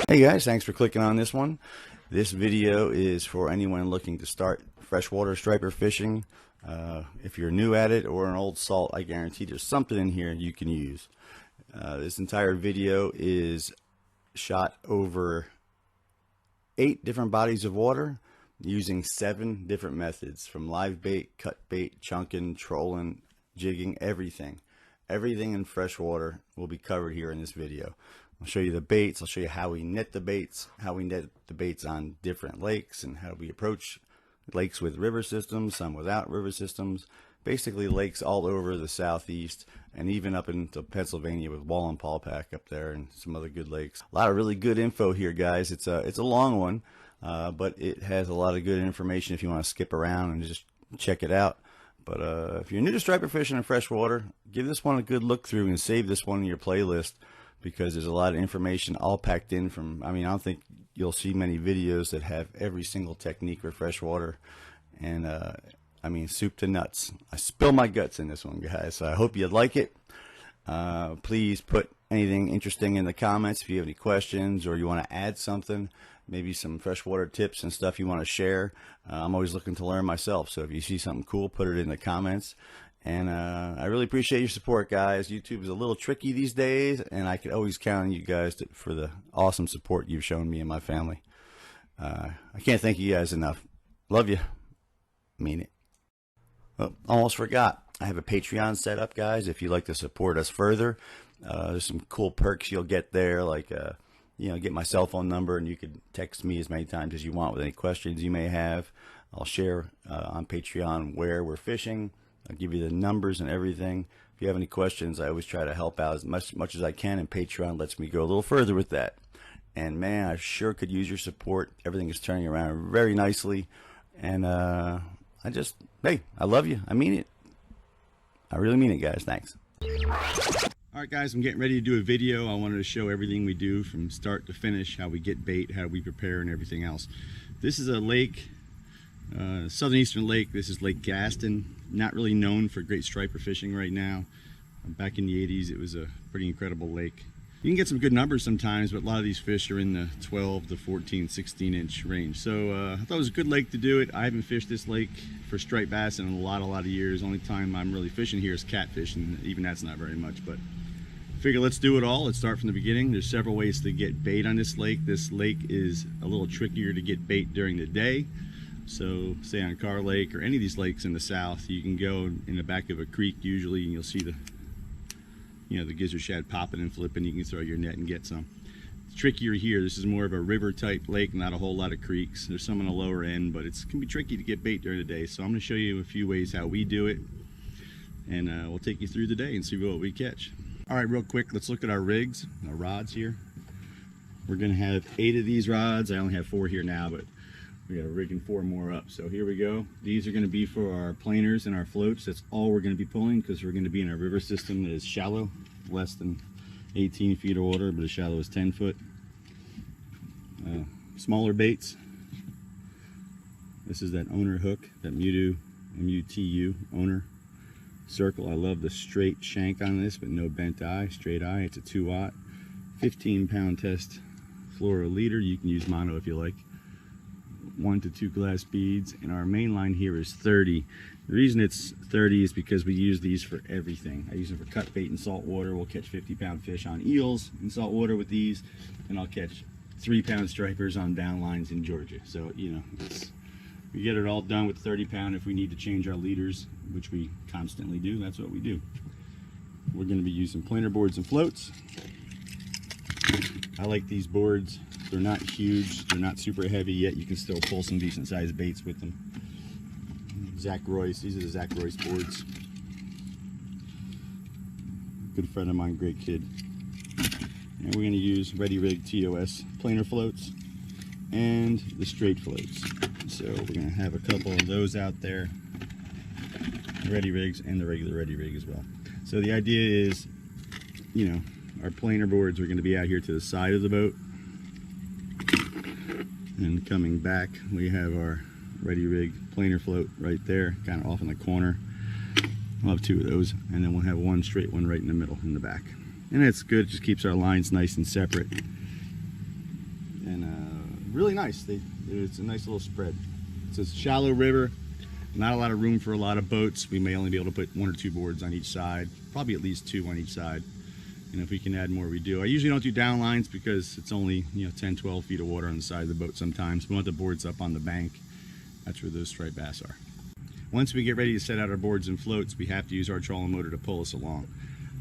Hey guys, thanks for clicking on this one. This video is for anyone looking to start freshwater striper fishing. If you're new at it or an old salt, I guarantee there's something in here you can use. This entire video is shot over 8 different bodies of water using 7 different methods, from live bait, cut bait, chunking, trolling, jigging, everything. Everything in freshwater will be covered here in this video. I'll show you the baits, I'll show you how we net the baits, how we net the baits on different lakes, and how we approach lakes with river systems, some without river systems. Basically lakes all over the southeast and even up into Pennsylvania with Wallenpaupack up there and some other good lakes. A lot of really good info here, guys. It's a long one, but it has a lot of good information if you want to skip around and just check it out. But if you're new to striper fishing in freshwater, give this one a good look through and save this one in your playlist, because there's a lot of information all packed in from, I don't think you'll see many videos that have every single technique for freshwater. And soup to nuts. I spill my guts in this one, guys, so I hope you like it. Please put anything interesting in the comments if you have any questions or you want to add something, maybe some freshwater tips and stuff you want to share. I'm always looking to learn myself, so if you see something cool, put it in the comments. And I really appreciate your support, guys. YouTube is a little tricky these days, and I can always count on you guys for the awesome support you've shown me and my family. I can't thank you guys enough. Love you. Mean it. Oh, almost forgot. I have a Patreon set up, guys. If you'd like to support us further, there's some cool perks you'll get there, like get my cell phone number, and you could text me as many times as you want with any questions you may have. I'll share on Patreon where we're fishing. I'll give you the numbers and everything. If you have any questions, I always try to help out as much as I can, and Patreon lets me go a little further with that. And man, I sure could use your support. Everything is turning around very nicely, and hey, I love you. I mean it. I really mean it, guys. Thanks. All right, guys, I'm getting ready to do a video. I wanted to show everything we do from start to finish, how we get bait, how we prepare, and everything else. This is a lake, southeastern lake. This is Lake Gaston. Not really known for great striper fishing right now. Back in the 80s, it was a pretty incredible lake. You can get some good numbers sometimes, but a lot of these fish are in the 12 to 14, 16 inch range. So I thought it was a good lake to do it. I haven't fished this lake for striped bass in a lot of years. Only time I'm really fishing here is catfish, and even that's not very much. But I figure let's do it all. Let's start from the beginning. There's several ways to get bait on this lake. This lake is a little trickier to get bait during the day. So say on Kerr Lake or any of these lakes in the south, you can go in the back of a creek usually, and you'll see the gizzard shad popping and flipping. You can throw your net and get some. It's trickier here. This is more of a river type lake, not a whole lot of creeks. There's some on the lower end, but it can be tricky to get bait during the day. So I'm going to show you a few ways how we do it, and we'll take you through the day and see what we catch. All right, real quick, let's look at our rigs, our rods here. We're going to have 8 of these rods. I only have 4 here now, but we got a rig and 4 more up. So here we go. These are going to be for our planers and our floats. That's all we're going to be pulling, because we're going to be in a river system that is shallow, less than 18 feet of water, but as shallow as 10 foot. Smaller baits. This is that owner hook, that MUTU owner circle. I love the straight shank on this, but no bent eye, straight eye. It's a 2-aught, 15-pound test fluoroliter. You can use mono if you like. 1 to 2 glass beads, and our main line here is 30. The reason it's 30 is because we use these for everything. I use them for cut bait in saltwater. We'll catch 50-pound fish on eels in saltwater with these, and I'll catch 3-pound stripers on down lines in Georgia. So we get it all done with 30-pound. If we need to change our leaders, which we constantly do, that's what we do. We're going to be using planer boards and floats. I like these boards. They're not huge, they're not super heavy, yet you can still pull some decent sized baits with them. Zach Royce, these are the Zach Royce boards. Good friend of mine, great kid. And we're going to use Ready Rig TOS planer floats and the straight floats. So we're going to have a couple of those out there, Ready Rigs and the regular Ready Rig as well. So the idea is, our planer boards are going to be out here to the side of the boat. And coming back, we have our Ready Rig planer float right there, kind of off in the corner. We'll have 2 of those, and then we'll have 1 straight one right in the middle in the back. And that's good, it just keeps our lines nice and separate. really nice. It's a nice little spread. It's a shallow river, not a lot of room for a lot of boats. We may only be able to put 1 or 2 boards on each side, probably at least 2 on each side. And if we can add more, we do. I usually don't do down lines because it's only 10, 12 feet of water on the side of the boat sometimes. We want the boards up on the bank. That's where those striped bass are. Once we get ready to set out our boards and floats, we have to use our trolling motor to pull us along.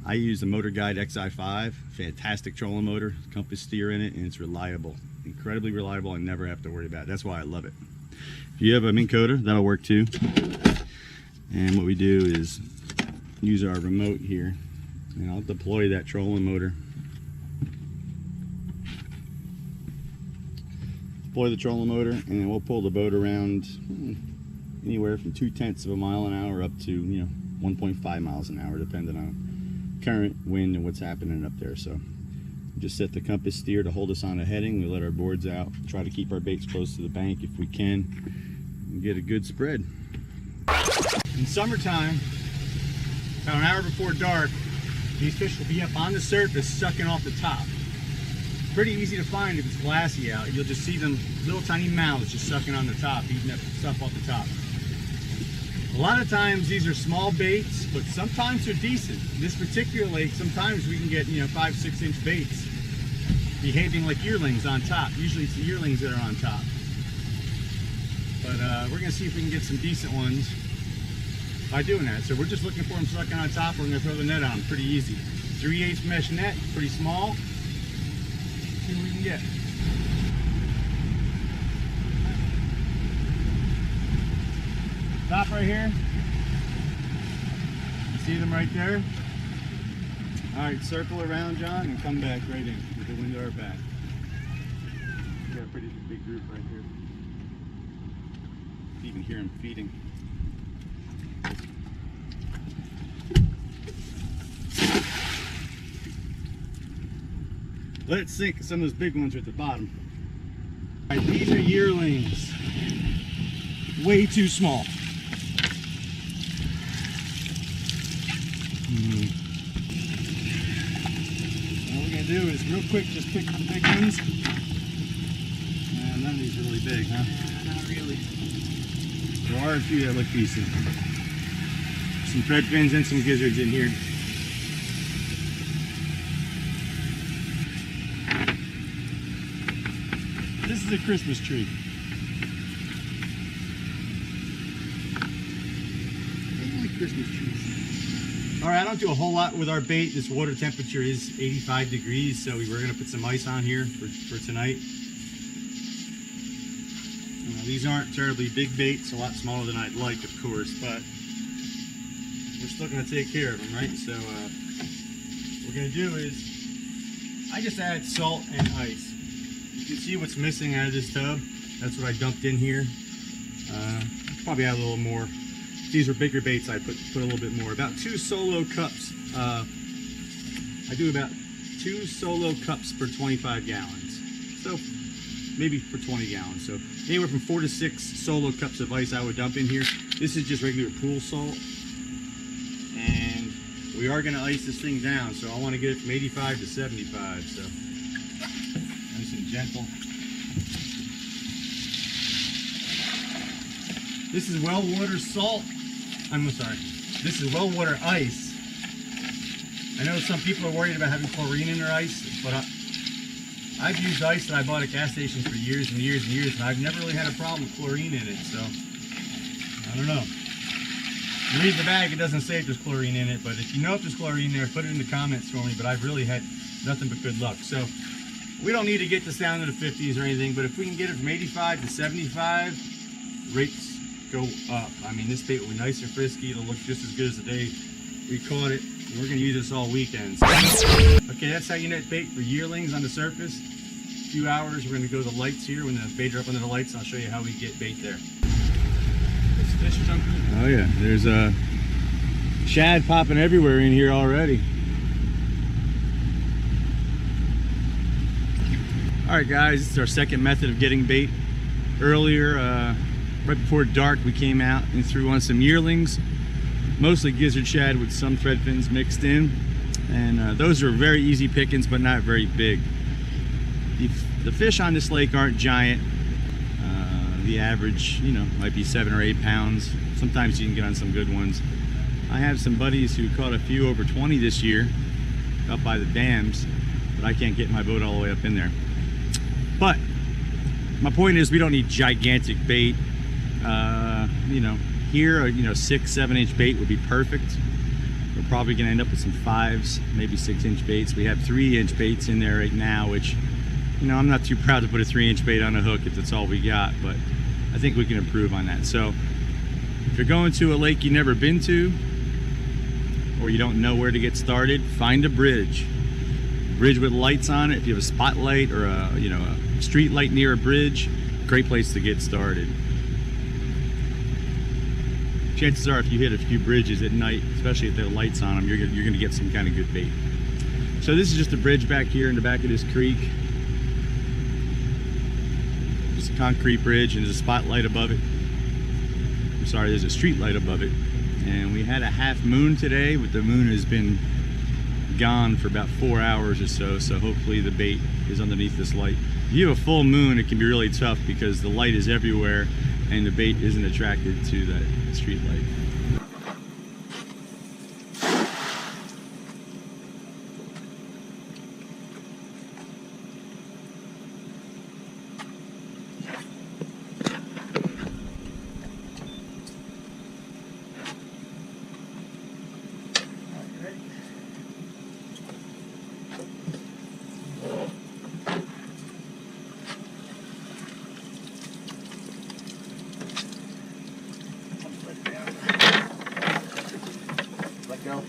I use the Motor Guide XI5, fantastic trolling motor, compass steer in it, and it's reliable, incredibly reliable. I never have to worry about it. That's why I love it. If you have a Mink Coder, that'll work too. And what we do is use our remote here, and I'll deploy that trolling motor. Deploy the trolling motor, and then we'll pull the boat around anywhere from 0.2 of a mile an hour up to 1.5 miles an hour, depending on current, wind, and what's happening up there. So just set the compass steer to hold us on a heading. We let our boards out, try to keep our baits close to the bank if we can, and get a good spread. In summertime, about an hour before dark, these fish will be up on the surface sucking off the top. Pretty easy to find if it's glassy out. You'll just see them little tiny mouths just sucking on the top, eating up stuff off the top. A lot of times these are small baits, but sometimes they're decent. This particular lake, sometimes we can get 5, 6 inch baits behaving like yearlings on top. Usually it's the yearlings that are on top. But we're gonna see if we can get some decent ones by doing that. So we're just looking for them sucking on top. We're gonna throw the net on, pretty easy. 3/8 mesh net, pretty small. See what we can get. Stop right here. You see them right there? All right, circle around, John, and come back right in with the wind at our back. We got a pretty big group right here. You can hear them feeding. Let it sink. Some of those big ones are at the bottom. All right, these are yearlings. Way too small. All we're gonna do is real quick just pick the big ones. None of these are really big, huh? Not really. There are a few that look decent. Some thread fins and some gizzards in here. This is a Christmas tree. I like Christmas trees. All right, I don't do a whole lot with our bait. This water temperature is 85 degrees, so we were going to put some ice on here for tonight. These aren't terribly big baits, a lot smaller than I'd like, of course, but we're still going to take care of them, right? So what we're going to do is, I just add salt and ice. You can see what's missing out of this tub. That's what I dumped in here. Probably add a little more. If these are bigger baits, I put a little bit more. About 2 solo cups. I do about 2 solo cups per 25 gallons. So maybe for 20 gallons. So anywhere from 4 to 6 solo cups of ice I would dump in here. This is just regular pool salt. And we are going to ice this thing down. So I want to get it from 85 to 75. So nice and gentle. This is well water salt. I'm sorry. This is well water ice. I know some people are worried about having chlorine in their ice, but I've used ice that I bought at gas stations for years and years and years, and I've never really had a problem with chlorine in it. So I don't know. You read the bag, it doesn't say if there's chlorine in it, but if you know if there's chlorine there, put it in the comments for me. But I've really had nothing but good luck. So we don't need to get this down to the 50s or anything, but if we can get it from 85 to 75, rates go up. I mean, this bait will be nice and frisky. It'll look just as good as the day we caught it. And we're going to use this all weekend. So, okay, that's how you net bait for yearlings on the surface. A few hours, we're going to go to the lights here. When the bait are up under the lights, I'll show you how we get bait there. This fish is jumping. Oh yeah, there's a shad popping everywhere in here already. Alright guys, this is our second method of getting bait. Earlier, right before dark, we came out and threw on some yearlings, mostly gizzard shad with some thread fins mixed in, and those are very easy pickings but not very big. The fish on this lake aren't giant. The average, you know, might be 7 or 8 pounds. Sometimes you can get on some good ones. I have some buddies who caught a few over 20 this year up by the dams, but I can't get my boat all the way up in there. But my point is, we don't need gigantic bait. You know, here, you know, 6-7 inch bait would be perfect. We're probably gonna end up with some 5s, maybe 6 inch baits. We have 3 inch baits in there right now, which, you know, I'm not too proud to put a 3 inch bait on a hook if that's all we got, but I think we can improve on that. So if you're going to a lake you've never been to, or you don't know where to get started, find a bridge. Bridge with lights on it. If you have a spotlight or a, you know, a street light near a bridge, great place to get started. Chances are, if you hit a few bridges at night, especially if there are lights on them, you're gonna get some kind of good bait. So this is just a bridge back here in the back of this creek. Just a concrete bridge, and there's a spotlight above it. I'm sorry, there's a street light above it. And we had a half moon today, but the moon has been gone for about 4 hours or so, so hopefully the bait is underneath this light. If you have a full moon, it can be really tough because the light is everywhere and the bait isn't attracted to that street light.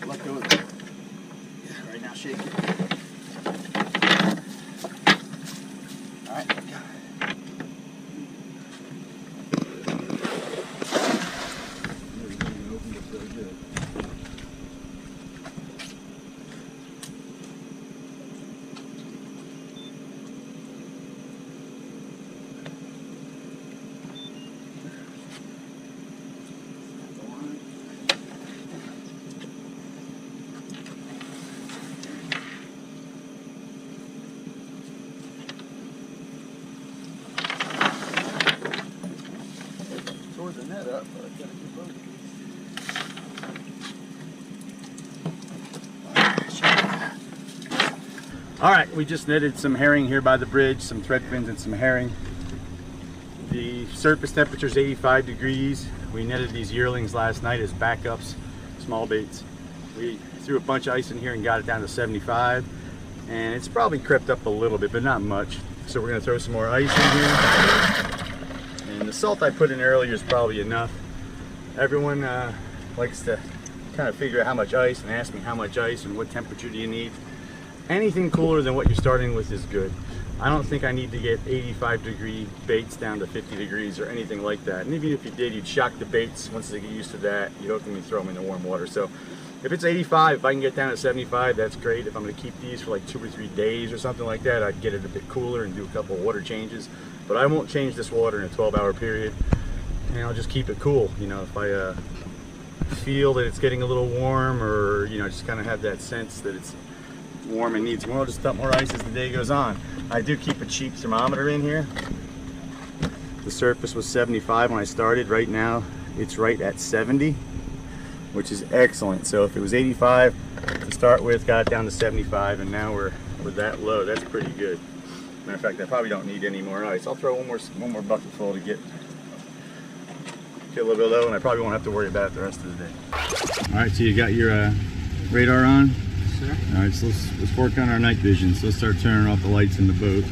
Let go of it. Yeah, right now, shake it. All right, let go. The net up, but I gotta keep moving. All right, we just netted some herring here by the bridge, some thread fins and some herring. The surface temperature is 85 degrees. We netted these yearlings last night as backups, small baits. We threw a bunch of ice in here and got it down to 75, and it's probably crept up a little bit, but not much. So we're gonna throw some more ice in here. And the salt I put in earlier is probably enough. Everyone likes to kind of figure out how much ice and ask me how much ice and what temperature do you need. Anything cooler than what you're starting with is good. I don't think I need to get 85 degree baits down to 50 degrees or anything like that. And even if you did, you'd shock the baits. Once they get used to that, you hook them and throw them in the warm water. So if it's 85, if I can get down to 75, that's great. If I'm gonna keep these for like 2 or 3 days or something like that, I'd get it a bit cooler and do a couple of water changes. But I won't change this water in a 12-hour period, and I'll just keep it cool. You know, if I feel that it's getting a little warm, or, you know, just kind of have that sense that it's warm and needs more, I'll just dump more ice as the day goes on. I do keep a cheap thermometer in here. The surface was 75 when I started. Right now, it's right at 70, which is excellent. So if it was 85 to start with, got it down to 75, and now we're that low. That's pretty good. Matter of fact, I probably don't need any more ice. I'll throw one more bucket full to get a little bit low, and I probably won't have to worry about it the rest of the day. All right, so you got your radar on? Sure. All right, so let's work on our night vision. So let's start turning off the lights in the boat.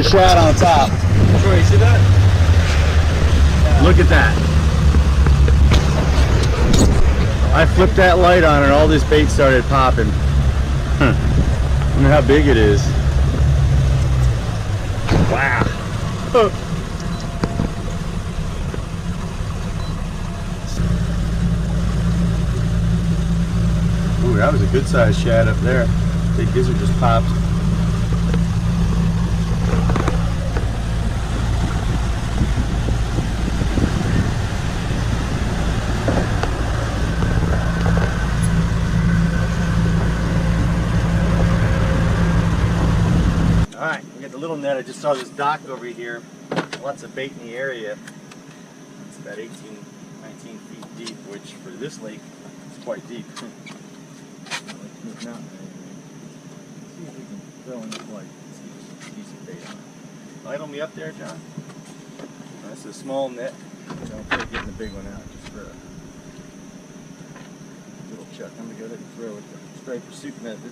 Shad on top. Troy, you see that? Yeah. Look at that. I flipped that light on and all this bait started popping. Huh. Wonder how big it is. Wow. that was a good sized shad up there. Big gizzard just popped. Alright, we got the little net. I just saw this dock over here. Lots of bait in the area. It's about 18, 19 feet deep, which for this lake is quite deep. See if we can throw in this light. See some decent bait on it. Light on me up there, John. That's a small net. Don't feel like getting the big one out just for a little chuck. I'm gonna go ahead and throw it the stripe pursuit method.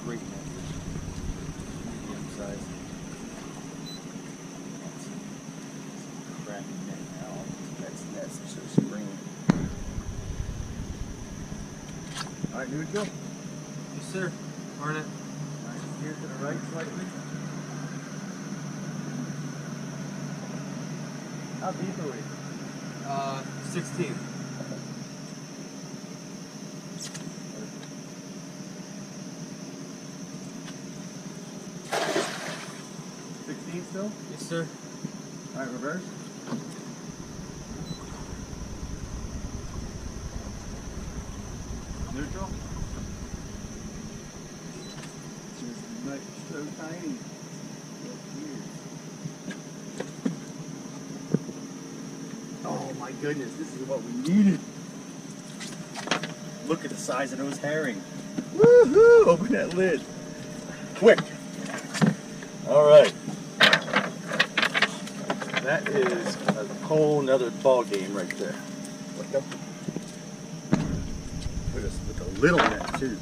Great net. Medium size. Cracking net now. That's so springy. Alright, here we go. Yes, sir. Harnett. Nice here to the right slightly. How deep are we? 16. Still? Yes, sir. Alright, reverse. Neutral. So tiny. Oh my goodness, this is what we needed. Look at the size of those herring. Woohoo! Open that lid. Quick. Alright. That is a whole nother ball game right there. Look up. With a little net too.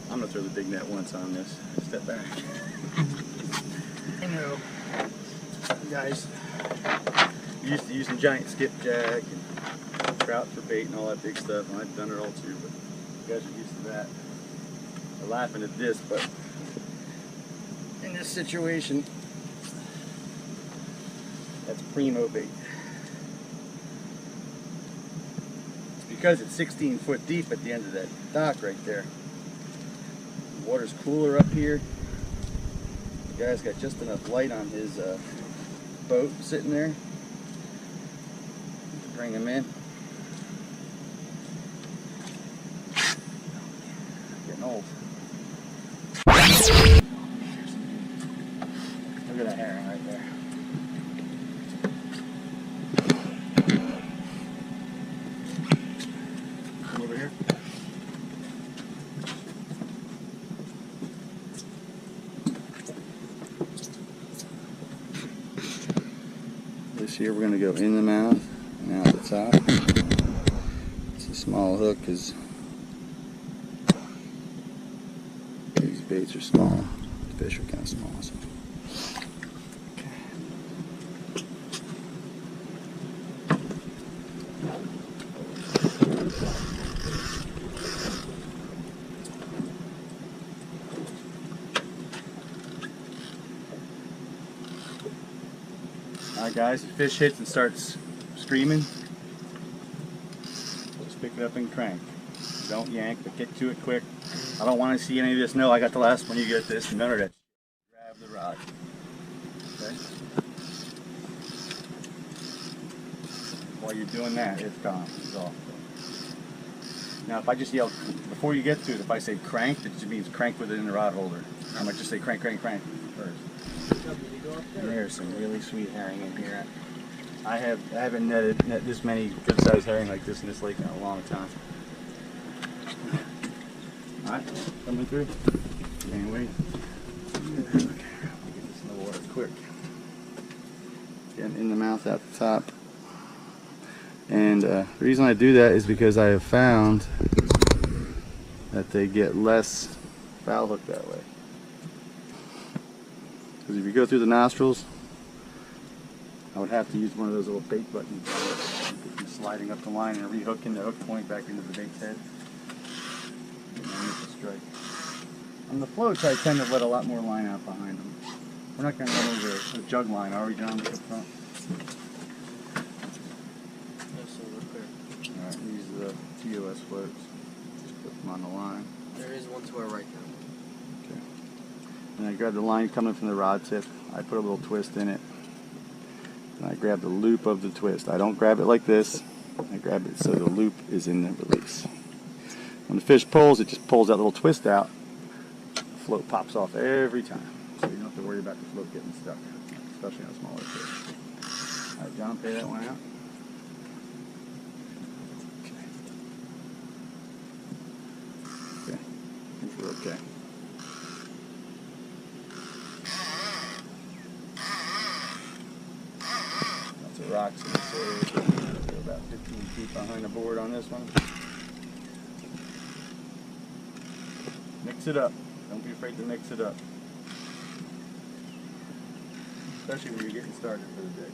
I'm gonna throw the big net once on this. Step back. I know. You guys used to using giant skipjack and trout for bait and all that big stuff, and I've done it all too, but you guys are used to that. They're laughing at this, but in this situation, that's primo bait. It's because it's 16 foot deep at the end of that dock right there. The water's cooler up here. The guy's got just enough light on his boat sitting there to bring him in. Getting old. Look at that herring right there. Come over here. This here we're going to go in the mouth and out the top. It's a small hook because these baits are small. The fish are kind of small. So. Alright guys, the fish hits and starts screaming, just pick it up and crank. Don't yank, but get to it quick. I don't want to see any of this. No, I got the last one, you get this, none of that. Grab the rod. Okay? While you're doing that, it's gone, it's off. Now if I just yell, before you get to it, if I say crank, it just means crank with it in the rod holder. I might just say crank, crank, crank first. And there's some really sweet herring in here. I haven't netted this many good sized herring like this in this lake in a long time. Alright, coming through. Can't wait. Okay, get this in the water quick. Getting in the mouth out the top. And the reason I do that is because I have found that they get less foul hook that way. Because if you go through the nostrils, I would have to use one of those little bait buttons sliding up the line and rehooking the hook point back into the bait's head. And I miss a strike. On the floats, I tend to let a lot more line out behind them. We're not going to run over a jug line, are we, John, up front? These are the TOS floats. Just put them on the line. There is one to our right now. Okay. And I grab the line coming from the rod tip. I put a little twist in it. And I grab the loop of the twist. I don't grab it like this. I grab it so the loop is in the release. When the fish pulls, it just pulls that little twist out. The float pops off every time. So you don't have to worry about the float getting stuck, especially on smaller fish. All right, John, pay that one out. Okay. Okay. I think we're okay. Lots of rocks in this area. We're about 15 feet behind the board on this one. Mix it up. Don't be afraid to mix it up. Especially when you're getting started for the day.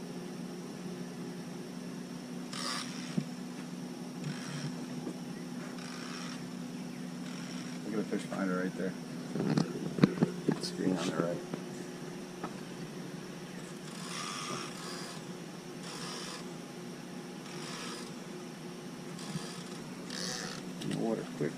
Look at the fish finder right there. Screen on the right. In the water quick.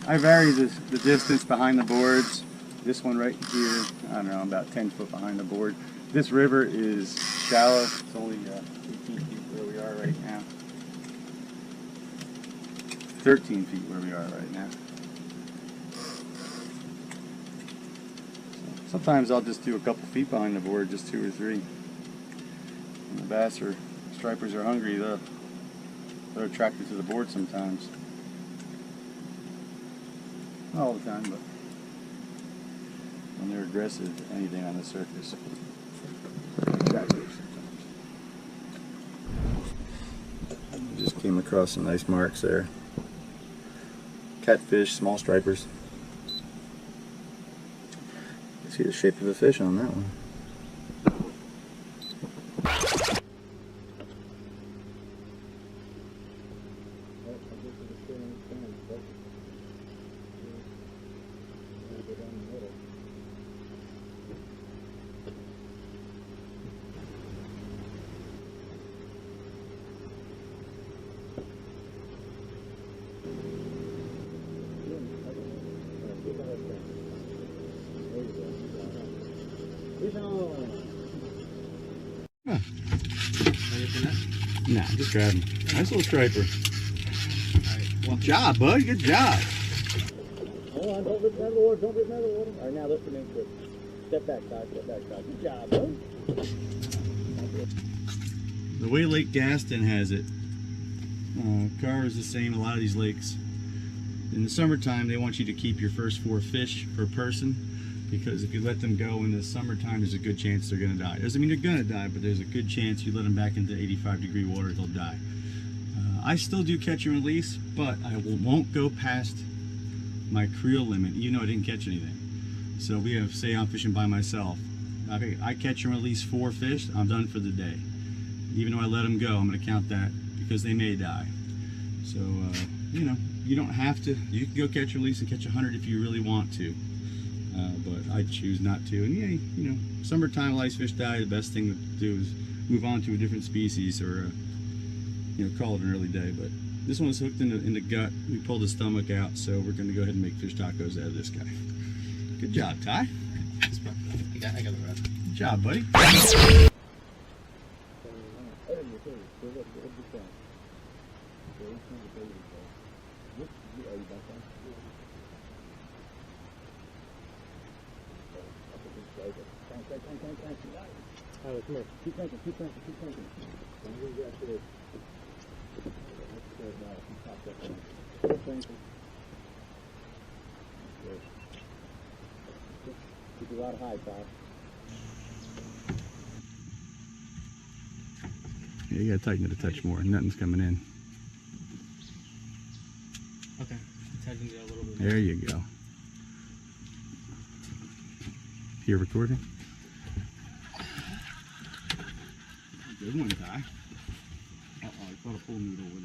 I vary the distance behind the boards. This one right here, I don't know, about 10 foot behind the board. This river is shallow. It's only 18 feet where we are right now. 13 feet where we are right now. So sometimes I'll just do a couple feet behind the board, just 2 or 3. When the bass or stripers are hungry, they're attracted to the board sometimes. Not all the time, but when they're aggressive, anything on the surface. Just came across some nice marks there. Catfish, small stripers. You see the shape of the fish on that one. Huh. Nah, just grab him. Nice little striper. Good job, bud. Good job. Hold on, don't rip him out of the water. Don't rip him out of the water. All right, now lift him in quick. Step back, Todd. Step back, Todd. Good job, bud. The way Lake Gaston has it, Kerr is the same. A lot of these lakes. In the summertime, they want you to keep your first 4 fish per person, because if you let them go in the summertime, there's a good chance they're going to die. Doesn't mean they're going to die, but there's a good chance you let them back into 85-degree water, they'll die. I still do catch and release, but I won't go past my creel limit, even though I didn't catch anything. So we have, say I'm fishing by myself, I catch and release 4 fish, I'm done for the day. Even though I let them go, I'm going to count that because they may die. So, you know, you don't have to. You can go catch and release and catch 100 if you really want to. But I choose not to. And yeah, you know, summertime ice fish die. The best thing to do is move on to a different species, or you know, call it an early day. But this one was hooked in the gut. We pulled the stomach out, so we're going to go ahead and make fish tacos out of this guy. Good job, Ty. I got the rest. Good job, buddy. Alright, come here. Keep cranking, keep cranking, keep cranking. Keep cranking. Keep your rod high, Todd. Yeah, you gotta tighten it a touch more. Nothing's coming in. Okay. Tighten it a little bit. There you go. Here recording. Good one, Ty. Uh-oh, I caught a pool noodle with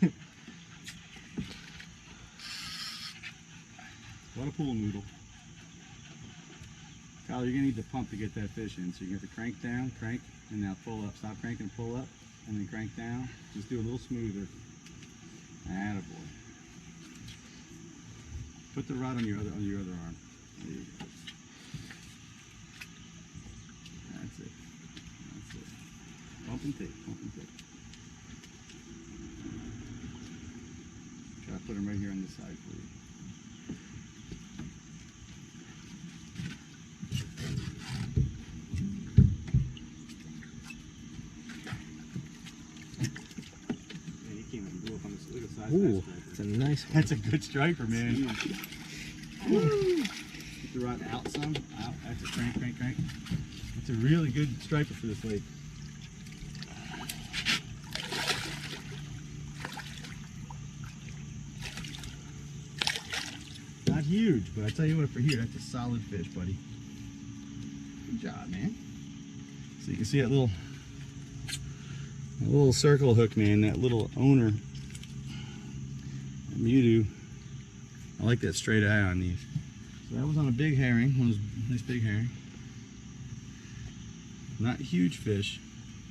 it. What a pool noodle. Kyle, you're gonna need the pump to get that fish in. So you have to crank down, crank, and now pull up. Stop cranking, pull up, and then crank down. Just do a little smoother. Attaboy. Put the rod on your other arm. There you go. That's it. That's it. Pump and take, pump and take. Try to put them right here on this side for you. Ooh, that's a nice one. That's a good striper, man. Woo. Get the rod out some. Out. That's a crank, crank, crank. That's a really good striper for this lake. Not huge, but I tell you what, for here, that's a solid fish, buddy. Good job, man. So you can see that little circle hook, man, that little owner. Mudu. I like that straight eye on these. So that was on a big herring, one of those nice big herring. Not huge fish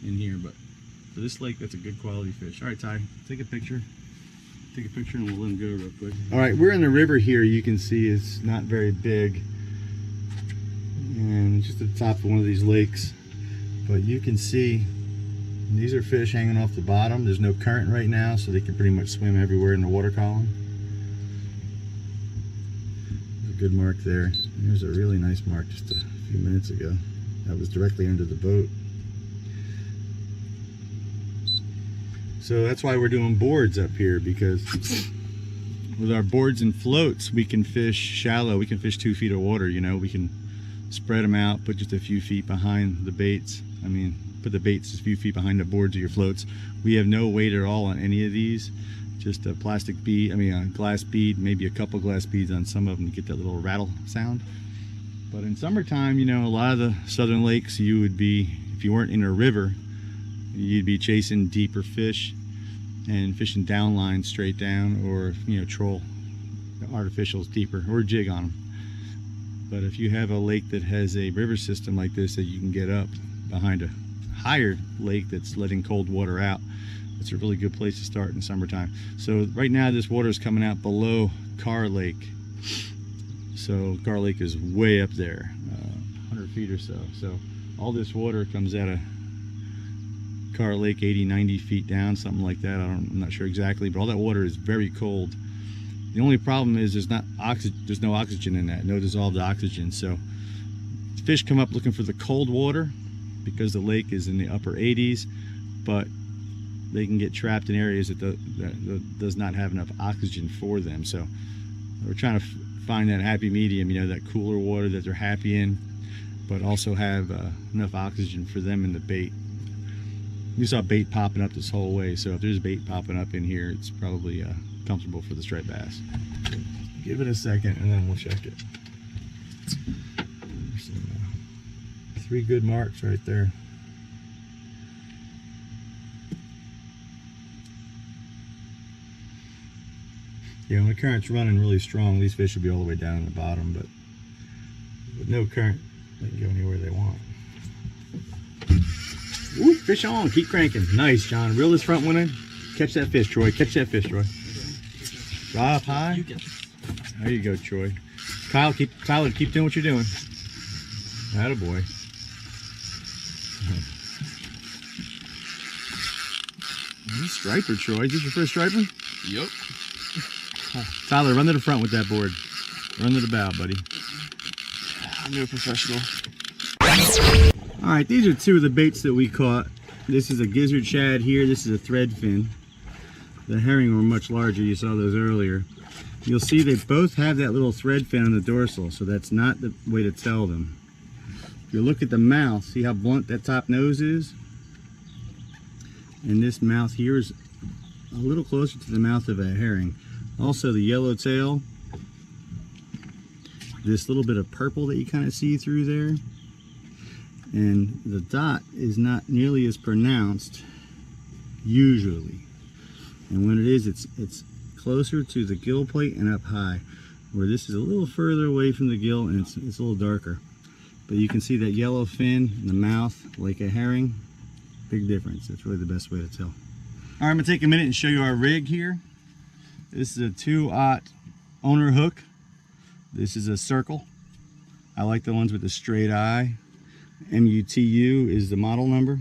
in here, but for this lake, that's a good quality fish. All right, Ty, take a picture. Take a picture and we'll let him go real quick. All right, we're in the river here. You can see it's not very big. And just at the top of one of these lakes. But you can see these are fish hanging off the bottom. There's no current right now, so they can pretty much swim everywhere in the water column. There's a good mark there. There's a really nice mark just a few minutes ago. That was directly under the boat. So that's why we're doing boards up here, because with our boards and floats, we can fish shallow. We can fish 2 feet of water, you know. We can spread them out, put just a few feet behind the baits. I mean, put the baits just a few feet behind the boards of your floats. We have no weight at all on any of these. Just a plastic bead, a glass bead, maybe a couple glass beads on some of them to get that little rattle sound. But in summertime, you know, a lot of the southern lakes, you would be, if you weren't in a river, you'd be chasing deeper fish and fishing down lines straight down, or, you know, troll artificials deeper, or jig on them. But if you have a lake that has a river system like this that you can get up behind a higher lake that's letting cold water out, it's a really good place to start in summertime. So right now this water is coming out below Kerr Lake. So Kerr Lake is way up there, 100 feet or so. So all this water comes out of Kerr Lake 80, 90 feet down, something like that. I'm not sure exactly, but all that water is very cold. The only problem is there's no oxygen in that, no dissolved oxygen. So fish come up looking for the cold water because the lake is in the upper 80s, but they can get trapped in areas that does not have enough oxygen for them. So we're trying to find that happy medium, you know, that cooler water that they're happy in, but also have enough oxygen for them in the bait. You saw bait popping up this whole way, so if there's bait popping up in here, it's probably comfortable for the striped bass. Give it a second and then we'll check it. There's some, 3 good marks right there. Yeah, when the current's running really strong, these fish will be all the way down in the bottom, but with no current, they can go anywhere they want. Ooh, fish on, keep cranking. Nice, John. Reel this front one in. Catch that fish, Troy. Catch that fish, Troy. Drop high. There you go, Troy. Kyle, keep doing what you're doing. Attaboy. Striper, Troy. Is this your first striper? Yep. Tyler, run to the front with that board. Run to the bow, buddy. I'm no professional. All right, these are 2 of the baits that we caught. This is a gizzard shad here. This is a thread fin. The herring were much larger. You saw those earlier. You'll see they both have that little thread fin on the dorsal, so that's not the way to tell them. If you look at the mouth, see how blunt that top nose is? And this mouth here is a little closer to the mouth of a herring. Also the yellow tail, this little bit of purple that you kind of see through there, and the dot is not nearly as pronounced usually, and when it is, it's closer to the gill plate and up high, where this is a little further away from the gill and it's a little darker. but you can see that yellow fin in the mouth like a herring. Big difference. That's really the best way to tell. All right, I'm gonna take a minute and show you our rig here. This is a 2/0 owner hook. This is a circle. I like the ones with the straight eye. MUTU is the model number.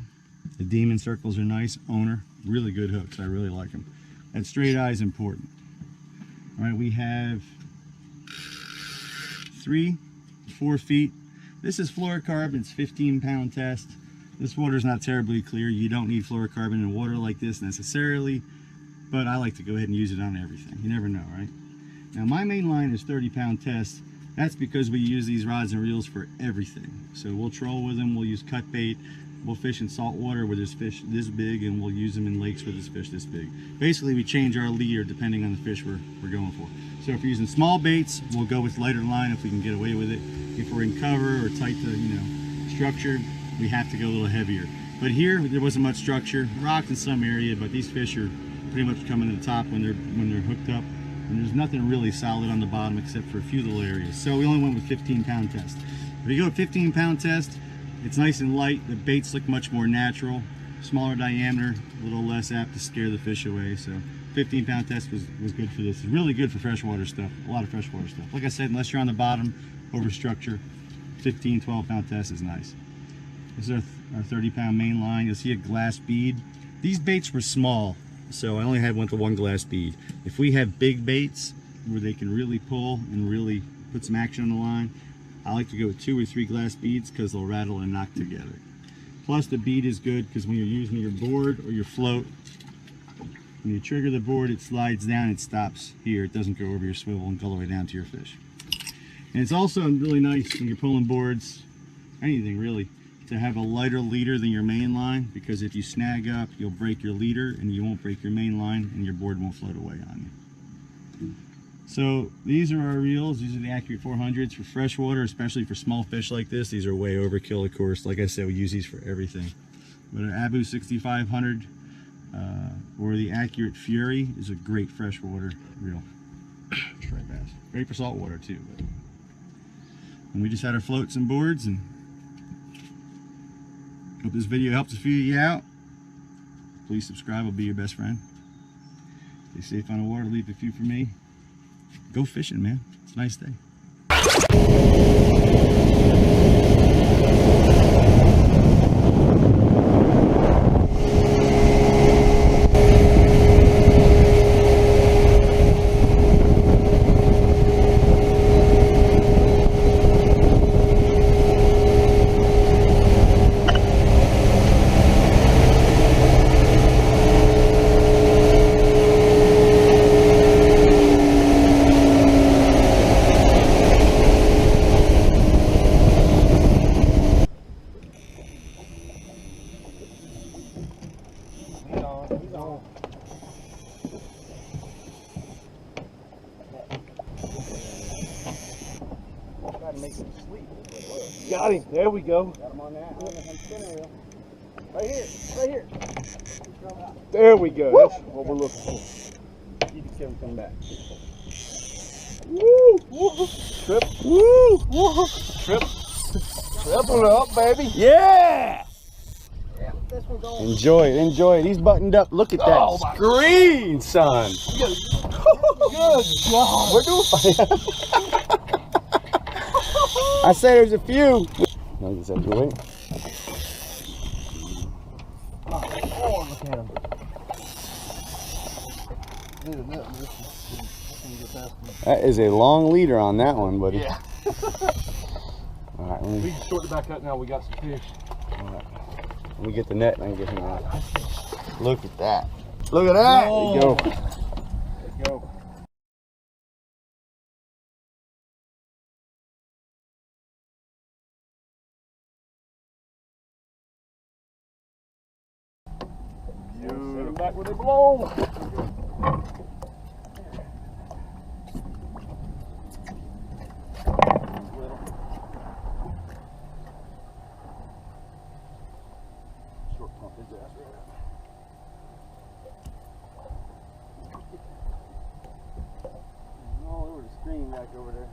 The demon circles are nice. Owner, really good hooks. I really like them. That straight eye is important. All right, we have 3 to 4 feet. This is fluorocarbon. It's 15-pound test. This water is not terribly clear. You don't need fluorocarbon in water like this necessarily, but I like to go ahead and use it on everything. You never know, right? Now my main line is 30-pound test. That's because we use these rods and reels for everything. So we'll troll with them, we'll use cut bait, we'll fish in salt water where there's fish this big, and we'll use them in lakes where there's fish this big. Basically we change our leader depending on the fish we're going for. So if we're using small baits, we'll go with lighter line if we can get away with it. If we're in cover or tight to, you know, structure, we have to go a little heavier. But here there wasn't much structure, rocks in some area, but these fish are pretty much coming to the top when they're hooked up. And there's nothing really solid on the bottom except for a few little areas. So we only went with 15-pound test. If you go with 15-pound test, it's nice and light. The baits look much more natural. Smaller diameter, a little less apt to scare the fish away. So 15-pound test was good for this. It's really good for freshwater stuff, a lot of freshwater stuff. Like I said, unless you're on the bottom, over structure, 15, 12-pound test is nice. This is our 30-pound main line. You'll see a glass bead. These baits were small, so I only had one glass bead. If we have big baits where they can really pull and really put some action on the line, I like to go with 2 or 3 glass beads because they'll rattle and knock together. Plus the bead is good because when you're using your board or your float, when you trigger the board, it slides down, it stops here. It doesn't go over your swivel and go all the way down to your fish. And it's also really nice when you're pulling boards, anything really, to have a lighter leader than your main line, because if you snag up, you'll break your leader and you won't break your main line and your board won't float away on you. So these are our reels. These are the Accurate 400s for freshwater, especially for small fish like this. These are way overkill, of course. Like I said, we use these for everything. But our Abu 6500 or the Accurate Fury is a great freshwater reel. Striped bass. Great for saltwater too. And we just had our floats and boards, and hope this video helps a few of you out. Please subscribe, I'll be your best friend. Stay safe on the water, leave a few for me. Go fishing, man. It's a nice day. Got him. There we go. Got him on that. On the spinner reel. Right here. Right here. There we go. Woo! That's what we're looking for. You can see him come back. Woo! Woo! Trip. Woo! Woo! Trip. Triple up, baby. Yeah! Yeah, this one's going. Enjoy it, enjoy it. He's buttoned up. Look at that Oh, my screen, son. Good God. We're doing I say there's a few. No, just have to wait. Oh, look at him. That is a long leader on that one, buddy. Yeah. All right, We can sort it back up now. We got some fish. all right. Let me get the net and I can get him out. Look at that. Look at that. Whoa. There you go. Let's go. Send them back where they belong. Short pump his ass right now. All over the screen back over there.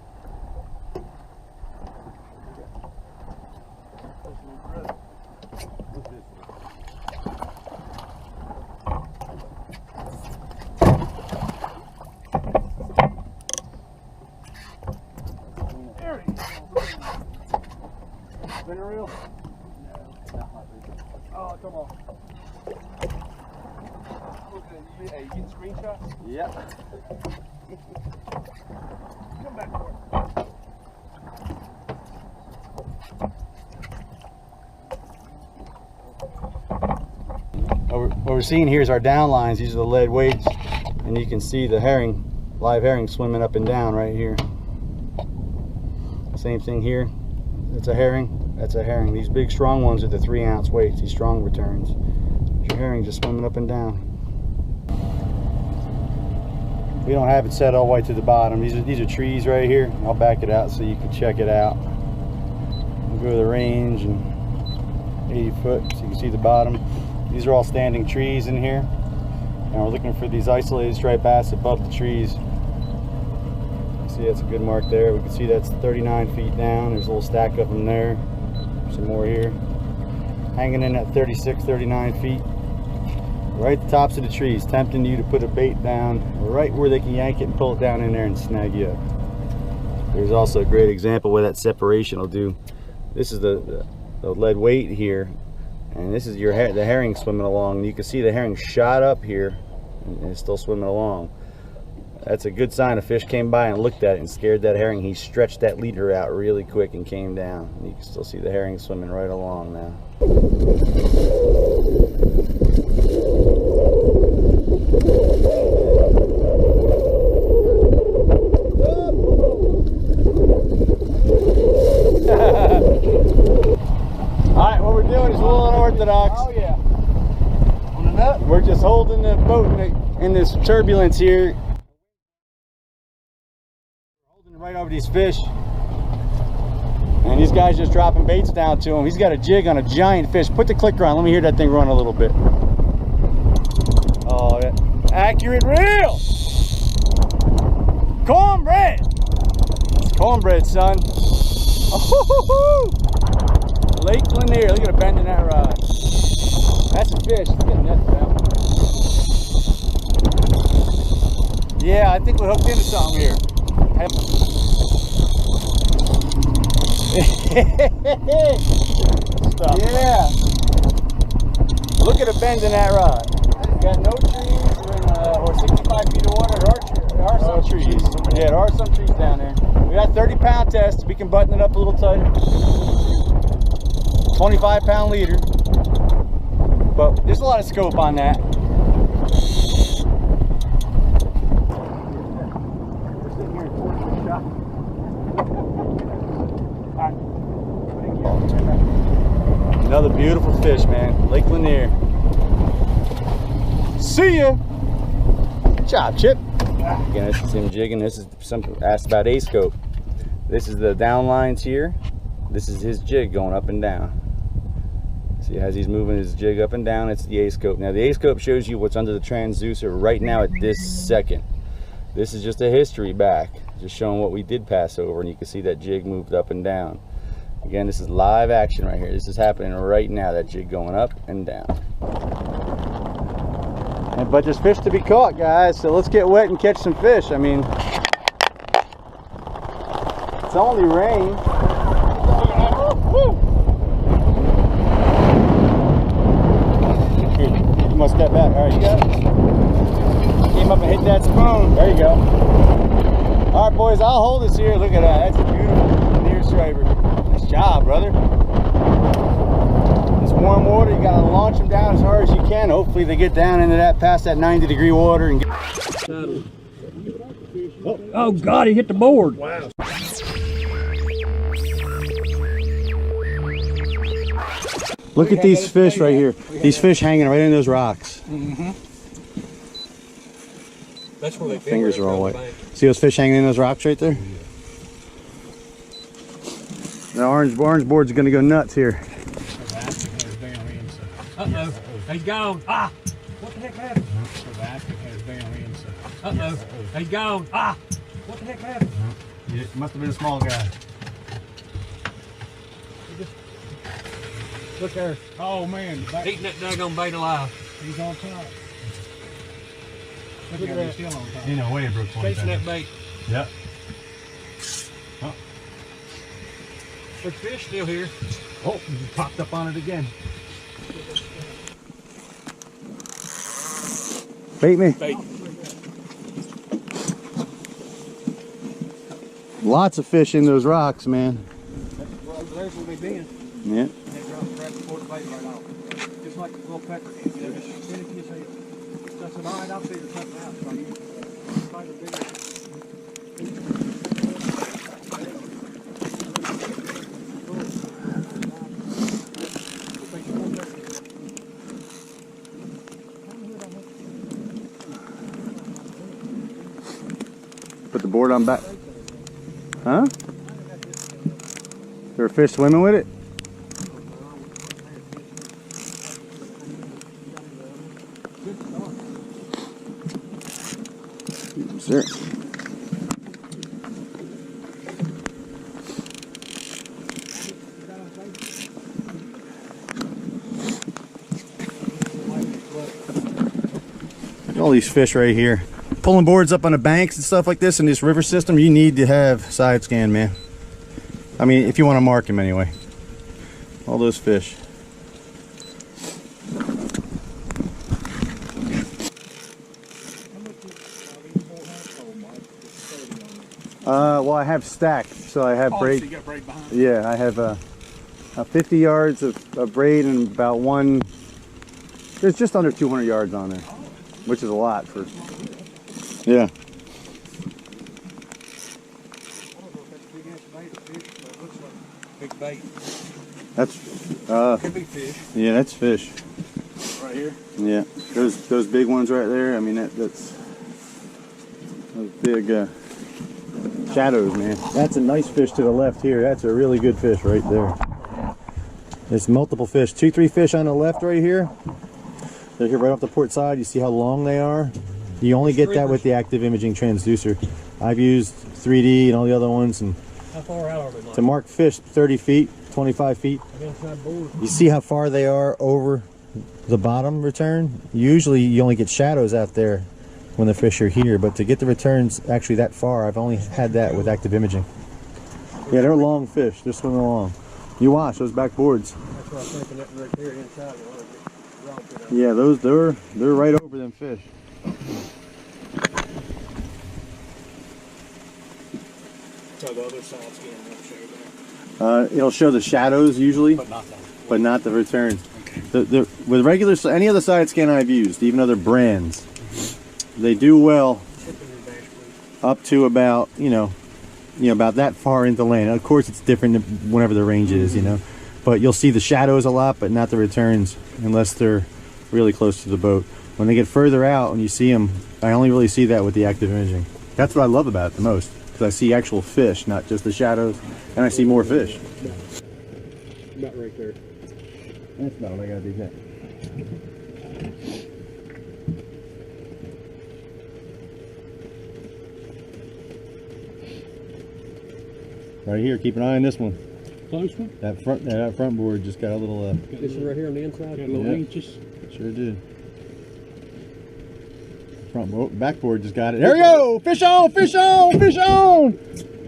Spinning reel? Oh, come on. Hey, you getting screenshots? Yep. Come back for it. What we're seeing here is our down lines. These are the lead weights, and you can see the herring, live herring, swimming up and down right here. Same thing here. That's a herring. That's a herring. These big strong ones are the 3-ounce weights. These strong returns. Your herring just swimming up and down. We don't have it set all the way to the bottom. These are trees right here. I'll back it out so you can check it out. We'll go to the range and 80 foot so you can see the bottom. These are all standing trees in here, and we're looking for these isolated striped bass above the trees. See, that's a good mark there. We can see that's 39 feet down. There's a little stack of them there. Some more here. Hanging in at 36, 39 feet. Right at the tops of the trees, tempting you to put a bait down right where they can yank it and pull it down in there and snag you up. There's also a great example where that separation will do. This is the lead weight here. And this is the herring swimming along. You can see the herring shot up here and it's still swimming along. That's a good sign. A fish came by and looked at it and scared that herring. He stretched that leader out really quick and came down. You can still see the herring swimming right along now. Alright, what we're doing is a little unorthodox. Oh yeah. On the nut? We're just holding the boat in this turbulence here. Holding it right over these fish. And these guys just dropping baits down to him. He's got a jig on a giant fish. Put the clicker on. Let me hear that thing run a little bit. Oh, that accurate reel. Cornbread. It's cornbread, son. Oh, Lake Lanier. Look at the bend in that rod. That's a fish. Look at that now. Yeah, I think we're hooked into something here. Yeah. Look at the bend in that rod. Got no trees or 65 feet of water. There are some trees. Yeah, there are some trees down there. We got 30-pound test. We can button it up a little tighter. 25-pound leader. But there's a lot of scope on that. We're sitting here in 40-foot shot. Another beautiful fish, man. Lake Lanier. See ya. Good job, Chip. Again, this is him jigging. This is something asked about A-scope. This is the down lines here. This is his jig going up and down. See, as he's moving his jig up and down, it's the A-scope. Now, the A-scope shows you what's under the transducer right now at this second. This is just a history back, just showing what we did pass over, and you can see that jig moved up and down. Again, this is live action right here. This is happening right now, that jig going up and down. But there's fish to be caught, guys, so let's get wet and catch some fish. I mean, it's only rain. Here, you must step back. All right, you got it. Came up and hit that spoon. There you go. All right, boys, I'll hold this here. Look at that. That's a beautiful Lanier striper. Nice job, brother. It's warm water. You got to launch them down as hard as you can. Hopefully they get down into that, past that 90-degree water. And get... Oh God, he hit the board. Wow. Look at these fish right here. These fish hanging right in those rocks. Mm-hmm. That's where they Fingers are all white. See those fish hanging in those rocks right there? The orange board's gonna go nuts here. Uh-oh, he's gone. Ah! What the heck happened? Uh-oh, he's gone. Ah! What the heck happened? It must have been a small guy. Look there. Oh man, Eating that daggone bait alive. he's on top. Look at that. Still on top. Ain't no way it broke one. Chasing that bait. Yep. Look Big fish still here. Oh, popped up on it again. Bait me. Bait. Lots of fish in those rocks, man. There's where they've been. Yeah. They drop right before the bait right now. Just like the little pepper can, you know, just finicky as hell. So I said, all right, I'll figure something out. So I used find a bigger. Put the board on back. Huh? Is there a fish swimming with it? Sir. All these fish right here. Pulling boards up on the banks and stuff like this in this river system, you need to have side scan, man. I mean, if you want to mark them anyway. All those fish. Well, I have stacked, so I have braid. So you got braid behind. Yeah, I have 50 yards of braid and about one. There's just under 200 yards on there, which is a lot for. Yeah. Big bait. That's Could be fish. yeah, that's fish. Right here. Yeah, those big ones right there. I mean that's those big shadows, man. That's a nice fish to the left here. That's a really good fish right there. There's multiple fish, 2-3 fish on the left right here. They're here right off the port side. You see how long they are? You only get that with the active imaging transducer. I've used 3D and all the other ones, and How far out are they, Mike? to mark fish 30 feet, 25 feet. Inside board. You see how far they are over the bottom return? Usually you only get shadows out there when the fish are here, but to get the returns actually that far, I've only had that with active imaging. Yeah, they're long fish. They're swimming along. You watch those back boards. That's what I was thinking, that right there inside. Yeah, those they're right over them fish. So the other side's getting won't show that. It'll show the shadows usually, But not that. but not the returns. Okay. With regular, any other side scan I've used, even other brands, they do well up to about about that far into land. Of course, it's different whenever the range is, but you'll see the shadows a lot, but not the returns unless they're really close to the boat. When they get further out and you see them, I only really see that with the active imaging. That's what I love about it the most, because I see actual fish, not just the shadows, and I see more fish. About right there. That's about what I gotta do that. Right here, keep an eye on this one. Close one? That front board just got a little. This one right here on the inside? Got a little inches. Sure did. Backboard just got it. There we go! Fish on! Fish on! Fish on!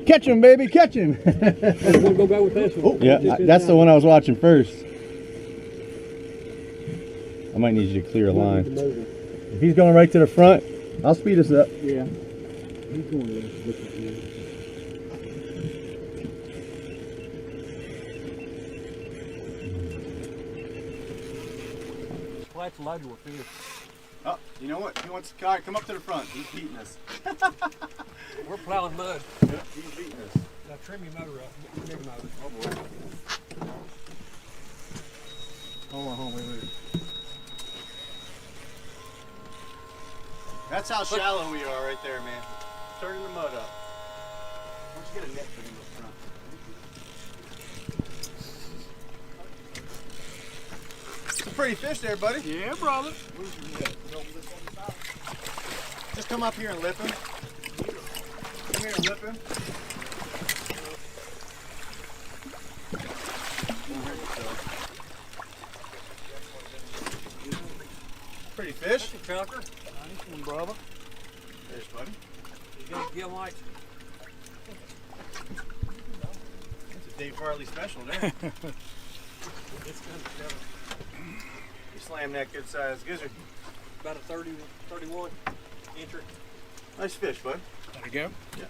Catch him, baby! Catch him! We'll go back with this one. Yeah, that's the one I was watching first. I might need you to clear a line. If he's going right to the front, I'll speed us up. Yeah. He's going to look at you. Flat's loaded with fish. Oh, you know what? He wants to come up to the front. He's beating us. We're plowing mud. Yep, he's beating us. Now trim your motor up. Big motor. Oh boy. Hold on, wait. That's how shallow we are right there, man. Turning the mud up. Why don't you get a net for him up front? Some pretty fish there, buddy. Yeah, brother. Where's your net? Just come up here and lip him. Come here and lip him. Pretty fish. That's a chunker. Nice one, brother. There's buddy. You got to give him like. That's a Dave Farley special there. You slam that good sized gizzard. About a 30, 31 incher. Nice fish, bud. There you go. Yeah.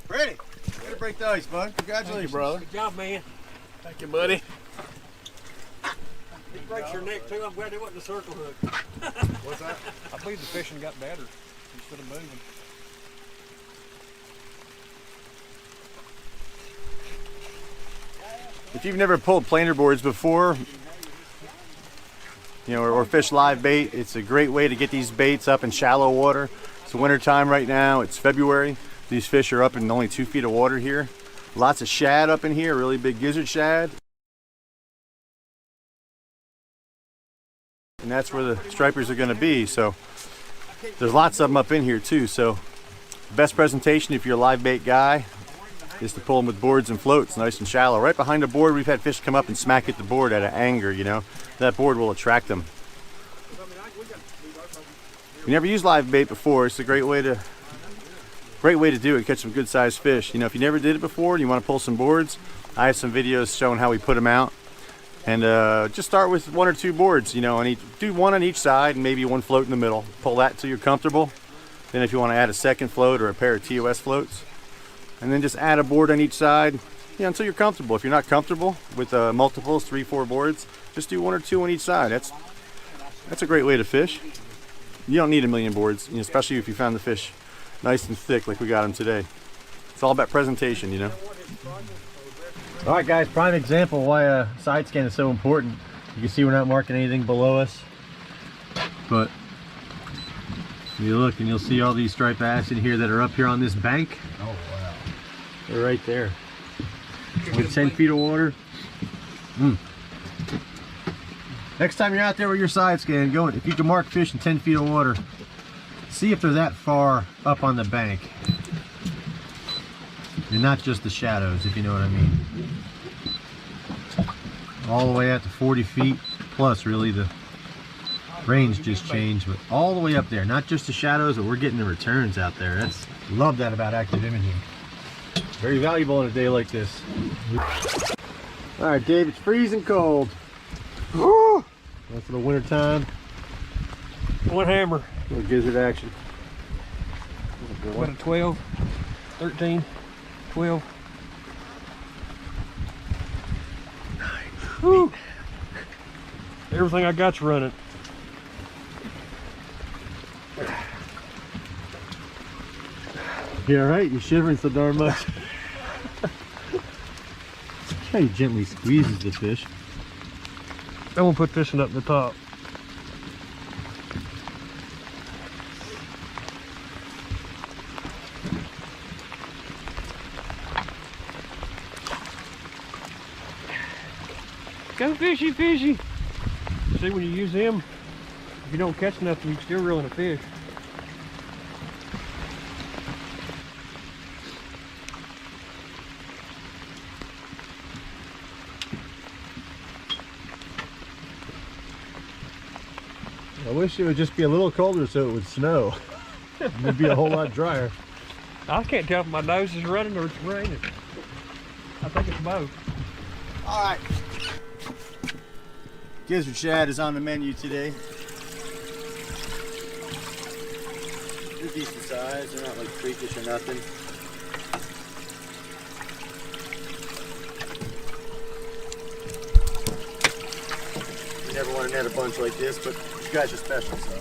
Ready? Way to break the ice, bud. Congratulations, brother. Good job, man. Thank you, buddy. It breaks your neck too. I'm glad it wasn't a circle hook. What's that? I believe the fishing got better instead of moving. If you've never pulled planer boards before, you know, or fish live bait, it's a great way to get these baits up in shallow water. It's winter time right now. It's February. These fish are up in only 2 feet of water here. Lots of shad up in here, really big gizzard shad. And that's where the stripers are going to be. So there's lots of them up in here too. So best presentation if you're a live bait guy is to pull them with boards and floats, nice and shallow. Right behind the board, we've had fish come up and smack at the board out of anger, you know. That board will attract them. If you never used live bait before, it's a great way to do it, catch some good sized fish. You know, if you never did it before and you want to pull some boards, I have some videos showing how we put them out. And just start with 1 or 2 boards, you know, and do 1 on each side and maybe 1 float in the middle. Pull that till you're comfortable. Then if you want to add a second float or a pair of TOS floats, and then just add a board on each side, you know, until you're comfortable. If you're not comfortable with multiples, 3, 4 boards, just do 1 or 2 on each side. That's a great way to fish. You don't need a million boards, you know, especially if you found the fish nice and thick like we got them today. It's all about presentation, you know. All right, guys, prime example why a side scan is so important. You can see we're not marking anything below us, but you look and you'll see all these striped bass in here that are up here on this bank. Oh wow, they're right there with 10 feet of water. Next time you're out there with your side scan, go, if you can mark fish in 10 feet of water, see if they're that far up on the bank and not just the shadows, if you know what I mean. All the way out to 40 feet plus, really. The range just changed, but all the way up there, not just the shadows, but we're getting the returns out there. Love that about active imaging. Very valuable on a day like this. All right, Dave, it's freezing cold. Woo! That's for the winter time. 1 hammer. A little gizzard action. What, a 12, 13, 12. Woo. Everything I got's running. You all right? You're shivering so darn much. How he gently squeezes the fish. I'm gonna put this one up the top. Go fishy, fishy. See, when you use them, if you don't catch nothing, you can still reel in a fish. I wish it would just be a little colder so it would snow. It'd be a whole lot drier. I can't tell if my nose is running or it's raining. I think it's both. All right. Gizzard shad is on the menu today. They're decent size. They're not like freakish or nothing. You never want to net a bunch like this, but you guys are special, so.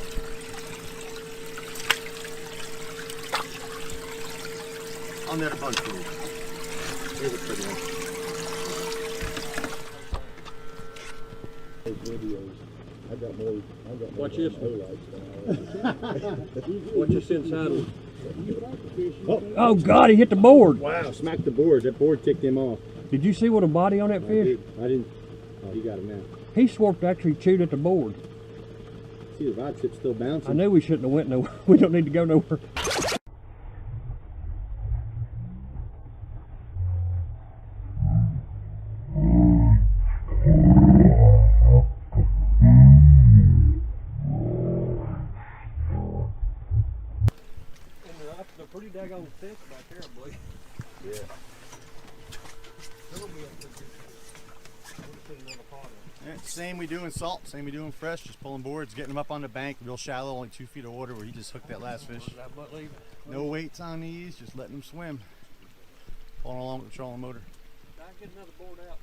I'll net a bunch for you. Here's a pretty one. Watch this. Watch this inside one. Oh God, he hit the board. Wow, smacked the board. That board ticked him off. Did you see what a body on that fish? I didn't. Oh, you got him now. He swarped, actually chewed at the board. See the rod tip's still bouncing. I knew we shouldn't have went nowhere. We don't need to go nowhere. Pretty daggone thick back there, I believe. Yeah. There'll be a good picture. We'll put another pot in. Yeah, same we do in salt, same we do in fresh, just pulling boards, getting them up on the bank, real shallow, only 2 feet of water where he just hooked that last fish. That butt leave. No weights on these, just letting them swim. Pulling along with the trolling motor. I can get another board out.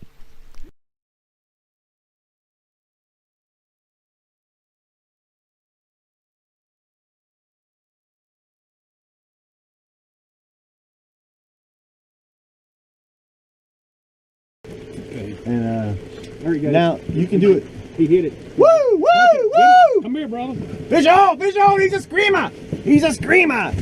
And now you can do it. He hit it. Woo, woo, woo! Come here, brother. Fish on, fish on! He's a screamer! He's a screamer!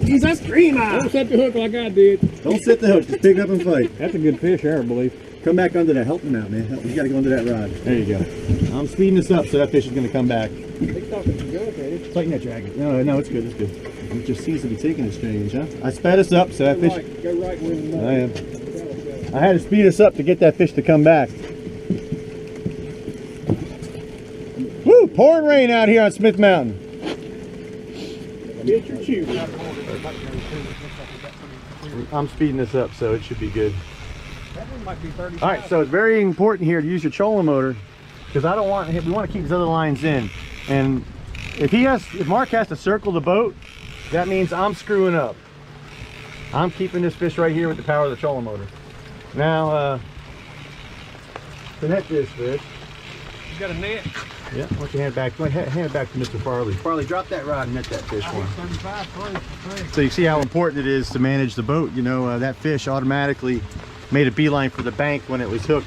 He's a screamer! Don't set the hook like I did. Don't set the hook, just pick up and fight. That's a good fish there, I believe. Come back under that, help him out, man. You gotta go under that rod. There you go. I'm speeding this up so that fish is gonna come back. Tighten that drag. No, it's good, it's good. It just seems to be taking it strange, huh? I sped us up so that fish. Go right with him. I am. I had to speed us up to get that fish to come back. Woo! Pouring rain out here on Smith Mountain. Get your chew. I'm speeding this up, so it should be good. That one might be 35. All right, so it's very important here to use your trolling motor because we want to keep these other lines in. And if Mark has to circle the boat, that means I'm screwing up. I'm keeping this fish right here with the power of the trolling motor. Now, to net this fish. You got a net? Yeah, why don't you hand it back? Hand it back to Mr. Farley. Farley, drop that rod and net that fish for him. 35, So you see how important it is to manage the boat. You know, that fish automatically made a beeline for the bank when it was hooked.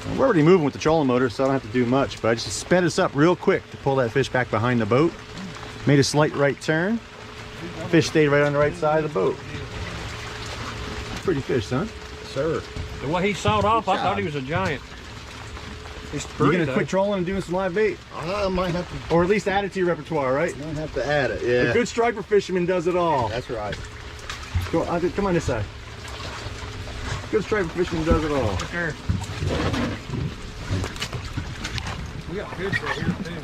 And we're already moving with the trolling motor, so I don't have to do much, but I just sped us up real quick to pull that fish back behind the boat. Made a slight right turn. Fish stayed right on the right side of the boat. Pretty fish, son. sir. The way he sawed off, I thought he was a giant. He's You pretty, gonna quit trolling and doing some live bait? I might have to. Or at least add it to your repertoire, right? Might have to add it. Yeah. A good striper fisherman does it all. That's right. Go, come on this side. Good striper fisherman does it all. Look there. We got fish right here too.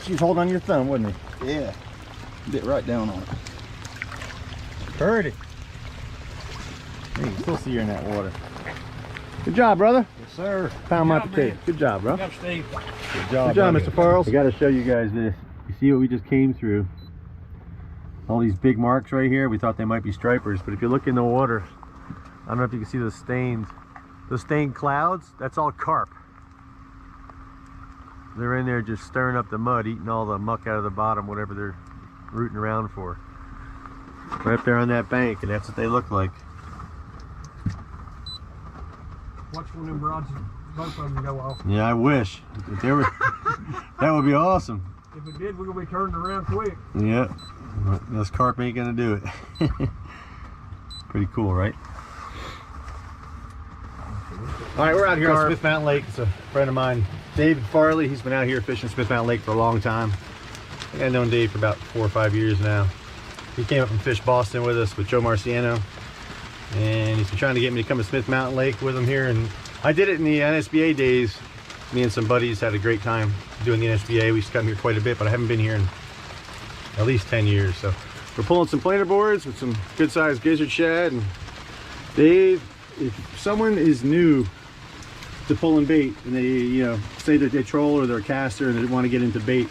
She's holding on your thumb, wasn't he? Yeah. Bit right down on it. Heard it. Hey, you can still see her in that water. Good job, brother. Yes, sir. Found my Good job, potato. man. Good job, bro. Good job, Steve. Good job, Mr. Farrells. I got to show you guys this. You see what we just came through? All these big marks right here. We thought they might be stripers, but if you look in the water, I don't know if you can see those stains. Those stained clouds, that's all carp. They're in there just stirring up the mud, eating all the muck out of the bottom, whatever they're rooting around for. Right up there on that bank, and that's what they look like. Watch one of them rods, both of them go off. Yeah, I wish. If they were, that would be awesome. If it did, we're gonna be turning around quick. Yeah, this carp ain't gonna do it. Pretty cool, right? All right, we're out here on Smith Mountain Lake. It's a friend of mine, David Farley. He's been out here fishing Smith Mountain Lake for a long time. I think I've known Dave for about 4 or 5 years now. He came up from Fish Boston with us with Joe Marciano, and he's been trying to get me to come to Smith Mountain Lake with him here. And I did it in the NSBA days. Me and some buddies had a great time doing the NSBA. We used to come here quite a bit, but I haven't been here in at least 10 years. So we're pulling some planer boards with some good sized gizzard shad. And Dave, if someone is new to pulling bait and they, say that they troll or they're a caster and they want to get into bait,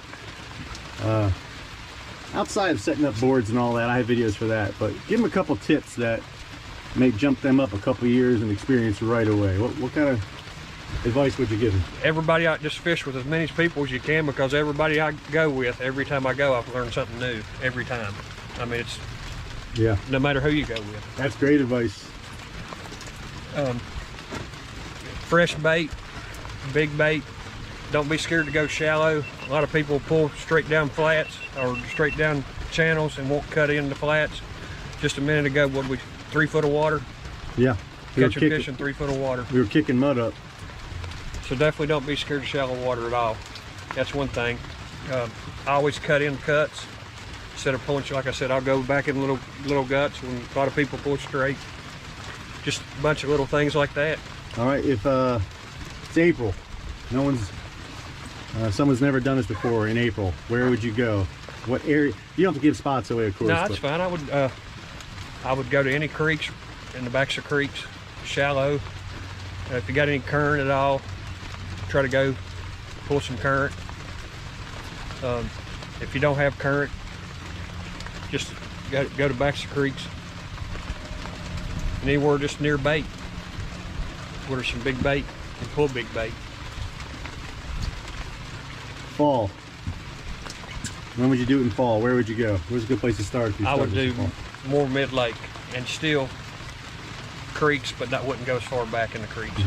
outside of setting up boards and all that, I have videos for that, but give them a couple tips that may jump them up a couple years in experience right away. What kind of advice would you give them? Everybody out, just fish with as many people as you can, because everybody I go with, every time I go, I've learned something new every time. I mean, it's no matter who you go with. That's great advice. Fresh bait, big bait. Don't be scared to go shallow. A lot of people pull straight down flats or straight down channels and won't cut into flats. Just a minute ago, what we 3 foot of water? Yeah. Catching fish in 3 foot of water. We were kicking mud up. So definitely don't be scared of shallow water at all. That's one thing. I always cut in cuts instead of pulling. Like I said, I'll go back in little guts when a lot of people pull straight. Just a bunch of little things like that. All right, if it's April, someone's never done this before in April, where would you go? What area? You don't have to give spots away, of course. No, that's fine. I would go to any creeks, in the backs of creeks, shallow. If you got any current at all, try to go pull some current. If you don't have current, just go to backs of creeks. And anywhere just near bait, where there's some big bait, and pull big bait. Fall. When would you do it in fall? Where would you go? Where's a good place to start? If you I would do fall? more mid-lake and still creeks, but that wouldn't go as far back in the creeks.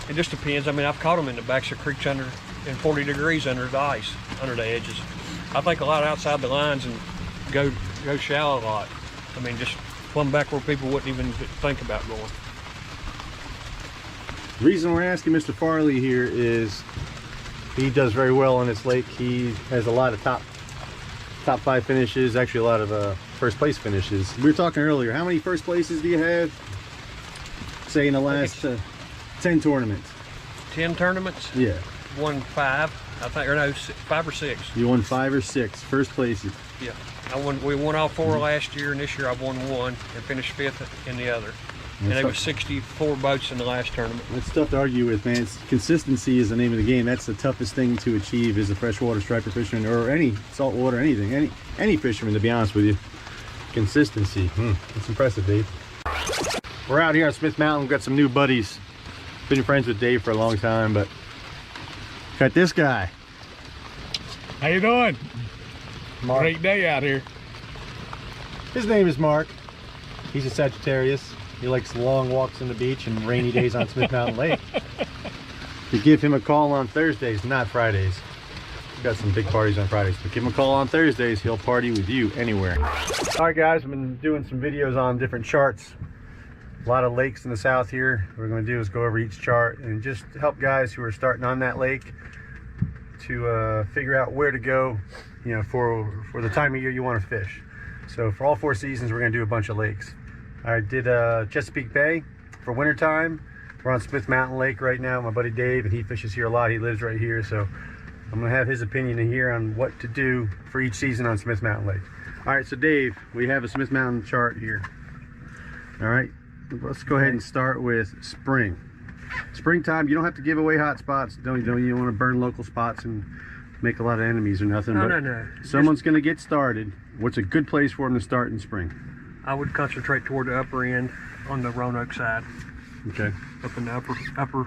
It just depends. I mean, I've caught them in the backs of creeks in 40 degrees under the ice, under the edges. I think a lot outside the lines and go shallow a lot. I mean, just plumb back where people wouldn't even think about going. The reason we're asking Mr. Farley here is he does very well on this lake. He has a lot of top 5 finishes, actually a lot of first place finishes. We were talking earlier, how many first places do you have, say, in the last 10 tournaments? 10 tournaments? Yeah. Won 5, I think, or no, 5 or 6. You won 5 or 6 first places. Yeah. We won all 4 last year, and this year I've won 1 and finished 5th in the other. And there was 64 boats in the last tournament. It's tough to argue with, man. Consistency is the name of the game. That's the toughest thing to achieve as a freshwater striper fisherman, or any saltwater, anything, any fisherman, to be honest with you. Consistency. It's impressive, Dave. We're out here on Smith Mountain. We've got some new buddies. Been friends with Dave for a long time, but got this guy. How you doing? Mark. Great day out here. His name is Mark. He's a Sagittarius. He likes long walks on the beach and rainy days on Smith Mountain Lake. You give him a call on Thursdays, not Fridays. We've got some big parties on Fridays, but give him a call on Thursdays. He'll party with you anywhere. All right, guys, I've been doing some videos on different charts. A lot of lakes in the south here. What we're going to do is go over each chart and just help guys who are starting on that lake to figure out where to go, you know, for the time of year you want to fish. So for all 4 seasons, we're going to do a bunch of lakes. I did Chesapeake Bay for wintertime. We're on Smith Mountain Lake right now. My buddy Dave, and he fishes here a lot. He lives right here, so I'm going to have his opinion in here on what to do for each season on Smith Mountain Lake. All right, so Dave, we have a Smith Mountain chart here. All right, let's go ahead and start with spring. Springtime, you don't have to give away hot spots. You don't want to burn local spots and make a lot of enemies or nothing. No. Someone's going to get started. What's a good place for them to start in spring? I would concentrate toward the upper end on the Roanoke side. Okay. Up in the upper,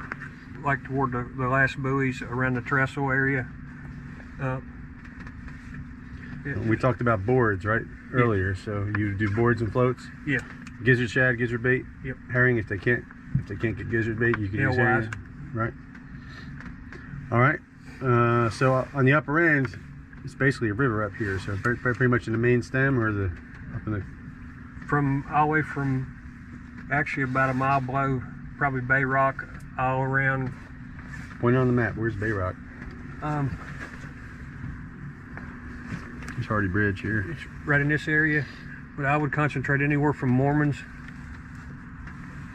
like toward the last buoys around the trestle area. We talked about boards, right, earlier. So you do boards and floats. Yeah. Gizzard shad, gizzard bait. Yep. Herring, if they can't get gizzard bait, you can use herring. Right. All right. So on the upper end, it's basically a river up here. So pretty much in the main stem, or up in the. All the way from actually about a mile below, probably Bay Rock, all around. Point on the map. Where's Bay Rock? There's Hardy Bridge here. It's right in this area, but I would concentrate anywhere from Mormons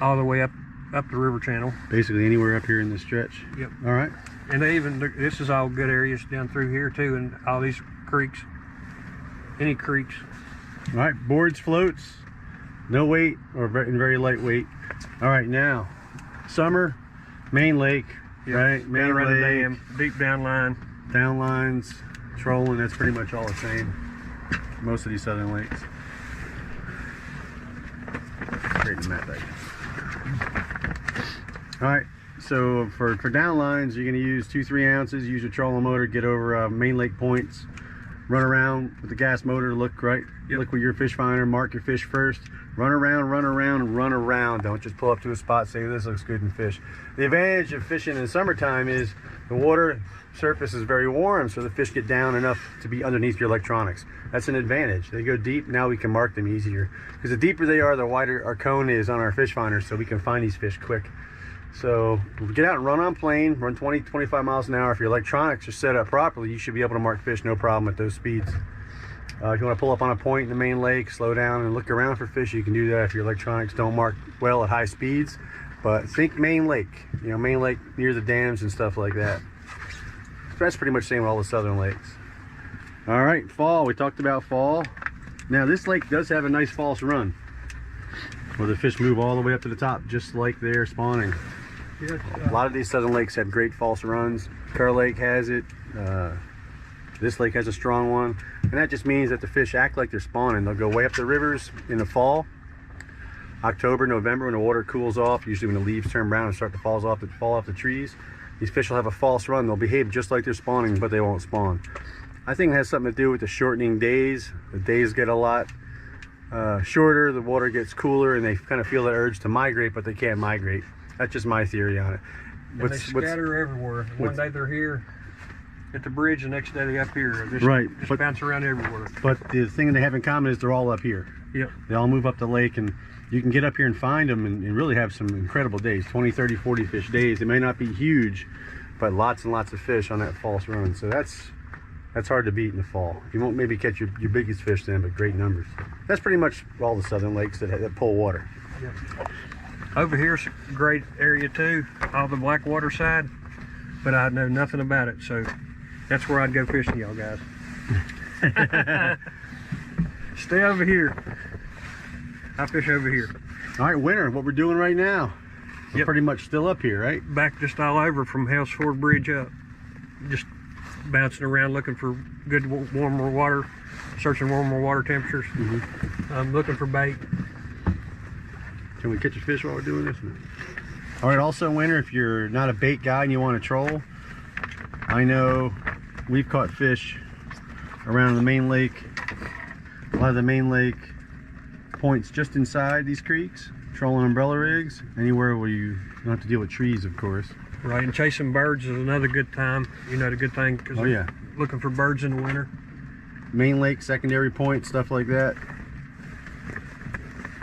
all the way up the river channel. Basically anywhere up here in this stretch. Yep. All right. And this is all good areas down through here too, and all these creeks, any creeks. All right, boards, floats, no weight or very lightweight. All right, now summer, main lake, Yep. right? Main Down around the lake, dam, deep down line. down lines, trolling. That's pretty much all the same. Most of these southern lakes. Creating the map back. All right. So for down lines, you're going to use 2-3 ounces. Use your trolling motor. Get over main lake points. Run around with the gas motor. Look right. Yep. Look with your fish finder. Mark your fish first. Run around, run around, run around. Don't just pull up to a spot, say this looks good, and fish. The advantage of fishing in summertime is the water surface is very warm, so the fish get down enough to be underneath your electronics. That's an advantage. They go deep. Now we can mark them easier, because the deeper they are, the wider our cone is on our fish finder, so we can find these fish quick. So get out and run on plane, run 20-25 miles an hour. If your electronics are set up properly, you should be able to mark fish no problem at those speeds. If you want to pull up on a point in the main lake, slow down and look around for fish, you can do that if your electronics don't mark well at high speeds. But think main lake, main lake near the dams and stuff like that. So that's pretty much the same with all the southern lakes. All right, fall. We talked about fall. Now this lake does have a nice false run, where the fish move all the way up to the top, just like they're spawning. Yeah, A lot of these southern lakes have great false runs. Kerr Lake has it. This lake has a strong one, and that just means that the fish act like they're spawning. They'll go way up the rivers in the fall, October, November, when the water cools off. Usually when the leaves turn brown and start to fall off the trees, these fish will have a false run. They'll behave just like they're spawning, but they won't spawn. I think it has something to do with the shortening days. The days get a lot shorter, the water gets cooler, and they kind of feel the urge to migrate, but they can't migrate. That's just my theory on it. And they scatter everywhere. One day they're here at the bridge, the next day they're up here. Just, right, just bounce around everywhere. But the thing they have in common is they're all up here. Yep. They all move up the lake, and you can get up here and find them and really have some incredible days, 20, 30, 40 fish days. They may not be huge, but lots and lots of fish on that false run. So that's hard to beat in the fall. You won't maybe catch your biggest fish then, but great numbers. That's pretty much all the southern lakes that pull water. Yep. Over here's a great area too, all the Blackwater side, but I know nothing about it, so that's where I'd go fishing, y'all guys. Stay over here. I fish over here. All right, winter, what we're doing right now. We're pretty much still up here, right? Back just all over from Hell's Ford Bridge up. Just bouncing around looking for good warmer water, searching warmer water temperatures. Looking for bait. Can we catch a fish while we're doing this? All right, also winter, if you're not a bait guy and you want to troll, I know we've caught fish around the main lake. A lot of the main lake points just inside these creeks, trolling umbrella rigs, anywhere where you don't have to deal with trees, of course. Right, and chasing birds is another good time. You know, the good thing, because looking for birds in the winter. Main lake, secondary point, stuff like that.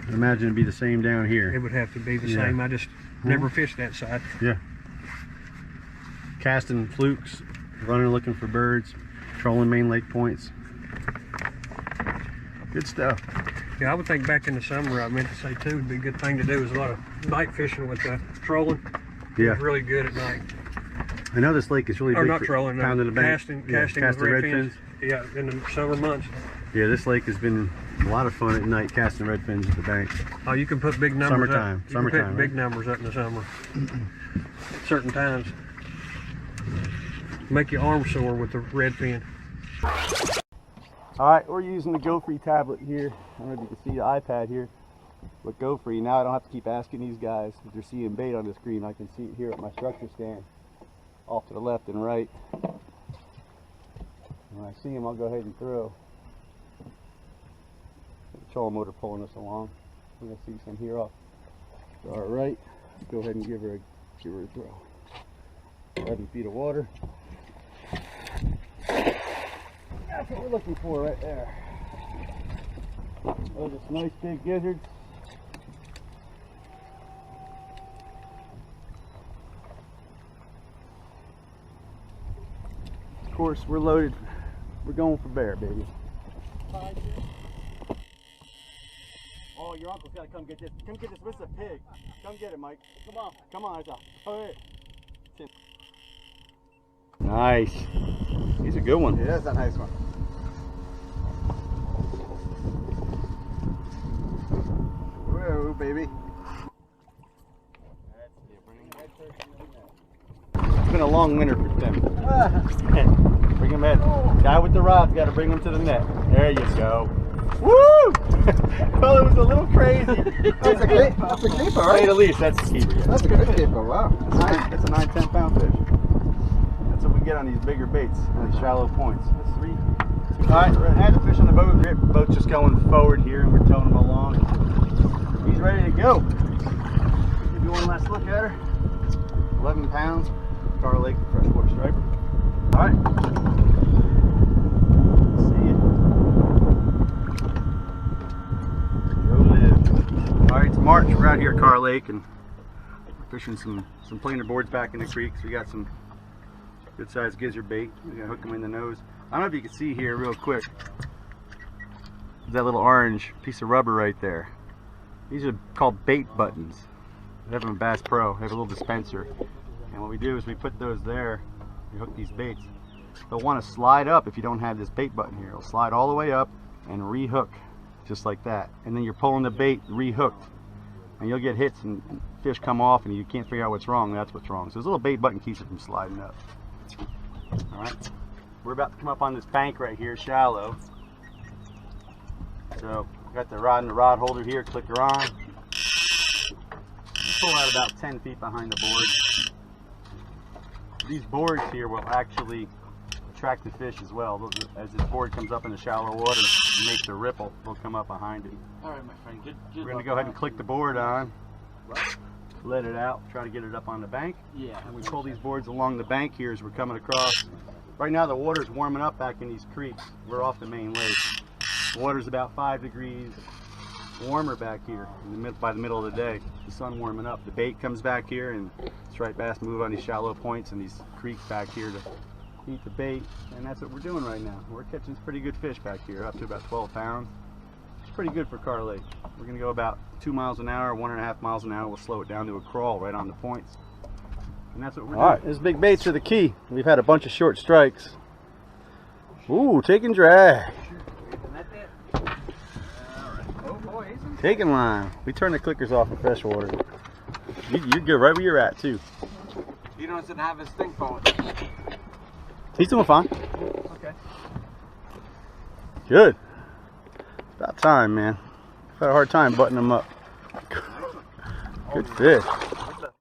I imagine it'd be the same down here. It would have to be the same. I just never fished that side. Yeah. Casting flukes, running looking for birds, trolling main lake points. Good stuff. Yeah, I would think back in the summer, I meant to say too, would be a good thing to do is a lot of night fishing with trolling. Yeah. It's really good at night. I know this lake is really Or big. not trolling, pounding the bank. casting with red fins. Yeah, in the summer months. Yeah, this lake has been a lot of fun at night casting red fins at the bank. Oh, you can put big numbers Summertime. up. You can put big numbers up in the summer. Certain times. Make your arm sore with the red fin. All right, we're using the GoFree tablet here. I don't know if you can see the iPad here, but GoFree. Now I don't have to keep asking these guys if they're seeing bait on the screen. I can see it here at my structure stand, off to the left and right. When I see them, I'll go ahead and throw. The trolling motor pulling us along. We're gonna see some here off to our right. Go ahead and give her a throw. 11 feet of water. That's what we're looking for right there. Those are nice big gizzards. Of course, we're loaded. We're going for bear, baby. Oh, your uncle's got to come get this. Come get this. This is a pig. Come get it, Mike. Come on. Come on. Hurry. Nice. He's a good one. Yeah, that's a nice one. Whoa, baby. It's been a long winter for them. Bring him in. Guy with the rod's got to bring him to the net. There you go. Woo! Well, it was a little crazy. That's a keeper, right? Say the least, that's a keeper. Yeah. That's a good keeper, wow. That's a 9-10 pound fish. That's what we get on these bigger baits, on these shallow points. That's 3. Alright, I had the fish on the boat grip. The boat's just going forward here and we're towing him along. He's ready to go. Give you one last look at her. 11 pounds, Kerr Lake freshwater striper. Alright. See ya. Go live. Alright, it's March. We're out here at Kerr Lake and we're fishing some planer boards back in the creeks. We got some good sized gizzard bait. We're gonna hook them in the nose. I don't know if you can see here real quick. That little orange piece of rubber right there. These are called bait buttons. They have them in Bass Pro. They have a little dispenser. And what we do is we put those there. We hook these baits. they'll want to slide up if you don't have this bait button here. It'll slide all the way up and rehook, just like that. And then you're pulling the bait rehooked. And you'll get hits and fish come off and you can't figure out what's wrong. That's what's wrong. So this little bait button keeps it from sliding up. All right, we're about to come up on this bank right here, shallow. So got the rod and the rod holder here, clicker on. Pull out about 10 feet behind the board. These boards here will actually attract the fish as well. As this board comes up in the shallow water and makes a ripple, they'll come up behind it. All right, my friend. Good We're going to go ahead and click the board on, let it out, try to get it up on the bank. Yeah. And we pull these boards along the bank here as we're coming across. Right now the water's warming up back in these creeks. We're off the main lake. The water's about 5 degrees warmer back here by the middle of the day. The sun warming up. The bait comes back here and striped bass move on these shallow points and these creeks back here to eat the bait. And that's what we're doing right now. We're catching some pretty good fish back here, up to about 12 pounds. It's pretty good for Kerr Lake. We're going to go about 2 miles an hour, 1.5 miles an hour. We'll slow it down to a crawl right on the points. And that's what we're doing. All right, these big baits are the key. We've had a bunch of short strikes. Ooh, taking drag. Taking line. We turn the clickers off in freshwater. You're good right where you're at too. He doesn't have his thing phone. He's doing fine. Okay. Good. It's about time, man. I've had a hard time buttoning them up. Good fish. That'll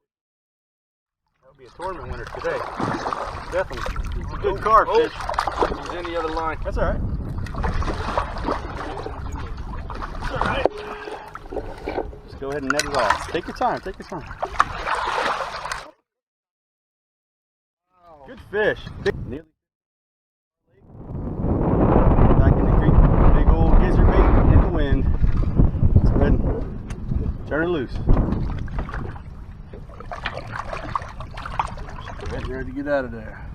be a tournament winner today. Definitely. It's a good carp fish. He's in the other line. That's all right. That's all right. Just go ahead and net it off. Take your time. Take your time. Good fish. Nearly back in the creek. Big old gizzard bait in the wind. Let's go ahead and turn it loose. Ready to get out of there.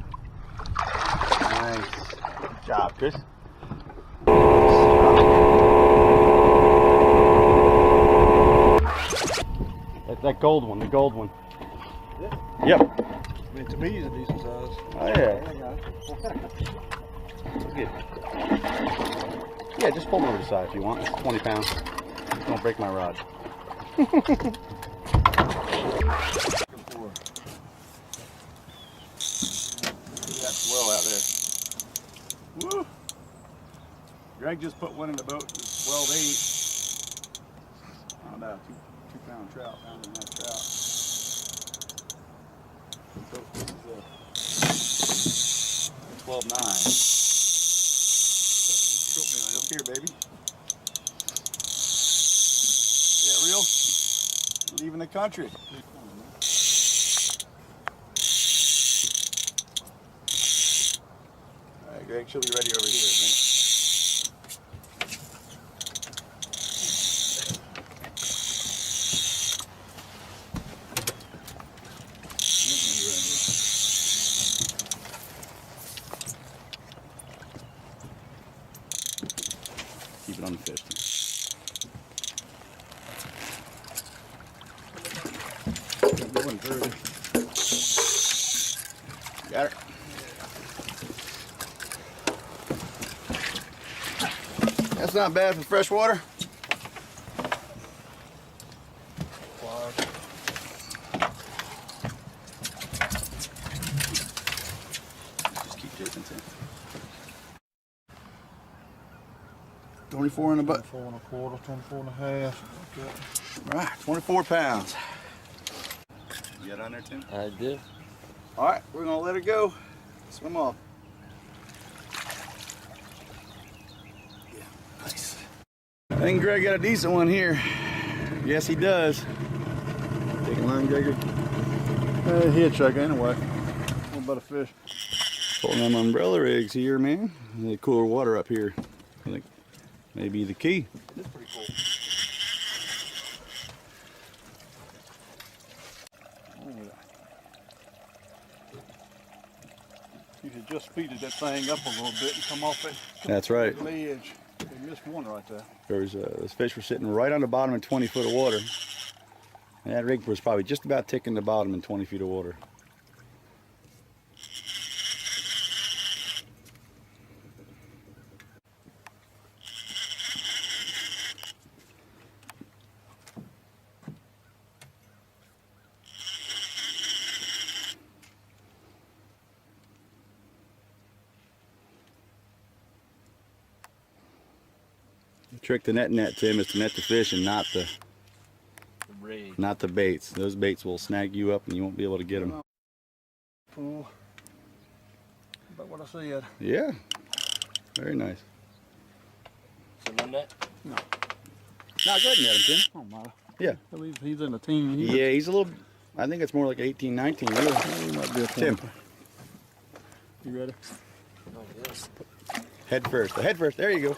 Nice. Good job, Chris. That gold one, the gold one. Yep. I mean, to me, he's a decent size. Oh yeah. Good. Yeah, just pull them over the side if you want. It's 20 pounds. Don't break my rod. Swell out there. Woo! Greg just put one in the boat. It's 12.8. Not about a 2 pound trout, pound and a half trout. So this is a 12.9. Look here, baby. Is that real? Leaving the country. Alright, Greg, she'll be ready over here, I think. Keep it on the fish. Going through. Got it. That's not bad for freshwater. Just keep dipping to it. 24 in the butt. 24 and a quarter, 24 and a half. Okay. All right, 24 pounds. You got on there, Tim? I did. All right, we're gonna let it go. Swim off. Yeah, nice. I think Greg got a decent one here. Yes, he does. Taking line, Gregory. He had chuck anyway. What about a fish? Pulling them umbrella rigs here, man. The cooler water up here. I think maybe the key. It's pretty cool. You should just speeded that thing up a little bit and come off it. That's right. Ledge. You missed one right there. Those fish were sitting right on the bottom in 20 foot of water. And that rig was probably just about ticking the bottom in 20 feet of water. trick to netting that, Tim, is to net the fish and not the baits. Those baits will snag you up and you won't be able to get them. Pool. About what I said. Yeah, very nice. So no net? No. Now go ahead and net him, Tim. Don't matter. Yeah. He's in a team. Yeah, he's a little, I think it's more like 18, 19. Really. He might be a 20. Tim. You ready? Head first. The head first. There you go.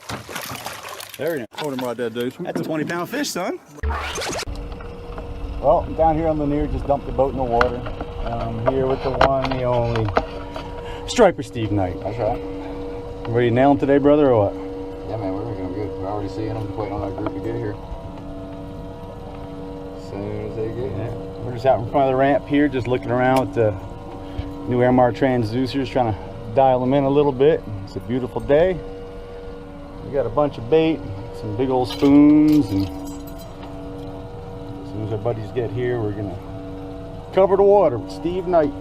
Very nice. Hold him right there, dude. That's a 20-pound fish, son. Well, down here on Lanier, just dumped the boat in the water. Here with the one, the only Striper Steve Knight. That's right. Ready to nail him today, brother, or what? Yeah, man, we're gonna good. We're already seeing them, waiting on our group to get here. As soon as they get here. We're just out in front of the ramp here, just looking around with the new Airmar transducers, trying to dial them in a little bit. It's a beautiful day. We got a bunch of bait, some big old spoons, and as soon as our buddies get here, we're gonna cover the water with Steve Knight.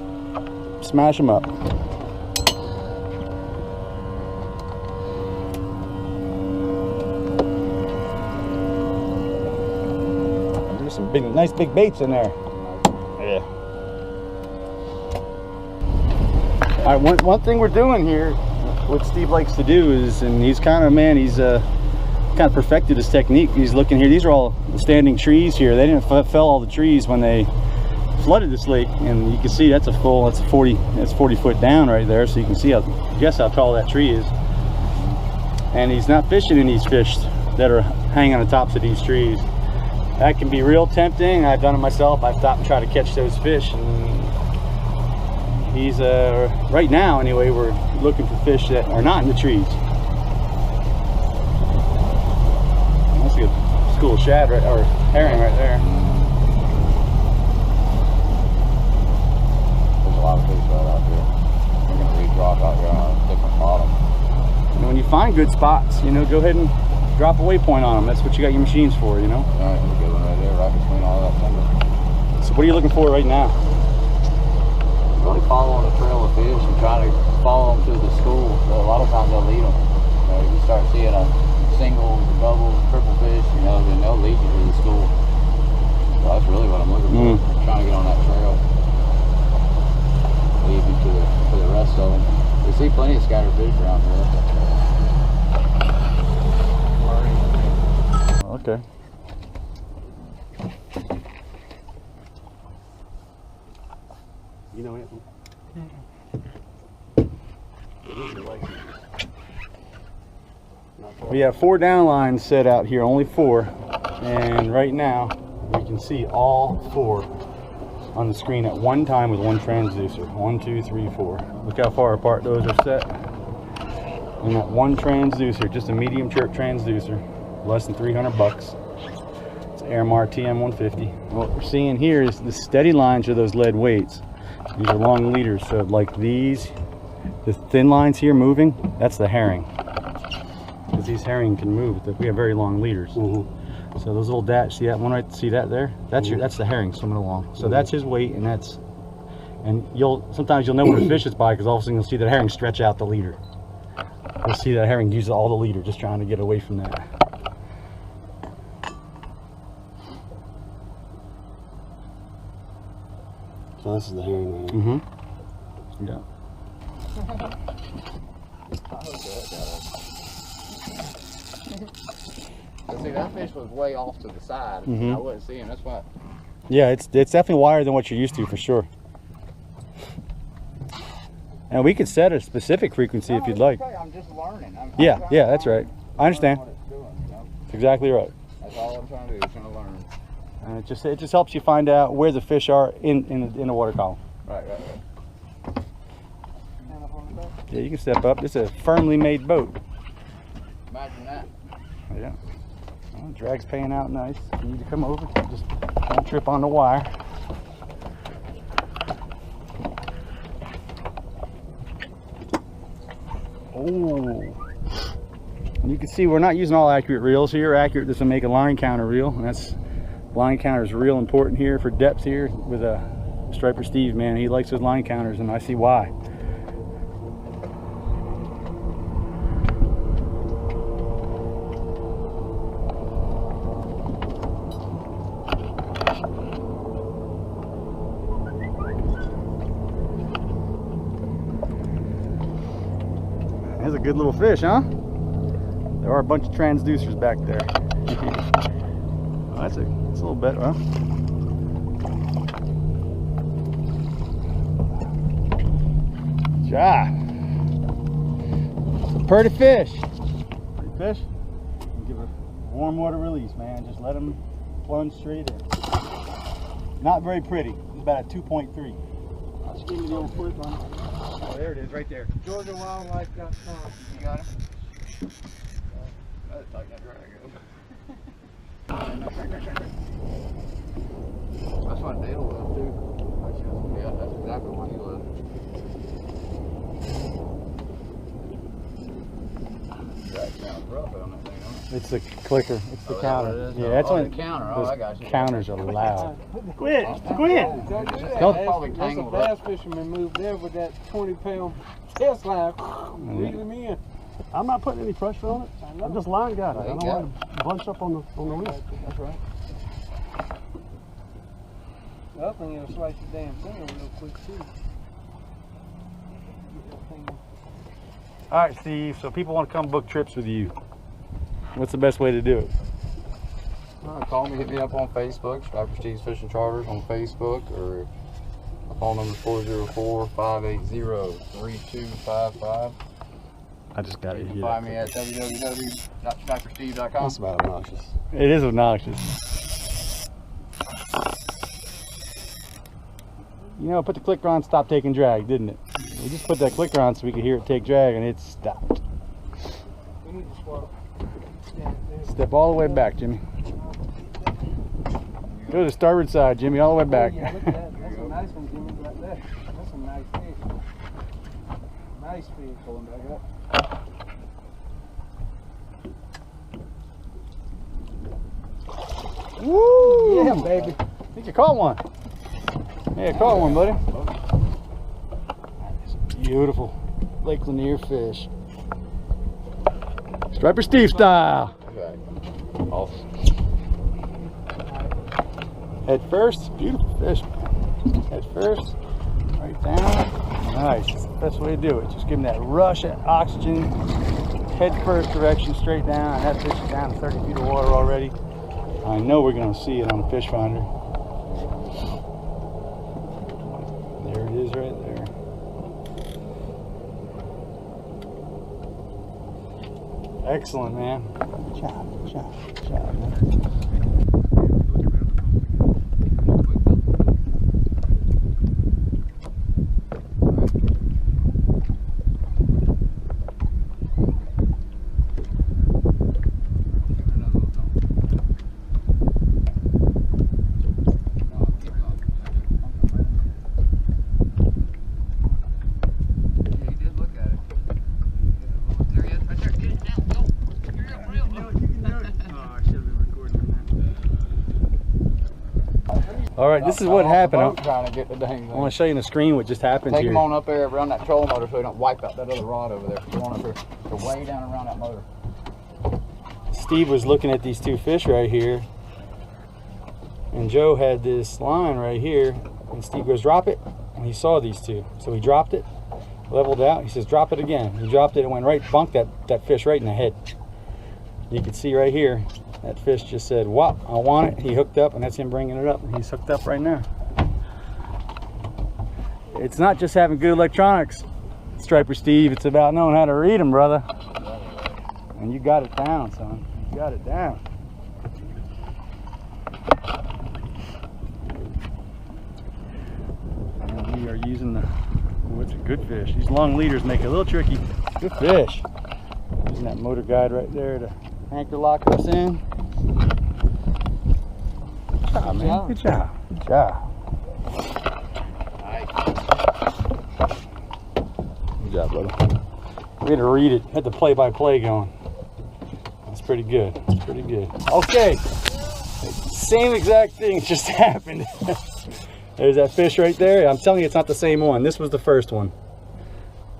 Smash them up. There's some big, nice big baits in there. Yeah. All right, one thing we're doing here, what Steve likes to do is, and he's kind of, man, he's kind of perfected his technique. He's looking here, these are all standing trees here. They didn't fell all the trees when they flooded this lake, and you can see that's 40 foot down right there, so you can see guess how tall that tree is. And he's not fishing in these fish that are hanging on the tops of these trees. That can be real tempting. I've done it myself. I've stopped and tried to catch those fish, and he's right now anyway, we're looking for fish that are not in the trees. That's a good school of shad or herring right there. There's a lot of fish right out there. We're gonna re-drop out here on a different bottom. And when you find good spots, you know, go ahead and drop a waypoint on them. That's what you got your machines for, you know. All right, there's a good one right there, right between all that timber. So what are you looking for right now? Really following a trail of fish and trying to follow them to the school. So a lot of times they'll lead them. You know, you start seeing a single, double, triple fish, you know, then they'll lead you to the school. So that's really what I'm looking for. Trying to get on that trail. Lead me to the rest of them. We see plenty of scattered fish around here. Okay. You know it. We have 4 down lines set out here, only 4, and right now we can see all 4 on the screen at one time with one transducer. 1, 2, 3, 4. Look how far apart those are set. And that one transducer, just a medium chirp transducer, less than 300 bucks. It's Airmar TM150. What we're seeing here is the steady lines are those lead weights. These are long leaders, so like these, the thin lines here moving, that's the herring. Because these herring can move, we have very long leaders. So those little dats, see that one right? See that there? That's that's the herring swimming along. So that's his weight, and sometimes you'll know where the fish is by, because all of a sudden you'll see that herring stretch out the leader. You'll see that herring use all the leader, just trying to get away from that. So this is the herring line. Yeah. See, that fish was way off to the side. I wasn't seeing. That's why. Yeah, it's definitely wider than what you're used to, for sure. And we could set a specific frequency if you'd like. I'm just learning. Yeah, that's right. I understand. What it's doing, you know? That's exactly right. That's all I'm trying to do, is trying to learn. And it just helps you find out where the fish are in the water column. Right. Yeah, you can step up. This is a firmly made boat. Imagine that. Yeah. Well, drag's paying out nice. You need to come over. Just don't trip on the wire. Oh. And you can see we're not using all accurate reels here. Accurate, this will make a line counter reel. And that's line counter is real important here for depth here with a Striper Steve, man. He likes those line counters, and I see why. There's a good little fish, huh? There are a bunch of transducers back there. Oh, that's a little bit, huh? Good job. Pretty fish. Pretty fish. Give a warm water release, man. Just let them plunge straight in. Not very pretty. It's about a 2.3. Just give me the old flip on it. Oh, there it is, right there. GeorgiaWildlife.com. You got it? That's like that drag That's what Dale was too. Yeah, that's exactly what he was. That sounds rough on that thing, huh? It's the clicker. It's the counter. Yeah, that's the when counter. Oh, I got you. counters are loud. Quit! That's a bass fisherman moved there with that 20-pound test line. Reel him in. I'm not putting any pressure on it. I'm just line guiding. I don't want to bunch up on the wrist. That's right. The other thing, it'll slice your damn finger real quick too. All right, Steve. So people want to come book trips with you. What's the best way to do it? Call me, hit me up on Facebook, Striper Steve's Fishing Charters on Facebook, or my phone number is 404-580-3255. I just got You it can here. find me at www.stripersteve.com. That's about obnoxious. It is obnoxious. You know, put the clicker on, stop taking drag, didn't it? We just put that clicker on so we could hear it take drag, and it stopped. We need to swap. Step all the way back, Jimmy. Go to the starboard side, Jimmy, all the way back. Yeah, look at that. That's a nice one, Jimmy, right there. That's a nice fish. Nice fish going back up. Woo! Yeah, baby. I think you caught one. Yeah, caught one, buddy. That is a beautiful Lake Lanier fish. Striper Steve style. Okay. Awesome. Head first, beautiful fish. Head first, right down. Nice. That's the best way to do it. Just give him that rush of oxygen. Head first direction, straight down. And that fish is down to 30 feet of water already. I know we're going to see it on the fish finder. There it is right there. Excellent, man. Good job, good job, good job, man. All right, this is what happened. I'm trying to get the dang I thing. want to show you on the screen what just happened Take here. them on up there around that trolling motor so they don't wipe out that other rod over there. Go on up there. They're way down around that motor. Steve was looking at these two fish right here, and Joe had this line right here, and Steve goes, drop it, and he saw these two. So he dropped it, leveled out. He says, drop it again. He dropped it and went right, bunked that fish right in the head. You can see right here, that fish just said, wow, I want it. He hooked up, and that's him bringing it up. And he's hooked up right now. It's not just having good electronics, Striper Steve. It's about knowing how to read them, brother. And you got it down, son. You got it down. And we are using the, oh, it's a good fish. These long leaders make it a little tricky. Good fish. Using that motor guide right there to anchor lock us in. Good job, man. Good job. Good job. Good job, brother. We had to read it. Had the play-by-play going. That's pretty good. That's pretty good. Okay. Same exact thing just happened. There's that fish right there. I'm telling you, it's not the same one. This was the first one.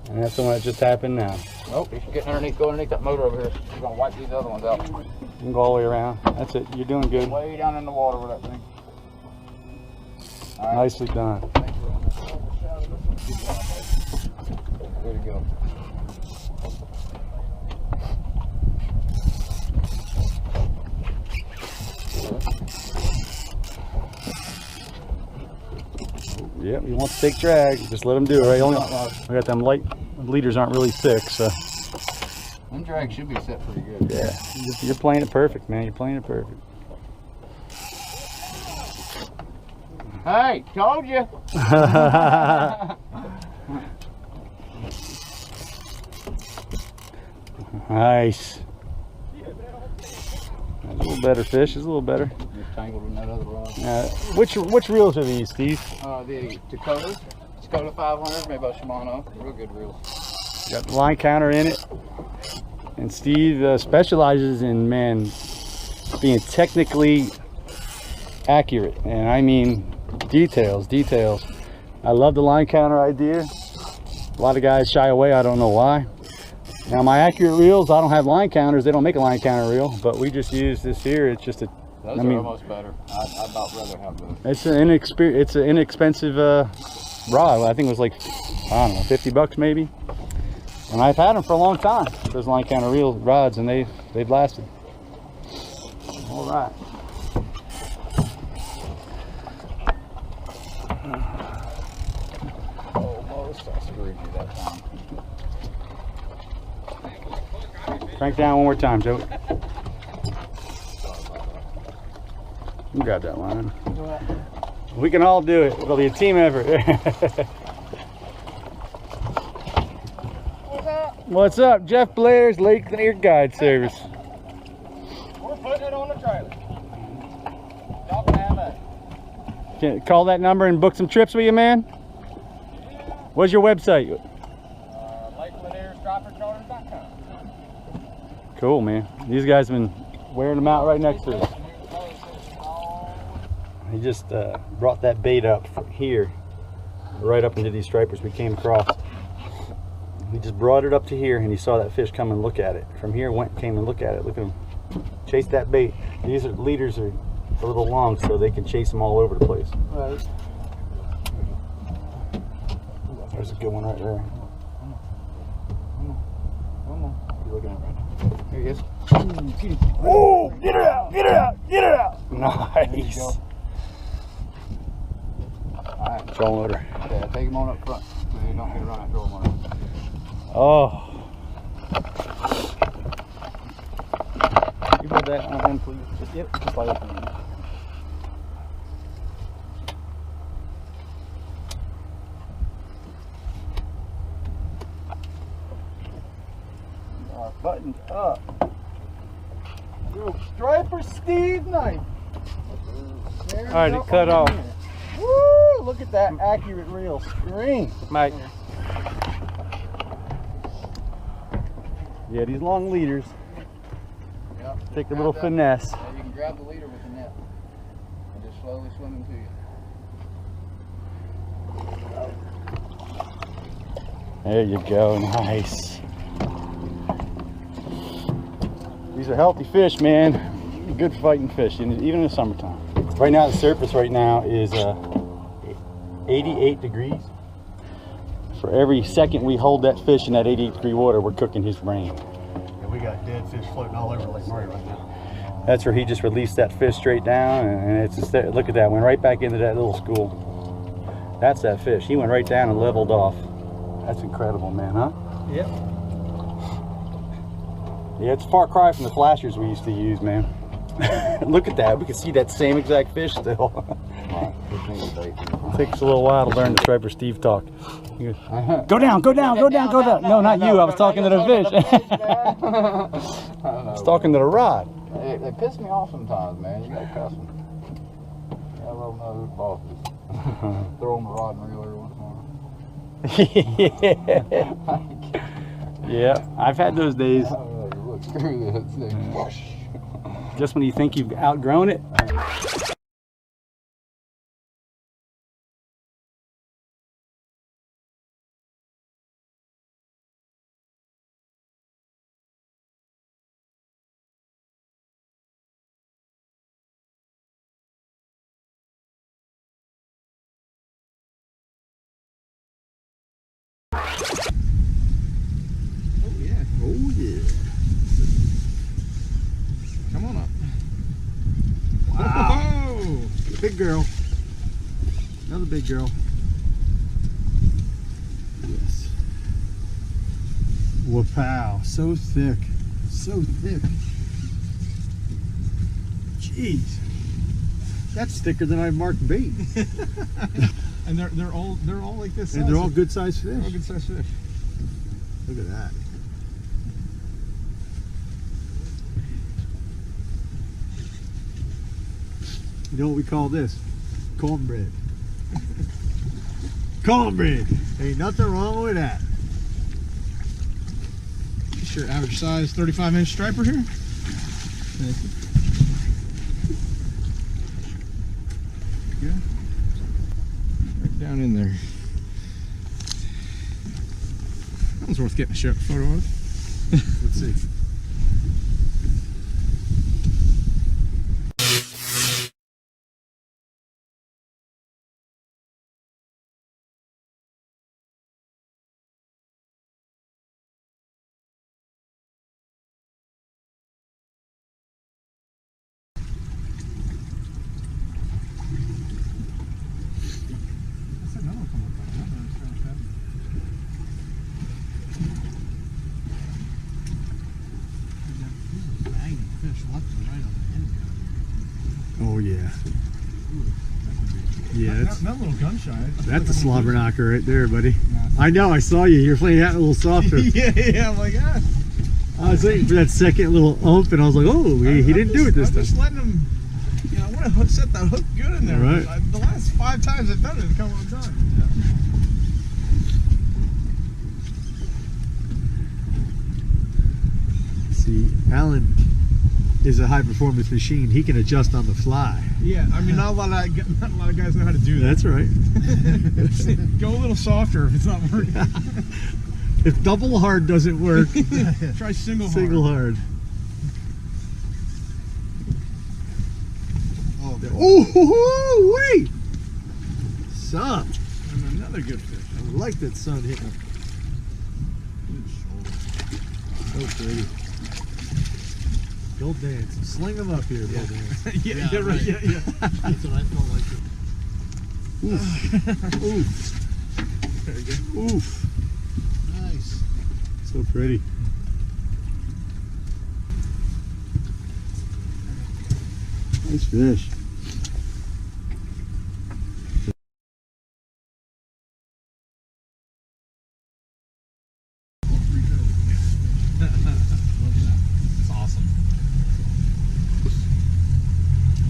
And that's the one that just happened now. Nope, you should get underneath, go underneath that motor over here. You're going to wipe these other ones out. You can go all the way around. That's it. You're doing good. Way down in the water with that thing. All right. Nicely done. Thank you. Way to go. Yep, you want to take drag, just let them do it, right? Only, we got them light leaders aren't really thick, so. Them drags should be set pretty good. Yeah, you're playing it perfect, man. You're playing it perfect. Hey, told you. Nice. A little better fish. It's a little better. Just tangled in that other rod. Which reels are these, Steve? The Dakota 500 made by Shimano. Real good reels. Got the line counter in it. And Steve specializes in, man, being technically accurate. And I mean details. I love the line counter idea. A lot of guys shy away. I don't know why. Now my accurate reels, I don't have line counters. They don't make a line counter reel, but we just use this here. It's just a. Those are almost better. I'd about rather have those. It's an inexpensive rod. I think it was like, I don't know, 50 bucks maybe. And I've had them for a long time. Those line counter reel rods, and they've lasted. All right. Almost. I screwed you that time. Crank down one more time, Joey. You got that line. We can all do it. It'll be a team effort. What's up? Jeff Blair's Lake Lanier Guide Service. We're putting it on the trailer. Can call that number and book some trips with you, man? What's your website? LakeLanierStriperCharters.com. Cool, man. These guys have been wearing them out right next to us. He just brought that bait up from here, right up into these stripers we came across. He just brought it up to here, and he saw that fish come and look at it. From here, came and look at it. Look at him chase that bait. These leaders are a little long, so they can chase them all over the place. Right. There's a good one right there. Come on. You're looking at it right now. Here he is. Oh, get it out, get it out, get it out. Nice. Alright. Trolling motor. Yeah, take him on up front so you don't get run that trolling motor. Oh. You hold that on, please. Yep, just like that. Buttoned up. Little striper Steve knife. Alright, it cut off. Woo! Look at that accurate reel string. Mike. Yeah, these long leaders Yep. take a little finesse. Yeah, you can grab the leader with the net and just slowly swim him to you. There you go, nice. These are healthy fish, man. Good fighting fish, even in the summertime. Right now, the surface right now is 88 degrees. For every second we hold that fish in that 88-degree water, we're cooking his brain. Yeah, we got dead fish floating all over Lake Murray right now. That's where he just released that fish straight down, and it's just, look at that, went right back into that little school. That's that fish. He went right down and leveled off. That's incredible, man, huh? Yep. Yeah, it's a far cry from the flashers we used to use, man. Look at that. We can see that same exact fish still. It takes a little while to learn the Striper Steve talk. Go down, go down, go down, go down. No, not you. I was talking to the fish. I was talking to the rod. They piss me off sometimes, man. You gotta cuss them. You gotta let them know who's boss is. Throw them a rod and reel every once in a while. Yeah, I've had those days. Look, screw this thing. Just when you think you've outgrown it. Oh yeah. Come on up. Wow. Big girl. Another big girl. Wow, so thick. So thick. Jeez. That's thicker than I marked bait. And they're all like this. And they're all good sized fish. They're all good sized fish. Look at that. You know what we call this? Cornbread. Cornbread. Ain't nothing wrong with that. Just your average size 35-inch striper here. Good. Right down in there. That one's worth getting a photo of. Let's see. Oh yeah. Yeah, that's not a little gun shy. That's a slobber knocker right there, buddy. I know, I saw you. You're playing that a little softer. yeah, I'm like, ah. I was waiting for that second little ump, and I was like, oh, he didn't do it this time. I'm just letting him, you know, I want to set that hook good in there. Right. The last 5 times I've done it, it's come undone. See, Alan is a high performance machine. He can adjust on the fly. Yeah, I mean, not a lot of guys know how to do that. That's right. Go a little softer if it's not working. If double hard doesn't work, try single hard. Oh, wait! Sun. And another good fish. I like that sun hitting. Good shoulder. So pretty. Go dance. Sling them up here, go dance. yeah, right. Yeah. That's what I felt like. Oof. Oof. There you go. Oof. Nice. So pretty. Nice fish.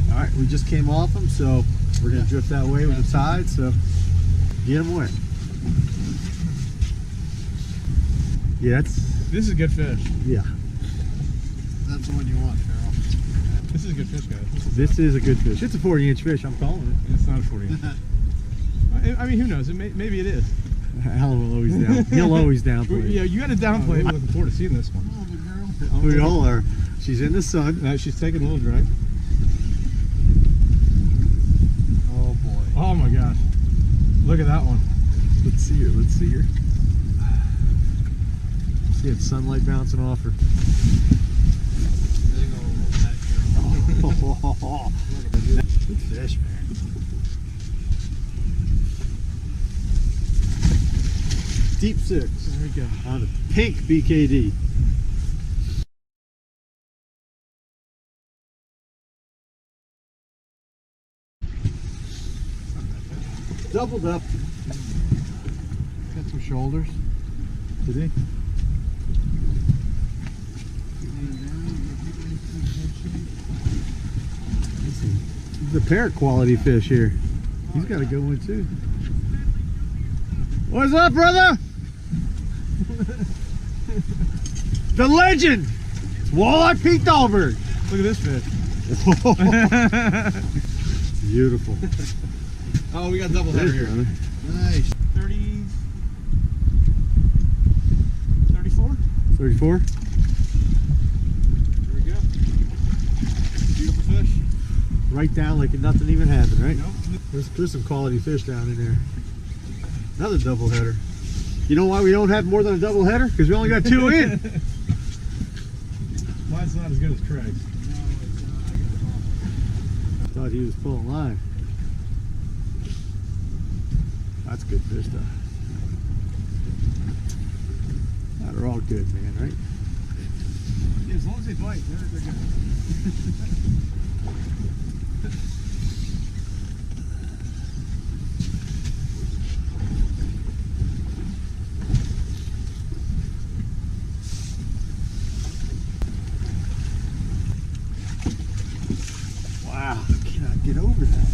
Alright, we just came off them, so we're going to drift that way with the tide, so get them wet. Yeah, this is a good fish. Yeah. That's the one you want, Carol. This is a good fish, guys. This is a good fish. It's a 40-inch fish, I'm calling it. It's not a 40-inch. I mean, who knows? Maybe it is. Alan will always down. He'll always downplay. Yeah, you got to downplay it. I'm looking forward to seeing this one. Oh, we all are. She's in the sun. She's taking a little drag. Oh boy. Oh my gosh. Look at that one. Let's see her. Let's see her. See that sunlight bouncing off her. Oh, good fish, man. Deep 6. There we go. On a pink BKD. Doubled up. Got some shoulders. Did he? The parrot quality fish here. He's got a good one too. What's up, brother? The legend! It's Walleye Pete Dahlberg. Look at this fish. Beautiful. Oh, we got double header here. Brother. Nice. 30, 34? 34? There we go. Beautiful fish. Right down like nothing even happened, right? Nope. There's some quality fish down in there. Another double header. You know why we don't have more than a double header? Because we only got 2 in. Mine's not as good as Craig's. I thought he was pulling line. That's good fish though. They're all good, man, right? Yeah, as long as they bite, they're good. Wow, I cannot get over that.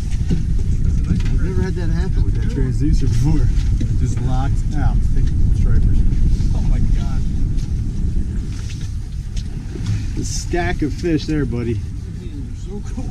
I've never had that happen with that transducer before. It just locked out. Stripers. Oh my god. The stack of fish there, buddy. You're so cool.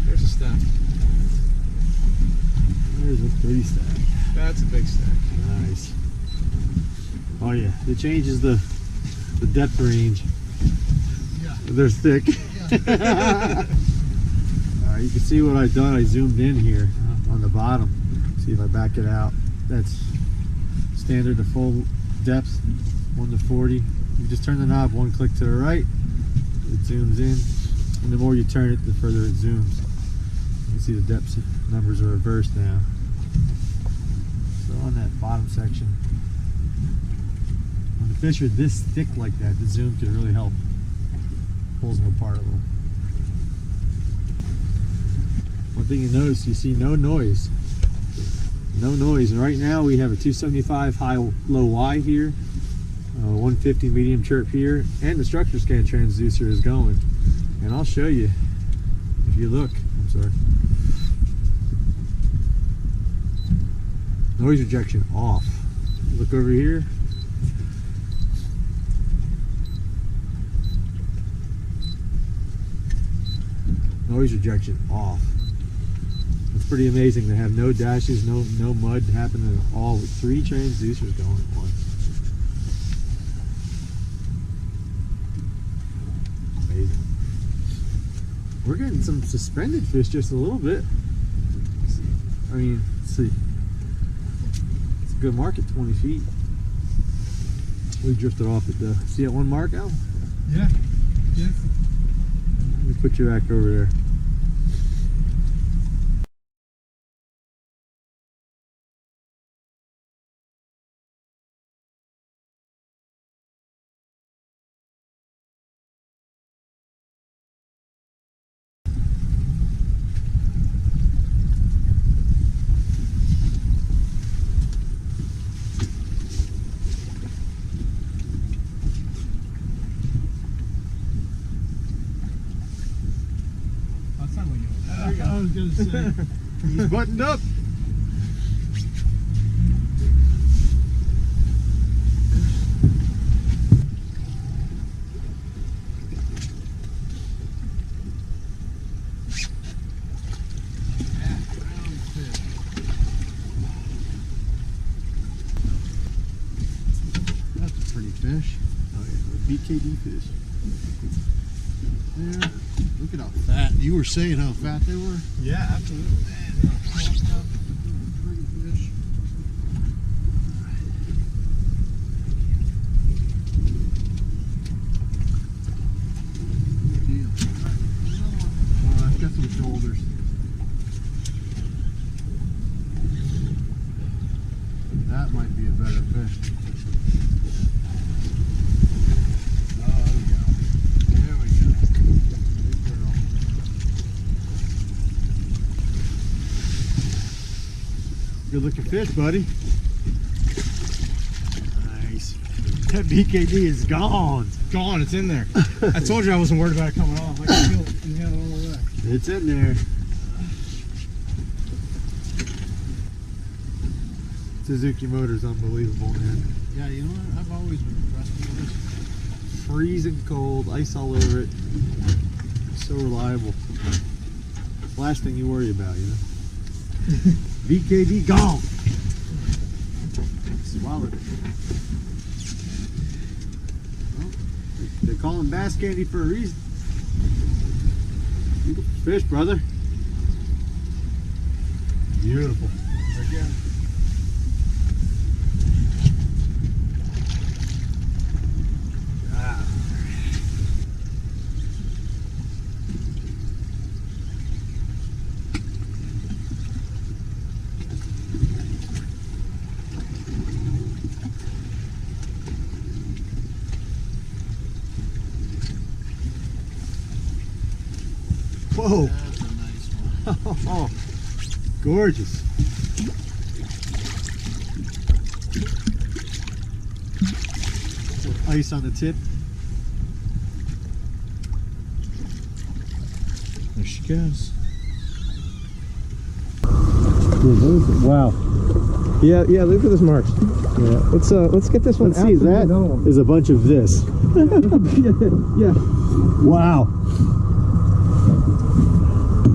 There's a stack. There's a pretty stack. That's a big stack. Nice. Oh yeah, it changes the depth range. Yeah. They're thick. You can see what I've done. I zoomed in here on the bottom. See if I back it out. That's standard to full depth, 1 to 40. You just turn the knob 1 click to the right, it zooms in, and the more you turn it, the further it zooms. You can see the depth numbers are reversed now. So on that bottom section, when the fish are this thick like that, the zoom can really help. Pulls them apart a little. One thing you notice, you see no noise. No noise. And right now we have a 275 high low Y here, 150 medium chirp here, and the structure scan transducer is going. And I'll show you if you look. I'm sorry. Noise rejection off. Look over here. Noise rejection off. It's pretty amazing to have no dashes, no mud happening at all with 3 transducers going at once. Amazing. We're getting some suspended fish just a little bit. I mean, let's see. It's a good mark at 20 feet. We drifted off it though. See that one mark, Al? Yeah. Yeah. Let me put you back over there. I was gonna say. He's buttoned up. That's a pretty fish. Oh yeah, BKD fish. There. Look at how fat. You were saying how fat they were? Yeah, absolutely. Oh, I've got some shoulders. That might be a better fish. Good looking fish, buddy. Nice. That BKD is gone. Gone, it's in there. I told you I wasn't worried about it coming off. I can feel it in the other way. It's in there. Suzuki motor's unbelievable, man. Yeah, you know what? I've always been impressed with this. Freezing cold, ice all over it. So reliable. Last thing you worry about, you know? BKD gone. Swallowed it. Well, they call him bass candy for a reason. Beautiful fish, brother. Beautiful. Again. Whoa. That's a nice one. Oh, gorgeous. Some ice on the tip. There she goes. Wow. Yeah, look at this marks. Yeah. Let's get this one. Let's see, that is a bunch of this. Yeah. Wow.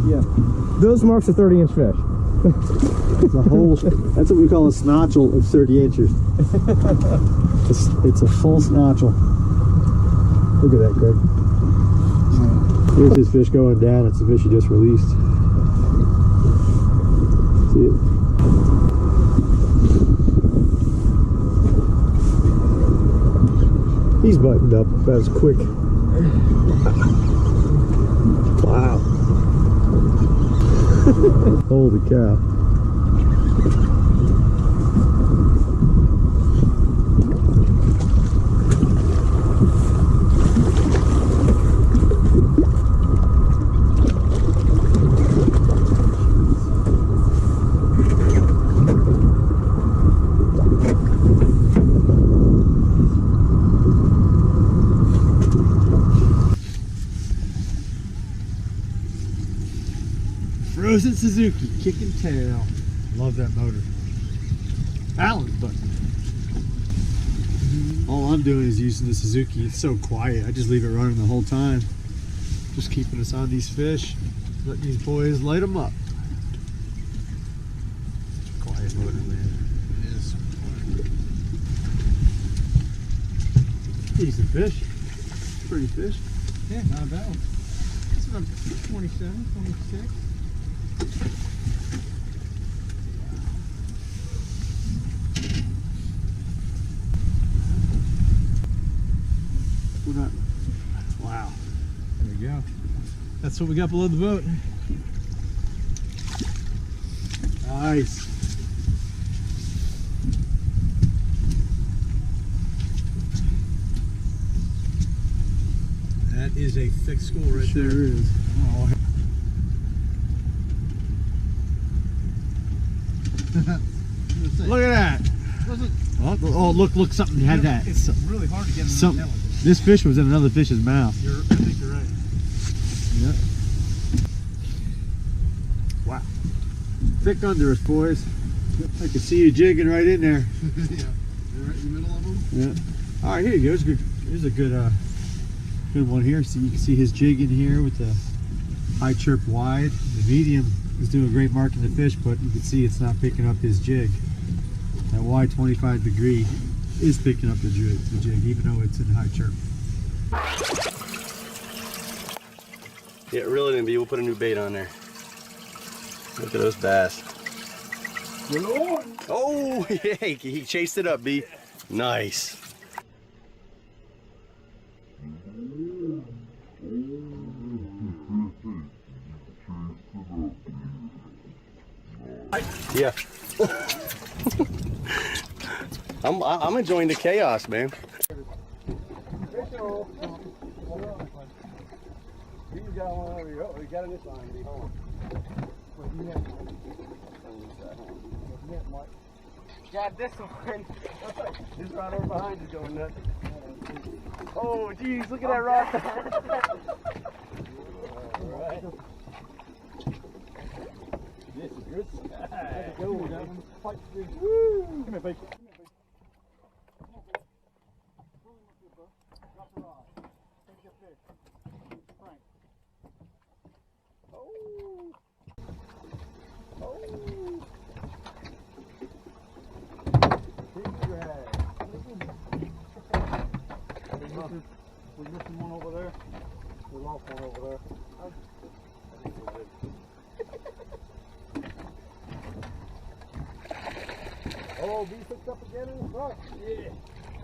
Yeah. Those marks are 30-inch fish. It's a whole, that's what we call a snotchel of 30 inches. It's a full snotchel. Look at that, Greg. Here's his fish going down. It's the fish he just released. See it? He's buttoned up. That was quick. Wow. Holy cow. Frozen Suzuki, kicking tail. Love that motor. Allen's button. All I'm doing is using the Suzuki. It's so quiet. I just leave it running the whole time. Just keeping us on these fish. Let these boys light them up. Quiet motor, man. It is. Decent fish. Pretty fish. Yeah, not bad. It's about 27, 26. We're not. Wow. There we go. That's what we got below the boat. Nice. That is a thick school right Sure there. is. Oh. Look at that. Oh, look, something had that. It's really hard to get them Something. intelligent. This fish was in another fish's mouth. I think you're right. Yep. Wow. Thick under us, boys. I can see you jigging right in there. Yeah. You're right in the middle of them. Yeah. All right, here you go. Here's a good one here. So you can see his jigging here with the high chirp wide. The medium is doing great marking the fish, but you can see it's not picking up his jig. That wide 25 degree is picking up the jig, even though it's in high chirp. Yeah, reel it in, B. We'll put a new bait on there. Look at those bass. Oh, yeah, he chased it up, B. Nice. Yeah. I'm enjoying the chaos, man. Got this one. This rod over behind is going nuts. Oh, geez, look at that rod. All right. This is good. Woo! Come here, baby. We're missing one over there. We lost one over there. Oh, B picked up again in the front. Yeah.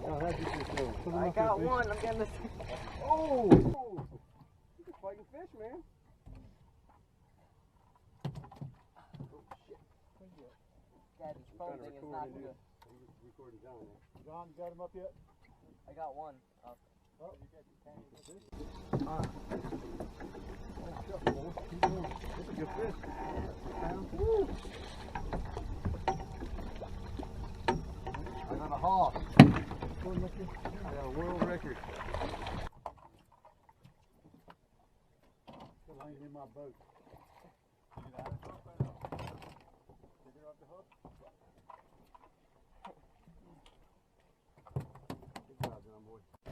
Oh, how'd you get this? I got one. I'm getting this. Oh! You're fighting fish, man. Yeah, this phone thing is not good. John, you got him up yet? I got one up. That's a good fish. I got a hawk. I got a world record. Still hanging in my boat.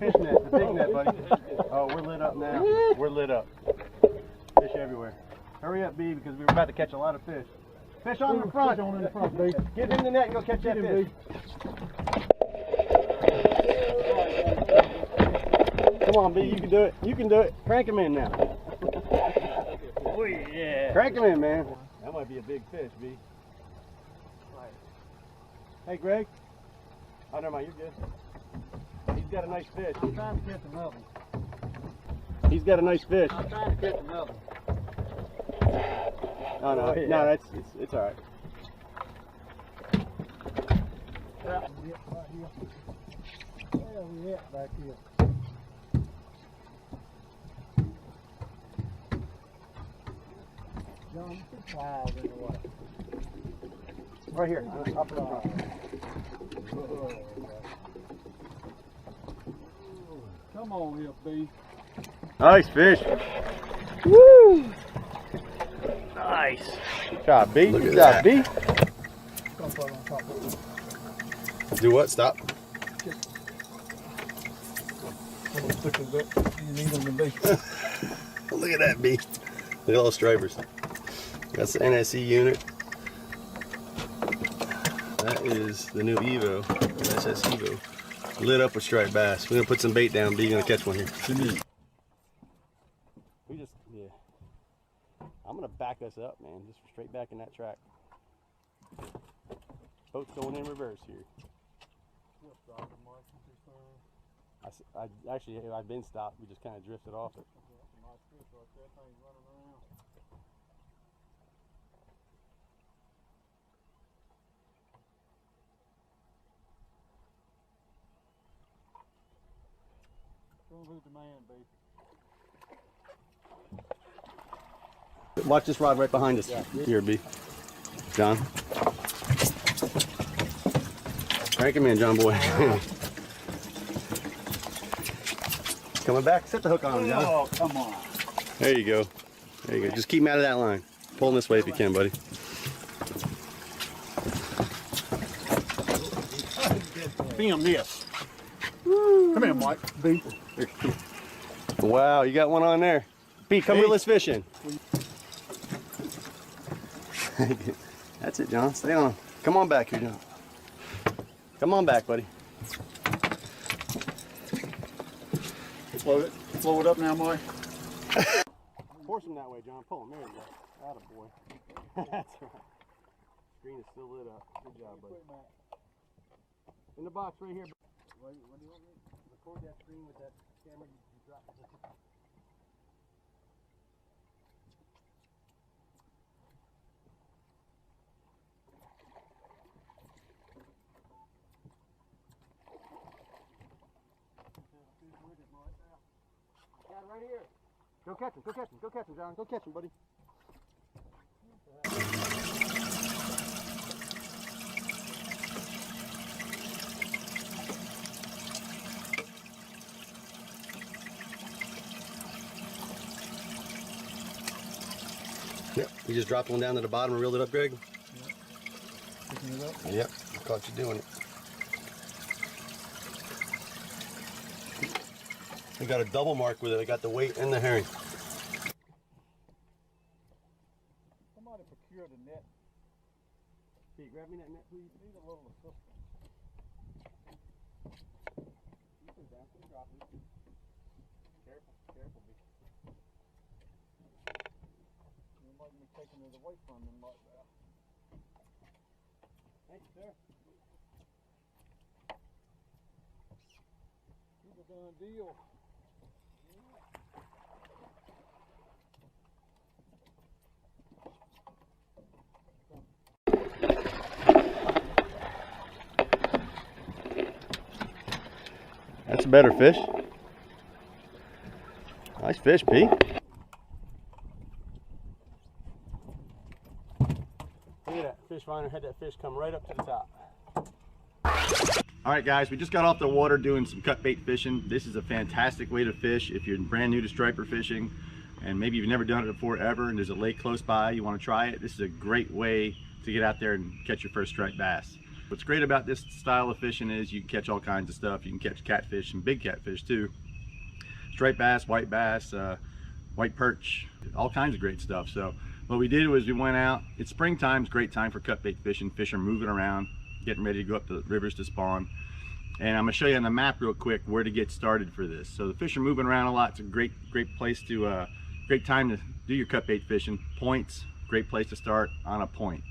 Fish net, the big net, buddy. Oh, we're lit up now. We're lit up. Fish everywhere. Hurry up, B, because we were about to catch a lot of fish. Fish on the front. Fish on in the front, B. Get in the net and go catch that fish. Come on, B, you can do it. You can do it. Crank him in now. Oh, yeah. Crank him in, man. That might be a big fish, B. Hey, Greg. Oh, never mind, you're good. He's got a nice fish. I'm trying to catch another one. He's got a nice fish. I'm trying to catch another one. Oh, no, yeah. No, it's all right. Right here. Where we at back here? John, you put pliers in the water. Right here. Up in the front. Come on here, B. Nice fish. Woo! Nice. Good job, B. Good job, B. Do what? Stop. Look at that, B. Look at all the stripers. That's the NSE unit. That is the new Evo, SS Evo. Lit up with striped bass. We're gonna put some bait down. B, gonna catch one here. We just, yeah. I'm gonna back us up, man. Just straight back in that track. Boat's going in reverse here. Actually, I've been stopped. We just kind of drifted off it. Watch this rod right behind us. Here, B. John. Crank him in, John boy. Coming back. Set the hook on him, John. Oh, come on. There you go. There you go. Just keep him out of that line. Pull him this way if you can, buddy. Film this. Come here, Mike. B. Wow, you got one on there. B, come reel this fish in. That's it, John. Stay on. Come on back here, John. Come on back, buddy. Flow it up now, Mike. Force him that way, John. Pull him. There you go. Attaboy. That's right. Screen is still lit up. Good job, buddy. In the box right here. When do you want me to record that screen with that camera? You drop it. Got it right here. Go catch him, go catch him, go catch him, John. Go catch him, buddy. Yep, you just dropped one down to the bottom and reeled it up, Greg? Yep. Picking it up? Yep, I caught you doing it. I got a double mark with it. I got the weight and the herring. Somebody procure the net. Hey, grab me that net, please. Need a little assistance. You can down, you can drop it. Careful, careful, B. You might be taking it away from him like that. Thank you, sir. He's a done deal. That's a better fish. Nice fish, Pete. Look at that fish finder, had that fish come right up to the top. All right, guys, we just got off the water doing some cut bait fishing. This is a fantastic way to fish if you're brand new to striper fishing and maybe you've never done it before ever and there's a lake close by, you want to try it. This is a great way to get out there and catch your first striped bass. What's great about this style of fishing is you can catch all kinds of stuff. You can catch catfish and big catfish too. Striped bass, white perch, all kinds of great stuff. So what we did was we went out. It's springtime, it's a great time for cut bait fishing. Fish are moving around, getting ready to go up the rivers to spawn. And I'm gonna show you on the map real quick where to get started for this. So the fish are moving around a lot. It's a great place to, great time to do your cut bait fishing. Points, great place to start on a point.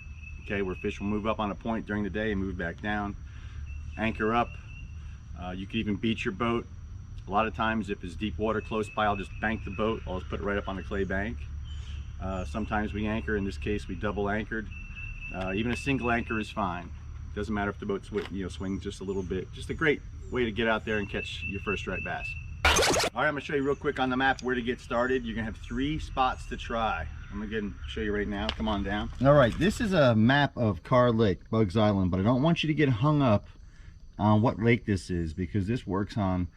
Okay, where fish will move up on a point during the day and move back down. Anchor up. You can even beach your boat. A lot of times if it's deep water close by, I'll just bank the boat. I'll just put it right up on the clay bank. Sometimes we anchor. In this case, we double anchored. Even a single anchor is fine. Doesn't matter if the boat swings just a little bit. Just a great way to get out there and catch your first striped bass. All right, I'm gonna show you real quick on the map where to get started. You're gonna have 3 spots to try. I'm gonna get and show you right now. Come on down. All right, this is a map of Kerr Lake, Bugs Island, but I don't want you to get hung up on what lake this is because this works on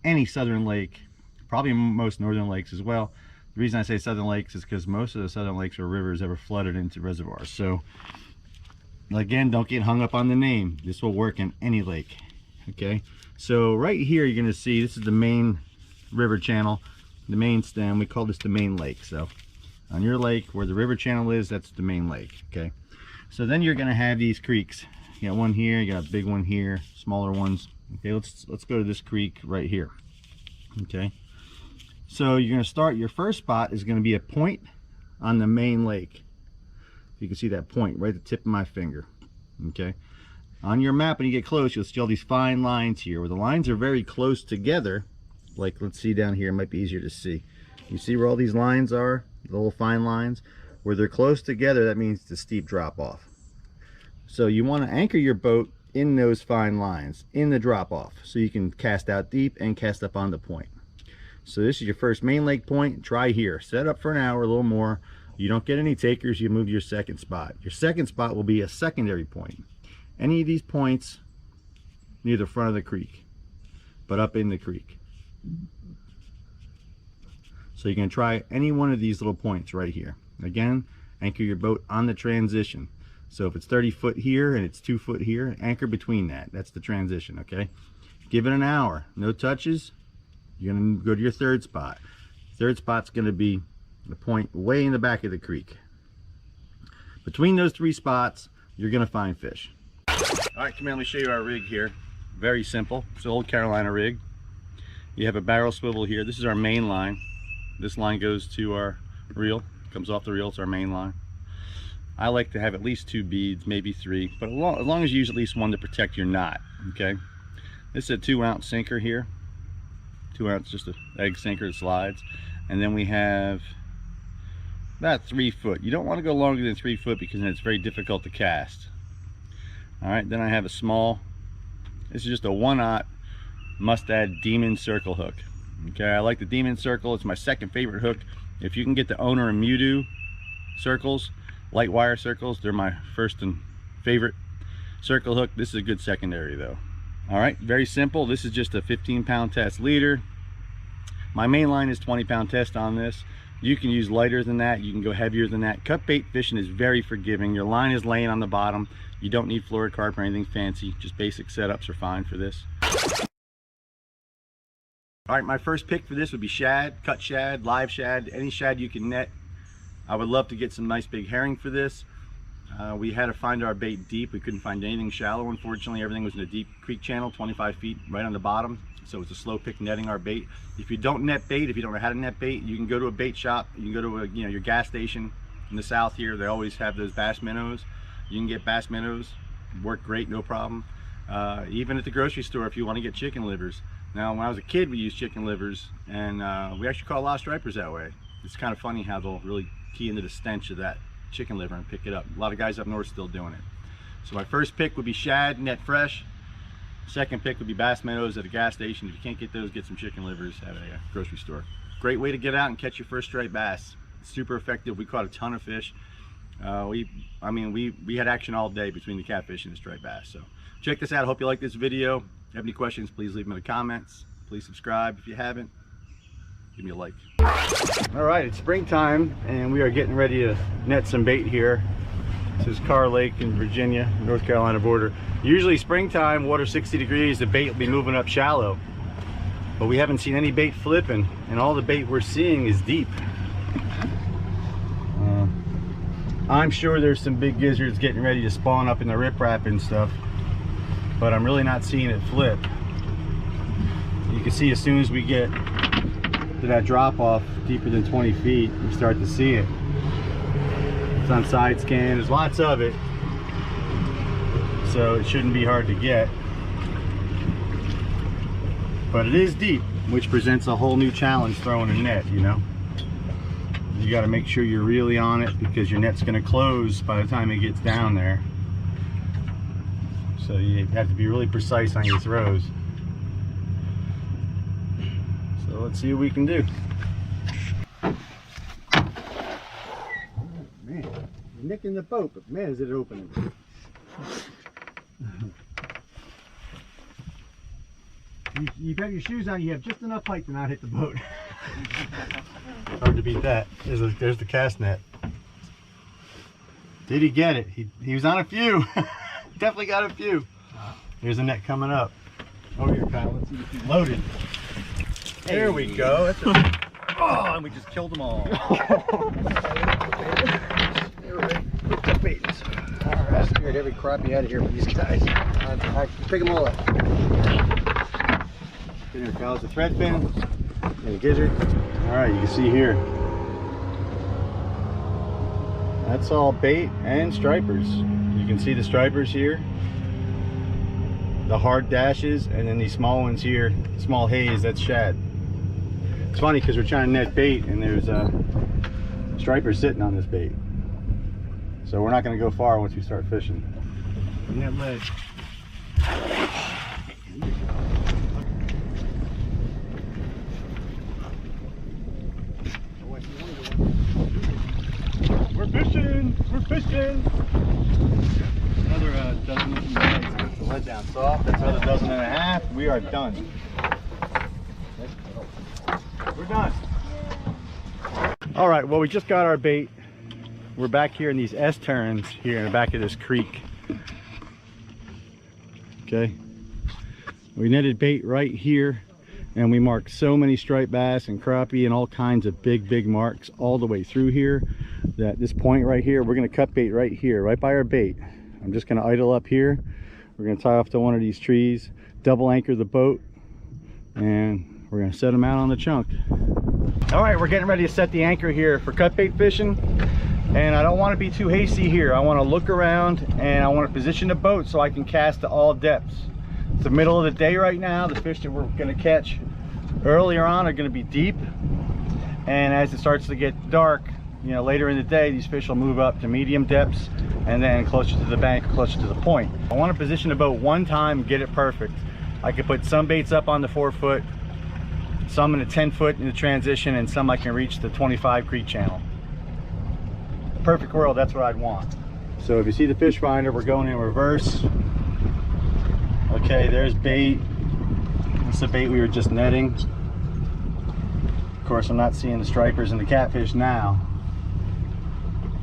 any southern lake, probably most northern lakes as well. The reason I say southern lakes is because most of the southern lakes or rivers ever flooded into reservoirs. So again, don't get hung up on the name. This will work in any lake. Okay, so right here you're going to see this is the main river channel, the main stem. We call this the main lake. So on your lake where the river channel is, that's the main lake. Okay, so then you're going to have these creeks. You got one here, you got a big one here, smaller ones. Okay, let's go to this creek right here. Okay, so you're going to start, your first spot is going to be a point on the main lake. You can see that point right at the tip of my finger. Okay, on your map when you get close, you'll see all these fine lines here where the lines are very close together. Like, let's see down here, it might be easier to see. You see where all these lines are, the little fine lines? Where they're close together, that means it's a steep drop off. So you want to anchor your boat in those fine lines, in the drop off, so you can cast out deep and cast up on the point. So this is your first main lake point. Try here, set up for an hour, a little more. You don't get any takers, you move to your second spot. Your second spot will be a secondary point. Any of these points near the front of the creek, but up in the creek. So you can try any one of these little points right here. Again, anchor your boat on the transition. So if it's 30 foot here and it's 2 foot here, anchor between that. That's the transition, okay? Give it an hour, no touches. You're gonna go to your third spot. Third spot's gonna be the point way in the back of the creek. Between those 3 spots, you're gonna find fish. All right, come here, let me show you our rig here. Very simple, it's an old Carolina rig. You have a barrel swivel here. This is our main line. This line goes to our reel, comes off the reel, it's our main line. I like to have at least 2 beads, maybe 3, but as long as you use at least 1 to protect your knot, okay? This is a 2-ounce sinker here. 2 ounce, just an egg sinker that slides. And then we have about 3 foot. You don't want to go longer than 3 foot because then it's very difficult to cast. All right, then I have a small, this is just a 1/0 Mustad Demon circle hook. Okay, I like the Demon circle. It's my second favorite hook. If you can get the Owner and Mewdo circles, light wire circles, they're my first and favorite circle hook. This is a good secondary though. All right, very simple. This is just a 15-pound test leader. My main line is 20-pound test on this. You can use lighter than that, you can go heavier than that. Cut bait fishing is very forgiving. Your line is laying on the bottom. You don't need fluorocarbon or anything fancy. Just basic setups are fine for this. All right, my first pick for this would be shad, cut shad, live shad, any shad you can net. I would love to get some nice big herring for this. We had to find our bait deep. We couldn't find anything shallow, unfortunately. Everything was in a deep creek channel, 25 feet right on the bottom. So it's a slow pick netting our bait. If you don't net bait, if you don't know how to net bait, you can go to a bait shop. You can go to your gas station in the south here. They always have those bass minnows. You can get bass minnows, work great, no problem. Even at the grocery store if you want to get chicken livers. Now, when I was a kid, we used chicken livers, and we actually caught a lot of stripers that way. It's kind of funny how they'll really key into the stench of that chicken liver and pick it up. A lot of guys up north still doing it. So my first pick would be shad, net fresh. Second pick would be bass minnows at a gas station. If you can't get those, get some chicken livers at a grocery store. Great way to get out and catch your first striped bass. It's super effective. We caught a ton of fish. We had action all day between the catfish and the striped bass. So check this out. I hope you like this video. If you have any questions, please leave them in the comments. Please subscribe if you haven't. Give me a like. All right, it's springtime and we are getting ready to net some bait here. This is Kerr Lake in Virginia, North Carolina border. Usually springtime, water 60 degrees, the bait will be moving up shallow. But we haven't seen any bait flipping, and all the bait we're seeing is deep. I'm sure there's some big gizzards getting ready to spawn up in the riprap and stuff, but I'm really not seeing it flip. You can see as soon as we get to that drop off deeper than 20 feet, we start to see it. It's on side scan, there's lots of it, so it shouldn't be hard to get. But it is deep, which presents a whole new challenge throwing a net, you know. You got to make sure you're really on it because your net's going to close by the time it gets down there. So you have to be really precise on your throws. So let's see what we can do. Man, you're nicking the boat, but man, is it opening. You've got your shoes on, you have just enough height to not hit the boat. Hard to beat that. There's the cast net. Did he get it? He was on a few. Definitely got a few. Here's a net coming up. Over here, Kyle. Let's see if he's loaded. Hey. There we go. That's oh, and we just killed them all. I scared every crappie out of here for these guys. I pick them all up. Here, Kyle, it's a thread fin and a gizzard. All right, you can see here. That's all bait and stripers. You can see the stripers here, the hard dashes, and then these small ones here, small haze, that's shad. It's funny because we're trying to net bait and there's stripers sitting on this bait. So we're not going to go far once we start fishing. Net ledge. We're fishing! We're fishing! Another dozen of bags. Put the lead down soft. That's another dozen and a half. We are done. We're done. All right, well, we just got our bait. We're back here in these S-turns here in the back of this creek. Okay. We netted bait right here. And we marked so many striped bass and crappie and all kinds of big marks all the way through here that this point right here, we're going to cut bait right here, right by our bait. I'm just going to idle up here. We're going to tie off to one of these trees, double anchor the boat, and we're going to set them out on the chunk. All right, we're getting ready to set the anchor here for cut bait fishing. And I don't want to be too hasty here. I want to look around and I want to position the boat so I can cast to all depths. It's the middle of the day right now. The fish that we're going to catch earlier on are going to be deep, and as it starts to get dark, you know, later in the day, these fish will move up to medium depths and then closer to the bank, closer to the point. I want to position the boat one time and get it perfect. I could put some baits up on the 4-foot, some in the 10-foot in the transition, and some I can reach the 25 creek channel. Perfect world, that's what I'd want. So if you see the fish finder, we're going in reverse. Okay, there's bait. That's the bait we were just netting. Of course, I'm not seeing the stripers and the catfish now,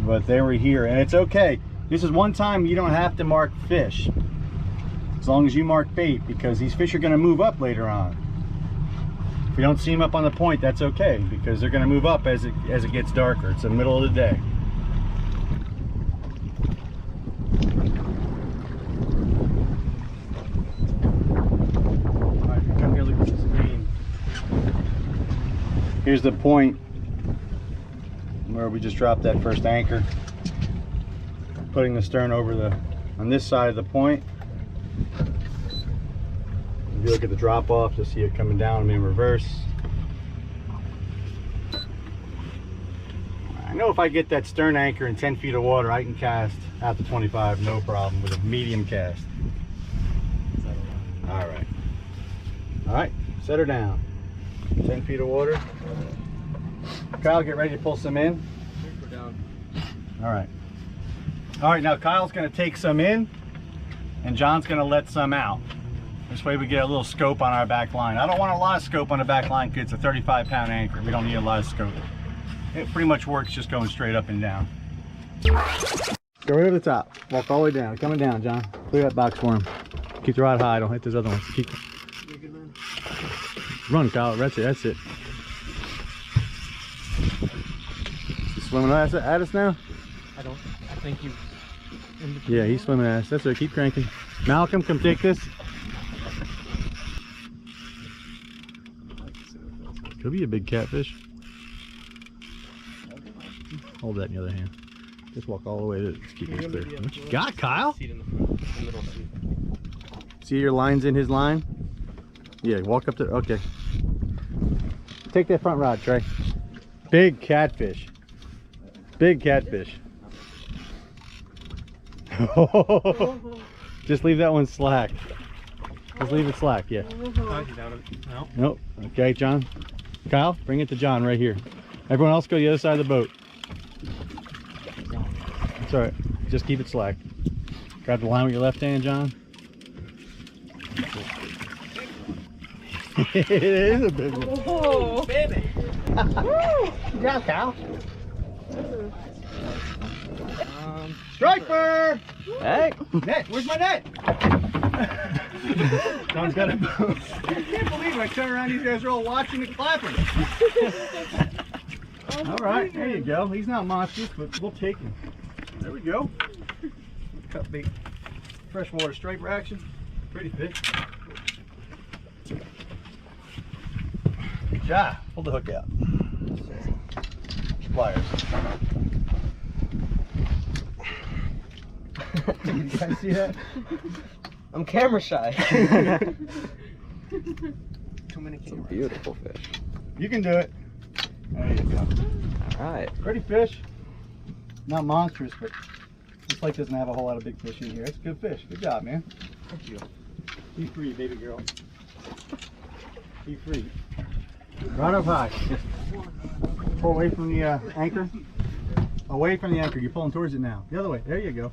but they were here, and it's okay. This is one time you don't have to mark fish, as long as you mark bait, because these fish are going to move up later on. If we don't see them up on the point, that's okay, because they're going to move up as it gets darker. It's the middle of the day. Here's the point where we just dropped that first anchor. Putting the stern over on this side of the point. If you look at the drop off, you'll see it coming down in reverse. I know if I get that stern anchor in 10 feet of water, I can cast out to 25, no problem, with a medium cast. All right. All right, set her down. 10 feet of water. Kyle, get ready to pull some in. We're down. All right. All right, now Kyle's gonna take some in and John's gonna let some out. This way we get a little scope on our back line. I don't want a lot of scope on the back line because it's a 35-pound anchor. We don't need a lot of scope. It pretty much works just going straight up and down. Go right over the top. Walk all the way down. Coming down, John. Clear that box for him. Keep the rod high. Don't hit those other ones. Keep. Run, Kyle. That's it. That's it. He's swimming at us now? I think you. Yeah, he's swimming at us. That's it. Keep cranking. Malcolm, come take this. Could be a big catfish. Hold that in the other hand. Just walk all the way to keep it clear. What you got, Kyle? See your line's in his line? Yeah, walk up to, okay. Take that front rod, Trey. Big catfish. Big catfish. Just leave that one slack. Just leave it slack, yeah. Nope. Okay, John. Kyle, bring it to John right here. Everyone else go to the other side of the boat. It's all right. Just keep it slack. Grab the line with your left hand, John. It is a big one. Oh, baby. Good job, Kyle. Striper! Hey! Net, where's my net? John's got a boat. I can't believe I turn around, these guys are all watching and clapping. All right, there you go. He's not monstrous, but we'll take him. There we go. Cut bait. Freshwater striper action. Pretty fish. Good job. Pull the hook out. Pliers. You guys see that? I'm camera shy. Too many cameras. Beautiful fish. You can do it. There you go. All right. Pretty fish. Not monstrous, but this lake doesn't have a whole lot of big fish in here. It's a good fish. Good job, man. Thank you. Be free, baby girl. Be free. Right up high. Just pull away from the anchor. Away from the anchor. You're pulling towards it now. The other way. There you go.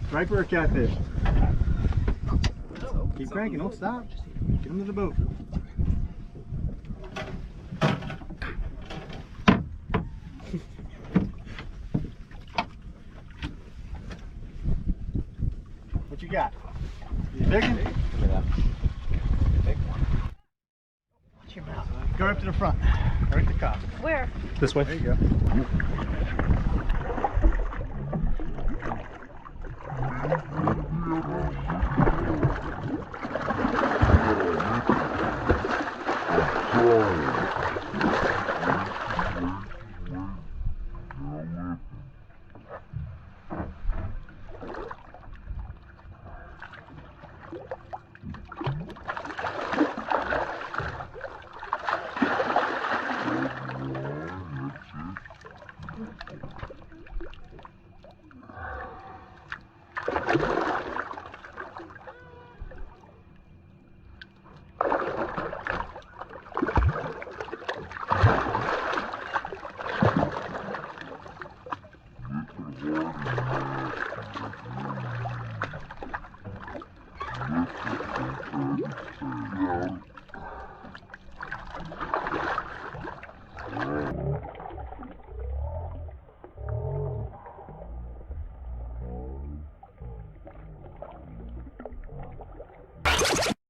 Striper or catfish? Keep cranking, don't stop. Get him to the boat. What you got? You digging? Watch your mouth. Go up to the front. Right to the top. Where? This way. There you go.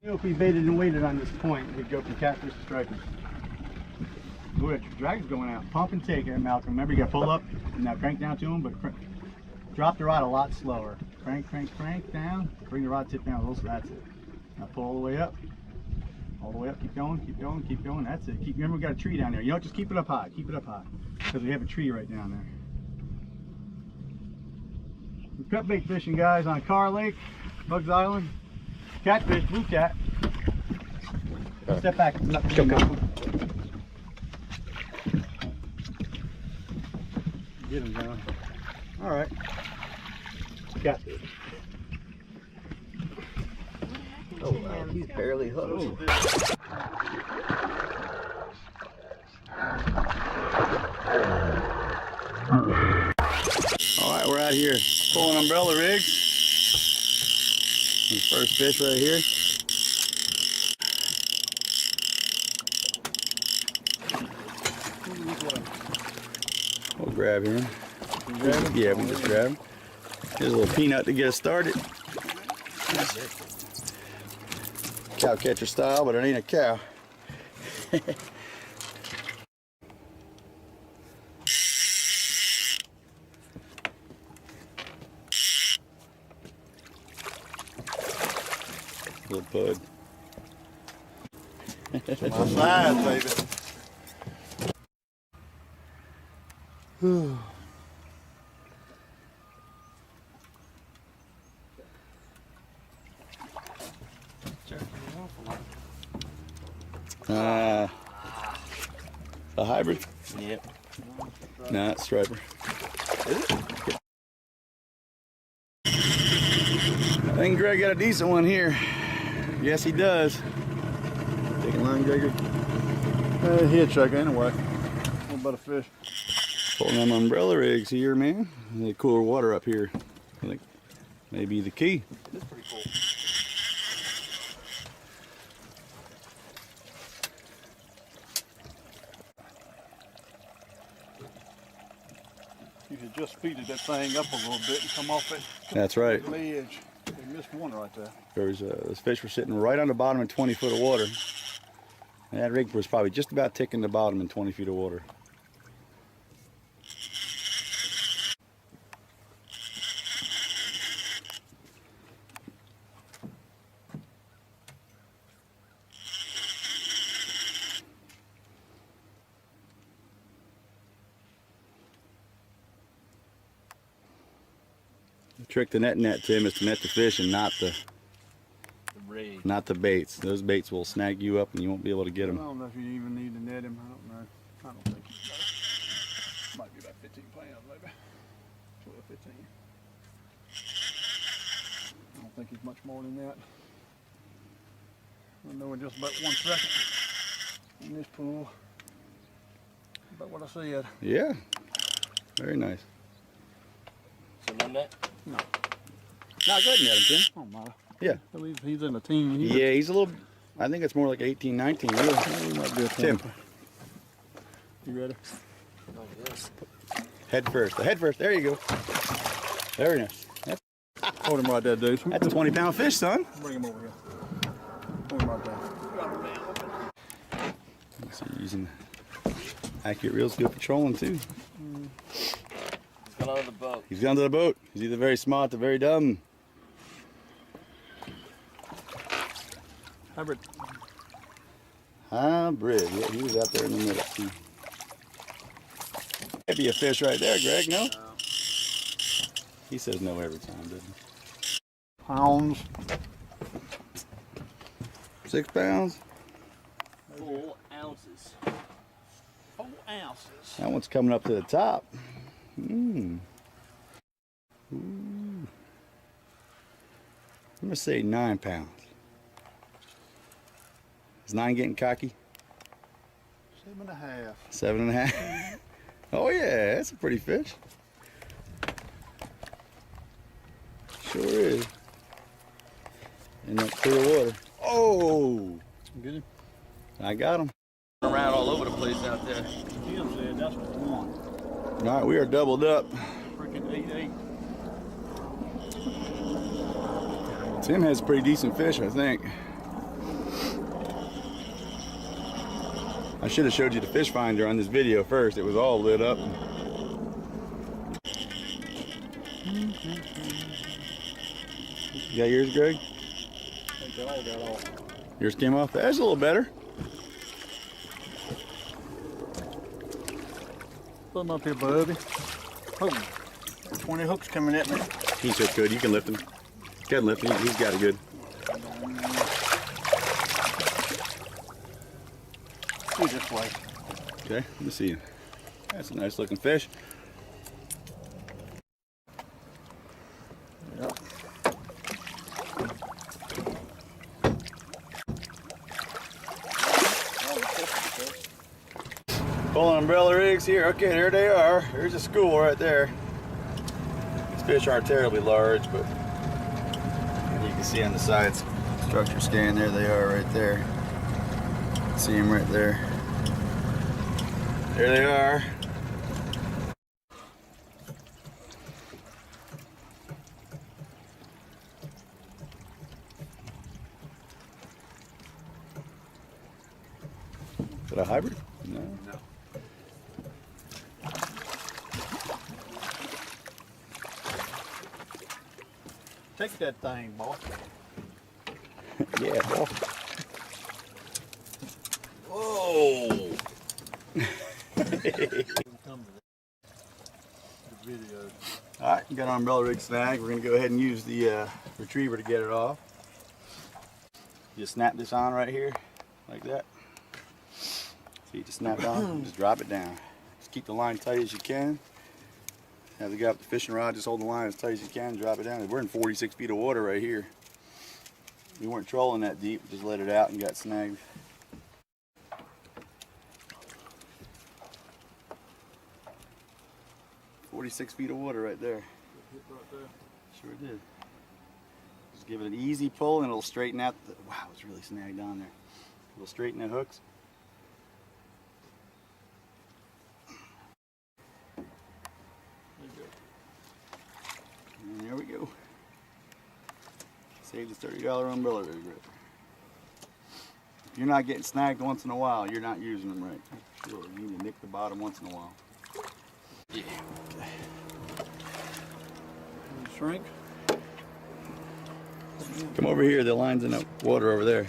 You know, if we baited and waited on this point, we'd go from catfish to stripers. Ooh, that drag's going out. Pump and take it, Malcolm. Remember, you got to pull up and now crank down to him, but drop the rod a lot slower. Crank, crank, crank down. Bring the rod tip down a little, so that's it. Now pull all the way up. All the way up. Keep going, keep going, keep going. That's it. Remember, we got a tree down there. You know, just keep it up high. Keep it up high. Because we have a tree right down there. We're cut bait fishing, guys, on Kerr Lake, Bugs Island. Catfish, blue cat. Step back. Good get him, John. All right. Got this. Oh, wow. He's barely hooked. All right, we're out here pulling umbrella rigs. The first fish right here. We'll grab him. Yeah, we just grab him. Here's a little peanut to get us started. Cow catcher style, but it ain't a cow. Little bud. My size, baby. A hybrid? Yep. Nah, it's striper. Is it? I think Greg got a decent one here. Yes, he does. Taking line, Gregory. Head check anyway. What about a fish? Pulling them umbrella rigs here, man. The cooler water up here. I think maybe the key. That's pretty cool. You should just feed that thing up a little bit and come off it. That's right. Ledge. They missed one right there. There's those fish were sitting right on the bottom in 20 foot of water. And that rig was probably just about ticking the bottom in 20 feet of water. The trick to netting that, Tim, is to net the fish and not the baits. Those baits will snag you up and you won't be able to get them. I don't know if you even need to net him. I don't know. I don't think he does. Might be about 15 pounds, maybe. 12, 15. I don't think he's much more than that. I know in just about 1 second in this pool. About what I said. Yeah, very nice. So no net? No. Not good net him, Tim. Don't matter. Yeah. He's in a team. Yeah, he's a little, I think it's more like 18, 19. Really. He might be a Tim. You ready? Oh, yes. Head first. The head first. There you go. Very nice. Hold him right there, dude. That's a 20-pound fish, son. Bring him over here. Hold him right there. So you're using accurate reels, good for trolling too. He's gone under the boat. He's gone to the boat. He's either very smart or very dumb. Hybrid. Hybrid. Yeah, he was out there in the middle too. That'd be a fish right there, Greg, no? He says no every time, doesn't he? Pounds. 6 pounds. 4 ounces. 4 ounces. That one's coming up to the top. Ooh. I'm gonna say 9 pounds. Is 9 getting cocky? 7.5. 7.5. Oh yeah, that's a pretty fish. Sure is. In that clear water. Oh! Get him? I got him. Around all over the place out there. Tim said that's one. All right, we are doubled up. Freaking 8-8. Tim has a pretty decent fish, I think. I should have showed you the fish finder on this video first. It was all lit up. You got yours, Greg? I think they all got off. Yours came off? That's a little better. Put him up here, Bubby. Oh, 20 hooks coming at me. He's so good. You can lift him. Go ahead and lift him. He's got it good. See this way. Okay, let me see. That's a nice looking fish. Old umbrella rigs here. Okay, there they are. There's a school right there. These fish aren't terribly large, but you can see on the sides structure scan. There they are right there. See them right there. There they are. Is that a hybrid? No. No. Take that thing, boss. Yeah, boy. Whoa! Alright, you got our umbrella rig snag. We're going to go ahead and use the retriever to get it off. Just snap this on right here, like that. So you just snap it on, just drop it down. Just keep the line tight as you can. Have the guy with the fishing rod just hold the line as tight as you can, drop it down. We're in 46 feet of water right here. We weren't trolling that deep, just let it out and got snagged. "46 feet of water right there. Sure did. Just give it an easy pull and it'll straighten out the, wow, it's really snagged on there. It'll straighten the hooks. And there we go. Saved the $30 umbrella rig right. If you're not getting snagged once in a while, you're not using them right. Sure, you need to nick the bottom once in a while. Yeah. Okay. Shrink. Come over here. The line's in the water over there.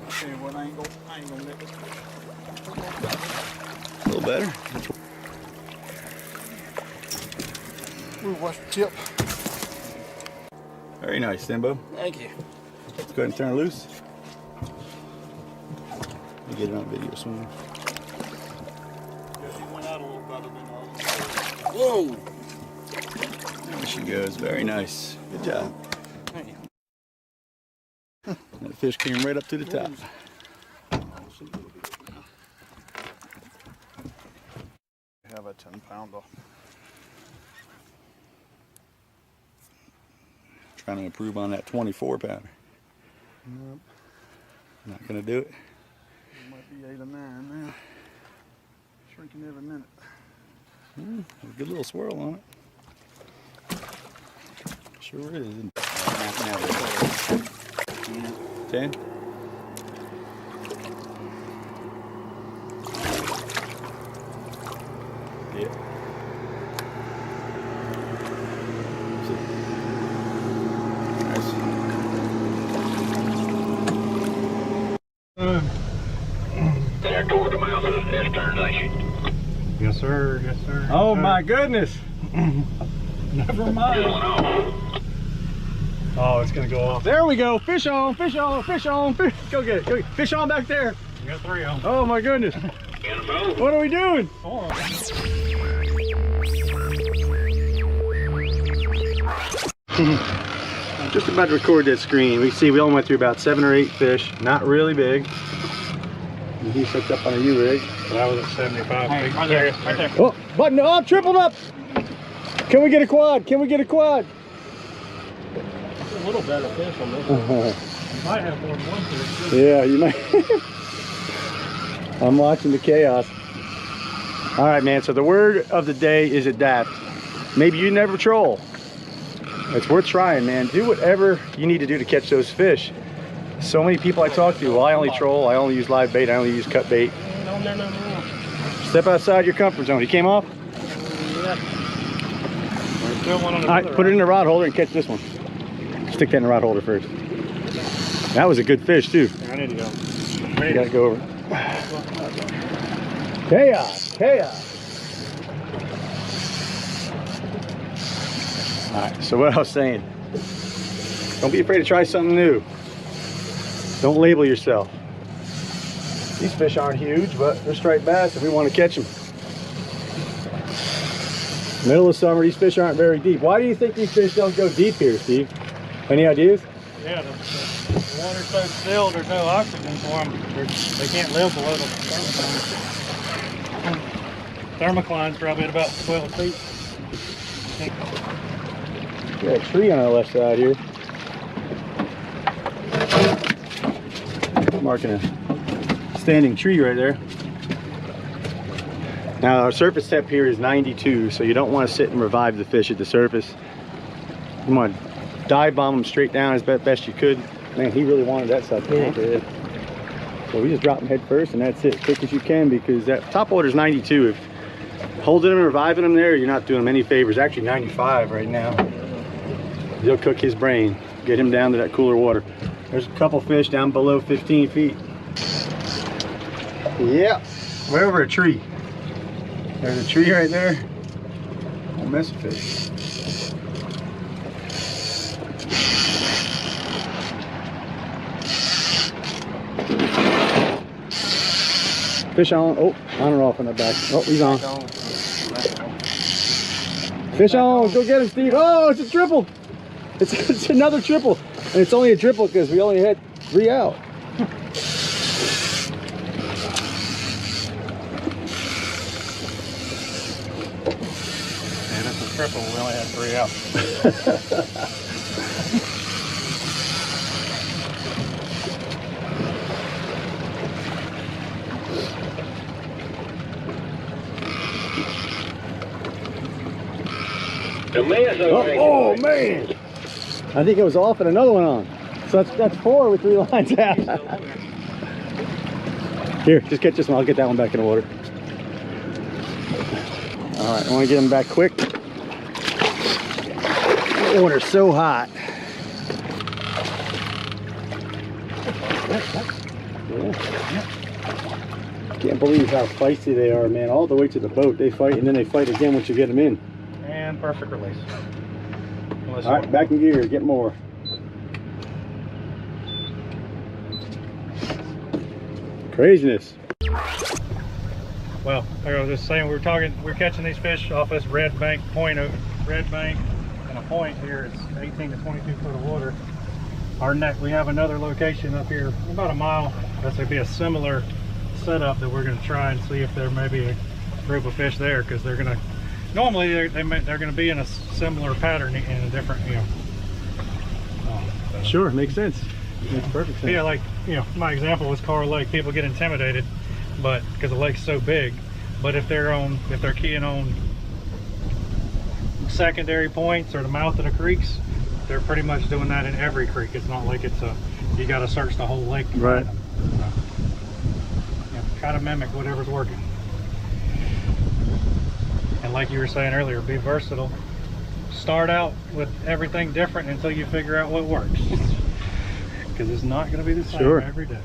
Okay, what angle? I ain't gonna nick it. A little better. Ooh, watch the tip. Very nice, Simbo. Thank you. Let's go ahead and turn it loose. Let me get it on video swimming. Guess he went out a little better than others. Whoa! There she goes. Very nice. Good job. Hey. That fish came right up to the top. Have a 10-pounder. Trying to improve on that 24 pounder. Nope. Not gonna do it. It might be 8 or 9 now. Shrinking every minute. A good little swirl on it. Sure is. 10. Yeah. There toward the mouth of the destination. Yes, sir. Yes, sir. Oh my goodness! Never mind. Going off. Oh, it's gonna go off. There we go. Fish on, fish on, fish on. Fish. Go get it. Go get it. Fish on back there. You got 3 on. Oh my goodness. Info. What are we doing? Just about to record that screen. We see we only went through about 7 or 8 fish. Not really big. And he's hooked up on a U-rig. That was at 75 feet. Right there. Right there. Oh, button up, tripled up. Can we get a quad? Can we get a quad? A little better fish on this one. You might have more than one fish. Yeah, you might. I'm watching the chaos. All right, man. So the word of the day is adapt. Maybe you never troll. It's worth trying, man. Do whatever you need to do to catch those fish. So many people I talk to, well, I only troll, I only use live bait, I only use cut bait. No. Step outside your comfort zone. He came off? Yeah. There's still one on the All right, other put it in the rod holder and catch this one. Stick that in the rod holder first. That was a good fish, too. I need to go. You gotta go over. Chaos, chaos. All right, so what I was saying, don't be afraid to try something new. Don't label yourself. These fish aren't huge, but they're striped bass if we want to catch them. Middle of summer, these fish aren't very deep. Why do you think these fish don't go deep here, Steve? Any ideas? Yeah, the water's so still, there's no oxygen for them. They can't live below the thermocline. Thermocline's probably at about 12 feet. Got a tree on our left side here. Marking a standing tree right there. Now our surface temp here is 92, so you don't want to sit and revive the fish at the surface. You want to dive bomb them straight down as best you could. Man, he really wanted that stuff. Yeah. So we just drop them head first, and that's it, quick as you can, because that top water is 92. If holding them and reviving them there, you're not doing them any favors. Actually 95 right now. He'll cook his brain, get him down to that cooler water. There's a couple fish down below 15 feet. Yeah, we're over a tree. There's a tree right there. Don't mess with fish. Fish on. Oh, on or off on the back. Oh, he's on. Fish on. Go get him, Steve. Oh, it's a triple. It's another triple. And it's only a triple because we only had 3 out. Yeah, that's a triple. We only had 3 out. Oh man! I think it was off and another one on. So that's 4 with 3 lines out. Here, just catch this one. I'll get that one back in the water. All right, I want to get them back quick. The water's so hot. Can't believe how feisty they are, man. All the way to the boat, they fight, and then they fight again once you get them in. And perfect release. All right, back in gear, get more. Craziness. Well, like I was just saying, we're catching these fish off this red bank point, and a point here. It's 18 to 22 foot of water. Our neck, we have another location up here, about a mile. That's going to be a similar setup that we're going to try and see if there may be a group of fish there, because they're going to. Normally, they're going to be in a similar pattern in a different, Sure, makes sense. Makes perfect sense. Yeah, like, my example was Kerr Lake. People get intimidated, but because the lake's so big. But if they're keying on secondary points or the mouth of the creeks, they're pretty much doing that in every creek. It's not like you got to search the whole lake. Right. Try to mimic whatever's working. And like you were saying earlier, be versatile. Start out with everything different until you figure out what works. Because it's not going to be the same every day.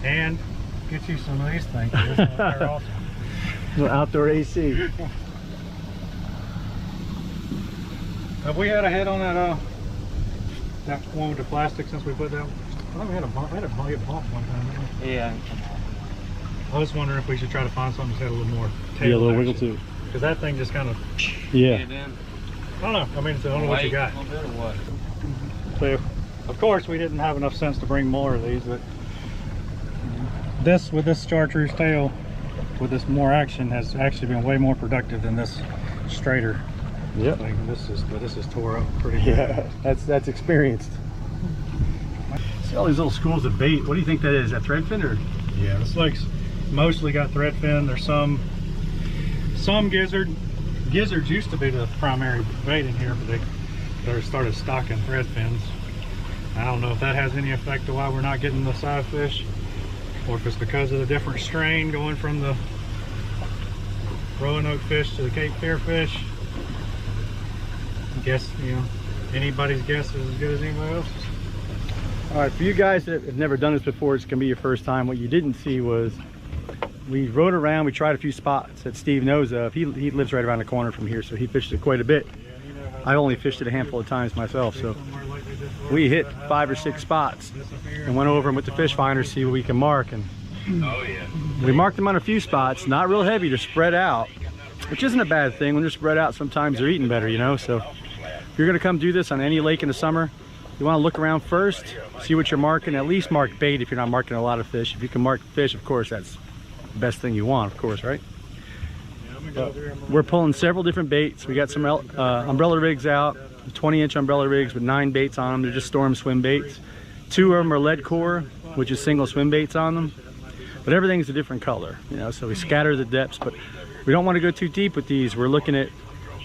And get you some of these things. They're awesome. No outdoor AC. Have we had a hit on that one with the plastic since we put that? I thought we had a bump one time. Yeah. I was wondering if we should try to find something that had a little more tail. Yeah, a little wiggle too. Because that thing just kind of. Yeah. I don't know. I mean, I don't know what you got. So, of course, we didn't have enough sense to bring more of these, but this with this chartreuse tail, with this more action, has actually been way more productive than this straighter. Yep. Like this is tore up pretty good. Yeah, that's experienced. See all these little schools of bait. What do you think that is? That threadfin or? Yeah, this lake's mostly got threadfin. There's some gizzard. Gizzards used to be the primary bait in here, but they started stocking threadfins. I don't know if that has any effect to why we're not getting the side fish, or if it's because of the different strain going from the Roanoke fish to the Cape Fear fish. I guess, anybody's guess is as good as anybody else's. All right, for you guys that have never done this before, it's gonna be your first time. What you didn't see was we rode around, we tried a few spots that Steve knows of. He lives right around the corner from here, so he fished it quite a bit. I only fished it a handful of times myself, so we hit 5 or 6 spots and went over them with the fish finder to see what we can mark. And we marked them on a few spots, not real heavy, to spread out. which isn't a bad thing. When they're spread out, sometimes they're eating better, you know. So if you're gonna come do this on any lake in the summer, you wanna look around first, see what you're marking, at least mark bait if you're not marking a lot of fish. If you can mark fish, of course, that's the best thing you want, of course, right? We're pulling several different baits. We got some umbrella rigs out, 20-inch umbrella rigs with 9 baits on them. They're just storm swim baits. 2 of them are lead core, which is single swim baits on them. But everything's a different color, you know, so we scatter the depths, but we don't want to go too deep with these. We're looking at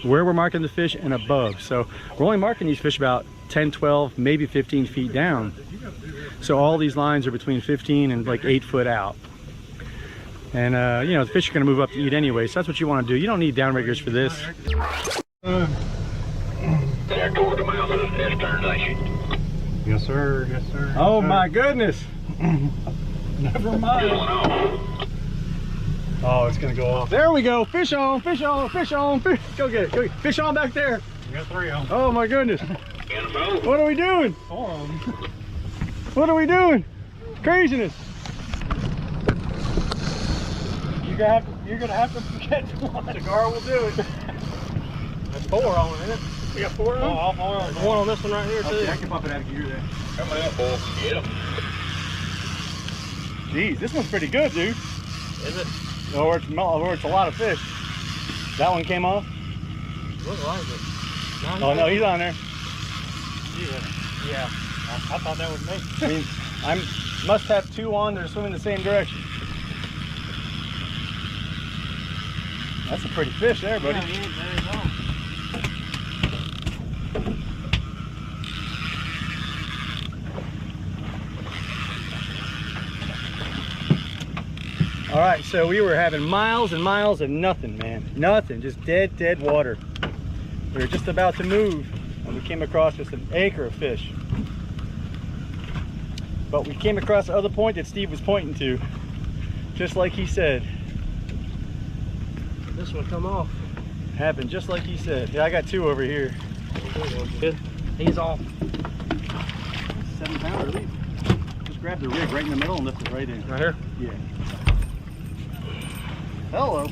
where we're marking the fish and above. So we're only marking these fish about 10, 12, maybe 15 feet down. So all these lines are between 15 and like 8 foot out. And you know, the fish are going to move up to eat anyway, so that's what you want to do. You don't need downriggers for this. There toward the mouth of the Eastern Nation. Yes, sir. Yes, sir. Oh my goodness. Never mind. Oh, it's going to go off. There we go. Fish on, fish on, fish on, fish. Go get it. Go get it. Fish on back there. We got 3 of them. Oh my goodness. What are we doing? 4 of them. What are we doing? Craziness. You're gonna have to get one. Cigar will do it. That's 4 on it, isn't it? We got 4 on? Oh, all 4 on. One on this one right here, too. I can pump it out of gear there. Come on, boy. Get him. Geez, this one's pretty good, dude. Is it? Or it's a lot of fish. That one came off? Looks like it. Oh no, he's on there. Yeah. I thought that was me. I mean, I must have 2 on that are swimming the same direction. That's a pretty fish there, buddy. Yeah, there you go. All right, so we were having miles and miles of nothing, man. Nothing, just dead water. We were just about to move and we came across just an acre of fish. But we came across the other point that Steve was pointing to, just like he said. This one come off. Happened just like he said. Yeah, I got 2 over here. Good. He's off. 7 pounder at least. Just grab the rig right in the middle and lift it right in. Right here? Yeah. Hello.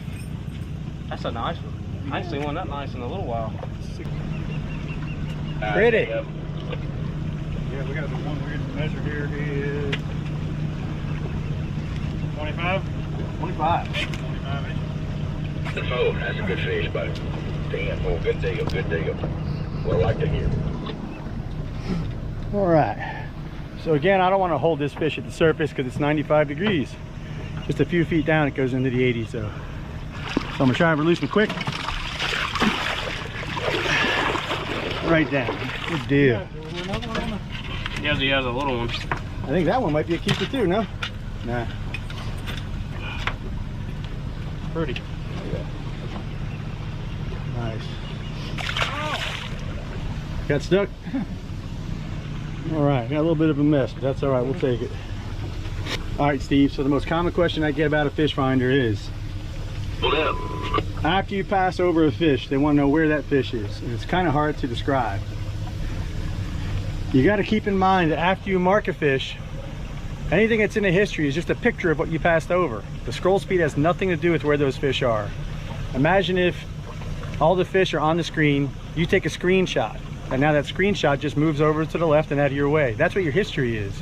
That's a nice one. I ain't seen one that nice in a little while. Pretty. Yeah, we got the one we're going to measure here. He is 25? 25. 25 inches. Oh, that's a good fish, buddy. Damn, oh, good deal, good deal. What I like to hear. All right. So again, I don't want to hold this fish at the surface because it's 95 degrees. Just a few feet down, it goes into the 80s. So I'm gonna try and release him quick. Right down. Good deal. Yes, he has a little one. I think that one might be a keeper too, no? Nah. Pretty. Nice. Got stuck? All right, got a little bit of a mess, but that's all right, we'll take it. All right, Steve, so the most common question I get about a fish finder is, What up? after you pass over a fish, they want to know where that fish is, and it's kind of hard to describe. You got to keep in mind that after you mark a fish, anything that's in the history is just a picture of what you passed over. The scroll speed has nothing to do with where those fish are. Imagine if all the fish are on the screen, you take a screenshot, and now that screenshot just moves over to the left and out of your way. That's what your history is.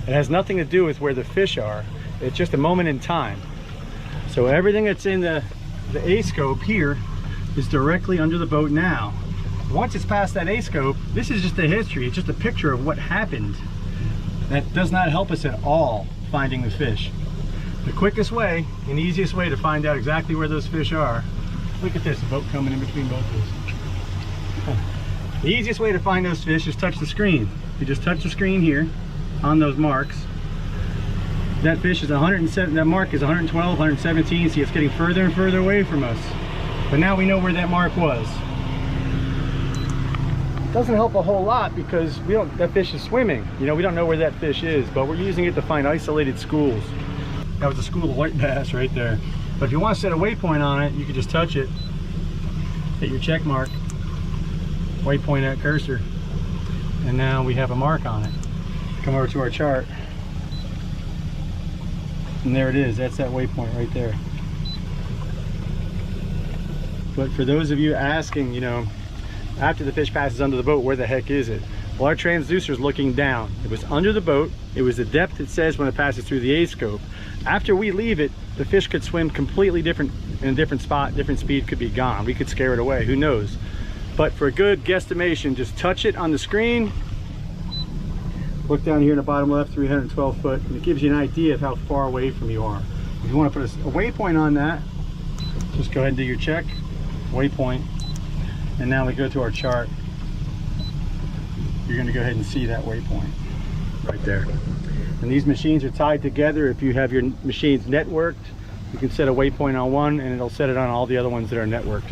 It has nothing to do with where the fish are. It's just a moment in time. So everything that's in the A-scope here is directly under the boat now. Once it's past that A-scope, this is just the history. It's just a picture of what happened. That does not help us at all finding the fish. The quickest way and easiest way to find out exactly where those fish are, look at this, a boat coming in between both of us. The easiest way to find those fish is touch the screen. You just touch the screen here on those marks. That fish is 107, that mark is 112, 117, see it's getting further and further away from us. But now we know where that mark was. It doesn't help a whole lot because that fish is swimming. You know, we don't know where that fish is, but we're using it to find isolated schools. That was a school of white bass right there. But if you want to set a waypoint on it, you can just touch it, hit your check mark, waypoint at cursor, and now we have a mark on it. Come over to our chart, and there it is. That's that waypoint right there. But for those of you asking, you know, after the fish passes under the boat, where the heck is it? Well, our transducer is looking down. It was under the boat. It was the depth it says when it passes through the A-scope. After we leave it, the fish could swim completely different, in a different spot, different speed, could be gone. We could scare it away, who knows? But for a good guesstimation, just touch it on the screen. Look down here in the bottom left, 312 foot, and it gives you an idea of how far away from you are. If you want to put a waypoint on that, just go ahead and do your check, waypoint, and now we go to our chart. You're going to go ahead and see that waypoint right there. And these machines are tied together. If you have your machines networked, you can set a waypoint on one and it'll set it on all the other ones that are networked.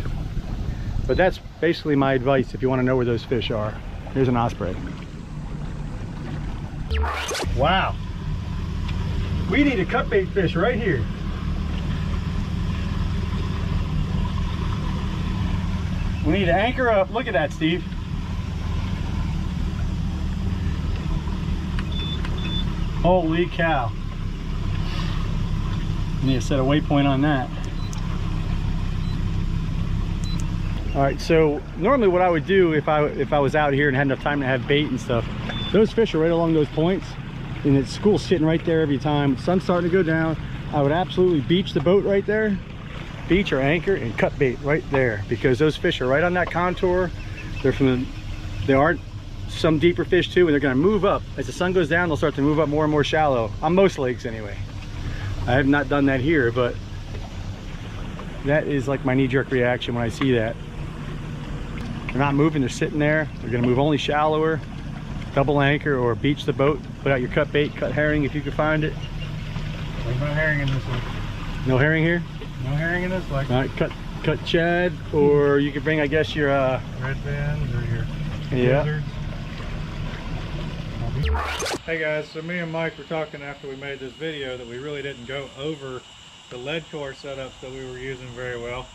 But that's basically my advice if you want to know where those fish are. Here's an osprey. Wow. We need a cut bait fish right here. We need to anchor up. Look at that, Steve. Holy cow. We need to set a waypoint on that. All right, so normally what I would do if I was out here and had enough time to have bait and stuff, those fish are right along those points, and it's school sitting right there every time. The sun's starting to go down. I would absolutely beach the boat right there, beach or anchor, and cut bait right there, because those fish are right on that contour. There aren't some deeper fish too, and they're going to move up as the sun goes down. They'll start to move up more and more shallow on most lakes anyway. I have not done that here, but that is like my knee-jerk reaction when I see that. They're not moving, they're sitting there. They're going to move only shallower. Double anchor or beach the boat, put out your cut bait, cut herring if you can find it. There's no herring in this one. No herring here? No herring in this lake. All right, cut shad, or you could bring, I guess, your red bands or your yeah. Lizards. Hey guys, so me and Mike were talking after we made this video that we really didn't go over the lead core setups that we were using very well.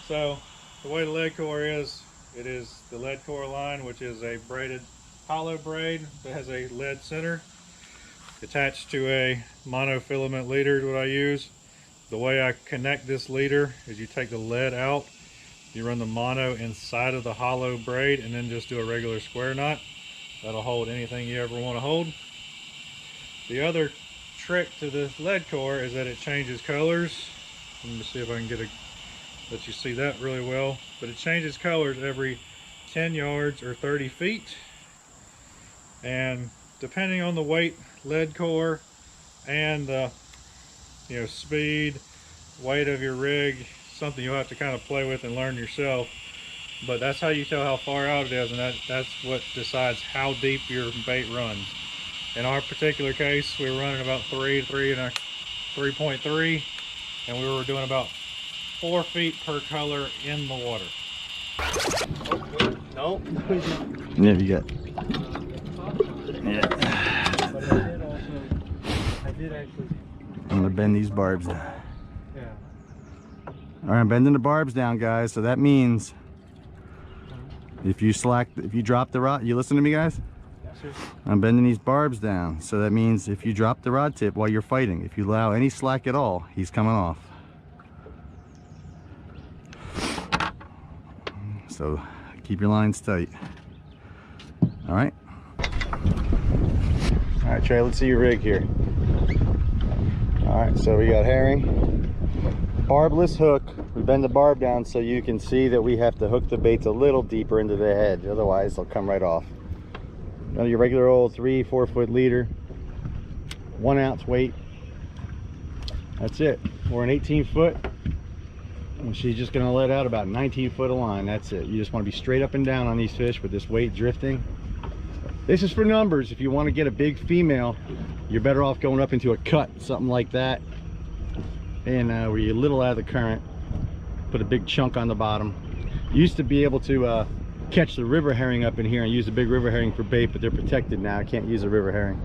So the way the lead core is, it is the lead core line, which is a braided hollow braid that has a lead center attached to a monofilament leader is what I use. The way I connect this leader is you take the lead out, you run the mono inside of the hollow braid, and then just do a regular square knot. That'll hold anything you ever want to hold. The other trick to this lead core is that it changes colors. Let me see if I can let you see that really well. But it changes colors every 10 yards or 30 feet. And depending on the weight lead core and the speed, weight of your rig, something you'll have to kind of play with and learn yourself. But that's how you tell how far out it is, and that's what decides how deep your bait runs. In our particular case, we were running about 3.3, and we were doing about 4 feet per color in the water. Nope. Yeah, you got. Yeah. But I did actually. I'm gonna bend these barbs down. Yeah. All right, I'm bending the barbs down, guys. So that means if you drop the rod, you listen to me, guys? Yes, sir. I'm bending these barbs down. So that means if you drop the rod tip while you're fighting, if you allow any slack at all, he's coming off. So keep your lines tight. All right. All right, Trey, let's see your rig here. All right, so we got herring, barbless hook. We bend the barb down so you can see that we have to hook the baits a little deeper into the head, otherwise they'll come right off. Now your regular old 3-4 foot leader, 1 ounce weight. That's it. We're an 18 foot, and she's just gonna let out about 19 foot of line. That's it. You just want to be straight up and down on these fish with this weight drifting. This is for numbers. If you want to get a big female, you're better off going up into a cut, something like that, and where you're a little out of the current. Put a big chunk on the bottom. Used to be able to catch the river herring up in here and use the big river herring for bait, but they're protected now. I can't use a river herring.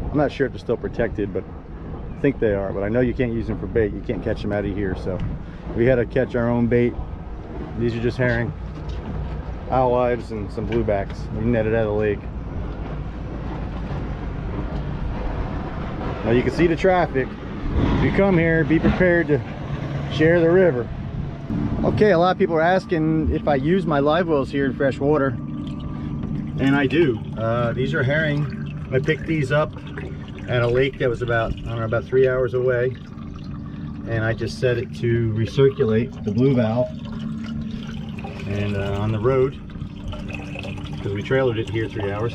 I'm not sure if they're still protected, but I think they are. But I know you can't use them for bait. You can't catch them out of here, so we had to catch our own bait. These are just herring, alewives, and some bluebacks. We netted out of the lake. Now you can see the traffic. If you come here, be prepared to share the river. Okay, a lot of people are asking if I use my live wells here in freshwater, and I do. These are herring. I picked these up at a lake that was about, I don't know, about 3 hours away, and I just set it to recirculate the blue valve. And on the road, because we trailered it here 3 hours.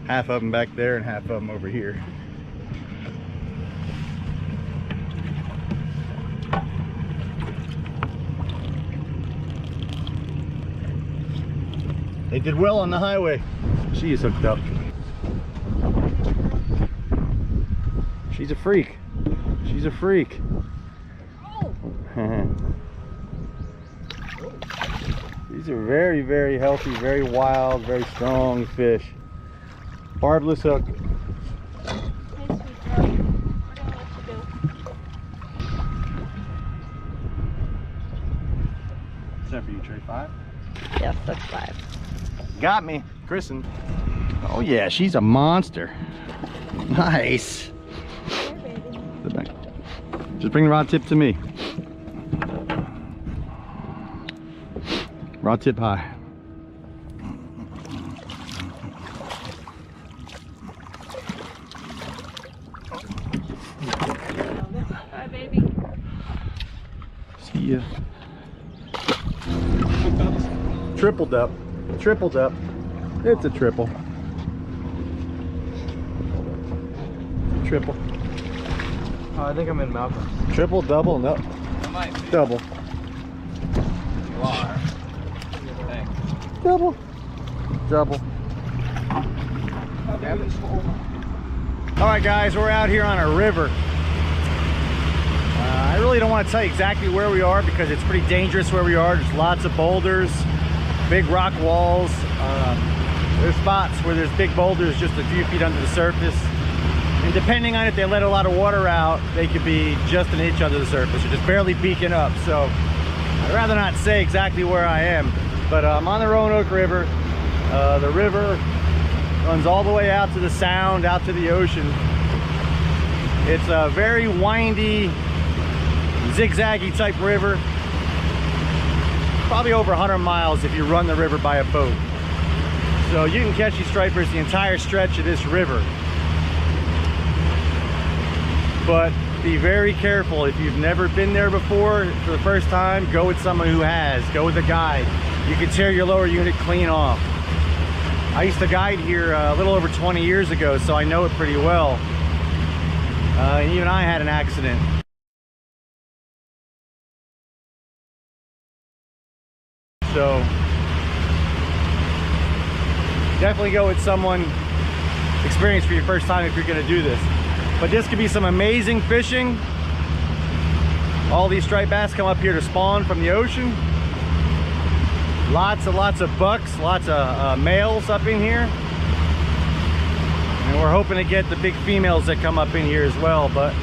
Half of them back there and half of them over here. They did well on the highway. She is hooked up. She's a freak. She's a freak. These are very, very healthy, very wild, very strong fish. Barbless hook. Is that for you, Trey? 5? Yes, that's 5. Got me, Kristen. Oh yeah, she's a monster. Nice. Sit back. Just bring the rod tip to me. Rod tip high. Bye, baby. See ya. Tripled up. Tripled up. It's a triple. Triple. Oh, I think I'm in Malcolm. Triple, double, no. Double. You are. Thanks. Double. Double. Alright guys, we're out here on a river. I really don't want to tell you exactly where we are because it's pretty dangerous where we are. There's lots of boulders, big rock walls. There's spots where there's big boulders just a few feet under the surface. And depending on if they let a lot of water out, they could be just an inch under the surface or just barely beaking up. So I'd rather not say exactly where I am. But I'm on the Roanoke River. The river runs all the way out to the sound, out to the ocean. It's a very windy, zigzaggy type river. Probably over 100 miles if you run the river by a boat. So you can catch these stripers the entire stretch of this river. But be very careful. If you've never been there before for the first time, go with someone who has. Go with a guide. You can tear your lower unit clean off. I used to guide here a little over 20 years ago, so I know it pretty well. Even I had an accident. So definitely go with someone experienced for your first time if you're going to do this. But this could be some amazing fishing. All these striped bass come up here to spawn from the ocean. Lots of bucks, lots of males up in here. And we're hoping to get the big females that come up in here as well. But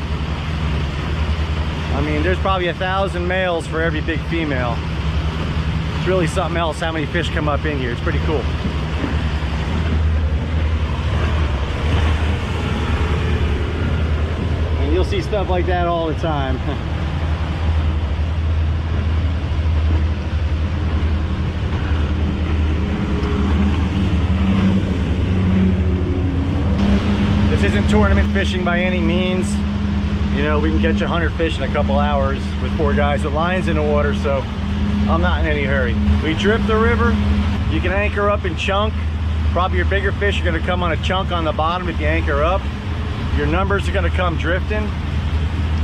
I mean, there's probably 1,000 males for every big female. It's really something else how many fish come up in here. It's pretty cool. And you'll see stuff like that all the time. This isn't tournament fishing by any means. You know, we can catch 100 fish in a couple hours with 4 guys with lines in the water, so I'm not in any hurry. We drip the river. You can anchor up and chunk. Probably your bigger fish are gonna come on a chunk on the bottom if you anchor up. Your numbers are gonna come drifting.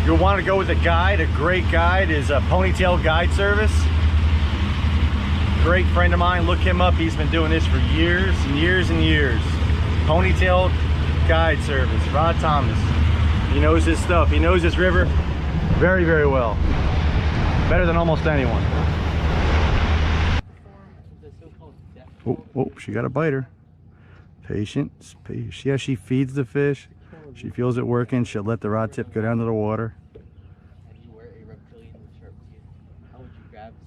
You'll want to go with a guide. A great guide is a Ponytail Guide Service. Great friend of mine, look him up. He's been doing this for years and years and years. Ponytail Guide Service, Rod Thomas. He knows his stuff. He knows this river very, very well. Better than almost anyone. Oh, she got a biter. Patience. Yeah, she feeds the fish. She feels it working. She'll let the rod tip go down to the water.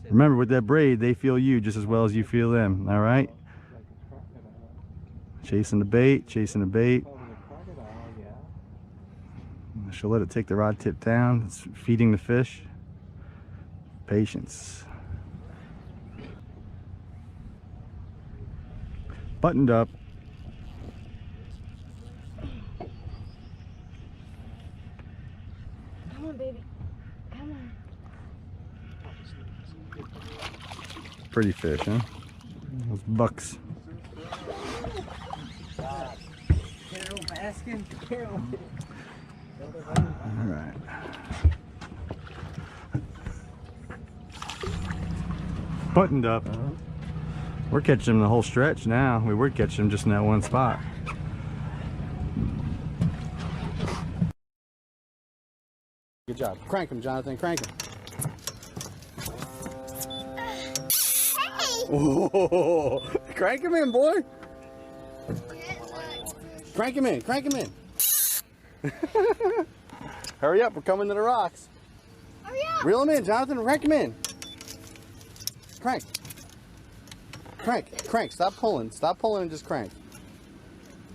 Remember, with that braid, they feel you just as well as you feel them. All right? Chasing the bait, chasing the bait. She'll let it take the rod tip down. It's feeding the fish. Patience. Buttoned up. Come on, baby. Come on. Pretty fish, huh? Those bucks. All right. Buttoned up. We're catching them the whole stretch now. We were catching them just in that one spot. Good job. Crank him, Jonathan. Crank him. Whoa. Crank him in, boy. Crank him in. Crank him in. Hurry up. We're coming to the rocks. Hurry up. Reel him in, Jonathan. Crank him in. Crank. Crank. Crank. Stop pulling. Stop pulling and just crank.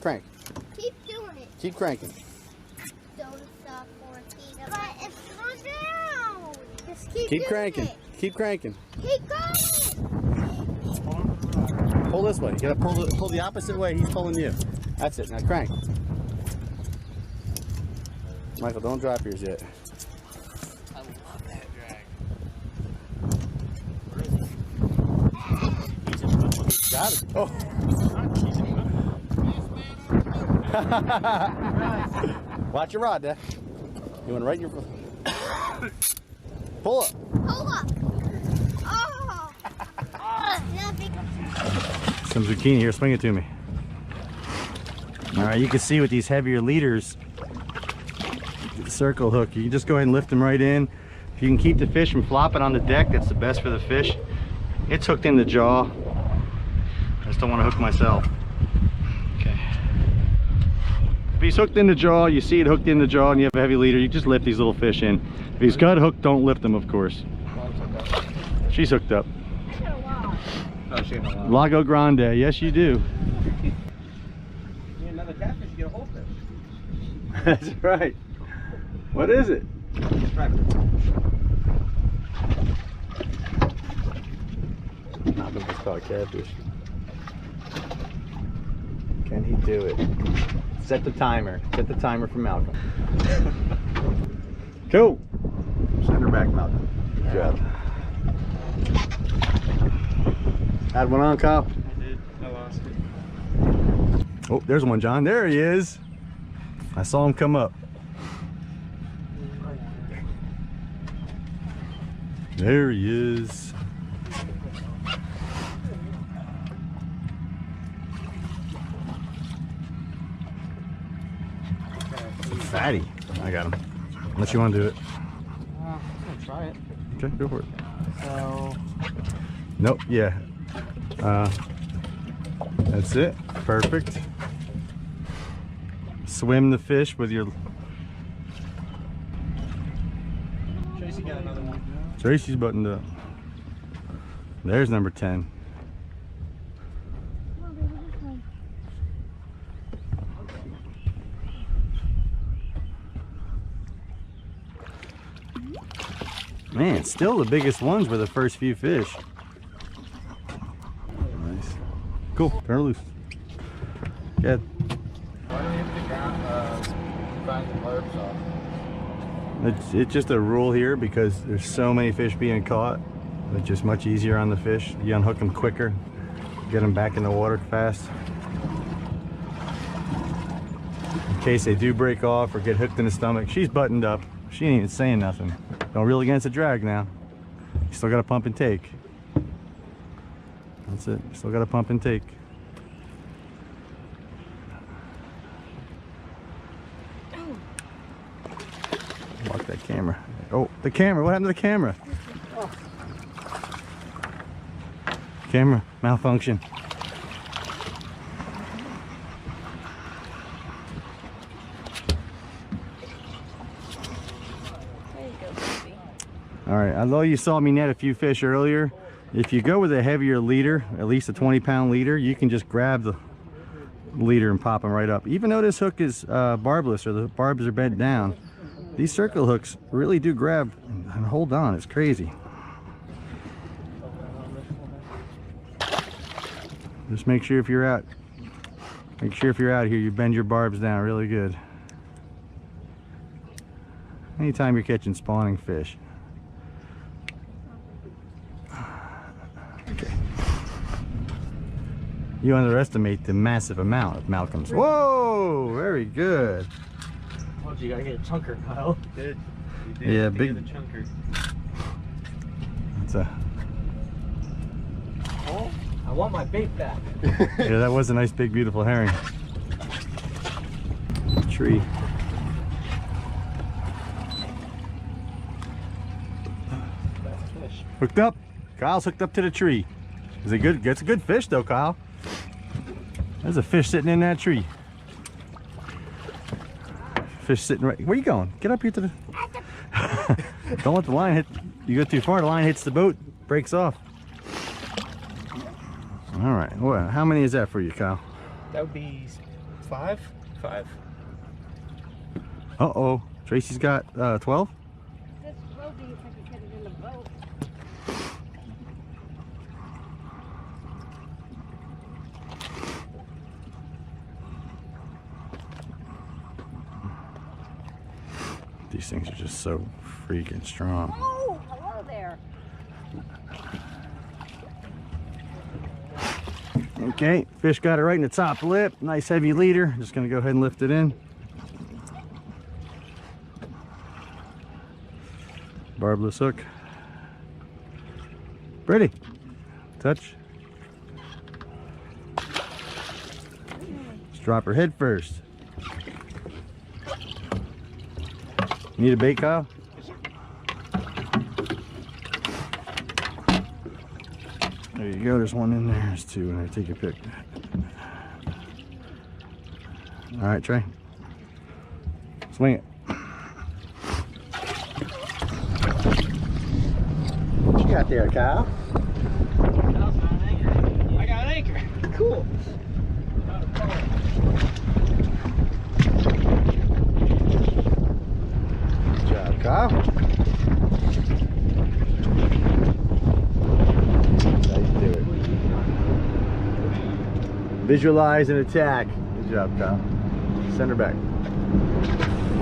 Crank. Keep doing it. Keep cranking. Don't stop for a feet. But it's slow down. Just keep Keep doing cranking. it. Keep cranking. Keep going. Pull this way. You gotta pull the opposite way. He's pulling you. That's it. Now crank. Michael, don't drop yours yet. I love that drag. Got it. Oh. Watch your rod, Dad. You want right in your. Pull up. Pull up. Oh. Now pick up. Some zucchini here. Swing it to me. All right, you can see with these heavier leaders, the circle hook, you can just go ahead and lift them right in. If you can keep the fish from flopping on the deck, that's the best for the fish. It's hooked in the jaw. I just don't want to hook myself. Okay. If he's hooked in the jaw, you see it hooked in the jaw and you have a heavy leader, you just lift these little fish in. If he's got hooked, don't lift them, of course. She's hooked up. No, she ain't allowed. Lago Grande, yes you do. Another catfish, you get a whole fish. That's right. What is it? Striper. Not gonna just call it catfish. Can he do it? Set the timer. Set the timer for Malcolm. Cool. Send her back, Malcolm. Good job. Had one on, Kyle? I did. I lost it. Oh, there's one, John. There he is. I saw him come up. There he is. Fatty. I got him. Unless you want to do it. I'm gonna try it. Okay, go for it. So, Nope, yeah. That's it. Perfect. Swim the fish with your... Tracy got another one. Tracy's buttoned up. There's number 10. Man, still the biggest ones were the first few fish. Nice. Cool. Turn her loose. Yeah. why do we have to find the blurbs off? It's just a rule here because there's so many fish being caught. It's just much easier on the fish. You unhook them quicker, get them back in the water fast. In case they do break off or get hooked in the stomach. She's buttoned up. She ain't even saying nothing. Don't reel against the drag now. You still got to pump and take. That's it. You still got to pump and take. Lock that camera. Oh, the camera. What happened to the camera? Camera malfunction. There you go, baby. All right, although you saw me net a few fish earlier, if you go with a heavier leader, at least a 20-pound leader, you can just grab the leader and pop them right up. Even though this hook is barbless or the barbs are bent down, These circle hooks really do grab and hold on. It's crazy. Just make sure if you're out here, you bend your barbs down really good. Anytime you're catching spawning fish. Okay. You underestimate the massive amount of Malcolm's. Whoa! Very good. Oh, you gotta get a chunker, Kyle. You did. Yeah, big. The chunker. That's a. Oh, I want my bait back. Yeah, that was a nice, big, beautiful herring. Tree. Hooked up. Kyle's hooked up to the tree. Is it good? It's a good fish though, Kyle. There's a fish sitting in that tree. Fish sitting right. Where you going? Get up here to the. Don't let the line hit. You go too far, the line hits the boat, breaks off. All right. Well, how many is that for you, Kyle? That would be 5. 5. Uh-oh. Tracy's got 12? This will be if I can get it in the boat. These things are just so freaking strong. Oh, hello there. Okay, fish got it right in the top lip. Nice heavy leader. Just gonna go ahead and lift it in. Barbless hook. Pretty. Touch. Let's drop her head first. Need a bait, Kyle? There you go, there's one in there. There's 2 in there. Take your pick. All right, Trey. Swing it. What you got there, Kyle? I got an anchor. Cool. Good job, Kyle. Visualize and attack. Good job, Kyle. Send her back.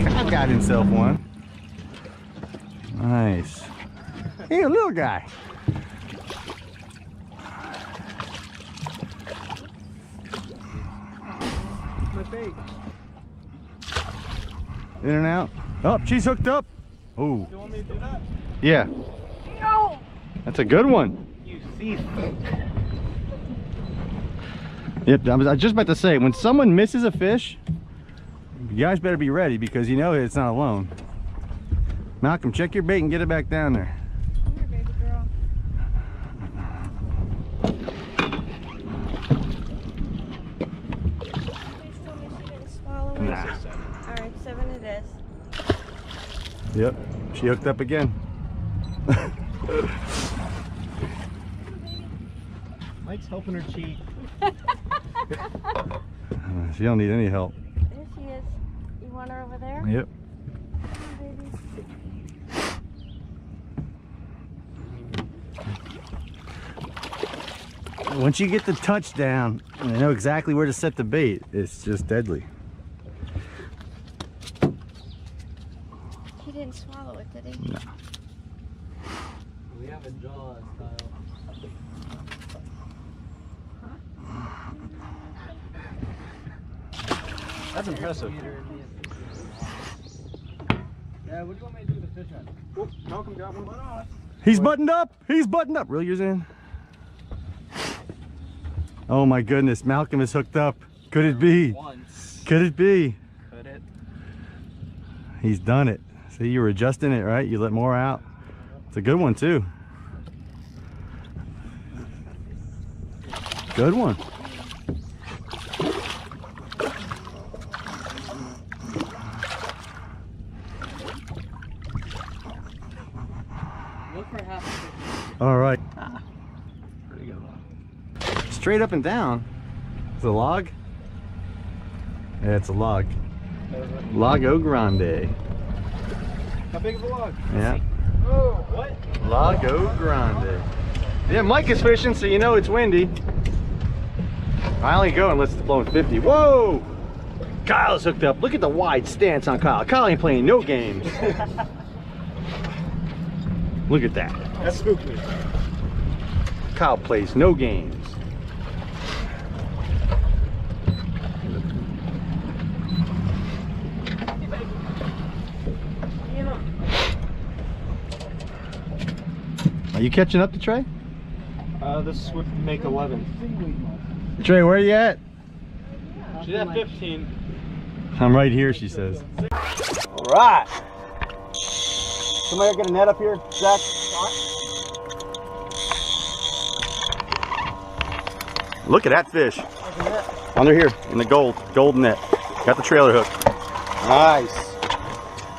Kyle got himself one. Nice. Hey, a little guy. My bait. In and out. Oh, she's hooked up. Oh. You want me to do that? Yeah. No! That's a good one. You thief. Yep, I was just about to say, when someone misses a fish, you guys better be ready because you know it's not alone. Malcolm, check your bait and get it back down there. Come here, baby girl. Please tell me she didn't swallow it. Nah. Alright, 7 it is. Yep, she hooked up again. Mike's helping her cheat. She don't need any help. There she is. You want her over there? Yep. Come on, baby. Once you get the touch down and they know exactly where to set the bait, it's just deadly. He didn't swallow it, did he? No. We have a jaw style. That's impressive. Yeah, what do you want me to do with the fish net? Oh, Malcolm got one. He's buttoned up. He's buttoned up. Reel yours in. Oh my goodness, Malcolm is hooked up. Could it be? Once. Could it be? Could it? He's done it. See, you were adjusting it, right? You let more out. It's a good one too. Good one. Look for half a fish. All right. Pretty good one. Straight up and down. It's a log. Yeah, it's a log. Lago Grande. How big of a log? Yeah. Oh, what? Lago Grande. Yeah, Mike is fishing, so you know it's windy. I only go unless it's blowing 50. Whoa! Kyle's hooked up. Look at the wide stance on Kyle. Kyle ain't playing no games. Look at that. That's spooky. Kyle plays no games. Are you catching up to Trey? This would make 11. Trey, where are you at? She's at 15. I'm right here, she says. All right. Somebody get a net up here, Zach? Look at that fish. Under here, in the gold net. Got the trailer hook. Nice.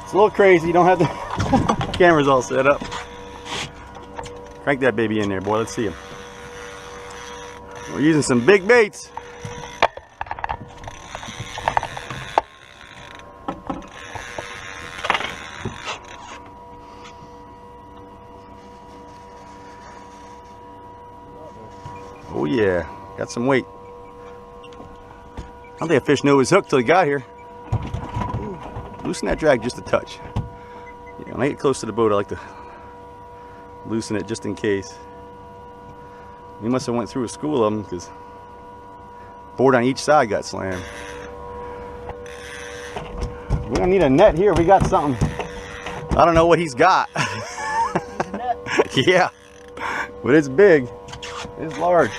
It's a little crazy, you don't have the cameras all set up. Crank that baby in there, boy, let's see him. We're using some big baits. Oh yeah, got some weight. I don't think a fish knew it was hooked till he got here. Ooh, loosen that drag just a touch. Yeah, when I get close to the boat, I like to loosen it just in case. He must have went through a school of them because board on each side got slammed. We don't need a net here. We got something. I don't know what he's got. Yeah, but it's big. It's large.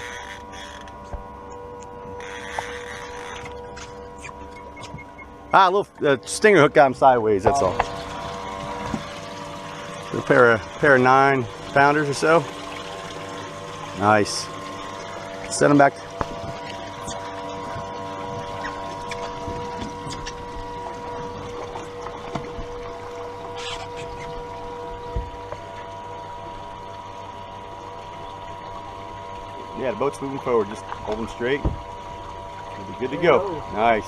Ah, a little stinger hook got him sideways. That's all. A pair of 9-pounders or so. Nice. Set them back. Yeah, the boat's moving forward. Just hold them straight. We'll be good to go. Nice.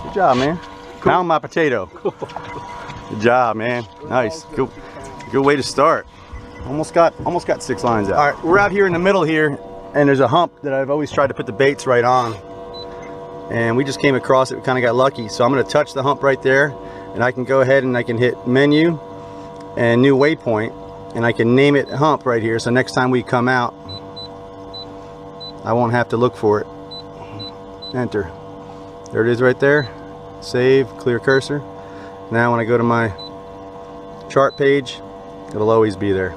Good job, man. Cool. Pound my potato. Good job, man. Nice. Good way to start. Almost got 6 lines out. All right, we're out here in the middle here, and there's a hump that I've always tried to put the baits right on. And we just came across it. We kind of got lucky. So I'm going to touch the hump right there, and I can go ahead and I can hit menu and new waypoint, and I can name it hump right here. So next time we come out, I won't have to look for it. Enter. There it is right there. Save, clear cursor. Now when I go to my chart page, it'll always be there.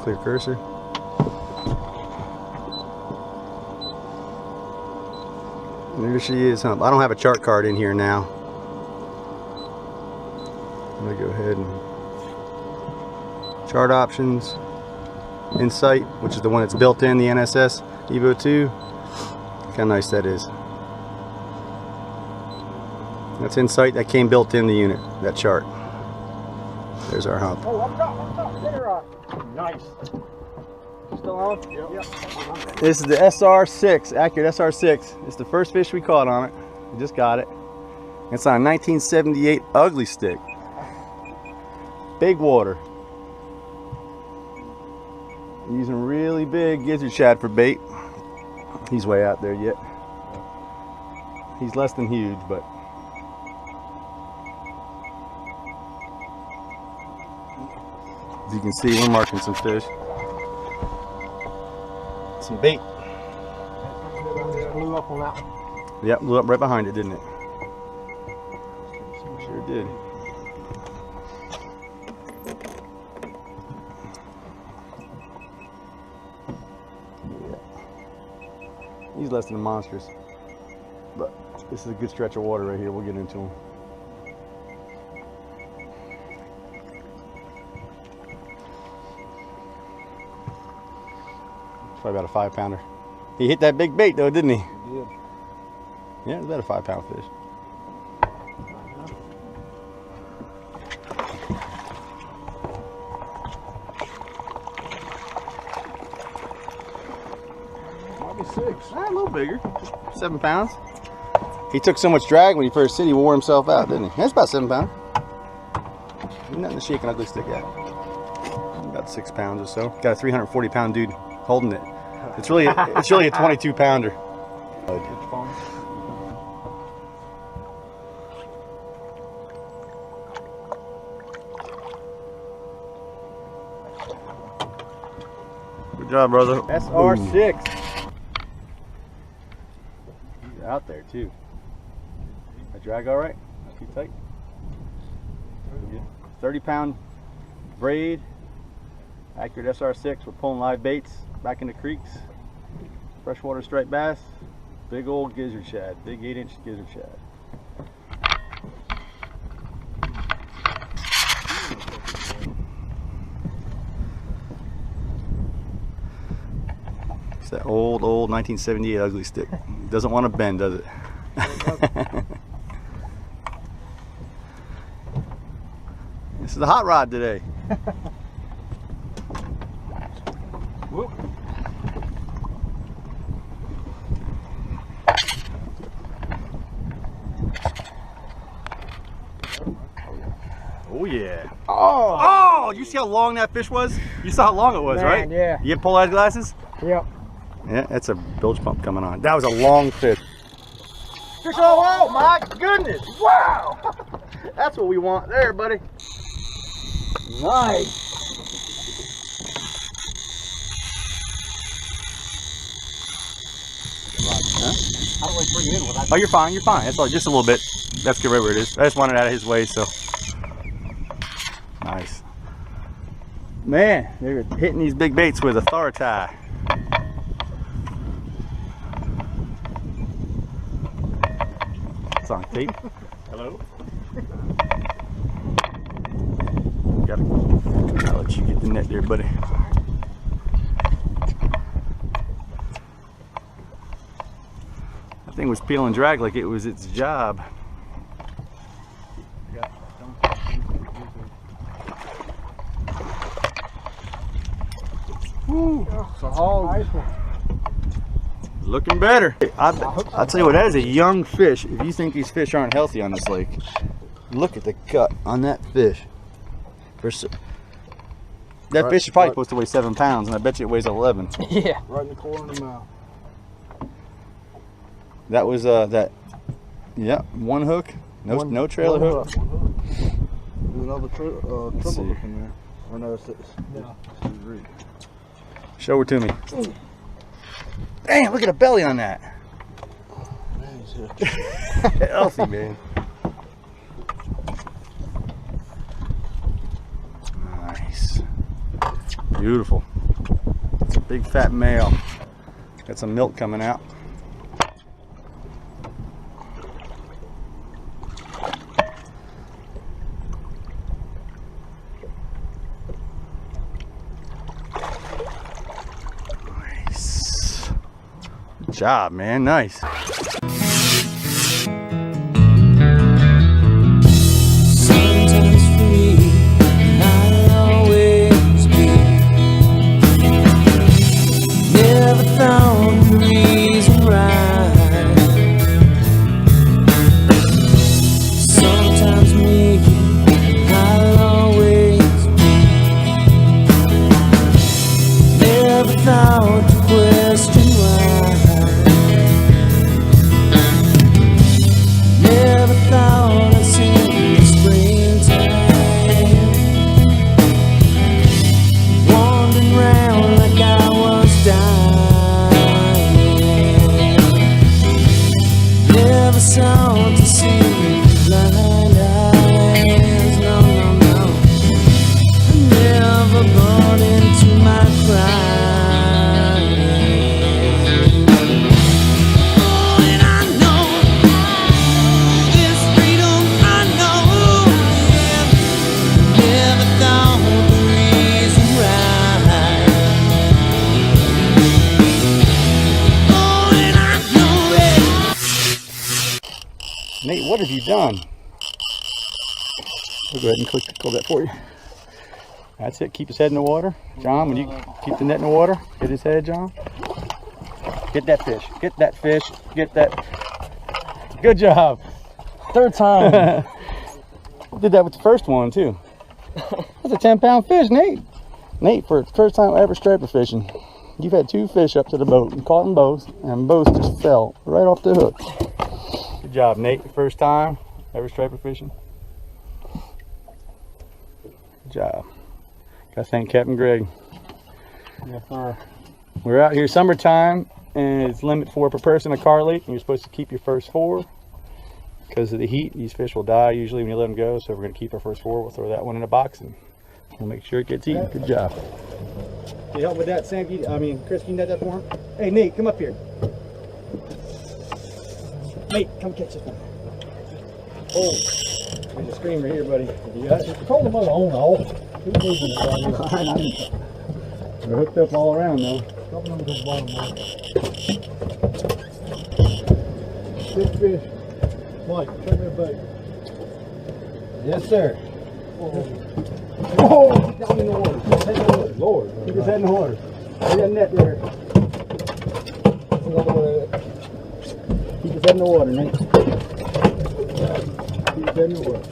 Clear cursor. There she is, hump. I don't have a chart card in here now. I'm gonna go ahead and chart options, Insight, which is the one that's built in the NSS Evo 2. Look how nice that is. That's Insight, that came built in the unit, that chart. There's our hump. Oh, up top, there. Nice. Still on? Yep. This is the SR6, accurate SR6. It's the first fish we caught on it. We just got it. It's on a 1978 ugly stick. Big water. I'm using really big gizzard shad for bait. He's way out there yet. He's less than huge, but as you can see, we're marking some fish. Some bait. Blew up on that one. Yep, blew up right behind it, didn't it? Sure did. Yeah. He's less than monstrous, but this is a good stretch of water right here. We'll get into him. Probably about a 5-pounder. He hit that big bait though, didn't he? He did. Yeah, it's about a 5-pound fish. Might be 6. A little bigger, 7 pounds. He took so much drag when he first hit, he wore himself out, didn't he? That's about 7 pounds. Nothing to shake an ugly stick at. About 6 pounds or so. Got a 340 pound dude holding it. It's really a 22 pounder. Good job, brother. SR6. He's out there too. A drag all right? Not too tight. 30 pound braid. Accurate SR6. We're pulling live baits back into creeks. Freshwater striped bass. Big old gizzard shad. Big 8-inch gizzard shad. It's that old 1978 ugly stick. Doesn't want to bend, does it? This is a hot rod today. Whoop. Oh yeah. Oh, you see how long that fish was? You saw how long it was, right? Yeah. You get polarized glasses? Yep. Yeah, that's a bilge pump coming on. That was a long fish. Fish oh my goodness. Wow. That's what we want there, buddy. Nice. Huh? How do I bring it in without... Oh, you're fine, you're fine. That's all, just a little bit. That's good right where it is. I just wanted it out of his way, so. Nice. Man, they're hitting these big baits with authority. It's on tape. Hello? I'll let you get the net there, buddy. That thing was peel and drag like it was its job. Woo, it's a hog. Looking better. I'll tell you what, that is a young fish. If you think these fish aren't healthy on this lake, look at the cut on that fish. That fish is probably supposed to weigh 7 pounds, and I bet you it weighs 11. Yeah. Right in the corner of the mouth. That was yeah, one hook, no trailer hook. There's another triple hook in there. Or no, it's Show her to me. Damn, look at the belly on that. Healthy, man. Nice. Beautiful. It's a big fat male. Got some milk coming out. Nice. Good job, man. Nice. Nate, what have you done? I'll go ahead and click that for you. That's it. Keep his head in the water. John, when you keep the net in the water, hit his head, John. Get that fish. Get that fish. Get that. Good job. Third time. Did that with the first one too. That's a 10-pound fish, Nate. Nate, for the first time ever striper fishing, you've had 2 fish up to the boat and caught them both, and both just fell right off the hook. Good job, Nate. First time ever striper fishing. Good job. Gotta thank Captain Greg. Yes, sir. We're out here summertime, and it's limit 4 per person a Carlite, and you're supposed to keep your first 4. Because of the heat, these fish will die usually when you let them go, so we're going to keep our first 4. We'll throw that one in a box, and we'll make sure it gets eaten. Good job. Can you help with that, Sam? Chris, can you net that for him? Hey, Nate, come up here. Nate, come catch this one. Oh, there's a screamer here, buddy. You got it? Hold them on the hole. They're hooked up all around, though. Couple of them to the bottom. Big fish. Mike, check that bait. Yes, sir. Oh, Oh, down in the water. Head in the water. Lord. Keep his head in the water. There's that net there. Keep his head in the water, Nate. Keep his head in the water.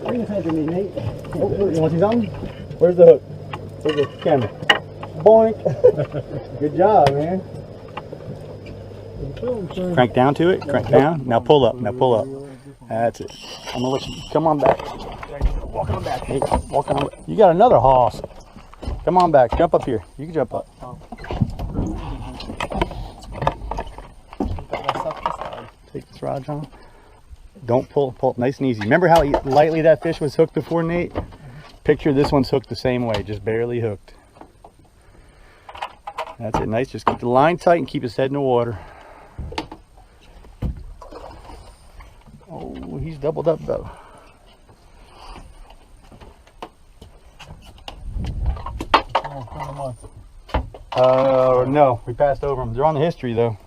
Bring his head to me, Nate. Oh, you want to see something? Where's the hook? Where's the camera? Boink. Good job, man. Crank down to it. Crank down. Now pull up. Now pull up. That's it. I'm gonna let you come on back. Walk on back. Hey, walk on. You got another hoss. Come on back. Jump up here. You can jump up. Take this rod, John. Don't pull. Pull it nice and easy. Remember how lightly that fish was hooked before, Nate? Picture this one's hooked the same way, just barely hooked. That's it. Nice. Just keep the line tight and keep his head in the water. Oh, he's doubled up though. No, we passed over them. They're on the history though.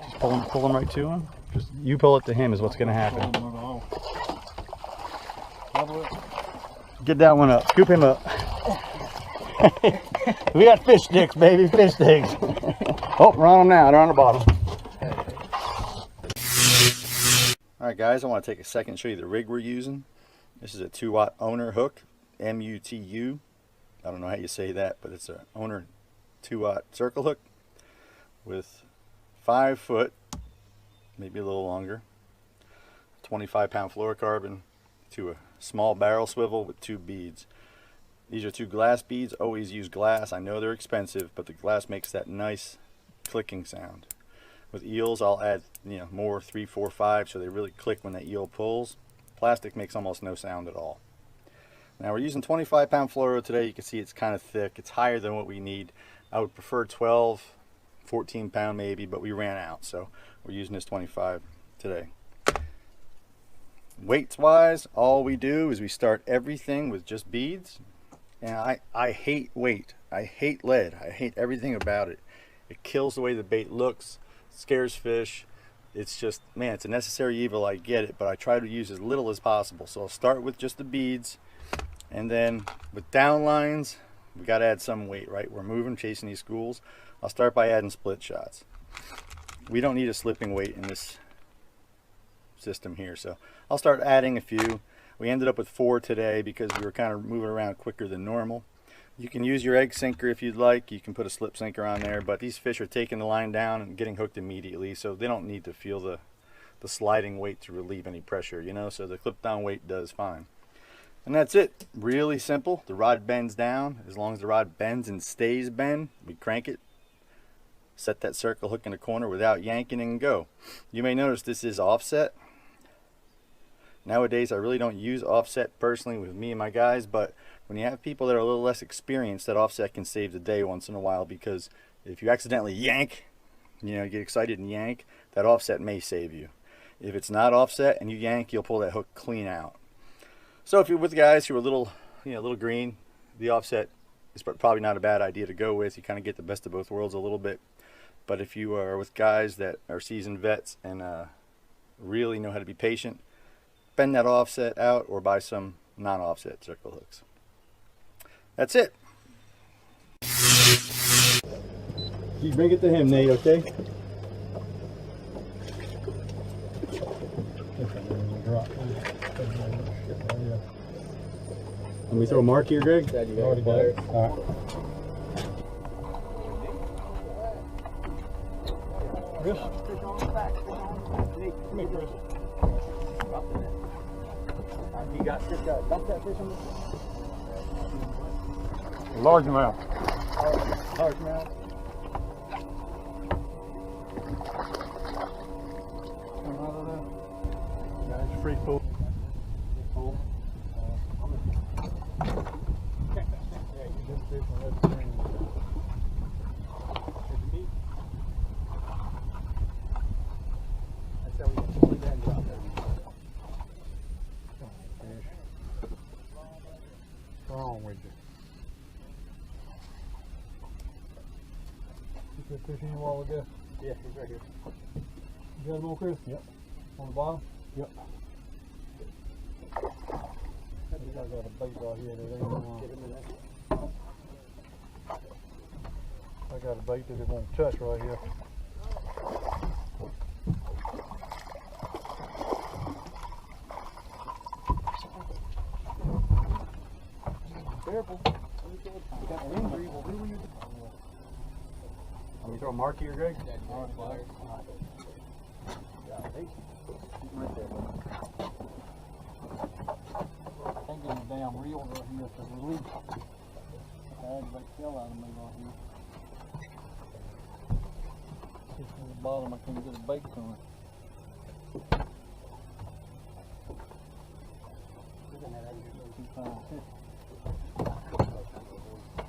Just pull them right to him. Just you pull it to him is what's going to happen. Get that one up. Scoop him up. We got fish sticks, baby. Fish sticks. Oh, we're on them now. They're on the bottom. All right, guys. I want to take a second and show you the rig we're using. This is a 2-watt owner hook, MUTU. I don't know how you say that, but it's an owner 2-watt circle hook with 5 foot, maybe a little longer, 25-pound fluorocarbon to a small barrel swivel with 2 beads. These are 2 glass beads. Always use glass. I know they're expensive, but the glass makes that nice clicking sound. With eels, I'll add more 3, 4, 5 so they really click when that eel pulls. Plastic makes almost no sound at all. Now we're using 25-pound fluoro today. You can see it's kind of thick. It's higher than what we need. I would prefer 12, 14-pound maybe, but we ran out, so we're using this 25 today. Weights wise, all we do is we start everything with just beads. And I hate weight. I hate lead. I hate everything about it. It kills the way the bait looks, scares fish. It's just, man, it's a necessary evil. I get it, but I try to use as little as possible. So I'll start with just the beads, and then with down lines, we got to add some weight, right? We're moving, chasing these schools. I'll start by adding split shots. We don't need a slipping weight in this system here, so I'll start adding a few. We ended up with 4 today because we were kind of moving around quicker than normal. You can use your egg sinker if you'd like. You can put a slip sinker on there, but these fish are taking the line down and getting hooked immediately, so they don't need to feel the sliding weight to relieve any pressure, so the clip down weight does fine. And that's it. Really simple. The rod bends down. As long as the rod bends and stays bent, we crank it, set that circle hook in the corner without yanking, and go. You may notice this is offset. Nowadays I really don't use offset personally with me and my guys, but when you have people that are a little less experienced, that offset can save the day once in a while, because if you accidentally yank, get excited and yank, that offset may save you. If it's not offset and you yank, you'll pull that hook clean out. So if you're with guys who are a little green, the offset is probably not a bad idea to go with. You kind of get the best of both worlds a little bit. But if you are with guys that are seasoned vets and really know how to be patient, bend that offset out or buy some non-offset circle hooks. That's it. You bring it to him, Nate, okay? Let me throw a mark here, Greg? Dad, you got it. All right. Chris? Come here, Chris. You got dump that fish on the Large amount. large mouth. It's free full. Fish in a while ago. Yeah, he's right here. You got him on, Chris? Yep. On the bottom? Yep. I think I got a bait right here that ain't on. I got a bait that it won't touch right here. Careful. You got the injury. Well, who were you? Let me throw a mark here, Greg? Right there. Can't get the damn reel right here to release. I had to make the hell out of me right here. Just from the bottom, I couldn't get a bait from it.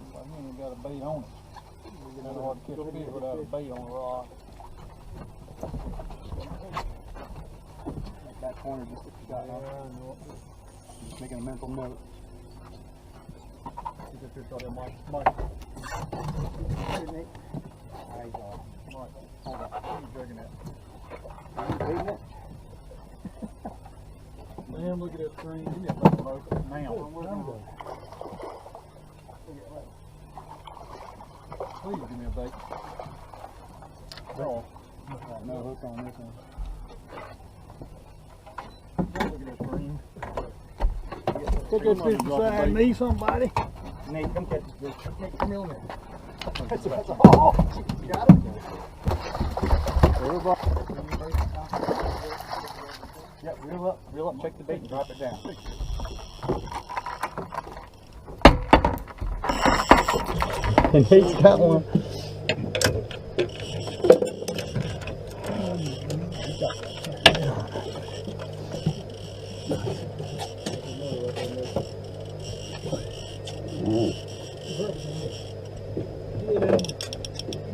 I ain't got a bait on it. It's hard to catch fish without a bait on a rod. That corner just got off. Just making a mental note. You get fish out there, Mike. Hey, Nate. There you go. Mike, hold on. What are you dragging at? Are you baiting it? Man, look at that screen. Give me a bait, Mike. Now. Please give me a bait. Oh, no hook on this one. Look at this green. Put this fish beside me, somebody. Nate, come catch this fish. Nate, come here a minute. That's a haul. You got it? Yep, reel up, check the bait and drop it down. And Nate's got one.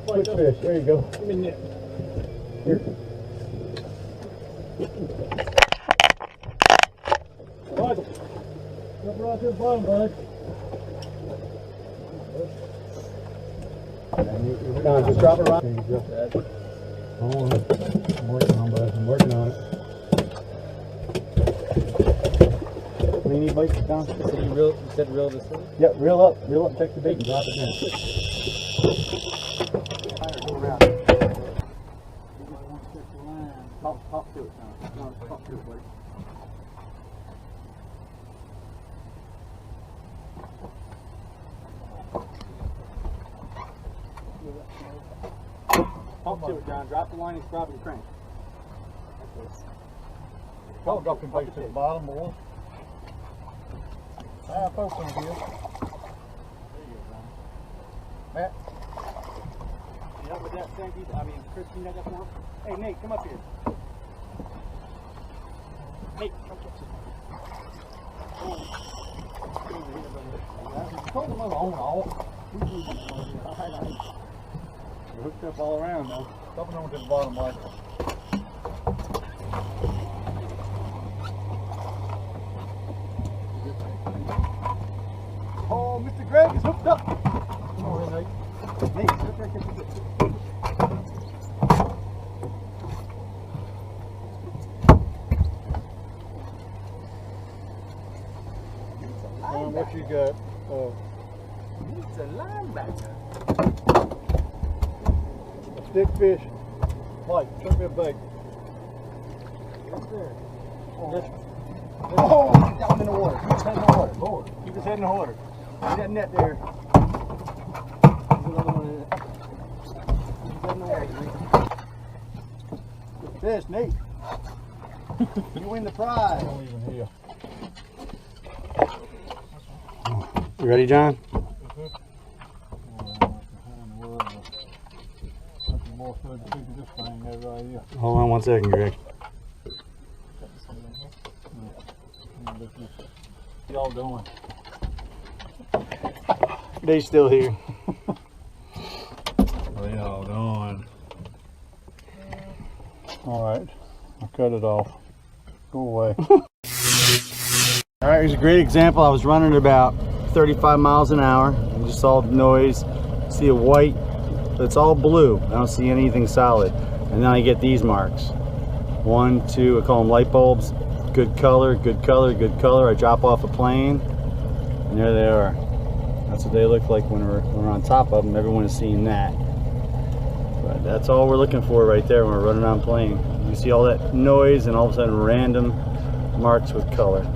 Quick fish, there you go. Give me a net. Here. Michael, jump right to the bottom, bud. Don, just drop it right. There you go. Hold on. I'm working on it, bud. I'm working on it. What do you need, bait, Don? You said reel this way? Yep, reel up, check the bait and drop it down. Go around. Talk to it, Don. Talk to it, buddy. Talk to it, John. Drop the line and drop your crank. Y'all dropping baits to the bottom, boy. I have folks in here. There you go, John. Matt? You help with that, Frankie? Chris, can you know that for him? Hey, Nate, come up here. Nate, come catch it. Hold them on all. You're hooked up all around, though. Dropping on to the bottom, Mike. Oh, Mr. Greg is hooked up. Come on, Nate. Nate, look right there. got, it's a linebacker. A stick fish. Mike, took me a bait. Right there. Oh, get that one in the water. Keep his head in the water. Lord. Keep his head in the water. See that net there. There's another one in it. Keep his head in the water, Nate. Good fish, Nate. You win the prize. Don't even hear. You ready, John? Hold on 1 second, Greg. What y'all doing? They still here. What y'all doing? Alright, I'll cut it off. Go away. Alright, here's a great example. I was running at about 35 miles an hour. I just saw the noise. See a white, it's all blue. I don't see anything solid. And then I get these marks. 1, 2, I call them light bulbs. Good color, good color, good color. I drop off a plane, and there they are. That's what they look like when we're on top of them. Everyone has seen that. But that's all we're looking for right there when we're running on plane. You see all that noise and all of a sudden random marks with color.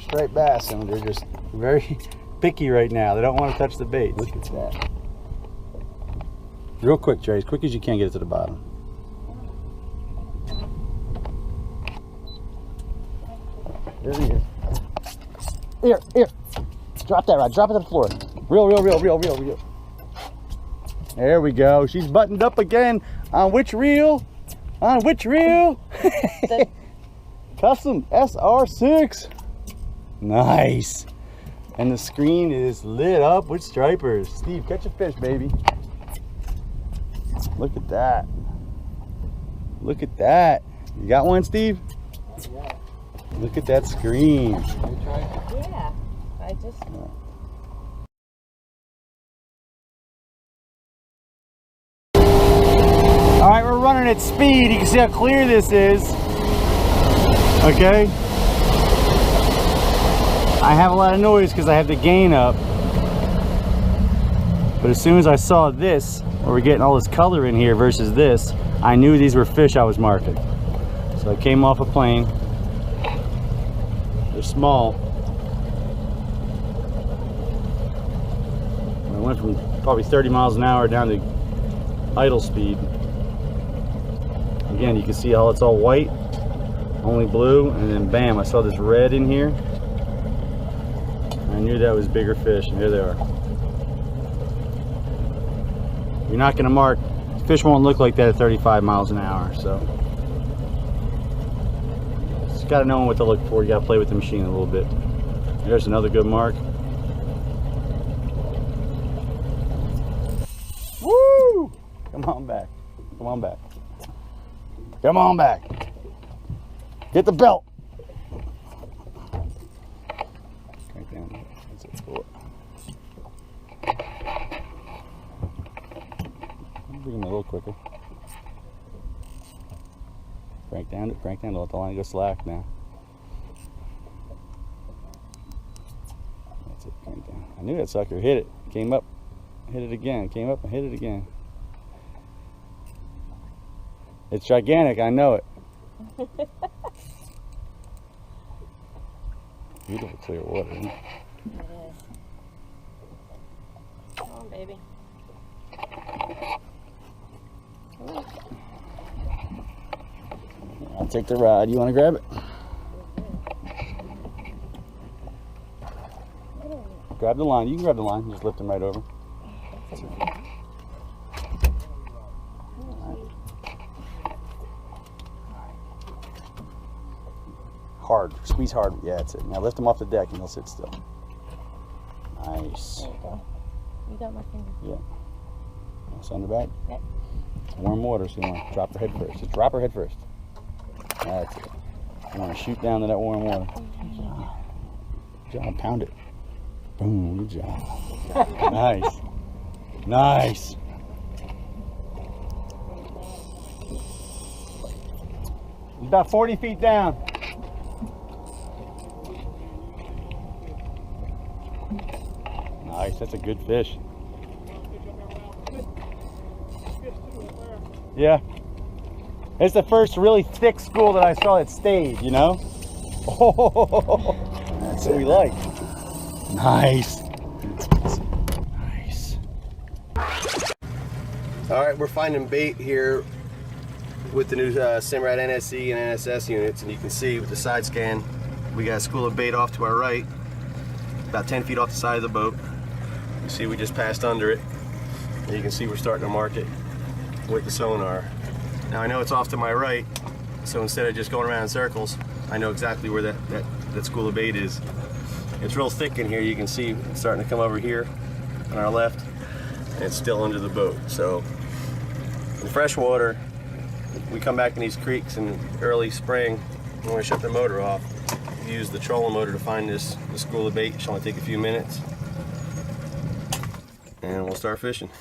Striped bass, and they're just very picky right now. They don't want to touch the bait. Look at that. Real quick, Trey, as quick as you can, get it to the bottom. There he is. Here. Drop that rod. Drop it to the floor. Reel. There we go. She's buttoned up again. On which reel? Custom SR6. Nice. And the screen is lit up with stripers. Steve, catch a fish, baby. Look at that. Look at that. You got one, Steve? Yeah. Look at that screen. Yeah. I just... All right, we're running at speed. You can see how clear this is. Okay. I have a lot of noise because I have the gain up. But as soon as I saw this, where we're getting all this color in here versus this, I knew these were fish I was marking. So I came off a plane. They're small. I went from probably 30 miles an hour down to idle speed. Again, you can see how it's all white, only blue, and then bam, I saw this red in here. I knew that was bigger fish, and here they are. You're not going to mark, fish won't look like that at 35 miles an hour, so. Just got to know what to look for. You got to play with the machine a little bit. There's another good mark. Woo! Come on back. Come on back. Come on back. Get the belt. Right down. That's it. Pull it. Bring him a little quicker. Crank down, let the line go slack now. That's it, crank down. I knew that sucker hit it. Came up, hit it again. Came up and hit it again. It's gigantic, I know it. Beautiful clear water, isn't it? It is. Come on, baby. I'll take the rod. You want to grab it? Grab the line. You can grab the line. Just lift them right over. Hard. Squeeze hard. Yeah, that's it. Now lift them off the deck and they'll sit still. Nice. There you go. You got my finger. Yeah. It's on the back. Yep. It's warm water, so you want to drop her head first. Just drop her head first. That's it. You want to shoot down to that warm water. John, pound it. Boom, good job. Nice. Nice. About 40 feet down. Nice, that's a good fish. Yeah. It's the first really thick school that I saw that stayed, you know? Oh, that's what we like. Nice. Nice. All right, we're finding bait here with the new Simrad NSE and NSS units, and you can see with the side scan, we got a school of bait off to our right, about 10 feet off the side of the boat. You see we just passed under it, and you can see we're starting to mark it with the sonar. Now I know it's off to my right, so instead of just going around in circles, I know exactly where that school of bait is. It's real thick in here. You can see it's starting to come over here on our left, and it's still under the boat. So in freshwater, we come back in these creeks in early spring when we shut the motor off. We use the trolling motor to find this school of bait. It should only take a few minutes, and we'll start fishing.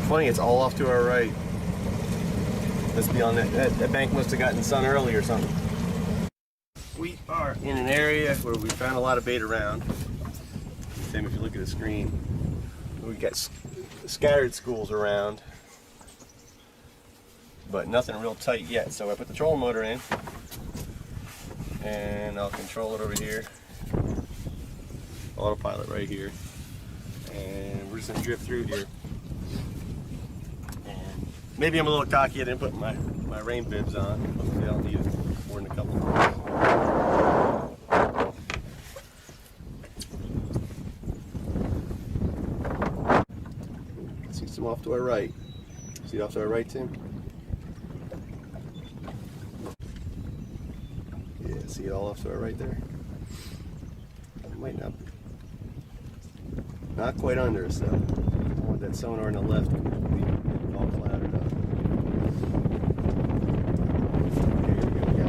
Funny, it's all off to our right. Must be on that bank must have gotten sun early or something. We are in an area where we found a lot of bait around. Same if you look at the screen. We got scattered schools around, but nothing real tight yet. So I put the trolling motor in, and I'll control it over here. Autopilot right here, and we're just gonna drift through here. Maybe I'm a little cocky. I didn't put my rain bibs on. Hopefully I'll need it more than a couple of see some off to our right. See it off to our right, Tim? Yeah, see it all off to our right there? It might not be. Not quite under us though. I want that sonar on the left completely all clouded up. Okay, here we go, yeah.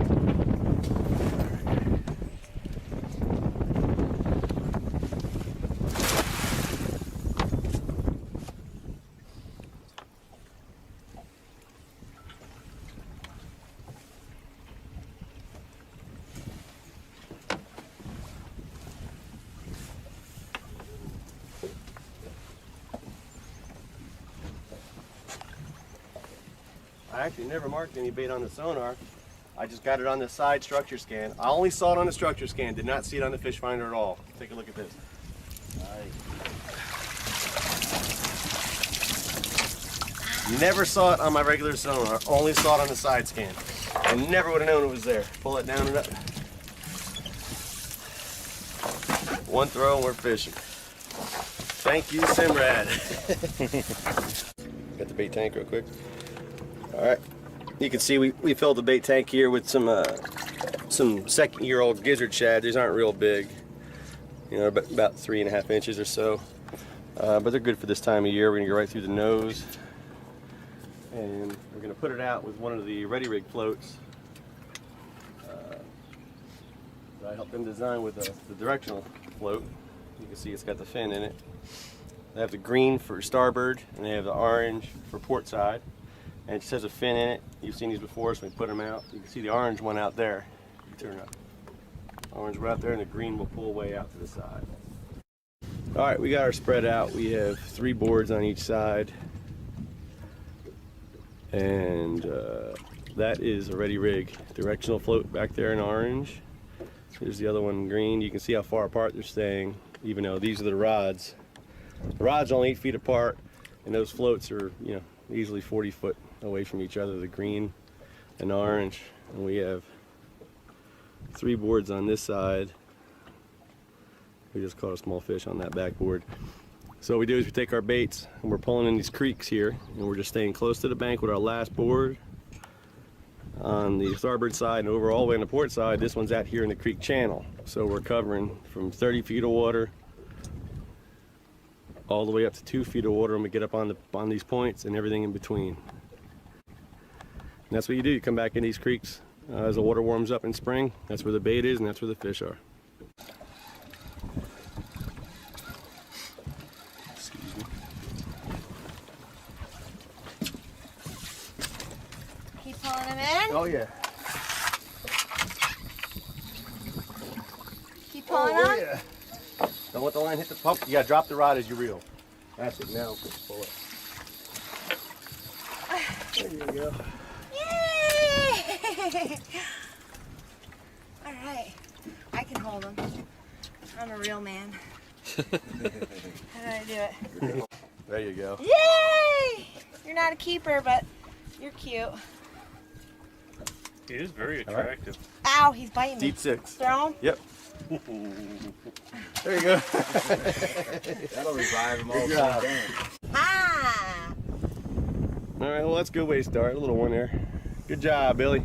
I actually never marked any bait on the sonar. I just got it on the side structure scan. I only saw it on the structure scan, did not see it on the fish finder at all. Take a look at this. Never saw it on my regular sonar, only saw it on the side scan. I never would have known it was there. Pull it down and up. One throw and we're fishing. Thank you, Simrad. Got the bait tank real quick. All right, you can see we filled the bait tank here with some second-year-old gizzard shad. These aren't real big, you know, about 3.5 inches or so, but they're good for this time of year. We're gonna go right through the nose, and we're gonna put it out with one of the Ready Rig floats that I helped them design with the directional float. You can see it's got the fin in it. They have the green for starboard, and they have the orange for port side. And it just has a fin in it. You've seen these before, so we put them out. You can see the orange one out there. You can turn up. Orange one out there, and the green will pull way out to the side. All right, we got our spread out. We have 3 boards on each side. And that is a Ready Rig directional float back there in orange. Here's the other one in green. You can see how far apart they're staying, even though these are the rods. The rods are only 8 feet apart, and those floats are, you know, easily 40 foot away from each other, the green and orange. And we have 3 boards on this side. We just caught a small fish on that backboard. So what we do is we take our baits and we're pulling in these creeks here, and we're just staying close to the bank with our last board on the starboard side, and over all the way on the port side. This one's out here in the creek channel, so we're covering from 30 feet of water all the way up to 2 feet of water, and we get up on these points and everything in between. And that's what you do. You come back in these creeks as the water warms up in spring. That's where the bait is and that's where the fish are. Excuse me. Keep pulling them in. Oh yeah. Keep pulling them. Yeah. Don't let the line hit the pump. You gotta drop the rod as you reel. That's it. Now pull it. There you go. Yay! All right, I can hold them. I'm a real man. How do I do it? There you go. Yay! You're not a keeper, but you're cute. He is very attractive. Ow, he's biting me. Deep 6. Throw him. Yep. There you go. That'll revive him all job. day. Ah! All right, well, that's a good way to start. A little one there. Good job, Billy.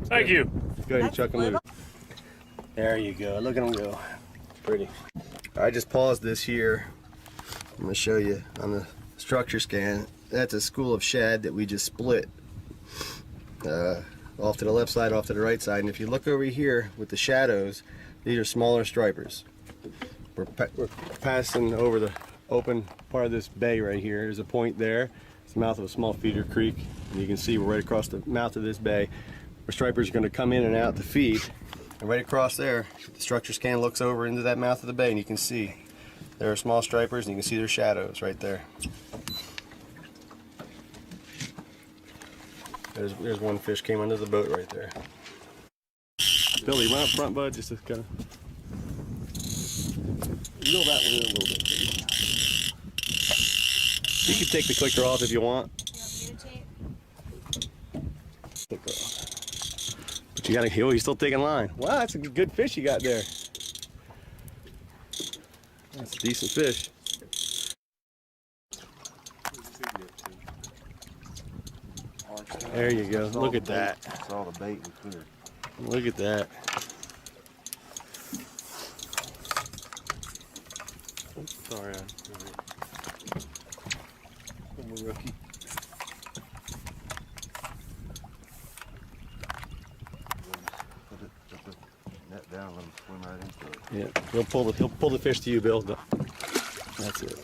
Thank you. Go ahead and chuck him loose. There you go. Look at him go. Pretty. I just paused this here. I'm going to show you on the structure scan. That's a school of shad that we just split. Off to the left side, off to the right side. And if you look over here with the shadows, these are smaller stripers. We're passing over the open part of this bay right here. There's a point there. It's the mouth of a small feeder creek. And you can see we're right across the mouth of this bay where stripers are going to come in and out to feed. And right across there, the structure scan looks over into that mouth of the bay and you can see there are small stripers and you can see their shadows right there. There's one fish came under the boat right there. Billy, run up front, bud, just to kind of reel that one in a little bit. You can take the clicker off if you want. Clicker off. But you gotta, oh, he's still taking line. Wow, that's a good fish you got there. That's a decent fish. There you go. Look at that. That's all the bait was clear. Look at that. Oops, sorry, I'm a rookie. Put the net down, let him swim right into it. Yeah, he'll pull the fish to you, Bill. That's it.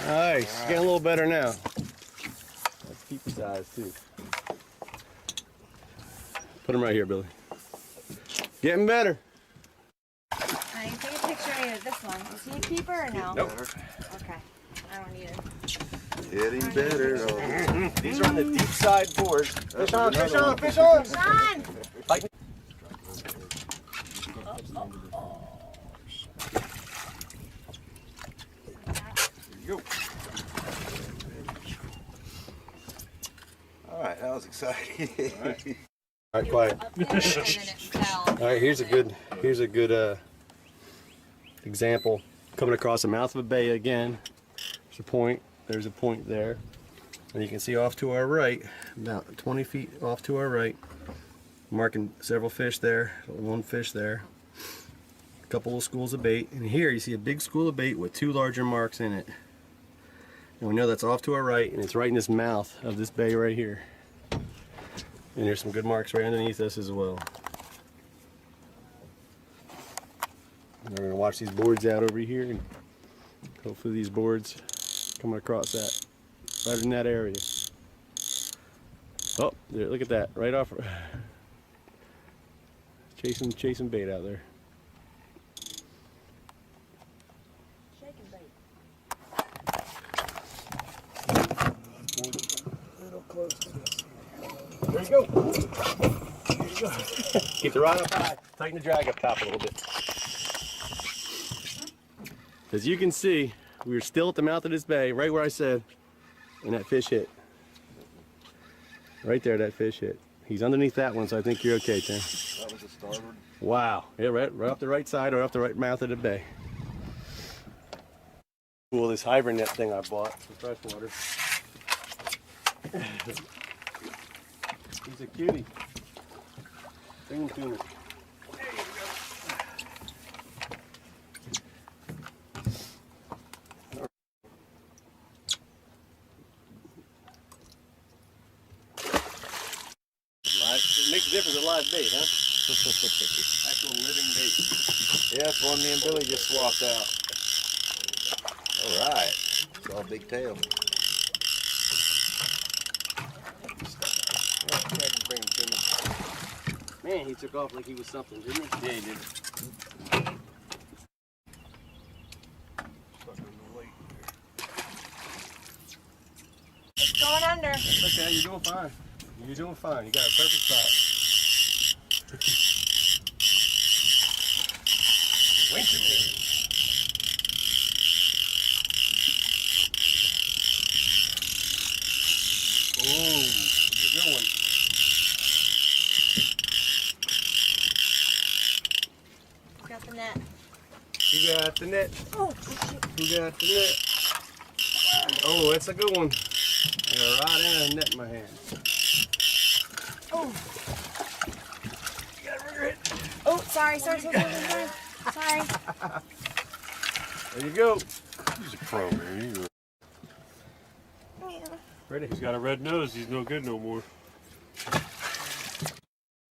Nice. Getting a little better now. That's keeper size too. Put him right here, Billy. Getting better. Can you take a picture of this one? Is he a keeper or no? Nope. Okay. I don't need it. Getting better. These are on the deep side board. Fish on, fish on, fish Sean! on. Go. All right, that was exciting. All right, quiet. All right, here's a good example. Coming across the mouth of a bay again. There's a point. There's a point there, and you can see off to our right, about 20 feet off to our right, marking several fish there. One fish there. A couple of schools of bait, and here you see a big school of bait with two larger marks in it. And we know that's off to our right, and it's right in this mouth of this bay right here. And there's some good marks right underneath us as well. And we're going to watch these boards out over here, and hopefully these boards coming across that, right in that area. Oh, there, look at that, right off. Chasing bait out there. There you go. There you go. Keep the rod up high. Tighten the drag up top a little bit. As you can see, we're still at the mouth of this bay, right where I said, and that fish hit. Right there, that fish hit. He's underneath that one, so I think you're okay, Tim. That was a starboard. Wow. Yeah, right off the right side or off the right mouth of the bay. Cool, this hybrid net thing I bought from Freshwater. He's a cutie. Bring him to me. live bait, huh? Actual living bait. Yeah, that's one me and Billy just swapped out. All right. It's all big tail. Man, he took off like he was something, didn't he? Yeah, he did. It's going under. It's okay, you're doing fine. You're doing fine. You got a perfect spot. Wait a minute. Ooh, good one. Got the net. You got the net. Oh, shoot. You got the net. Oh, that's a good one. I got a rod and a net in my hand. Oh. You got a rigger hit. Oh, sorry. Sorry. There you go. He's a pro, man. Ready? He's got a red nose. He's no good no more.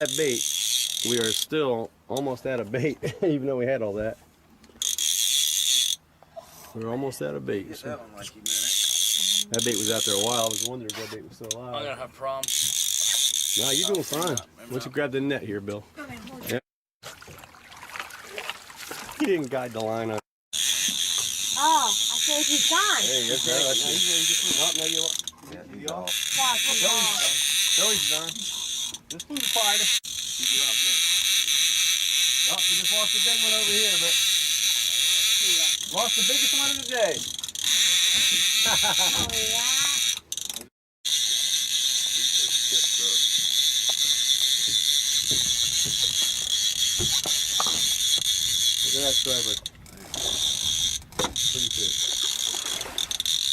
That bait. We are still almost out of bait, even though we had all that. We're almost out of bait. So. That bait was out there a while. I was wondering if that bait was still alive. I'm gonna have problems. No, you're doing fine. Why don't you grab the net here, Bill? Yeah. He didn't guide the line on. Oh, I think he's gone. There you go. Billy's done. Just food fighter. Oh, we just lost the big one over here, but lost the biggest one of the day. Oh, yeah. Look at that striper. Pretty good.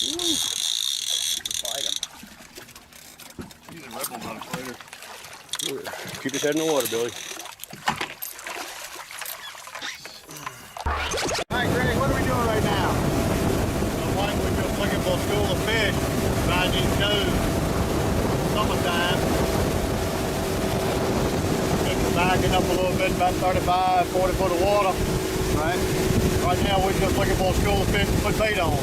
Woo. Fight him. He's a rebel not a fighter. Keep his head in the water, Billy. Alright, Greg, what are we doing right now? We're just looking for a school of fish. Trying these canoes. Summertime. It's backing up a little bit, about 35, 40 foot of water. Right now we're just looking for a school of fish to put bait on.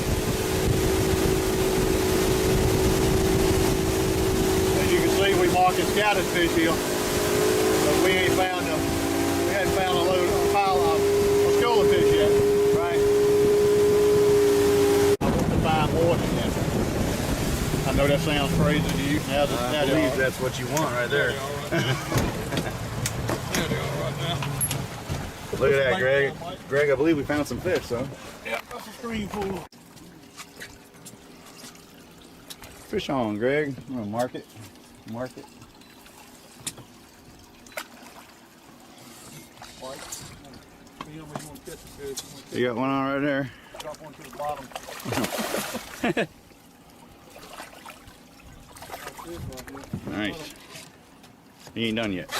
As you can see, we marking scattered fish here. But we hadn't found a pile of a school of fish yet. Right. I want to find more than that. I know that sounds crazy to you. I believe that's what you want right there. Look at that, Greg. Greg, I believe we found some fish, so. Yeah, that's a screen full. Fish on, Greg. I'm gonna mark it. Mark it. You got one on right there. Drop one to the bottom. Nice. He ain't done yet.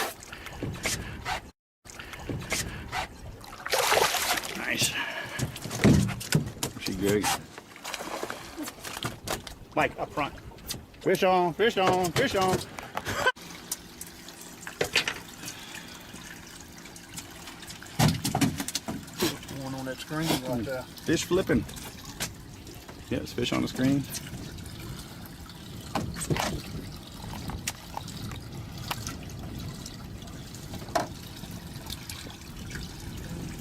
Nice. She good. Mike, up front. Fish on, fish on, fish on. One on that screen right there. Fish flipping. Yes, fish on the screen.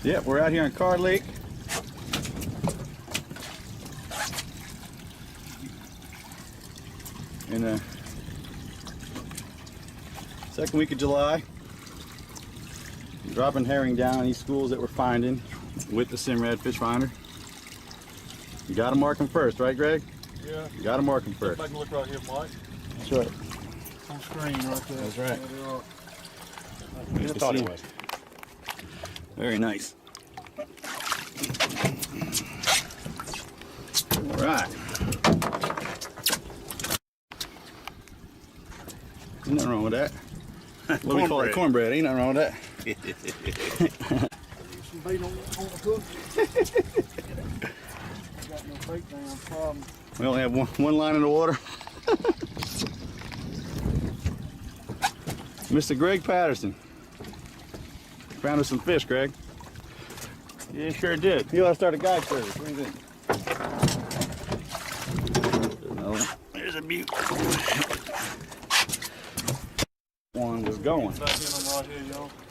Yep, we're out here in Kerr Lake. In the second week of July. Dropping herring down these schools that we're finding with the Simrad fish finder. You gotta mark them first, right, Greg? Yeah. You gotta mark them first. Take a look right here, Mike. That's right. On screen right there. That's right. There they are. Nice to see. Very nice. All right. Ain't nothing wrong with that. What do we call it? Cornbread. Ain't nothing wrong with that. Some bait on the hook. Got no bait down, problem. We only have one line in the water. Mr. Greg Patterson. Found us some fish, Greg. Yeah, sure did. You ought to start a guide service. What do you think? There's a butte. One was going.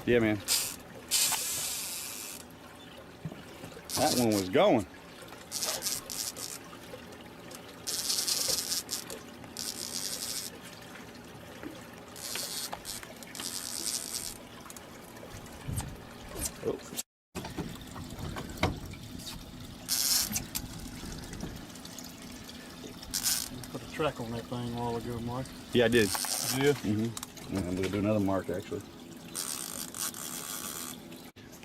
Yeah, man. That one was going. Put a track on that thing a while ago, Mark. Yeah, I did. Yeah. Mm-hmm. I'm gonna do another mark, actually.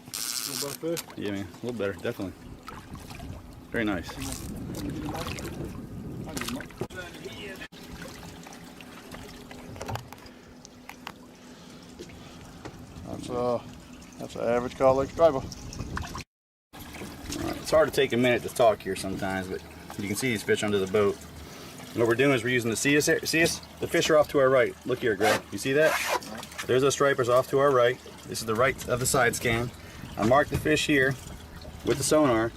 A little better fish? Yeah, man. A little better, definitely. Very nice. That's an average call Lake striper. Right. It's hard to take a minute to talk here sometimes, but you can see these fish under the boat. And what we're doing is we're using the see us? The fish are off to our right. Look here, Greg. You see that? There's those stripers off to our right. This is the right of the side scan. I marked the fish here with the sonar,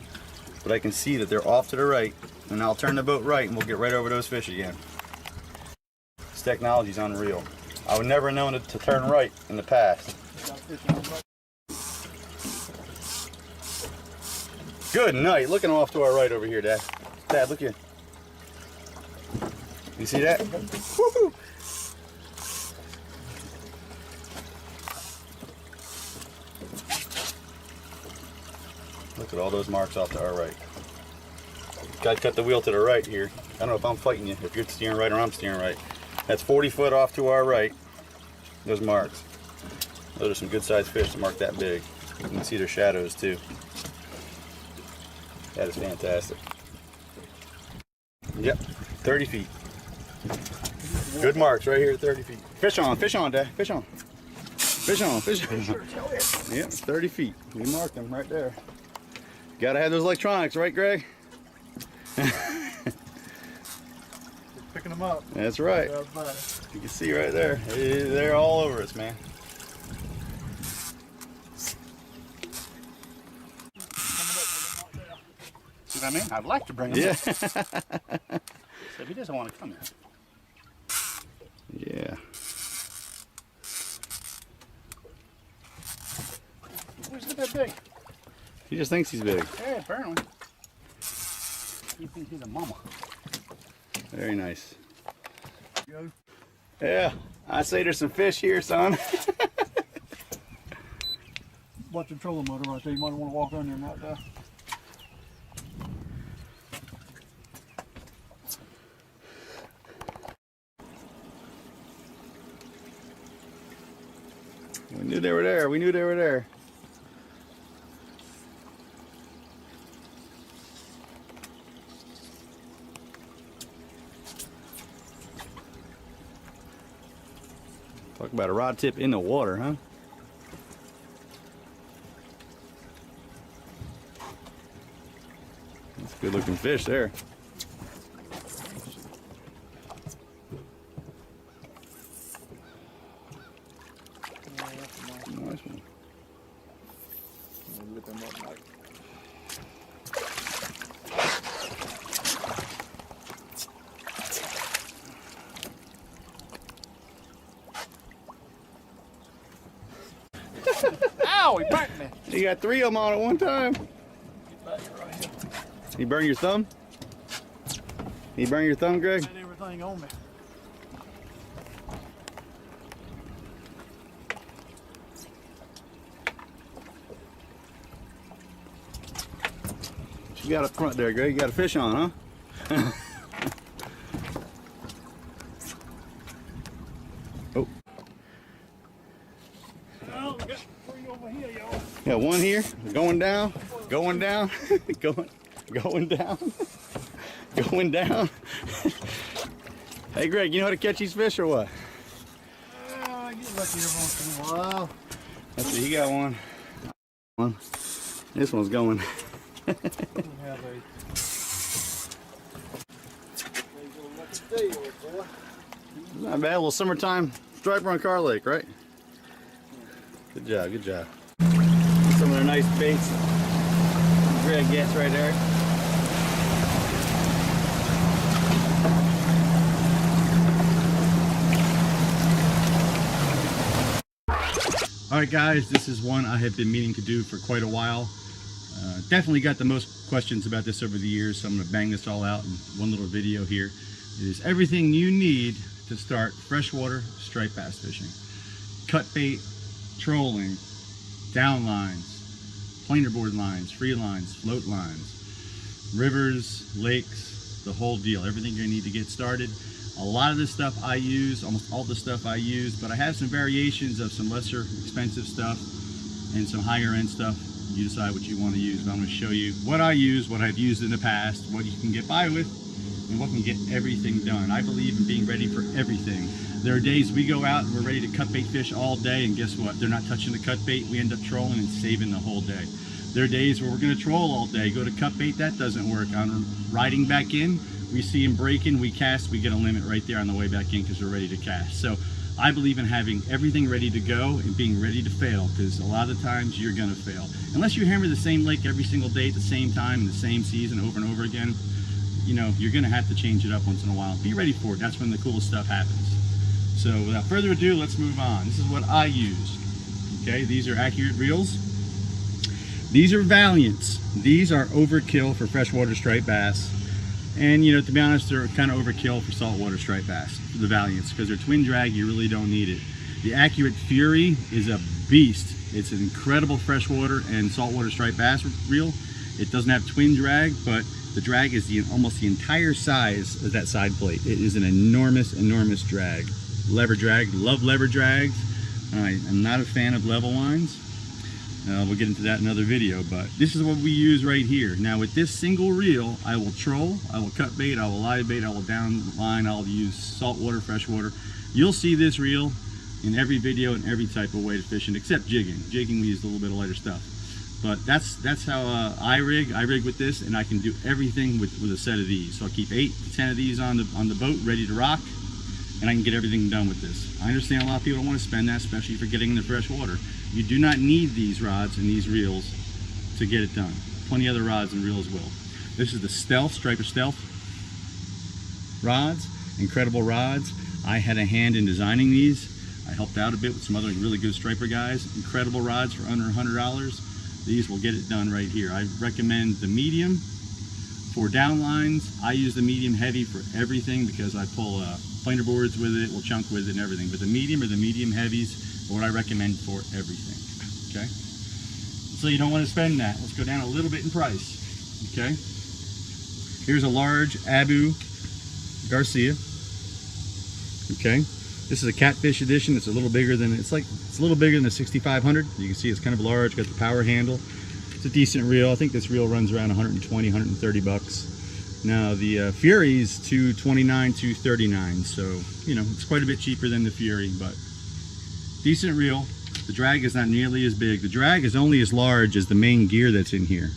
but I can see that they're off to the right. And I'll turn the boat right and we'll get right over those fish again. This technology's unreal. I would never have known it to turn right in the past. Good night. Looking off to our right over here, Dad. Dad, look here. You see that? Woo-hoo. Look at all those marks off to our right. Gotta cut the wheel to the right here. I don't know if I'm fighting you, if you're steering right or I'm steering right. That's 40 foot off to our right. Those marks. Those are some good sized fish to mark that big. You can see their shadows too. That is fantastic. Yep, 30 feet. Good marks right here at 30 feet. Fish on, Dad, fish on. Fish on, fish on. Yep, 30 feet. We marked them right there. Gotta have those electronics, right, Greg? Picking them up. That's right. You can see right there. They're all over us, man. See what I mean? I'd like to bring him. Yeah. So he doesn't want to come in. Yeah. Where's he that big? He just thinks he's big. Yeah, apparently. He thinks he's a mama. Very nice. Yeah, I say there's some fish here, son. Watch the trolling motor right there. You might want to walk on there right there. We knew they were there. We knew they were there. Talk about a rod tip in the water, huh? That's a good looking fish there. Nice one. Ow, he burnt me. You got 3 of them on at one time. You burn your thumb? You burn your thumb, Greg? Had everything on me. What you got up front there, Greg? You got a fish on, huh? Oh. Oh, we got 3 over here, y'all. Yeah, 1 here. Going down. Going down. going down. Going down. Hey, Greg, you know how to catch these fish or what? I get lucky every once in a while. Let's see, he got one. This one's going. We have a Not bad, a little summertime striper on Car Lake, right? Good job, good job. Some of the nice baits Greg gets right there. All right, guys, this is one I have been meaning to do for quite a while. Definitely got the most questions about this over the years, so I'm going to bang this all out in one little video here. It is everything you need to start freshwater striped bass fishing. Cut bait, trolling, down lines, planer board lines, free lines, float lines, rivers, lakes, the whole deal. Everything you need to get started. A lot of this stuff I use, almost all the stuff I use, but I have some variations of some lesser expensive stuff and some higher end stuff. You decide what you want to use, but I'm going to show you what I use, what I've used in the past, what you can get by with, and what can get everything done. I believe in being ready for everything. There are days we go out and we're ready to cut bait fish all day, and guess what? They're not touching the cut bait. We end up trolling and saving the whole day. There are days where we're going to troll all day, go to cut bait, that doesn't work. On riding back in, we see them breaking, we cast, we get a limit right there on the way back in because we're ready to cast. So I believe in having everything ready to go and being ready to fail, because a lot of the times you're going to fail. Unless you hammer the same lake every single day at the same time in the same season over and over again, you know, you're going to have to change it up once in a while. Be ready for it. That's when the coolest stuff happens. So without further ado, let's move on. This is what I use. Okay, these are accurate reels. These are Valiants. These are overkill for freshwater striped bass. And, you know, to be honest, they're kind of overkill for saltwater striped bass, for the Valiants, because they're twin drag, you really don't need it. The Accurate Fury is a beast. It's an incredible freshwater and saltwater striped bass reel. It doesn't have twin drag, but the drag is almost the entire size of that side plate. It is an enormous, enormous drag. Lever drag, love lever drags. I'm not a fan of level lines. We'll get into that in another video, but this is what we use right here. Now with this single reel, I will troll, I will cut bait, I will live bait, I will down line, I'll use saltwater, freshwater. You'll see this reel in every video in every type of way to fishing, except jigging. Jigging, we use a little bit of lighter stuff. But that's how I rig with this, and I can do everything with a set of these. So I'll keep 8 to 10 of these on the boat ready to rock, and I can get everything done with this. I understand a lot of people don't want to spend that, especially for getting in the fresh water. You do not need these rods and these reels to get it done. Plenty other rods and reels will. This is the Stealth, Striper Stealth rods. Incredible rods. I had a hand in designing these. I helped out a bit with some other really good striper guys. Incredible rods for under $100. These will get it done right here. I recommend the medium for down lines. I use the medium heavy for everything because I pull planer boards with it, will chunk with it and everything. But the medium or the medium heavies are what I recommend for everything. Okay? So you don't want to spend that. Let's go down a little bit in price. Okay? Here's a large Abu Garcia. Okay? This is a catfish edition. It's a little bigger than it's a little bigger than the 6500. You can see it's kind of large, got the power handle. It's a decent reel. I think this reel runs around 120, 130 bucks. Now the Fury's $229, $239. So, you know, it's quite a bit cheaper than the Fury, but decent reel. The drag is not nearly as big. The drag is only as large as the main gear that's in here.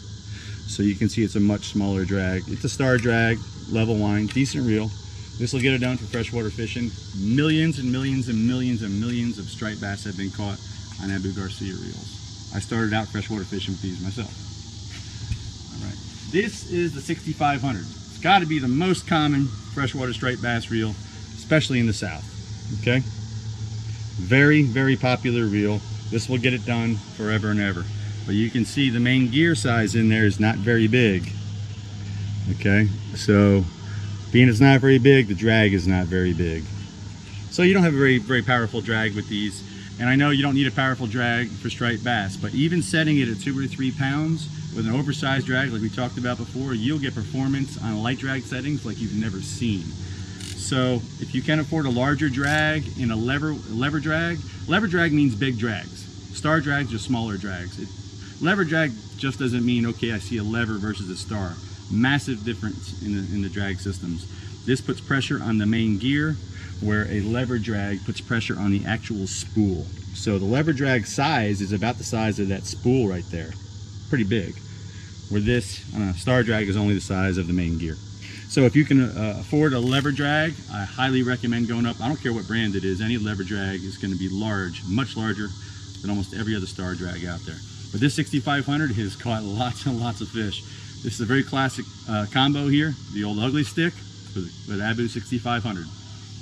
So you can see it's a much smaller drag. It's a star drag, level line, decent reel. This will get it done for freshwater fishing. Millions and millions and millions and millions of striped bass have been caught on Abu Garcia reels. I started out freshwater fishing with these myself. All right, this is the 6500. It's got to be the most common freshwater striped bass reel, especially in the South. Okay, very, very popular reel. This will get it done forever and ever. But you can see the main gear size in there is not very big. Okay, so being it's not very big, the drag is not very big. So you don't have a very, very powerful drag with these. And I know you don't need a powerful drag for striped bass, but even setting it at 2 or 3 pounds with an oversized drag like we talked about before, you'll get performance on light drag settings like you've never seen. So if you can afford a larger drag in a lever drag means big drags. Star drags are smaller drags. Lever drag just doesn't mean, okay, I see a lever versus a star. Massive difference in the drag systems. This puts pressure on the main gear, where a lever drag puts pressure on the actual spool. So the lever drag size is about the size of that spool right there. Pretty big. Where this star drag is only the size of the main gear. So if you can afford a lever drag, I highly recommend going up. I don't care what brand it is, any lever drag is going to be large, much larger than almost every other star drag out there. But this 6500 has caught lots and lots of fish. This is a very classic combo here, the old ugly stick with Abu 6500.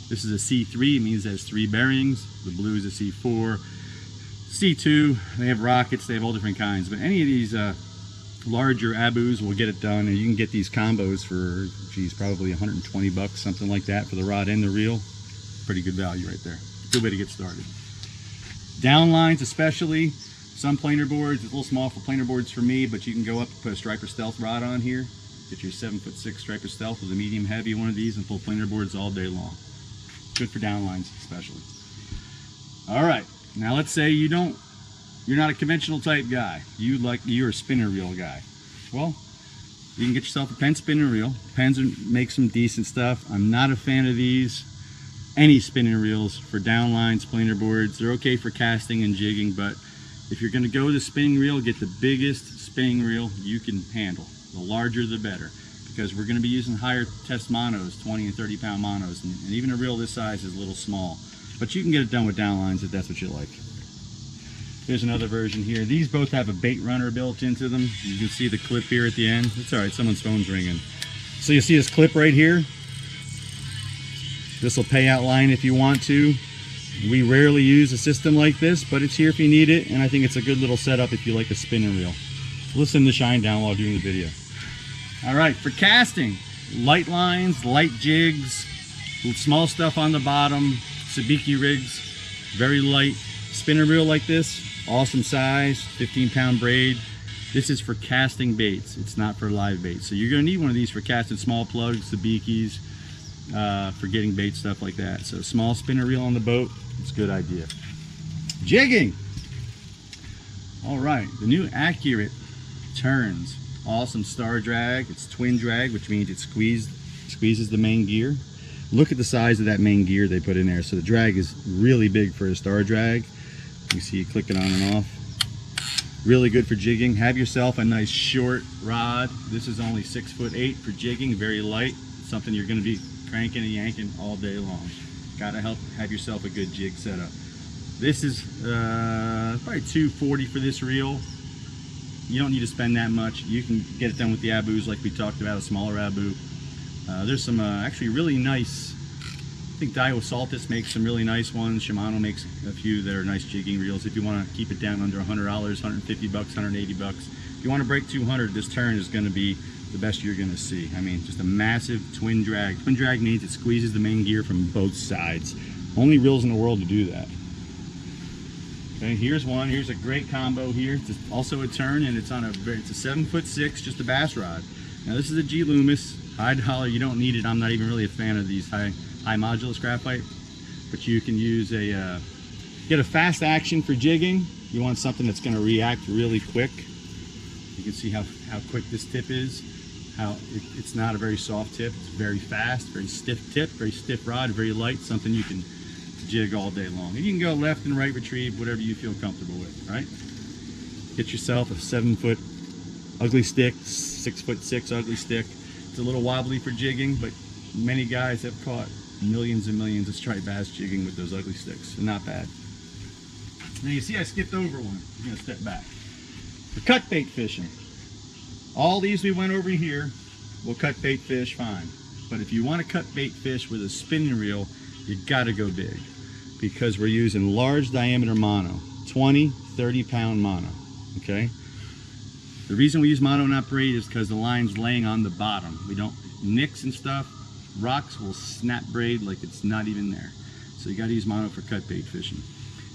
This is a C3, it means it has 3 bearings. The blue is a C4, C2, they have rockets, they have all different kinds. But any of these larger Abus will get it done, and you can get these combos for, geez, probably 120 bucks, something like that, for the rod and the reel. Pretty good value right there. Good way to get started. Downlines especially, some planer boards, it's a little small for planer boards for me, but you can go up and put a Striper Stealth rod on here. Get your 7'6" Striper Stealth with a medium heavy one of these and pull planer boards all day long. Good for downlines especially. All right, now let's say you're not a conventional type guy. You're a spinner reel guy. Well, you can get yourself a Penn spinning reel. Penns make some decent stuff. I'm not a fan of these. Any spinning reels for downlines, planer boards, they're okay for casting and jigging, but if you're gonna go to spinning reel, get the biggest spinning reel you can handle. The larger the better, because we're gonna be using higher test monos, 20 and 30 pound monos, and even a reel this size is a little small. But you can get it done with downlines if that's what you like. Here's another version here. These both have a bait runner built into them. You can see the clip here at the end. It's all right, someone's phone's ringing. So you see this clip right here? This will pay out line if you want to. We rarely use a system like this, but it's here if you need it, and I think it's a good little setup if you like a spinning reel. Listen to shine down while doing the video. All right, for casting, light lines, light jigs, small stuff on the bottom, sabiki rigs, very light. Spinner reel like this, awesome size, 15-pound braid. This is for casting baits, it's not for live baits. So you're gonna need one of these for casting small plugs, sabikis, for getting bait, stuff like that. So small spinner reel on the boat, it's a good idea. Jigging. All right, the new Accurate turns. Awesome star drag. It's twin drag, which means it squeezes the main gear. Look at the size of that main gear they put in there. So the drag is really big for a star drag. You see it clicking on and off. Really good for jigging. Have yourself a nice short rod. This is only 6'8" for jigging, very light. Something you're going to be cranking and yanking all day long. Gotta have yourself a good jig setup. This is probably $240 for this reel. You don't need to spend that much. You can get it done with the Abus like we talked about, a smaller Abu. There's some actually really nice, I think Daiwa Saltis makes some really nice ones. Shimano makes a few that are nice jigging reels. If you want to keep it down under $100, 150 bucks, 180 bucks. If you want to break 200, this turn is going to be the best you're going to see. I mean, just a massive twin drag. Twin drag means it squeezes the main gear from both sides. Only reels in the world to do that. Okay, here's one. Here's a great combo here. It's also a turn, and it's a 7'6", just a bass rod. Now this is a G Loomis, high dollar. You don't need it. I'm not even really a fan of these high modulus graphite, but you can use get a fast action for jigging. You want something that's going to react really quick. You can see how quick this tip is. It's not a very soft tip. It's very fast, very stiff tip, very stiff rod, very light. Something you can jig all day long. And you can go left and right retrieve, whatever you feel comfortable with, right? Get yourself a 7-foot ugly stick, 6'6" ugly stick. It's a little wobbly for jigging, but many guys have caught millions and millions of striped bass jigging with those ugly sticks. They're not bad. Now you see I skipped over one. I'm gonna step back. For cut bait fishing, all these we went over here will cut bait fish fine. But if you want to cut bait fish with a spinning reel, you gotta go big, because we're using large diameter mono, 20, 30 pound mono, okay? The reason we use mono, not braid, is because the line's laying on the bottom. We don't, nicks and stuff, rocks will snap braid like it's not even there. So you gotta use mono for cut bait fishing.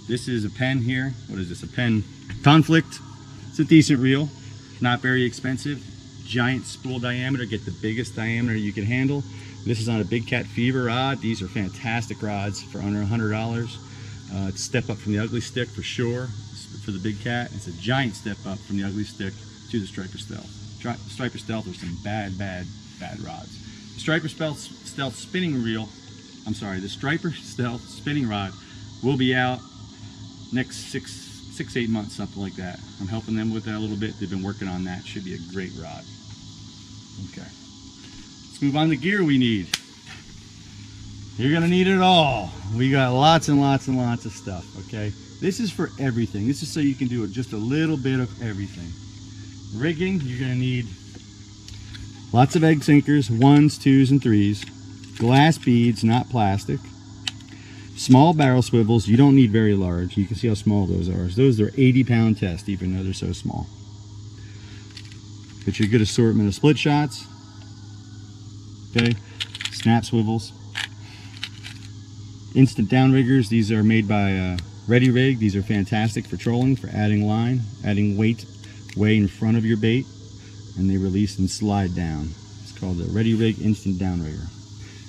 This is a Penn here. What is this, a Penn Conflict? It's a decent reel, not very expensive. Giant spool diameter, get the biggest diameter you can handle. This is on a Big Cat Fever rod. These are fantastic rods for under $100. It's a step up from the ugly stick for sure. For the Big Cat, it's a giant step up from the ugly stick to the Striper Stealth. Striper Stealth are some bad rods. The Striper Stealth spinning reel, I'm sorry, the Striper Stealth spinning rod will be out next 6-8 months, something like that. I'm helping them with that a little bit. They've been working on that. Should be a great rod. Okay. Let's move on to the gear we need. You're gonna need it all. We got lots and lots and lots of stuff, okay? This is for everything. This is so you can do just a little bit of everything. Rigging, you're gonna need lots of egg sinkers, 1s, 2s, and 3s. Glass beads, not plastic. Small barrel swivels, you don't need very large. You can see how small those are. Those are 80-pound test, even though they're so small. Get your good assortment of split shots. Okay, snap swivels. Instant downriggers, these are made by Ready Rig. These are fantastic for trolling, for adding line, adding weight way in front of your bait, and they release and slide down. It's called the Ready Rig Instant Downrigger.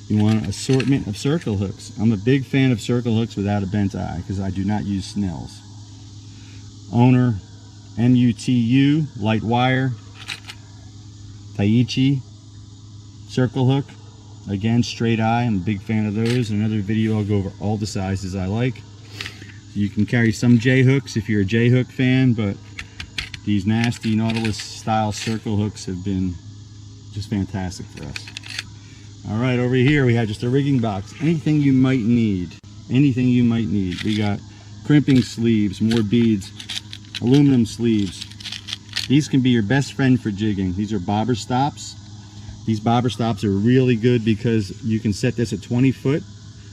You want an assortment of circle hooks. I'm a big fan of circle hooks without a bent eye because I do not use snells. Owner, MUTU, light wire, Taichi, circle hook. Again, straight eye, I'm a big fan of those. In another video I'll go over all the sizes I like. You can carry some J hooks if you're a J hook fan, but these nasty Nautilus style circle hooks have been just fantastic for us. All right, over here we have just a rigging box. Anything you might need. Anything you might need. We got crimping sleeves, more beads, aluminum sleeves. These can be your best friend for jigging. These are bobber stops. These bobber stops are really good because you can set this at 20 foot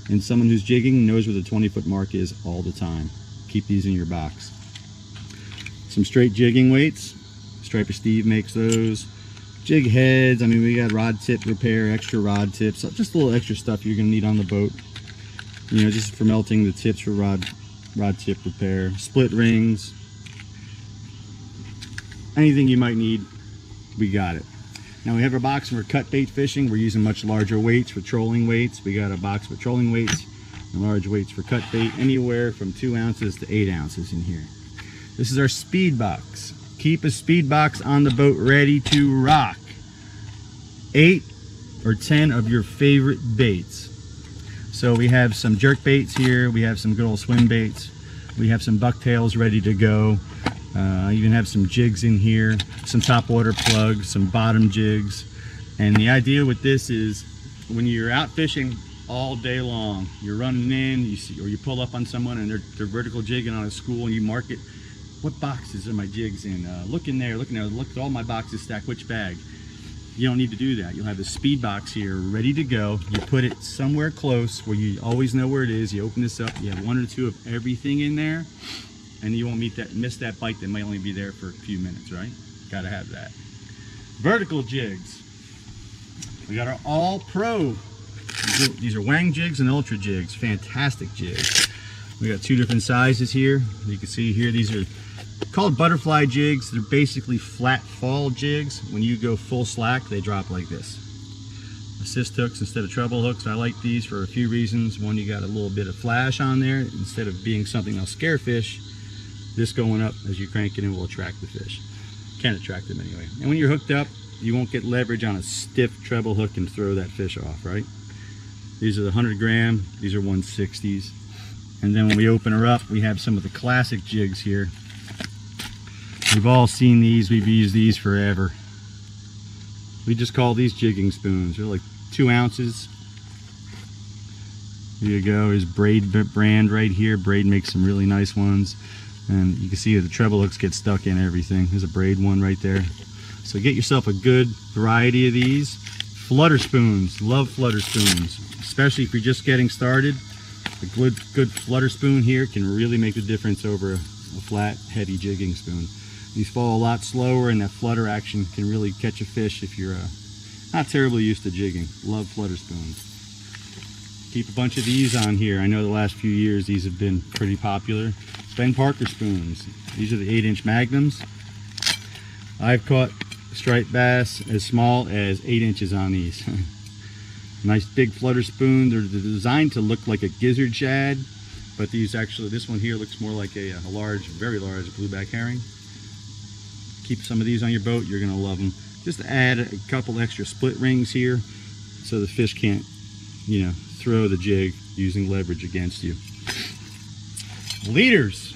and someone who's jigging knows where the 20-foot mark is all the time. Keep these in your box. Some straight jigging weights. Striper Steve makes those. Jig heads, I mean, we got rod tip repair, extra rod tips, just a little extra stuff you're gonna need on the boat. You know, just for melting the tips for rod tip repair. Split rings. Anything you might need, we got it. Now we have a box for cut bait fishing. We're using much larger weights for trolling weights. We got a box for trolling weights and large weights for cut bait, anywhere from 2 ounces to 8 ounces in here. This is our speed box. Keep a speed box on the boat ready to rock. 8 or 10 of your favorite baits. So we have some jerk baits here. We have some good old swim baits. We have some bucktails ready to go. I even have some jigs in here, some top water plugs, some bottom jigs. And the idea with this is when you're out fishing all day long, you're running in, you see, or you pull up on someone and they're vertical jigging on a school and you mark it. What boxes are my jigs in? Look in there, look at all my boxes stacked, which bag? You don't need to do that. You'll have the speed box here ready to go. You put it somewhere close where you always know where it is. You open this up, you have 1 or 2 of everything in there, and you won't miss that bite that might only be there for a few minutes, right? Gotta have that. Vertical jigs. We got our All Pro. These are Wang jigs and Ultra jigs. Fantastic jigs. We got 2 different sizes here. You can see here, these are called butterfly jigs. They're basically flat fall jigs. When you go full slack, they drop like this. Assist hooks instead of treble hooks. I like these for a few reasons. One, you got a little bit of flash on there. Instead of being something that'll scare fish, this going up as you crank it in will attract the fish. Can attract them anyway. And when you're hooked up, you won't get leverage on a stiff treble hook and throw that fish off, right? These are the 100 gram. These are 160s. And then when we open her up, we have some of the classic jigs here. We've all seen these. We've used these forever. We just call these jigging spoons. They're like 2 ounces. Here you go. Here's Braid brand right here. Braid makes some really nice ones. And you can see the treble hooks get stuck in everything. There's a Braid one right there. So get yourself a good variety of these. Flutter spoons. Love flutter spoons. Especially if you're just getting started. A good flutter spoon here can really make the difference over a flat, heady jigging spoon. These fall a lot slower, and that flutter action can really catch a fish if you're not terribly used to jigging. Love flutter spoons. Keep a bunch of these on here. I know the last few years these have been pretty popular. Ben Parker spoons. These are the 8-inch magnums. I've caught striped bass as small as 8 inches on these. Nice big flutter spoon. They're designed to look like a gizzard shad, but these actually, this one here looks more like a large, very large blueback herring. Keep some of these on your boat. You're gonna love them. Just add a couple extra split rings here so the fish can't, you know, throw the jig using leverage against you. Leaders.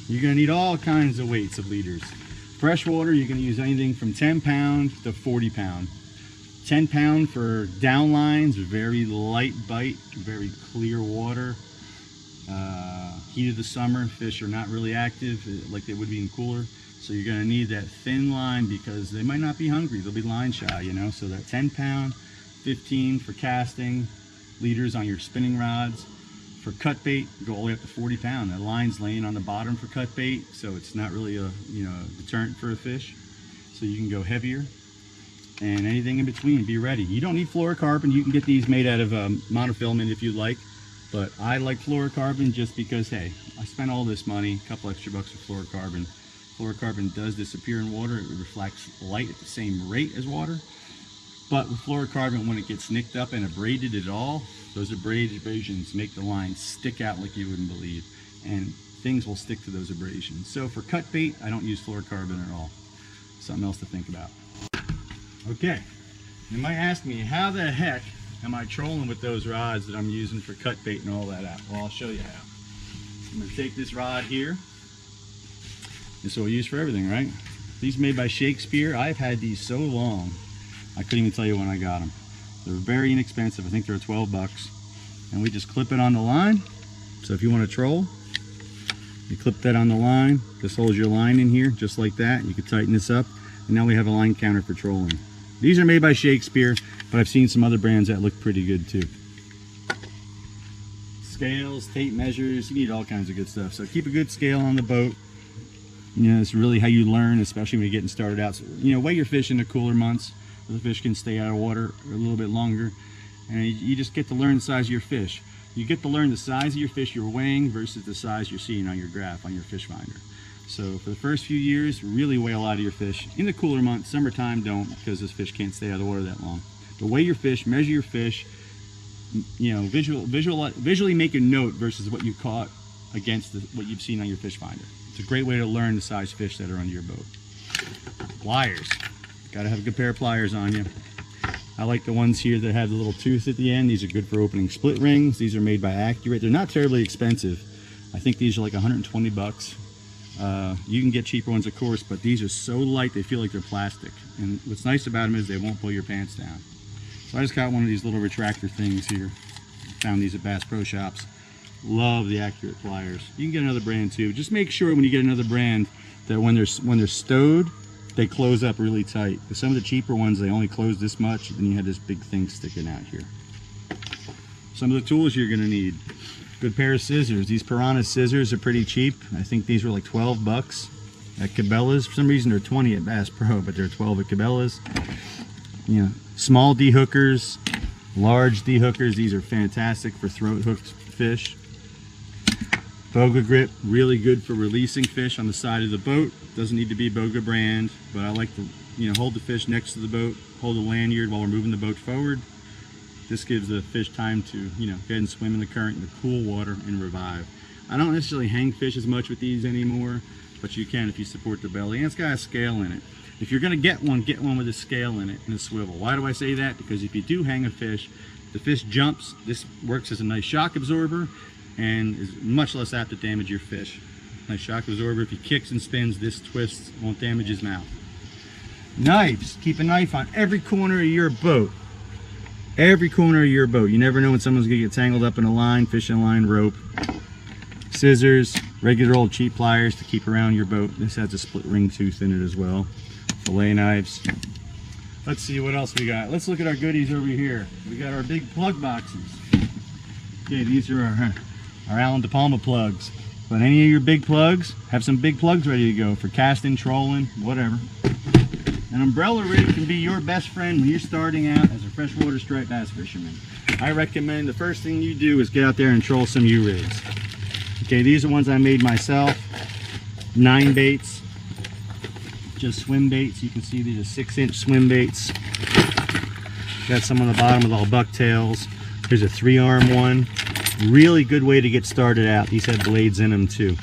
You're gonna need all kinds of weights of leaders. Freshwater, you can use anything from 10 pound to 40 pound. 10 pound for down lines, very light bite, very clear water. Heat of the summer, fish are not really active like they would be in cooler. So you're gonna need that thin line because they might not be hungry, they'll be line shy, you know? So that 10 pound, 15 for casting, leaders on your spinning rods. For cut bait, go all the way up to 40 pound. That line's laying on the bottom for cut bait, so it's not really a deterrent for a fish. So you can go heavier, and anything in between, be ready. You don't need fluorocarbon. You can get these made out of monofilament if you'd like, but I like fluorocarbon just because, hey, I spent all this money, a couple extra bucks for fluorocarbon. Fluorocarbon does disappear in water. It reflects light at the same rate as water. But with fluorocarbon, when it gets nicked up and abraded at all, those abrasions make the line stick out like you wouldn't believe, and things will stick to those abrasions. So for cut bait, I don't use fluorocarbon at all. Something else to think about. Okay, you might ask me, how the heck am I trolling with those rods that I'm using for cut bait and all that out? Well, I'll show you how. I'm going to take this rod here. This is what we use for everything, right? These are made by Shakespeare. I've had these so long, I couldn't even tell you when I got them. They're very inexpensive. I think they're 12 bucks. And we just clip it on the line. So if you want to troll, you clip that on the line. This holds your line in here, just like that. You can tighten this up. And now we have a line counter for trolling. These are made by Shakespeare, but I've seen some other brands that look pretty good too. Scales, tape measures, you need all kinds of good stuff. So keep a good scale on the boat. You know, it's really how you learn, especially when you're getting started out. So, you know, weigh your fish in the cooler months. The fish can stay out of water a little bit longer, and you just get to learn the size of your fish. You get to learn the size of your fish you're weighing versus the size you're seeing on your graph on your fish finder. So for the first few years, really weigh a lot of your fish. In the cooler months, summertime, don't, because this fish can't stay out of the water that long. But weigh your fish, measure your fish, you know, visually make a note versus what you caught against what you've seen on your fish finder. It's a great way to learn the size fish that are under your boat. Pliers. Got to have a good pair of pliers on you. I like the ones here that have the little tooth at the end. These are good for opening split rings. These are made by Accurate. They're not terribly expensive. I think these are like 120 bucks. You can get cheaper ones, of course, but these are so light they feel like they're plastic. And what's nice about them is they won't pull your pants down. So I just got one of these little retractor things here. Found these at Bass Pro Shops. Love the Accurate pliers. You can get another brand too. Just make sure when you get another brand that when they're stowed, they close up really tight. Because some of the cheaper ones, they only close this much, and you had this big thing sticking out here. Some of the tools you're going to need. Good pair of scissors. These Piranha scissors are pretty cheap. I think these were like 12 bucks at Cabela's. For some reason they're 20 at Bass Pro, but they're 12 at Cabela's. You know, small D-hookers, large D-hookers. These are fantastic for throat hooked fish. Boga grip, really good for releasing fish on the side of the boat. Doesn't need to be Boga brand, but I like to, you know, hold the fish next to the boat, hold the lanyard while we're moving the boat forward. This gives the fish time to, you know, go ahead and swim in the current in the cool water and revive. I don't necessarily hang fish as much with these anymore, but you can if you support the belly, and it's got a scale in it. If you're gonna get one with a scale in it and a swivel. Why do I say that? Because if you do hang a fish, the fish jumps, this works as a nice shock absorber and is much less apt to damage your fish. Nice shock absorber. If he kicks and spins, this twists, won't damage his mouth. Knives. Keep a knife on every corner of your boat. Every corner of your boat. You never know when someone's gonna get tangled up in a line, fishing line, rope. Scissors, regular old cheap pliers to keep around your boat. This has a split ring tooth in it as well. Fillet knives. Let's see what else we got. Let's look at our goodies over here. We got our big plug boxes. Okay, these are our Alan De Palma plugs. But any of your big plugs, have some big plugs ready to go for casting, trolling, whatever. An umbrella rig can be your best friend when you're starting out as a freshwater striped bass fisherman. I recommend the first thing you do is get out there and troll some U-rigs. Okay, these are ones I made myself. 9 baits. Just swim baits. You can see these are 6-inch swim baits. Got some on the bottom with all bucktails. Here's a 3-arm one. Really good way to get started out. These have blades in them too.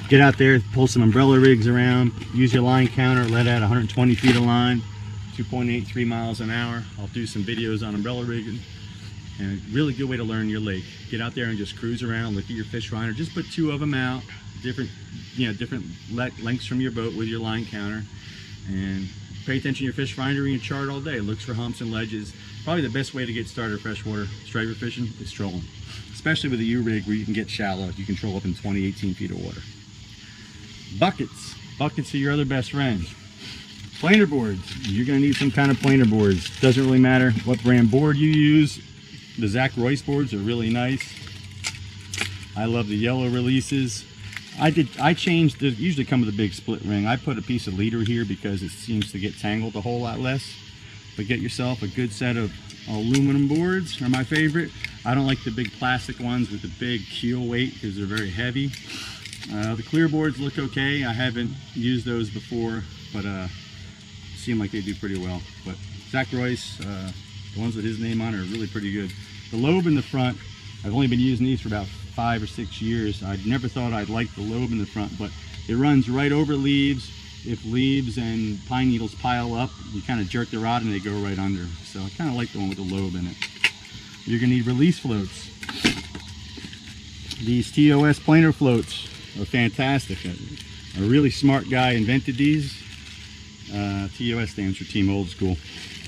Get out there, pull some umbrella rigs around, use your line counter, let out 120 feet of line, 2.83 miles an hour. I'll do some videos on umbrella rigging. And a really good way to learn your lake. Get out there and just cruise around, look at your fish finder. Just put 2 of them out, different lengths from your boat with your line counter, and pay attention to your fish finder and your chart all day. It looks for humps and ledges. Probably the best way to get started freshwater striper fishing is trolling, especially with a U-rig where you can get shallow. You can troll up in 20, 18 feet of water. Buckets. Buckets are your other best friends. Planer boards. You're going to need some kind of planer boards. Doesn't really matter what brand board you use. The Zach Royce boards are really nice. I love the yellow releases. I changed, they usually come with a big split ring. I put a piece of leader here because it seems to get tangled a whole lot less. But get yourself a good set of aluminum boards, are my favorite. I don't like the big plastic ones with the big keel weight because they're very heavy. The clear boards look okay. I haven't used those before, but seem like they do pretty well. But Zach Royce, the ones with his name on are really pretty good. The lobe in the front, I've only been using these for about 5 or 6 years. I never thought I'd like the lobe in the front, but it runs right over leaves. If leaves and pine needles pile up, you kind of jerk the rod and they go right under. So I kind of like the one with the lobe in it. You're going to need release floats. These TOS planer floats are fantastic. A really smart guy invented these. TOS stands for Team Old School.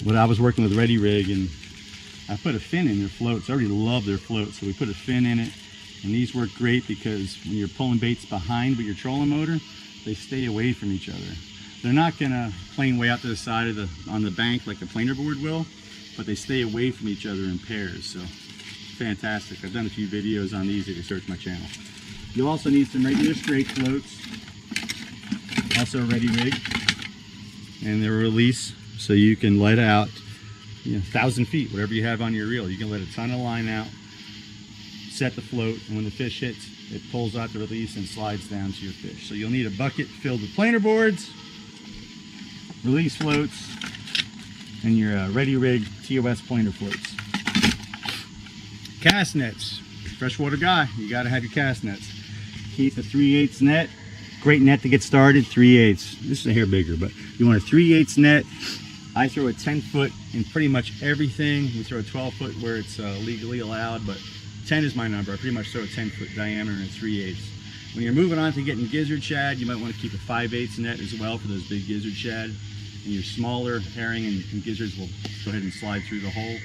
But I was working with Ready Rig and I put a fin in their floats. I already love their floats, so we put a fin in it. And these work great because when you're pulling baits behind with your trolling motor, they stay away from each other. They're not gonna plane way out to the side of on the bank like a planer board will, but they stay away from each other in pairs. So fantastic. I've done a few videos on these if you search my channel. You'll also need some regular straight floats, also a Ready Rig, and they're a release so you can let out 1,000 feet, whatever you have on your reel. You can let a ton of line out, set the float, and when the fish hits, it pulls out the release and slides down to your fish. So you'll need a bucket filled with planer boards, release floats, and your Ready Rig TOS planer floats. Cast nets. Freshwater guy, you gotta have your cast nets. Keith, a 3/8 net. Great net to get started, 3/8. This is a hair bigger, but you want a 3/8 net. I throw a 10-foot in pretty much everything. We throw a 12-foot where it's legally allowed, but 10 is my number. I pretty much throw a 10-foot diameter and a 3/8. When you're moving on to getting gizzard shad, you might want to keep a 5/8 net as well for those big gizzard shad. And your smaller herring and gizzards will go ahead and slide through the hole,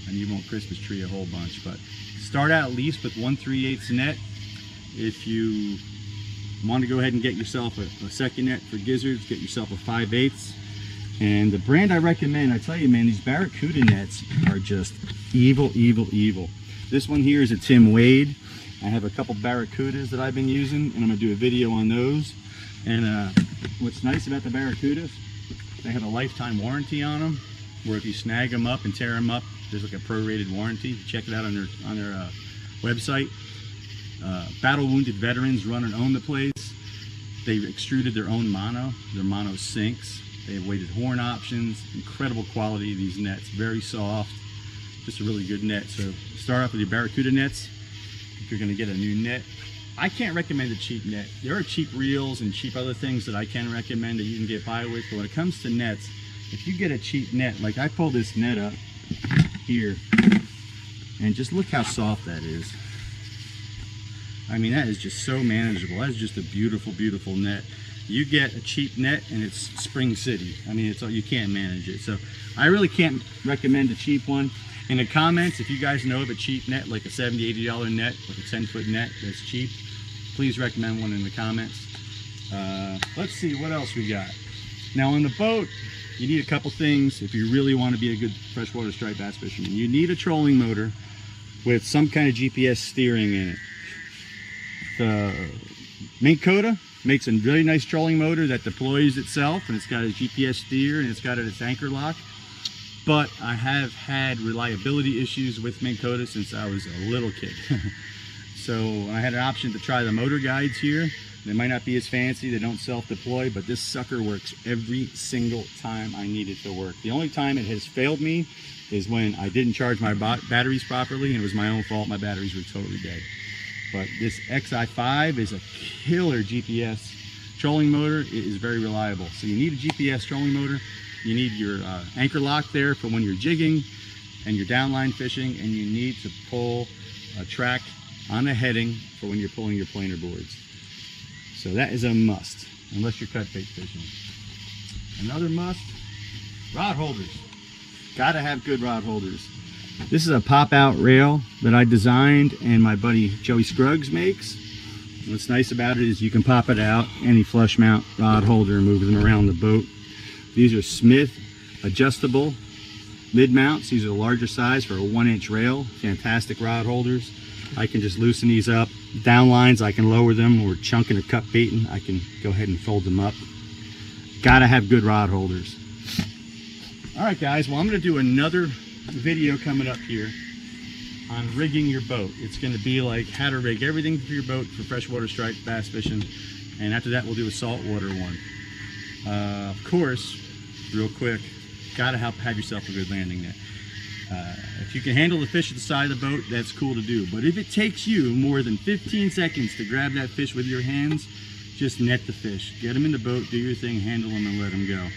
and you won't Christmas tree a whole bunch. But start out at least with 1 3/8 net. If you want to go ahead and get yourself a second net for gizzards, get yourself a 5/8. And the brand I recommend, I tell you, man, these Barracuda nets are just evil, evil, evil. This one here is a Tim Wade. I have a couple Barracudas that I've been using, and I'm going to do a video on those. And what's nice about the Barracudas, they have a lifetime warranty on them, where if you snag them up and tear them up, there's like a prorated warranty. Check it out on their website. Battle wounded veterans run and own the place. They've extruded their own mono. Their mono sinks. They have weighted horn options. Incredible quality of these nets. Very soft. Just a really good net. So start off with your Barracuda nets. If you're going to get a new net, I can't recommend a cheap net. There are cheap reels and cheap other things that I can recommend that you can get by with. But when it comes to nets, if you get a cheap net, like I pulled this net up here, and just look how soft that is. I mean, that is just so manageable. That's just a beautiful, beautiful net. You get a cheap net and it's Spring City. I mean, you can't manage it. So I really can't recommend a cheap one. In the comments, if you guys know of a cheap net, like a $70, $80 net, like a 10-foot net that's cheap, please recommend one in the comments. Let's see what else we got. Now on the boat, you need a couple things if you really want to be a good freshwater striped bass fisherman. You need a trolling motor with some kind of GPS steering in it. The Mink Coda makes a really nice trolling motor that deploys itself, and it's got a GPS steer and it's got its anchor lock. But I have had reliability issues with Mink Coda since I was a little kid. So I had an option to try the motor guides here. They might not be as fancy, they don't self-deploy, but this sucker works every single time I need it to work. The only time it has failed me is when I didn't charge my batteries properly, and it was my own fault. My batteries were totally dead. But this XI5 is a killer GPS trolling motor. It is very reliable. So you need a GPS trolling motor. You need your anchor lock there for when you're jigging and you're downline fishing, and you need to pull a track on a heading for when you're pulling your planer boards. So that is a must, unless you're cut bait fishing. Another must Rod holders. Gotta have good rod holders. This is a pop-out rail that I designed and my buddy Joey Scruggs makes. What's nice about it is you can pop it out, any flush mount rod holder, and move them around the boat. These are Smith adjustable mid mounts. These are the larger size for a 1-inch rail. Fantastic rod holders. I can just loosen these up. Down lines, I can lower them, or chunking or cut baiting, I can go ahead and fold them up. Gotta have good rod holders. All right, guys, well, I'm gonna do another video coming up here on rigging your boat. It's gonna be like how to rig everything for your boat for freshwater striped bass fishing. And after that, we'll do a saltwater one. Of course, real quick, gotta have yourself a good landing net. If you can handle the fish at the side of the boat, that's cool to do. But if it takes you more than 15 seconds to grab that fish with your hands, just net the fish. Get them in the boat, do your thing, handle them, and let them go.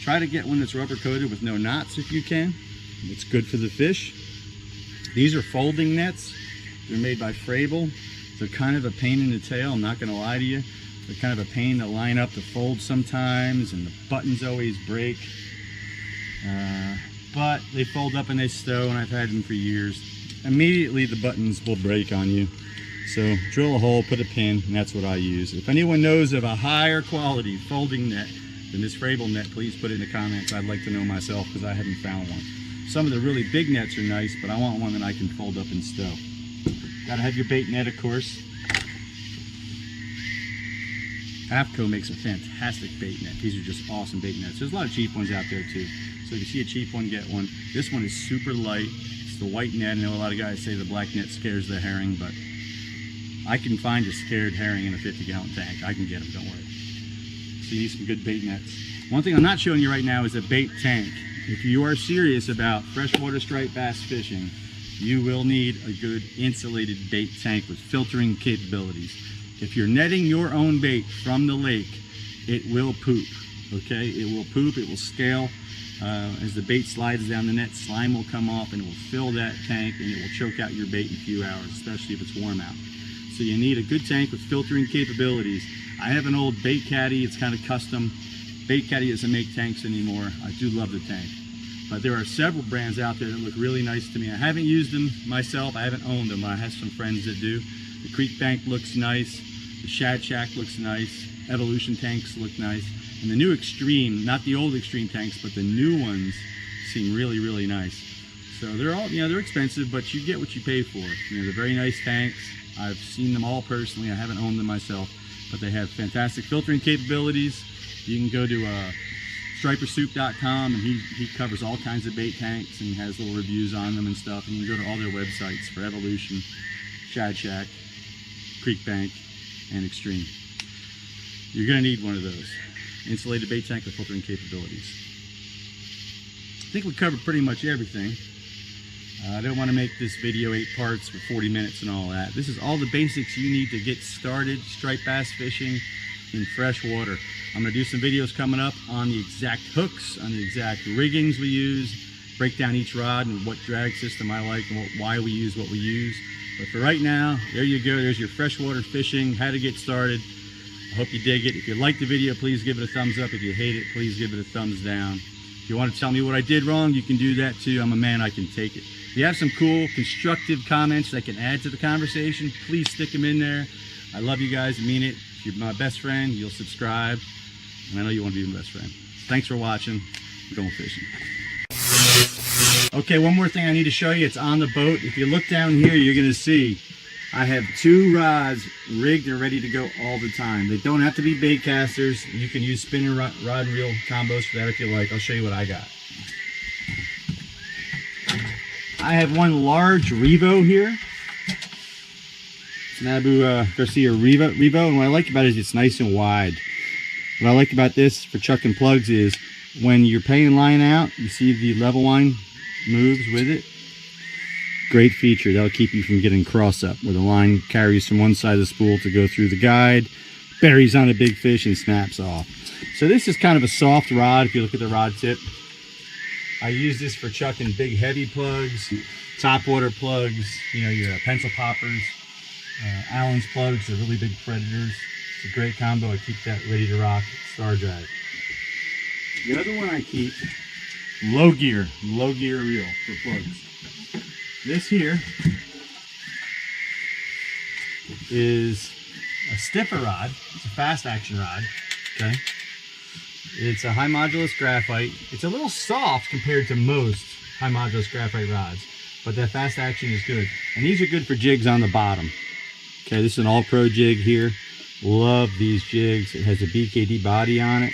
Try to get one that's rubber coated with no knots if you can. It's good for the fish. These are folding nets. They're made by Frable. They're kind of a pain in the tail, I'm not gonna lie to you. They're kind of a pain to line up to fold sometimes, and the buttons always break. But they fold up and they stow, and I've had them for years. Immediately the buttons will break on you. So drill a hole, put a pin, and that's what I use. If anyone knows of a higher quality folding net than this Frable net, please put it in the comments. I'd like to know myself, because I haven't found one. Some of the really big nets are nice, but I want one that I can fold up and stow. Gotta have your bait net, of course. AFCO makes a fantastic bait net. These are just awesome bait nets. There's a lot of cheap ones out there too. So if you see a cheap one, get one. This one is super light. It's the white net. I know a lot of guys say the black net scares the herring, but I can find a scared herring in a 50-gallon tank. I can get them, don't worry. So you need some good bait nets. One thing I'm not showing you right now is a bait tank. If you are serious about freshwater striped bass fishing, you will need a good insulated bait tank with filtering capabilities. If you're netting your own bait from the lake, it will poop, okay? It will poop, it will scale. As the bait slides down the net, slime will come off and it will fill that tank, and it will choke out your bait in a few hours, especially if it's warm out. So you need a good tank with filtering capabilities. I have an old bait caddy, it's kind of custom. Bait caddy doesn't make tanks anymore. I do love the tank. But there are several brands out there that look really nice to me. I haven't used them myself, I haven't owned them, but I have some friends that do. The Creek Bank looks nice. The Shad Shack looks nice. Evolution tanks look nice. And the new Extreme, not the old Extreme tanks, but the new ones seem really, really nice. So they're all, they're expensive, but you get what you pay for. They're very nice tanks. I've seen them all personally. I haven't owned them myself, but they have fantastic filtering capabilities. You can go to stripersoup.com, and he covers all kinds of bait tanks and has little reviews on them and stuff. And you can go to all their websites for Evolution, Shad Shack, Creek Bank, and Extreme. You're going to need one of those. Insulated bait tank with filtering capabilities. I think we covered pretty much everything. I don't want to make this video 8 parts for 40 minutes and all that. This is all the basics you need to get started striped bass fishing in freshwater. I'm going to do some videos coming up on the exact hooks, on the exact riggings we use, break down each rod and what drag system I like and why we use what we use. But for right now, there you go. There's your freshwater fishing, how to get started. I hope you dig it. If you like the video, please give it a thumbs up. If you hate it, please give it a thumbs down. If you want to tell me what I did wrong, you can do that too. I'm a man, I can take it. If you have some cool, constructive comments that can add to the conversation, please stick them in there. I love you guys, I mean it. If you're my best friend, you'll subscribe. And I know you want to be my best friend. Thanks for watching. I'm going fishing. Okay, one more thing I need to show you. It's on the boat. If you look down here, you're going to see I have 2 rods rigged and ready to go all the time. They don't have to be bait casters. You can use spinning rod and reel combos for that if you like. I'll show you what I got. I have one large Revo here. It's an Abu Garcia Revo, and what I like about it is it's nice and wide. What I like about this for chucking plugs is when you're paying line out, you see the level line moves with it. Great feature. That'll keep you from getting cross up, where the line carries from one side of the spool to go through the guide, buries on a big fish, and snaps off. So this is kind of a soft rod if you look at the rod tip. I use this for chucking big heavy plugs, topwater plugs, your pencil poppers, Allen's plugs, the really big predators. It's a great combo. I keep that ready to rock. Star Drive. The other one I keep low gear reel for plugs. This here is a stiffer rod. It's a fast action rod. Okay. It's a high modulus graphite. It's a little soft compared to most high modulus graphite rods, but that fast action is good. And these are good for jigs on the bottom. Okay, this is an all-pro jig here. Love these jigs. It has a BKD body on it.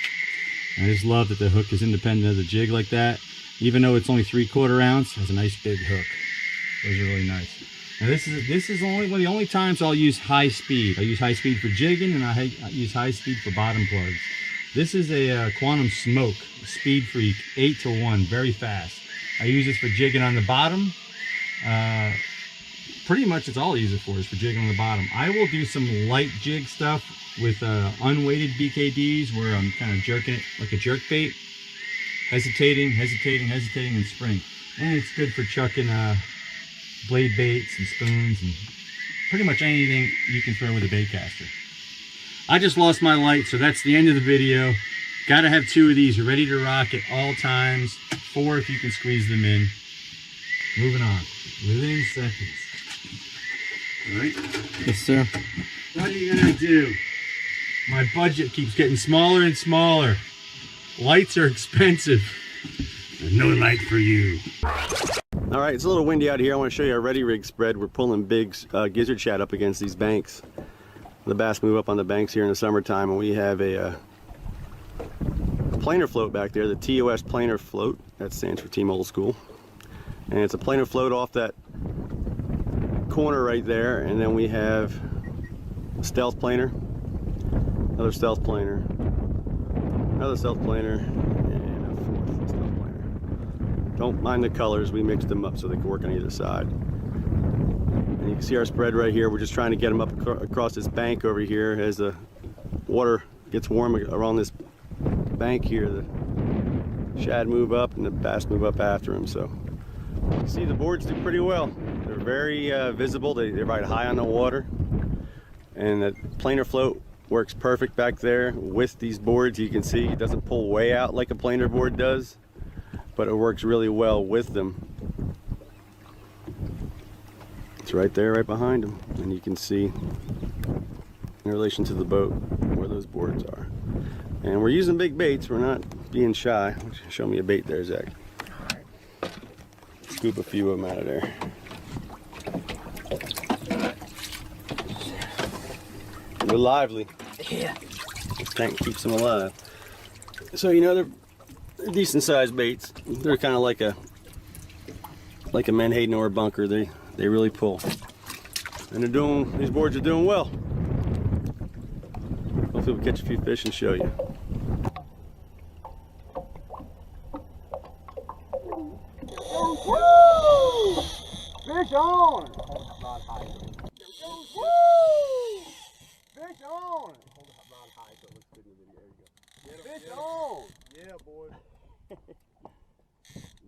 I just love that the hook is independent of the jig like that. Even though it's only 3/4 ounce, it has a nice big hook. Those are really nice. Now this is only one of the only times I'll use high speed. I use high speed for jigging, and I use high speed for bottom plugs. This is a Quantum Smoke Speed Freak 8-to-1, very fast. I use this for jigging on the bottom. Pretty much that's all I use it for, is for jigging on the bottom. I will do some light jig stuff with unweighted BKDs where I'm kind of jerking it like a jerk bait. Hesitating, and spring. And it's good for chucking blade baits and spoons and pretty much anything you can throw with a bait caster. I just lost my light, so that's the end of the video. Gotta have 2 of these. You're ready to rock at all times. 4 if you can squeeze them in. Moving on. Within seconds. All right. Yes, sir. What are you gonna do? My budget keeps getting smaller and smaller. Lights are expensive. There's no light for you. All right, it's a little windy out here. I want to show you our ready rig spread. We're pulling big gizzard shad up against these banks. The bass move up on the banks here in the summertime, and we have a planer float back there, the TOS planer float. That stands for Team Old School. And it's a planer float off that corner right there, and then we have a stealth planer, another stealth planer, another stealth planer, and a 4th stealth planer. Don't mind the colors, we mixed them up so they can work on either side. And you can see our spread right here. We're just trying to get them up across this bank over here. As the water gets warm around this bank here, the shad move up and the bass move up after them. So you can see the boards do pretty well. They're very visible. They're right high on the water. And the planer float works perfect back there with these boards. You can see it doesn't pull way out like a planer board does, but it works really well with them. It's right there, right behind them, and you can see in relation to the boat where those boards are. And we're using big baits. We're not being shy. Show me a bait there, Zach. Scoop a few of them out of there. They're lively. Yeah. This tank keeps them alive. So you know they're decent sized baits. They're kind of like a Menhaden or a bunker. They really pull. And these boards are doing well. Hopefully we'll catch a few fish and show you. Woo! Fish on! Woo! Fish on! Fish on! Yeah, boy.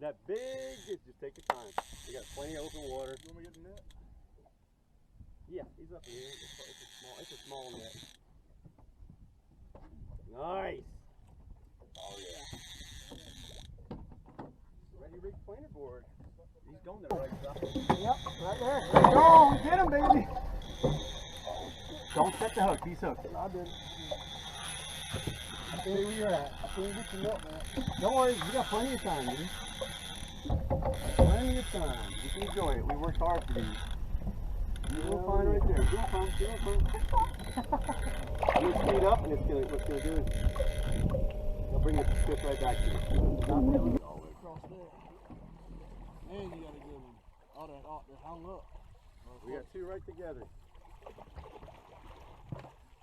That big, just take your time. We got plenty of open water. You want me to get the net? Yeah, he's up here. It's a small net. Nice. Oh yeah. Ready rig planer board. He's going the right side. Yep, right there. Let's go. Get him, baby. Don't set the hook. He's hooked. I did. Stay where you're at. So you get your net, man. Don't worry, you got plenty of time, dude. Plenty of time. You can enjoy it. We worked hard for these. You're fine right there. You're fine. You're fine. I'm gonna speed up, and what's gonna do is I'll bring the fish right back to you. All the way across there. And you got a good one. Oh, they're hung up. We got 2 right together.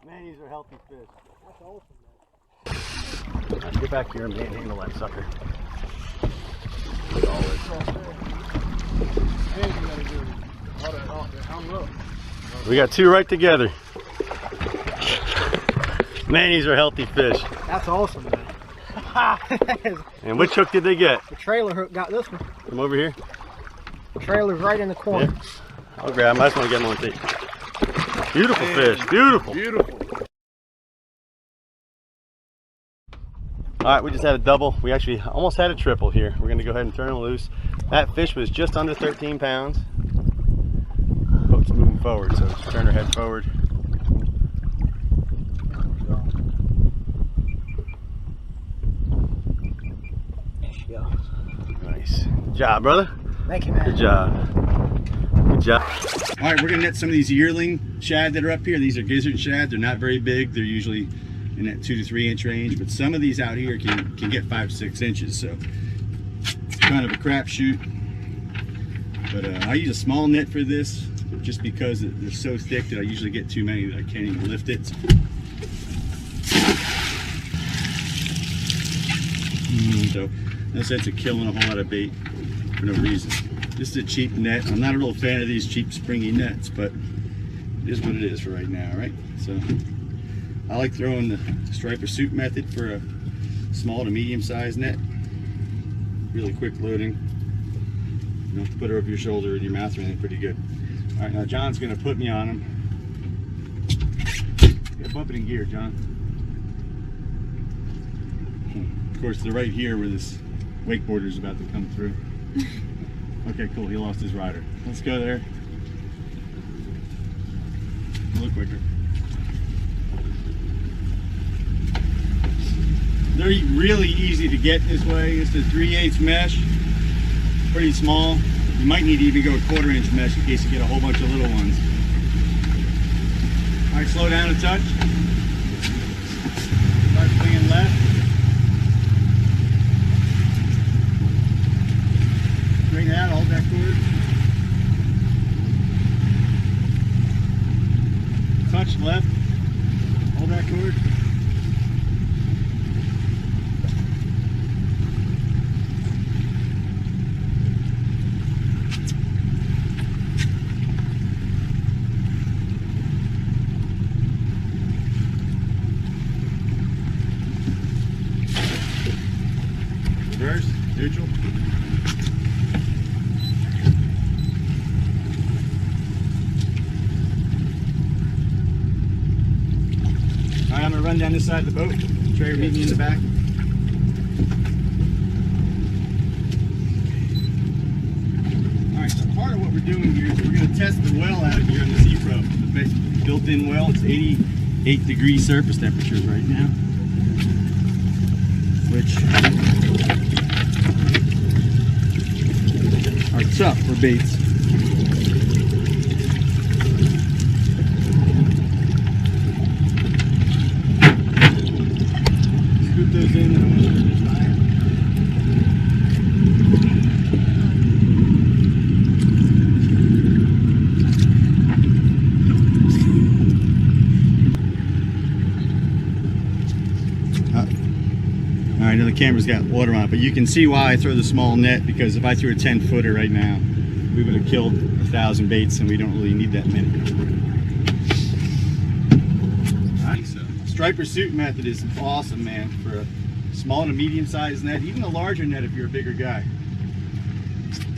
Man, these are healthy fish. That's awesome, man. Get back here and handle that sucker. And you got a good one. Oh, they're hung up. We got 2 right together. Man, these are healthy fish. That's awesome, man. And which hook did they get? The trailer hook got this one. Come over here. The trailer's right in the corner. Yeah. I'll grab them. I just want to get them on tape. Beautiful fish. Beautiful. Beautiful. right, we just had a double. We actually almost had a triple here. We're gonna go ahead and turn him loose. That fish was just under 13 pounds. Boat's moving forward, so just turn her head forward. Nice. Good job, brother. Thank you, man. Good job. Good job. All right, we're gonna net some of these yearling shad that are up here. These are gizzard shad. They're not very big. They're usually in that 2 to 3 inch range, but some of these out here can get 5 to 6 inches. So it's kind of a crapshoot. But I use a small net for this, just because they're so thick that I usually get too many that I can't even lift it. So no sense of killing a whole lot of bait for no reason. This is a cheap net. I'm not a real fan of these cheap springy nets, but it is what it is for right now, right? So I like throwing the striper suit method for a small to medium sized net. Really quick loading. You don't have to put it over your shoulder or your mouth or anything, pretty good. All right, now John's gonna put me on him. Yeah, bump it in gear, John. Of course, they're right here where this wakeboarder is about to come through. Okay, cool, he lost his rider. Let's go there. A little quicker. They're really easy to get this way. It's a 3/8 mesh, pretty small. You might need to even go a 1/4 inch mesh in case you get a whole bunch of little ones. All right, slow down a touch. Start swinging left. Straight out, hold that cord. Touch left, hold that cord. Reverse, neutral. Alright, I'm going to run down this side of the boat. Trey, meet me in the back. Alright, so part of what we're doing here is we're going to test the well out here on the Z-Pro. The built-in well. It's 88 degree surface temperatures right now, which are tough for baits. Scoop those in and I'm going to put this by. All right, now the camera's got water on it, but you can see why I throw the small net, because if I threw a 10-footer right now, we would have killed 1,000 baits, and we don't really need that many. All right, so striper suit method is awesome, man, for a small to medium-sized net, even a larger net if you're a bigger guy.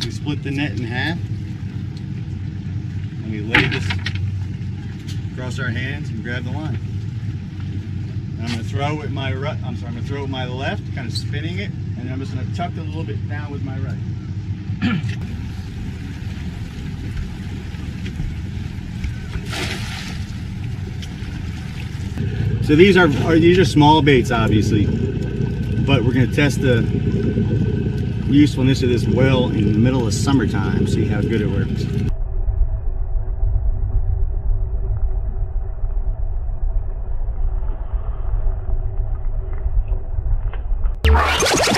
We split the net in half, and we lay this across our hands and grab the line. And I'm going to throw with my right. I'm going to throw with my left, kind of spinning it, and then I'm just going to tuck it a little bit down with my right. So these are small baits, obviously, but we're going to test the usefulness of this well in the middle of summertime, see how good it works.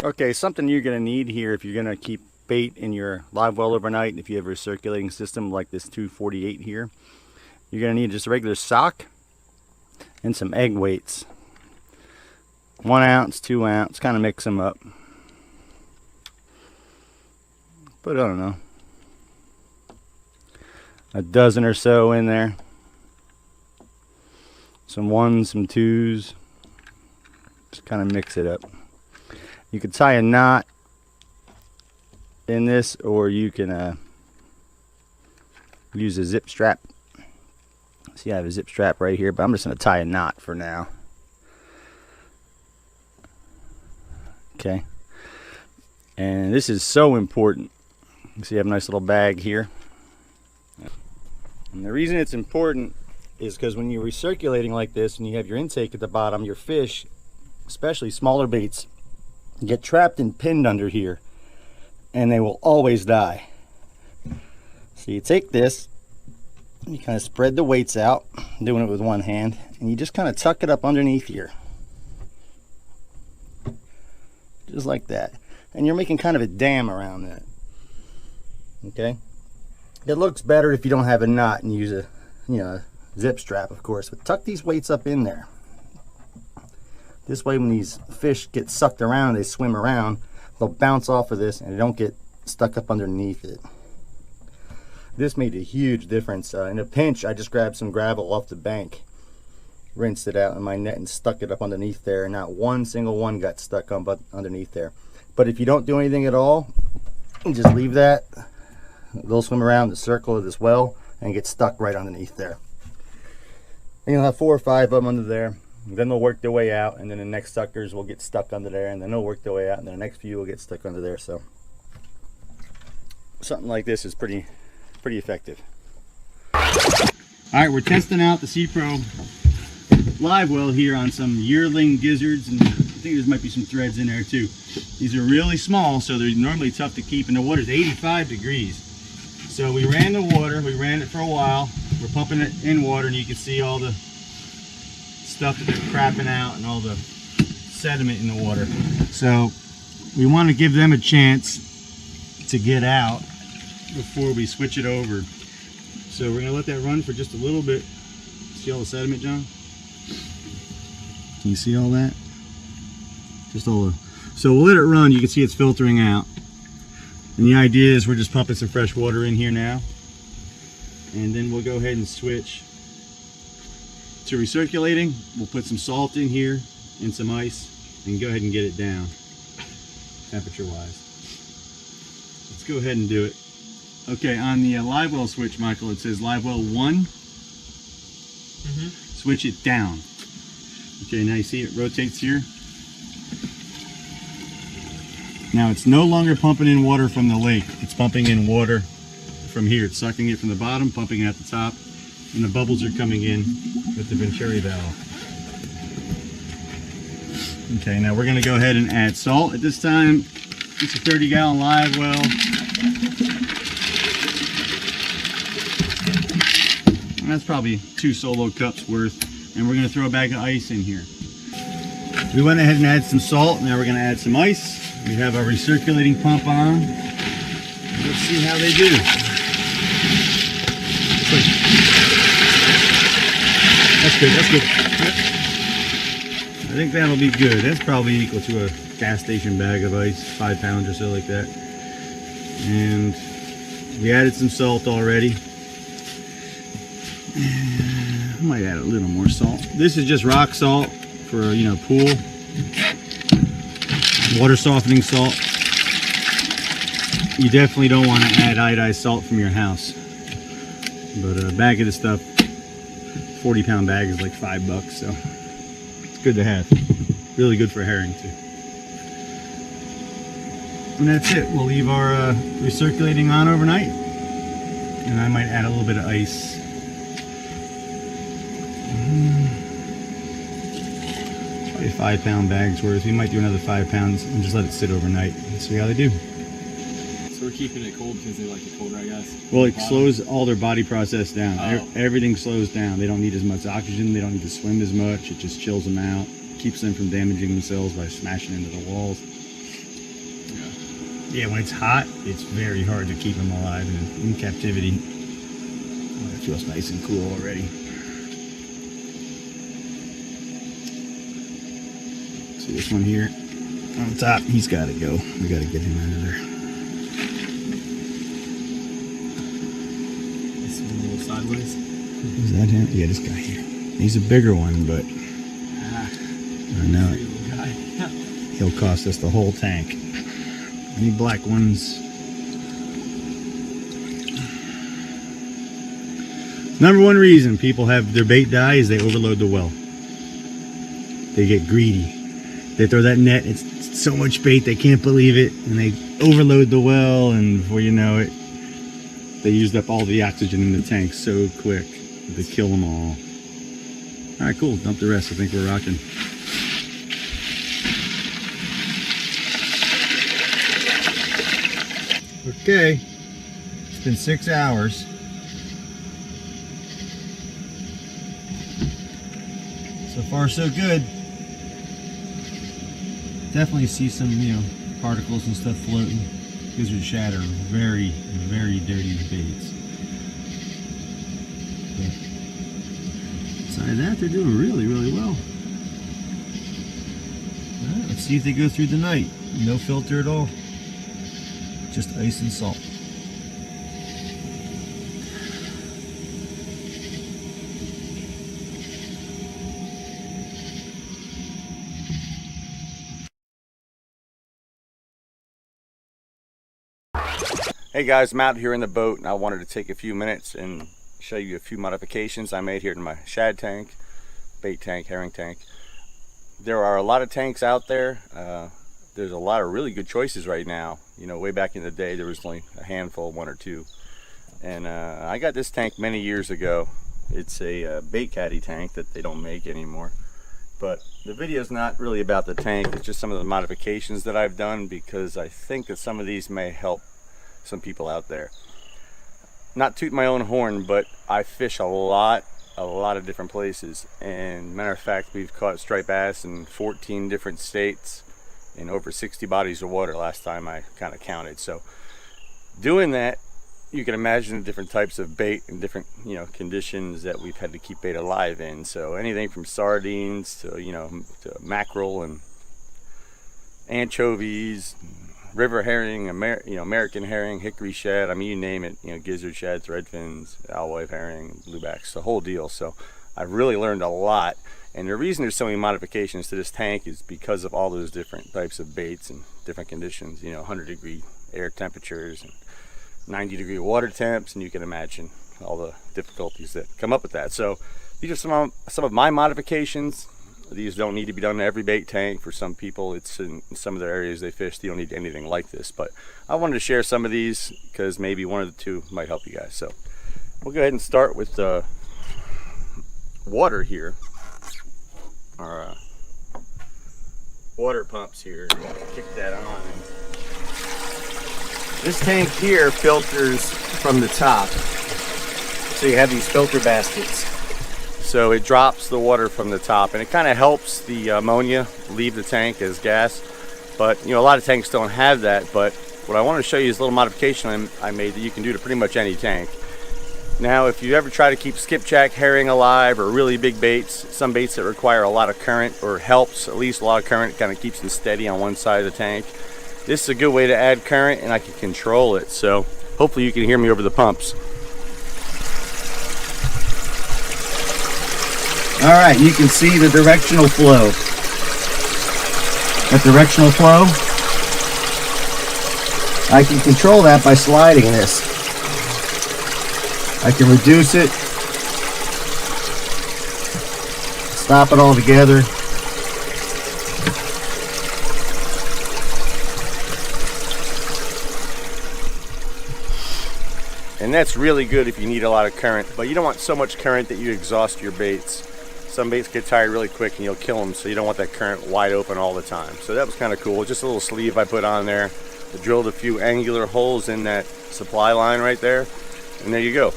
Okay, something you're going to need here if you're going to keep bait in your live well overnight, if you have a circulating system like this 248 here, you're going to need just a regular sock and some egg weights. 1 ounce, 2 ounce, kind of mix them up. But I don't know, a dozen or so in there. Some 1s, some 2s. Just kind of mix it up. You could tie a knot in this, or you can use a zip strap. See, I have a zip strap right here, but I'm just going to tie a knot for now. Okay. And this is so important. You see I have a nice little bag here. And the reason it's important is because when you're recirculating like this and you have your intake at the bottom, your fish, especially smaller baits, get trapped and pinned under here and they will always die. So you take this, you kind of spread the weights out, I'm doing it with one hand, and you just kind of tuck it up underneath here. Just like that. And you're making kind of a dam around that. Okay? It looks better if you don't have a knot and use a, zip strap, of course, but tuck these weights up in there. This way when these fish get sucked around, they swim around, they'll bounce off of this and they don't get stuck up underneath it. This made a huge difference. In a pinch, I just grabbed some gravel off the bank, rinsed it out in my net and stuck it up underneath there, and not one single one got stuck up underneath there. But if you don't do anything at all, you just leave that, they'll swim around the circle of this well and get stuck right underneath there. And you'll have 4 or 5 of them under there. Then they'll work their way out, and then the next suckers will get stuck under there, and then they'll work their way out, and then the next few will get stuck under there. So something like this is pretty effective. All right, we're testing out the Sea-Pro live well here on some yearling gizzards, and I think there might be some threads in there too. These are really small, so they're normally tough to keep, and the water's 85 degrees. So we ran the water, we ran it for a while. We're pumping it in water, and you can see all the stuff that they're crapping out and all the sediment in the water. So we want to give them a chance to get out before we switch it over. So we're going to let that run for just a little bit. See all the sediment, John? Can you see all that? Just all the... So we'll let it run. You can see it's filtering out. And the idea is we're just pumping some fresh water in here now. And then we'll go ahead and switch to recirculating. We'll put some salt in here and some ice and go ahead and get it down temperature wise. Let's go ahead and do it. Okay, on the live well switch, Michael, it says live well 1. Switch it down. Okay, now you see it rotates here. Now it's no longer pumping in water from the lake. It's pumping in water from here. It's sucking it from the bottom, pumping it at the top, and the bubbles are coming in with the Venturi valve. Okay, now we're going to go ahead and add salt. At this time, it's a 30-gallon live well. And that's probably 2 solo cups worth, and we're going to throw a bag of ice in here. We went ahead and added some salt. Now we're going to add some ice. We have our recirculating pump on. Let's see how they do. That's good, that's good. I think that'll be good. That's probably equal to a gas station bag of ice, 5 pounds or so like that. And we added some salt already. I might add a little more salt. This is just rock salt for, pool. Water softening salt. You definitely don't want to add iodized salt from your house. But a bag of this stuff, 40-pound bag is like $5, so it's good to have. Really good for herring too. And that's it. We'll leave our recirculating on overnight, and I might add a little bit of ice. Probably 5-pound bags worth. We might do another 5 pounds and just let it sit overnight and see how they do. So we're keeping it cold because they like it colder, I guess. Well, it slows all their body process down. Everything slows down. They don't need as much oxygen. They don't need to swim as much. It just chills them out. Keeps them from damaging themselves by smashing into the walls. Yeah, when it's hot, it's very hard to keep them alive in captivity. Oh, it feels nice and cool already. See this one here on top? He's got to go. We got to get him out of there. This one a little sideways. Is that him? Yeah, this guy here. He's a bigger one, but I know it. He'll cost us the whole tank. Any black ones? Number one reason people have their bait die is they overload the well. They get greedy. They throw that net, it's so much bait they can't believe it, and they overload the well, and before you know it, they used up all the oxygen in the tank so quick that they kill them all. All right, cool. Dump the rest. I think we're rocking. Okay, it's been 6 hours. So far, so good. Definitely see some, you know, particles and stuff floating. Gizzard shad are very, very dirty baits. But besides that, they're doing really, really well. All right, let's see if they go through the night. No filter at all. Just ice and salt. Hey guys, I'm out here in the boat and I wanted to take a few minutes and show you a few modifications I made here to my shad tank, bait tank, herring tank. There are a lot of tanks out there. There's a lot of really good choices right now. You know, way back in the day there was only a handful, one or two. And I got this tank many years ago. It's a bait caddy tank that they don't make anymore. But the video is not really about the tank, it's just some of the modifications that I've done, because I think that some of these may help some people out there. Not toot my own horn, but I fish a lot of different places, and matter of fact, we've caught striped bass in 14 different states in over 60 bodies of water last time I kind of counted. So doing that, you can imagine the different types of bait and different, you know, conditions that we've had to keep bait alive in. So anything from sardines to, you know, to mackerel and anchovies, river herring, American herring, hickory shad, I mean, you name it, you know, gizzard shads, redfins, alewife herring, bluebacks, the whole deal. So I've really learned a lot, and the reason there's so many modifications to this tank is because of all those different types of baits and different conditions, you know, 100-degree air temperatures and 90-degree water temps, and you can imagine all the difficulties that come up with that. So these are some of my modifications. These don't need to be done in every bait tank. For some people, it's in some of the areas they fish, they don't need anything like this. But I wanted to share some of these because maybe one of the two might help you guys. So we'll go ahead and start with the water here. Our water pumps here. Kick that on. This tank here filters from the top. So you have these filter baskets. So it drops the water from the top, and it kind of helps the ammonia leave the tank as gas. But you know, a lot of tanks don't have that. But what I want to show you is a little modification I made that you can do to pretty much any tank. Now, if you ever try to keep skipjack, herring alive, or really big baits, some baits that require a lot of current, or helps at least a lot of current, kind of keeps them steady on one side of the tank. This is a good way to add current, and I can control it. So hopefully you can hear me over the pumps. All right, you can see the directional flow. That directional flow, I can control that by sliding this. I can reduce it, stop it all together. And that's really good if you need a lot of current, but you don't want so much current that you exhaust your baits. Some baits get tired really quick and you'll kill them, so you don't want that current wide open all the time. So that was kind of cool. Just a little sleeve I put on there. I drilled a few angular holes in that supply line right there, and there you go.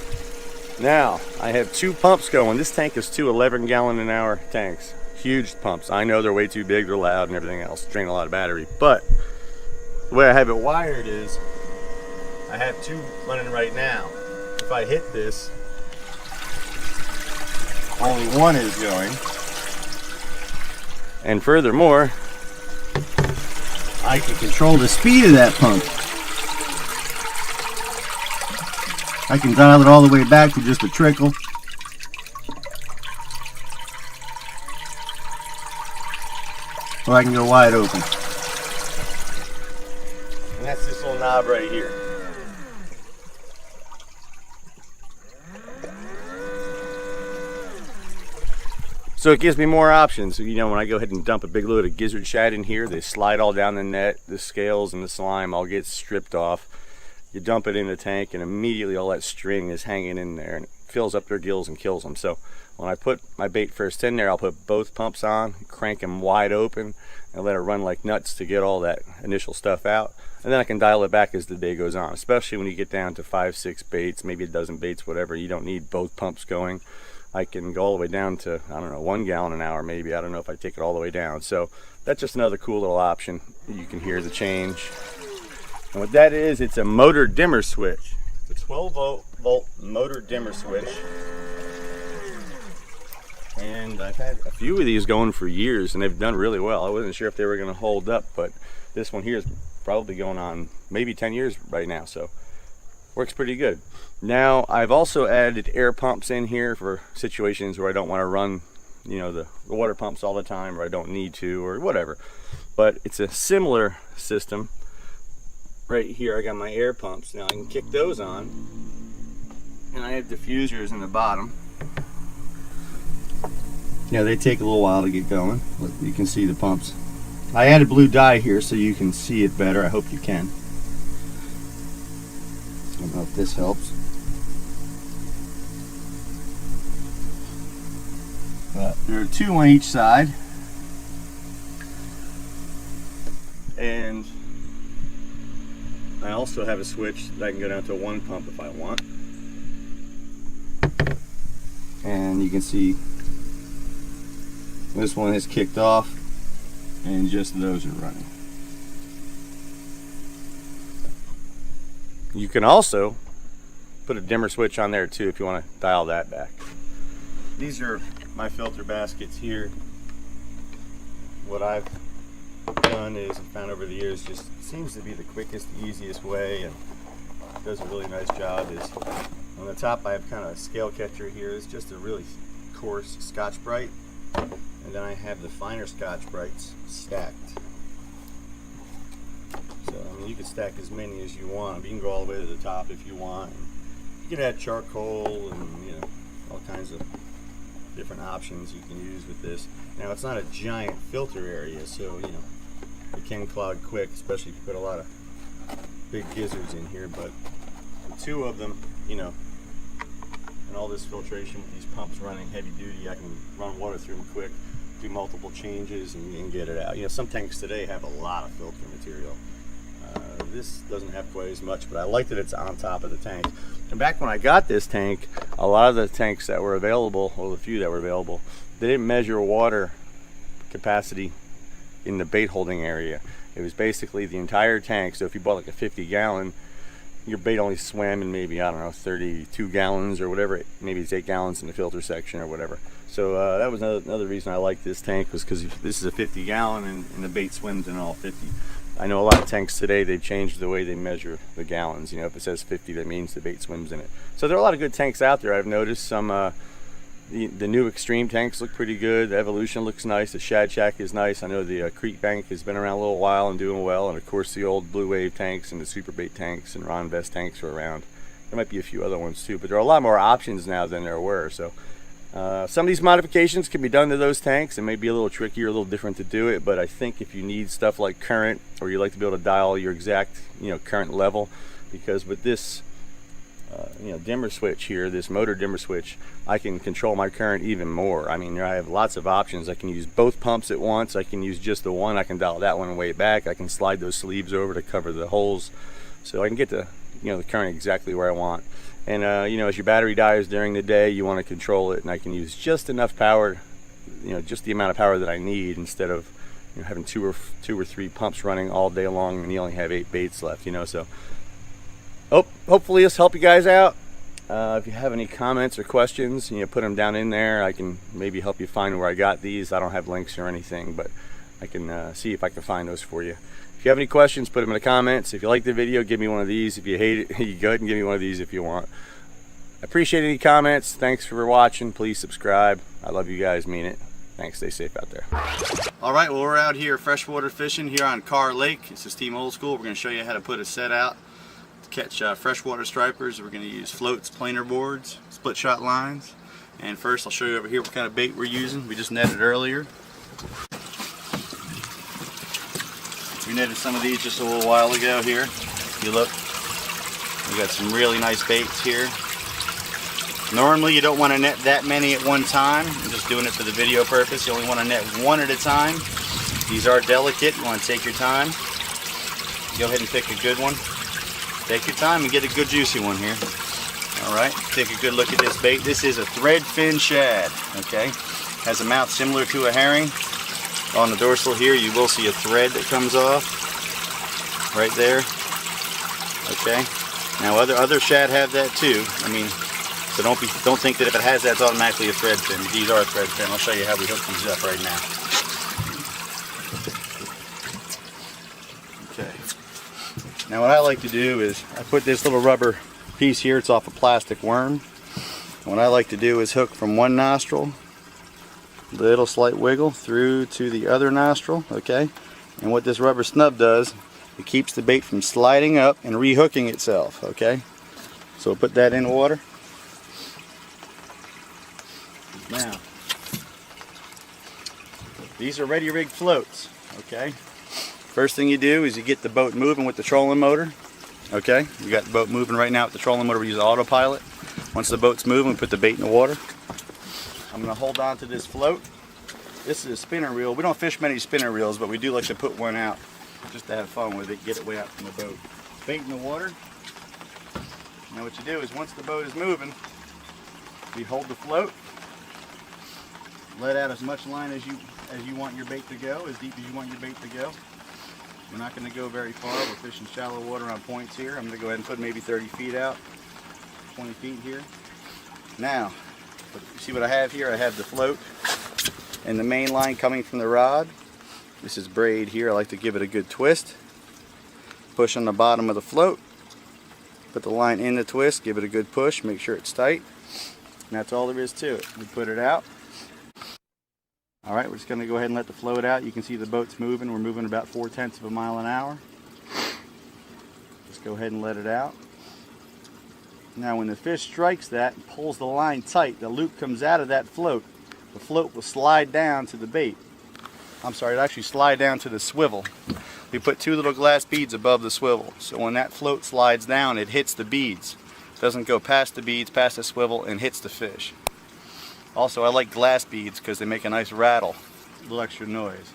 Now, I have two pumps going. This tank is two 11-gallon-an-hour tanks. Huge pumps. I know they're way too big, they're loud and everything else. Drain a lot of battery. But the way I have it wired is I have two running right now. If I hit this, only one is going. And furthermore, I can control the speed of that pump. I can dial it all the way back to just a trickle. Or I can go wide open. And that's this little knob right here. So it gives me more options. You know, when I go ahead and dump a big load of gizzard shad in here, they slide all down the net, the scales and the slime all get stripped off. You dump it in the tank and immediately all that string is hanging in there and it fills up their gills and kills them. So when I put my bait first in there, I'll put both pumps on, crank them wide open, and let it run like nuts to get all that initial stuff out. And then I can dial it back as the day goes on, especially when you get down to 5, 6 baits, maybe a dozen baits, whatever. You don't need both pumps going. I can go all the way down to, I don't know, 1 gallon an hour maybe. I don't know if I take it all the way down. So that's just another cool little option. You can hear the change. And what that is, it's a motor dimmer switch. It's a 12 volt motor dimmer switch. And I've had a few of these going for years and they've done really well. I wasn't sure if they were going to hold up, but this one here is probably going on maybe 10 years right now. So works pretty good. Now I've also added air pumps in here for situations where I don't want to run, you know, the water pumps all the time, or I don't need to, or whatever. But it's a similar system. Right here I got my air pumps. Now I can kick those on, and I have diffusers in the bottom. Yeah, they take a little while to get going, but you can see the pumps. I added blue dye here so you can see it better. I hope you can. I don't know if this helps. But there are 2 on each side. And I also have a switch that I can go down to 1 pump if I want. And you can see this one has kicked off and just those are running. You can also put a dimmer switch on there too if you want to dial that back. These are my filter baskets here. What I've done is, I found over the years, just seems to be the quickest, easiest way, and does a really nice job, is on the top I have kind of a scale catcher here. It's just a really coarse Scotch-Brite, and then I have the finer Scotch-Brites stacked. So I mean, you can stack as many as you want. You can go all the way to the top if you want. You can add charcoal and, you know, all kinds of different options you can use with this. Now it's not a giant filter area, so you know it can clog quick, especially if you put a lot of big gizzards in here. But the 2 of them, you know, and all this filtration with these pumps running heavy duty, I can run water through them quick, do multiple changes, and get it out. You know, some tanks today have a lot of filter material. This doesn't have quite as much, but I like that it's on top of the tank. And back when I got this tank, a lot of the tanks that were available, or the few that were available, they didn't measure water capacity in the bait holding area. It was basically the entire tank. So if you bought like a 50 gallon, your bait only swam in maybe, I don't know, 32 gallons or whatever. Maybe it's 8 gallons in the filter section or whatever. So that was another reason I like this tank, was because this is a 50 gallon and the bait swims in all 50. I know a lot of tanks today, they've changed the way they measure the gallons. You know, if it says 50, that means the bait swims in it. So there are a lot of good tanks out there. I've noticed some, the new Extreme tanks look pretty good. The Evolution looks nice. The Shad Shack is nice. I know the Creek Bank has been around a little while and doing well. And of course the old Blue Wave tanks and the Super Bait tanks and Ron Vest tanks are around. There might be a few other ones too, but there are a lot more options now than there were. So some of these modifications can be done to those tanks. It may be a little trickier, a little different to do it, but I think if you need stuff like current, or you like to be able to dial your exact, you know, current level, because with this you know, dimmer switch here, this motor dimmer switch, I can control my current even more. I mean, I have lots of options. I can use both pumps at once. I can use just the one. I can dial that one way back. I can slide those sleeves over to cover the holes, so I can get the, you know, the current exactly where I want. And you know, as your battery dies during the day, you want to control it, and I can use just enough power, you know, just the amount of power that I need, instead of, you know, having two or three pumps running all day long and you only have 8 baits left, you know. So hopefully this help you guys out. If you have any comments or questions, you know, put them down in there. I can maybe help you find where I got these. I don't have links or anything, but I can see if I can find those for you. If you have any questions, put them in the comments. If you like the video, give me one of these. If you hate it, you go ahead and give me one of these if you want. I appreciate any comments. Thanks for watching. Please subscribe. I love you guys, mean it. Thanks, stay safe out there. All right, well, we're out here freshwater fishing here on Kerr Lake. This is Team Old School. We're going to show you how to put a set out to catch freshwater stripers. We're going to use floats, planer boards, split shot lines, And first I'll show you over here what kind of bait we're using. We just netted earlier. We netted some of these just a little while ago here. If you look, we got some really nice baits here. Normally you don't want to net that many at one time. I'm just doing it for the video purpose. You only want to net one at a time. These are delicate. You want to take your time. Go ahead and pick a good one. Take your time and get a good juicy one here. Alright, take a good look at this bait. This is a threadfin shad, okay? Has a mouth similar to a herring. On the dorsal here you will see a thread that comes off. Right there. Okay. Now other shad have that too. I mean, so don't think that if it has that it's automatically a threadfin. These are a threadfin. I'll show you how we hook these up right now. Okay. Now what I like to do is I put this little rubber piece here, it's off a plastic worm. And what I like to do is hook from one nostril, little slight wiggle through to the other nostril, okay? And what this rubber snub does, it keeps the bait from sliding up and rehooking itself, okay? So we'll put that in water. Now, these are ready rigged floats, okay? First thing you do is you get the boat moving with the trolling motor. Okay, we got the boat moving right now with the trolling motor. We use autopilot. Once the boat's moving, we put the bait in the water. I'm going to hold on to this float. This is a spinner reel. We don't fish many spinner reels, but we do like to put one out just to have fun with it, get it way out from the boat. Bait in the water. Now what you do is once the boat is moving, we hold the float, let out as much line as you want your bait to go, as deep as you want your bait to go. We're not going to go very far. We're fishing shallow water on points here. I'm going to go ahead and put maybe 30 feet out, 20 feet here. Now, you see what I have here? I have the float and the main line coming from the rod. This is braid here. I like to give it a good twist. Push on the bottom of the float. Put the line in the twist, give it a good push, make sure it's tight. And that's all there is to it. We put it out. Alright, we're just going to go ahead and let the float out. You can see the boat's moving. We're moving about 0.4 miles an hour. Just go ahead and let it out. Now when the fish strikes that and pulls the line tight, the loop comes out of that float. The float will slide down to the bait. I'm sorry, it'll actually slide down to the swivel. We put 2 little glass beads above the swivel. So when that float slides down, it hits the beads. It doesn't go past the beads, past the swivel, and hits the fish. Also, I like glass beads because they make a nice rattle, a little extra noise.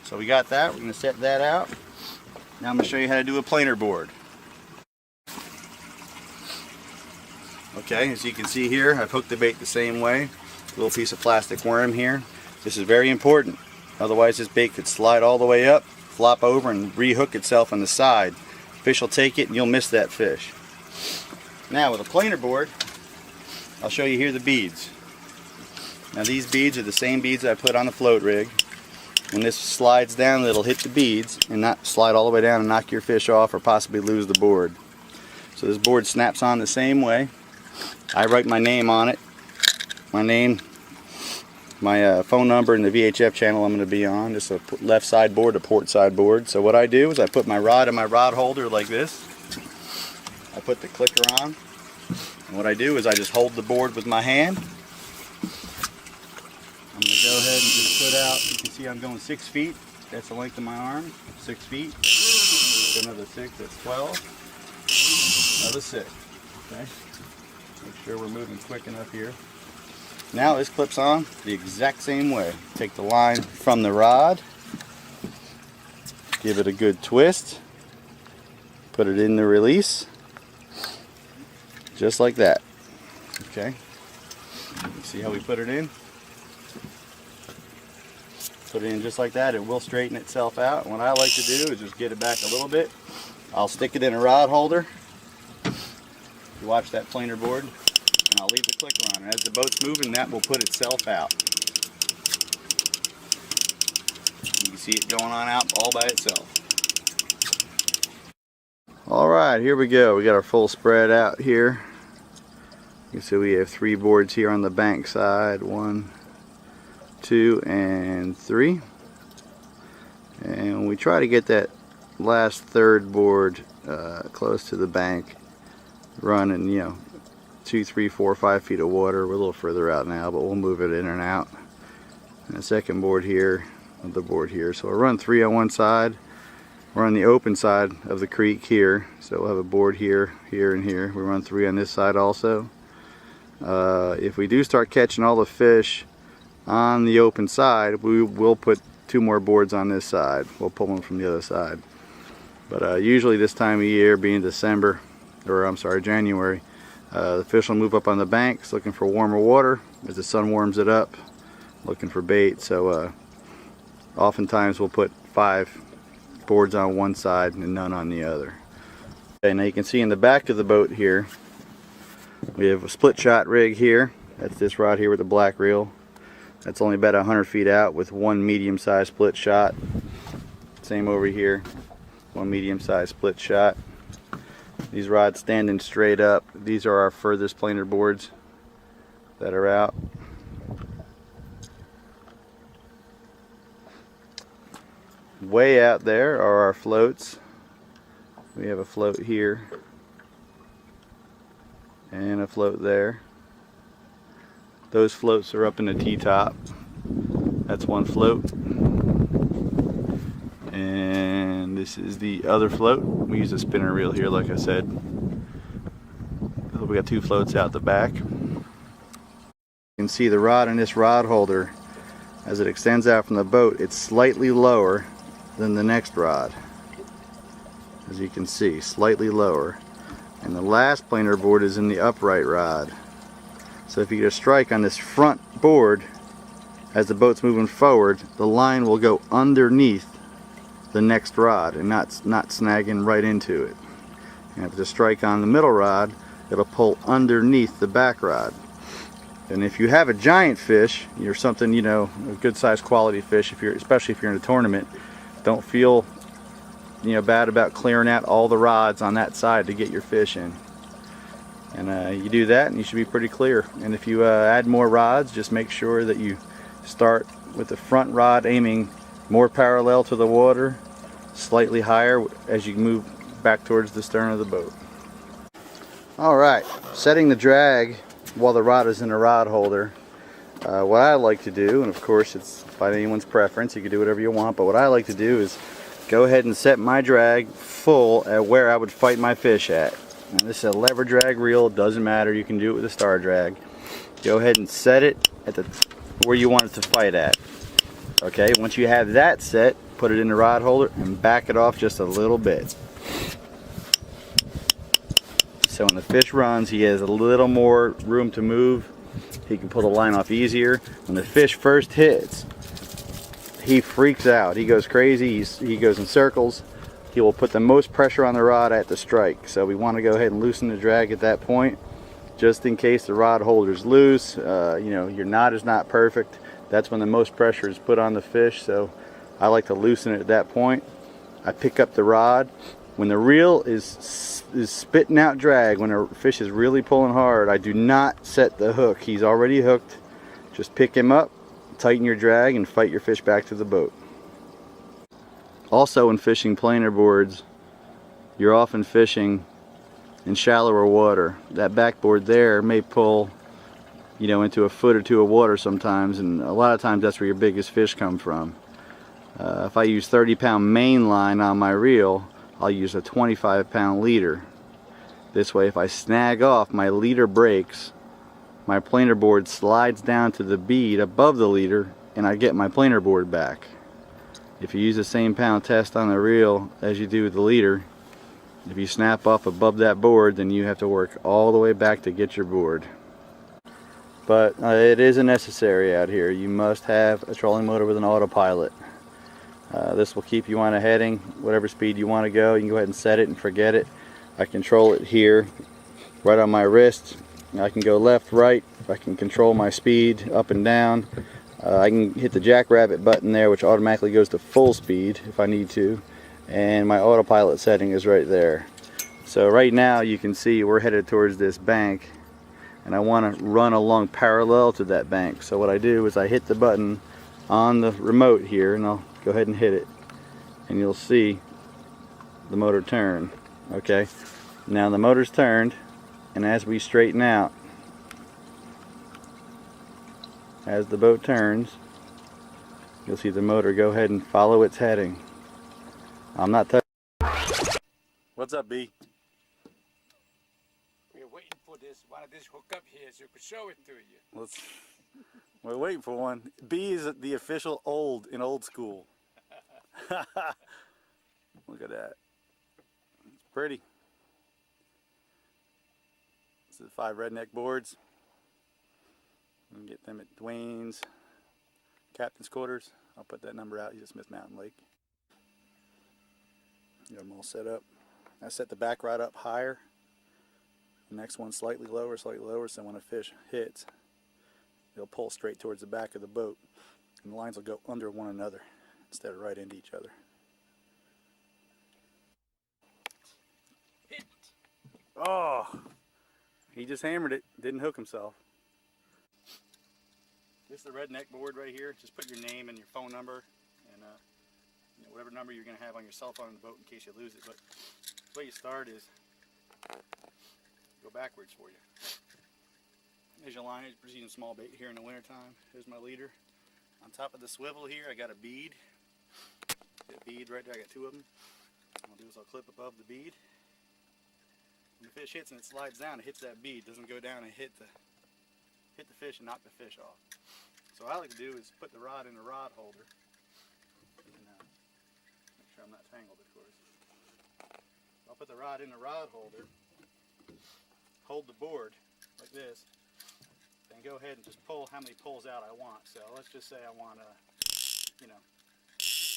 So we got that. We're going to set that out. Now I'm going to show you how to do a planer board. Okay, as you can see here, I've hooked the bait the same way. A little piece of plastic worm here. This is very important. Otherwise, this bait could slide all the way up, flop over, and rehook itself on the side. Fish will take it, and you'll miss that fish. Now, with a planer board, I'll show you here the beads. Now these beads are the same beads I put on the float rig. When this slides down, it'll hit the beads and not slide all the way down and knock your fish off or possibly lose the board. So this board snaps on the same way. I write my name on it. My name, my phone number, and the VHF channel I'm going to be on. This is a left side board, a port side board. So what I do is I put my rod in my rod holder like this. I put the clicker on. And what I do is I just hold the board with my hand. I'm going to go ahead and just put out, you can see I'm going 6 feet. That's the length of my arm. 6 feet. Another 6, that's 12. Another 6. Okay. Make sure we're moving quick enough here. Now this clips on the exact same way. Take the line from the rod. Give it a good twist. Put it in the release. Just like that. Okay. See how we put it in? Put it in just like that. It will straighten itself out. And what I like to do is just get it back a little bit. I'll stick it in a rod holder. You watch that planer board, and I'll leave the clicker on. And as the boat's moving, that will put itself out. You can see it going on out all by itself. Alright, here we go. We got our full spread out here. You can see we have 3 boards here on the bank side. 1, 2, and 3. And we try to get that last third board close to the bank running, you know, 2, 3, 4, 5 feet of water. We're a little further out now, but we'll move it in and out. And the second board here, the board here. So we'll run 3 on one side. We're on the open side of the creek here, so we'll have a board here, here, and here. We run 3 on this side also. If we do start catching all the fish on the open side, we will put 2 more boards on this side. We'll pull them from the other side. But usually this time of year, being December, or I'm sorry, January, the fish will move up on the banks looking for warmer water as the sun warms it up, looking for bait. So oftentimes we'll put 5 boards on one side and none on the other. Okay, now you can see in the back of the boat here, we have a split shot rig here. That's this rod here with the black reel. That's only about 100 feet out with 1 medium-sized split shot. Same over here, 1 medium-sized split shot. These rods standing straight up. These are our furthest planer boards that are out. Way out there are our floats. We have a float here and a float there. Those floats are up in the T-top. That's one float. And this is the other float. We use a spinner reel here, like I said. So we got 2 floats out the back. You can see the rod in this rod holder, as it extends out from the boat, it's slightly lower than the next rod. As you can see, slightly lower. And the last planer board is in the upright rod. So if you get a strike on this front board, as the boat's moving forward, the line will go underneath the next rod and not snagging right into it. And if it's a strike on the middle rod, it'll pull underneath the back rod. And if you have a giant fish, you're something, you know, a good sized quality fish, especially if you're in a tournament, don't feel, you know, bad about clearing out all the rods on that side to get your fish in. And you do that and you should be pretty clear. And if you add more rods, just make sure that you start with the front rod aiming more parallel to the water, slightly higher as you move back towards the stern of the boat. Alright, setting the drag while the rod is in the rod holder. What I like to do, and of course it's by anyone's preference, you can do whatever you want, but what I like to do is go ahead and set my drag full at where I would fight my fish at. Now, this is a lever drag reel, it doesn't matter, you can do it with a star drag. Go ahead and set it at where you want it to fight at. Okay, once you have that set, put it in the rod holder and back it off just a little bit. So when the fish runs, he has a little more room to move. He can pull the line off easier. When the fish first hits, he freaks out. He goes crazy. He goes in circles. He will put the most pressure on the rod at the strike. So we want to go ahead and loosen the drag at that point, just in case the rod holder's loose. You know, your knot is not perfect. That's when the most pressure is put on the fish. So I like to loosen it at that point. I pick up the rod. When the reel is spitting out drag, when a fish is really pulling hard, I do not set the hook. He's already hooked. Just pick him up, tighten your drag, and fight your fish back to the boat. Also, in fishing planer boards, you're often fishing in shallower water. That backboard there may pull, you know, into a foot or 2 of water sometimes, and a lot of times that's where your biggest fish come from. If I use 30-pound main line on my reel, I'll use a 25-pound leader. This way, if I snag off, my leader breaks, my planer board slides down to the bead above the leader, and I get my planer board back. If you use the same pound test on the reel as you do with the leader, if you snap off above that board, then you have to work all the way back to get your board. But it isn't necessary out here. You must have a trolling motor with an autopilot. This will keep you on a heading, whatever speed you want to go. You can go ahead and set it and forget it. I control it here, right on my wrist. I can go left, right. I can control my speed up and down. I can hit the jackrabbit button there, which automatically goes to full speed if I need to. And my autopilot setting is right there. So right now you can see we're headed towards this bank, and I want to run along parallel to that bank. So what I do is I hit the button on the remote here, and I'll go ahead and hit it, and you'll see the motor turn. Okay, now the motor's turned. And as we straighten out, as the boat turns, you'll see the motor go ahead and follow its heading. I'm not touching. What's up, B? We're waiting for this one of this hook up here so we can show it to you. We're waiting for one. B is the official old in old school. Look at that. It's pretty. This is 5 redneck boards. You can get them at Dwayne's Captain's Quarters. I'll put that number out. He's at Smith Mountain Lake. Got them all set up. I set the back rod up higher. The next one slightly lower, so when a fish hits, it'll pull straight towards the back of the boat. And the lines will go under one another instead of right into each other. Oh! He just hammered it. Didn't hook himself. This is the redneck board right here. Just put your name and your phone number and you know, whatever number you're going to have on your cell phone in the boat in case you lose it. But the way you start is go backwards for you. There's your line. We're using small bait here in the wintertime. Here's my leader. On top of the swivel here, I got a bead. That bead right there, I got 2 of them. What I'll do is I'll clip above the bead. When the fish hits and it slides down, it hits that bead. It doesn't go down and hit the fish and knock the fish off. So what I like to do is put the rod in the rod holder. And, make sure I'm not tangled, of course. I'll put the rod in the rod holder, hold the board like this, then go ahead and just pull how many pulls out I want. So let's just say I want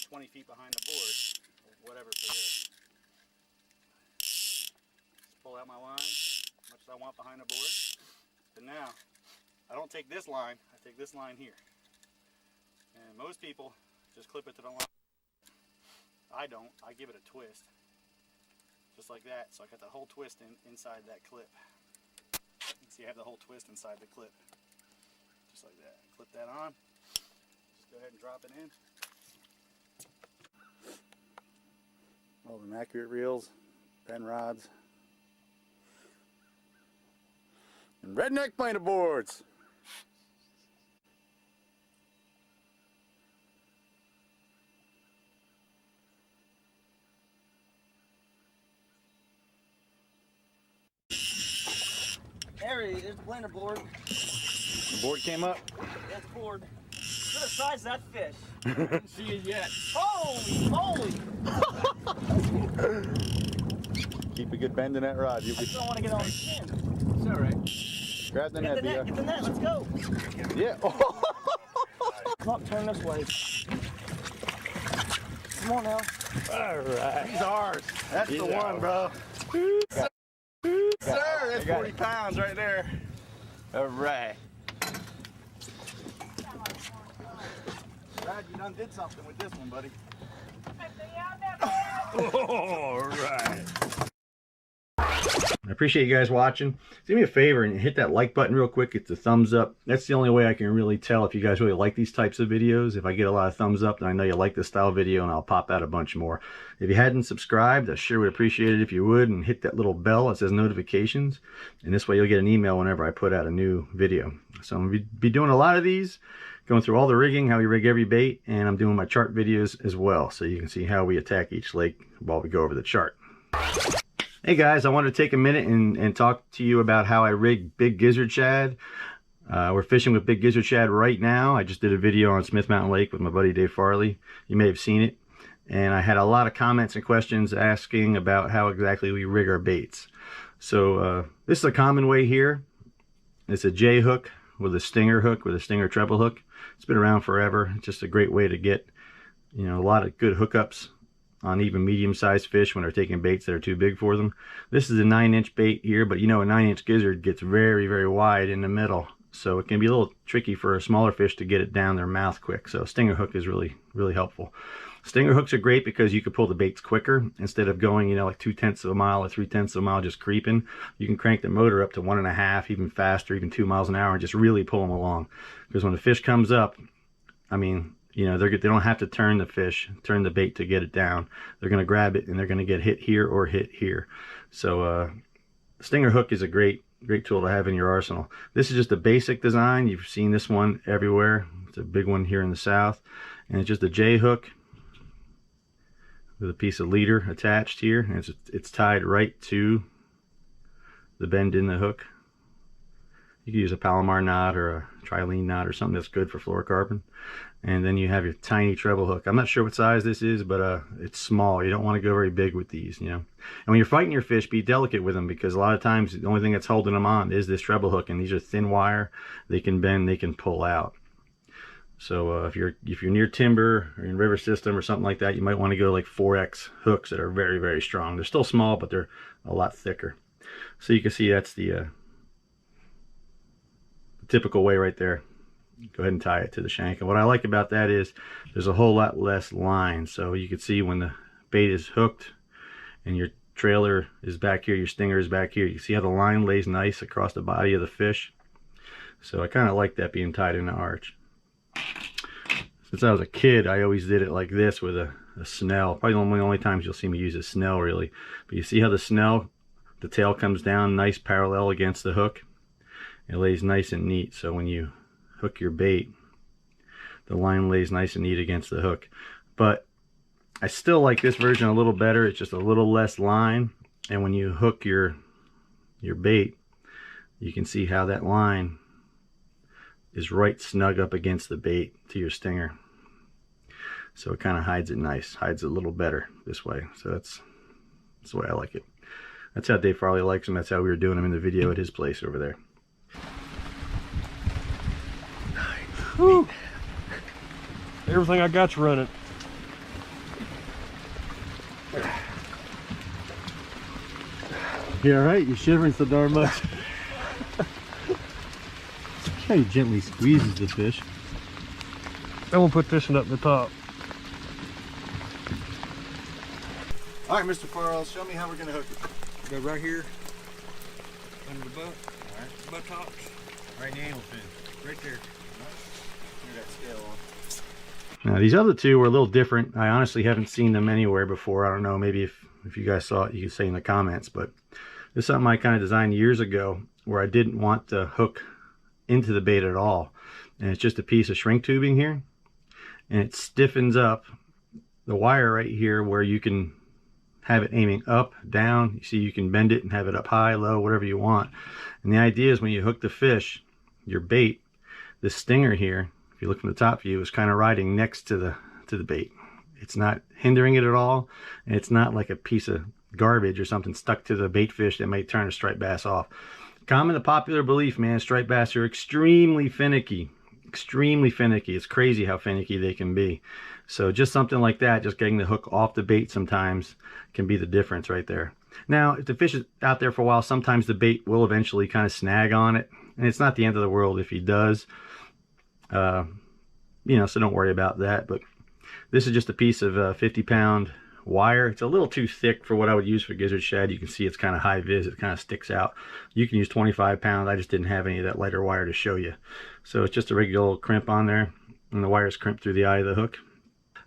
20 feet behind the board, or whatever for this. Just pull out my line, as much as I want behind the board. And now, I don't take this line, I take this line here. And most people just clip it to the line. I don't, I give it a twist. Just like that, so I got the whole twist inside that clip. You can see I have the whole twist inside the clip. Just like that. Clip that on. Just go ahead and drop it in. All them accurate reels, pen rods, and redneck planer boards. There's the blender board. The board came up. That's board. Look at the size of that fish. I didn't see it yet. Holy moly! Keep a good bend in that rod. I just don't want to get on the shin. It's all right. Grab the net, Bia. Get the net, let's go. Yeah. Come on, turn this way. Come on now. All right. He's ours. That's the one, bro. Sir, that's 40 pounds right there. All right. Brad, you done did something with this one, buddy. All right. I appreciate you guys watching. Do me a favor and hit that like button real quick. It's a thumbs up. That's the only way I can really tell if you guys really like these types of videos. If I get a lot of thumbs up, then I know you like this style video and I'll pop out a bunch more. If you hadn't subscribed, I sure would appreciate it if you would, and hit that little bell that says notifications. And this way you'll get an email whenever I put out a new video. So I'm going to be doing a lot of these, going through all the rigging, how we rig every bait, and I'm doing my chart videos as well, so you can see how we attack each lake while we go over the chart. Hey guys, I wanted to take a minute and talk to you about how I rig big gizzard shad. We're fishing with big gizzard shad right now. I just did a video on Smith Mountain Lake with my buddy Dave Farley. You may have seen it. And I had a lot of comments and questions asking about how exactly we rig our baits. So this is a common way here. It's a J hook with a stinger hook, with a stinger treble hook. It's been around forever. It's just a great way to get, you know, a lot of good hookups on even medium-sized fish when they're taking baits that are too big for them. This is a 9-inch bait here, but you know a 9-inch gizzard gets very, very wide in the middle. So it can be a little tricky for a smaller fish to get it down their mouth quick. So a stinger hook is really, really helpful. Stinger hooks are great because you can pull the baits quicker. Instead of going, you know, like 2/10 of a mile or 3/10 of a mile just creeping, you can crank the motor up to 1.5, even faster, even 2 miles an hour, and just really pull them along. Because when the fish comes up, I mean, you know, they don't have to turn the bait to get it down. They're going to grab it and they're going to get hit here or hit here. So stinger hook is a great great tool to have in your arsenal. This is just a basic design. You've seen this one everywhere. It's a big one here in the South, and it's just a J hook with a piece of leader attached here, and it's tied right to the bend in the hook. You can use a Palomar knot or a trilene knot or something that's good for fluorocarbon. And then you have your tiny treble hook. I'm not sure what size this is, but it's small. You don't want to go very big with these, you know. And when you're fighting your fish, be delicate with them, because a lot of times the only thing that's holding them on is this treble hook, and these are thin wire. They can bend, they can pull out. So if you're near timber or in river system or something like that, you might want to go like 4X hooks that are very, very strong. They're still small, but they're a lot thicker. So you can see that's the typical way right there. Go ahead and tie it to the shank. And what I like about that is there's a whole lot less line. So you can see when the bait is hooked and your trailer is back here, your stinger is back here, you see how the line lays nice across the body of the fish. So I kind of like that being tied in the arch. Since I was a kid, I always did it like this with a snell. Probably the only times you'll see me use a snell, really. But you see how the snell, the tail comes down nice parallel against the hook. It lays nice and neat. So when you hook your bait, the line lays nice and neat against the hook. But I still like this version a little better. It's just a little less line, and when you hook your bait, you can see how that line is right snug up against the bait to your stinger. So it kind of hides it nice, hides it a little better this way. So that's the way I like it. That's how Dave Farley likes them. That's how we were doing them in the video at his place over there. Whew. Everything I got's running. You alright? You're shivering so darn much. How he gently squeezes the fish. I'm gonna put this one up the top. Alright, Mr. Farrell, show me how we're gonna hook it. Go right here under the butt. Alright. Butt tops. Right in the anal fin. Right there. That scale on. Now these other two were a little different. I honestly haven't seen them anywhere before. I don't know, maybe if you guys saw it, you could say in the comments, but this is something I kind of designed years ago where I didn't want the hook into the bait at all. And it's just a piece of shrink tubing here, and it stiffens up the wire right here where you can have it aiming up, down. You see, you can bend it and have it up high, low, whatever you want. And the idea is when you hook the fish, your bait, the stinger here, if you look from the top view, is kind of riding next to the bait. It's not hindering it at all, and it's not like a piece of garbage or something stuck to the bait fish that might turn a striped bass off. Common to popular belief, man, striped bass are extremely finicky. Extremely finicky. It's crazy how finicky they can be. So just something like that, just getting the hook off the bait sometimes can be the difference right there. Now, if the fish is out there for a while, sometimes the bait will eventually kind of snag on it, and it's not the end of the world if he does. You know, so don't worry about that. But this is just a piece of 50-pound wire. It's a little too thick for what I would use for gizzard shad. You can see it's kind of high vis. It kind of sticks out. You can use 25 pounds. I just didn't have any of that lighter wire to show you. So it's just a regular old crimp on there, and the wire's crimped through the eye of the hook.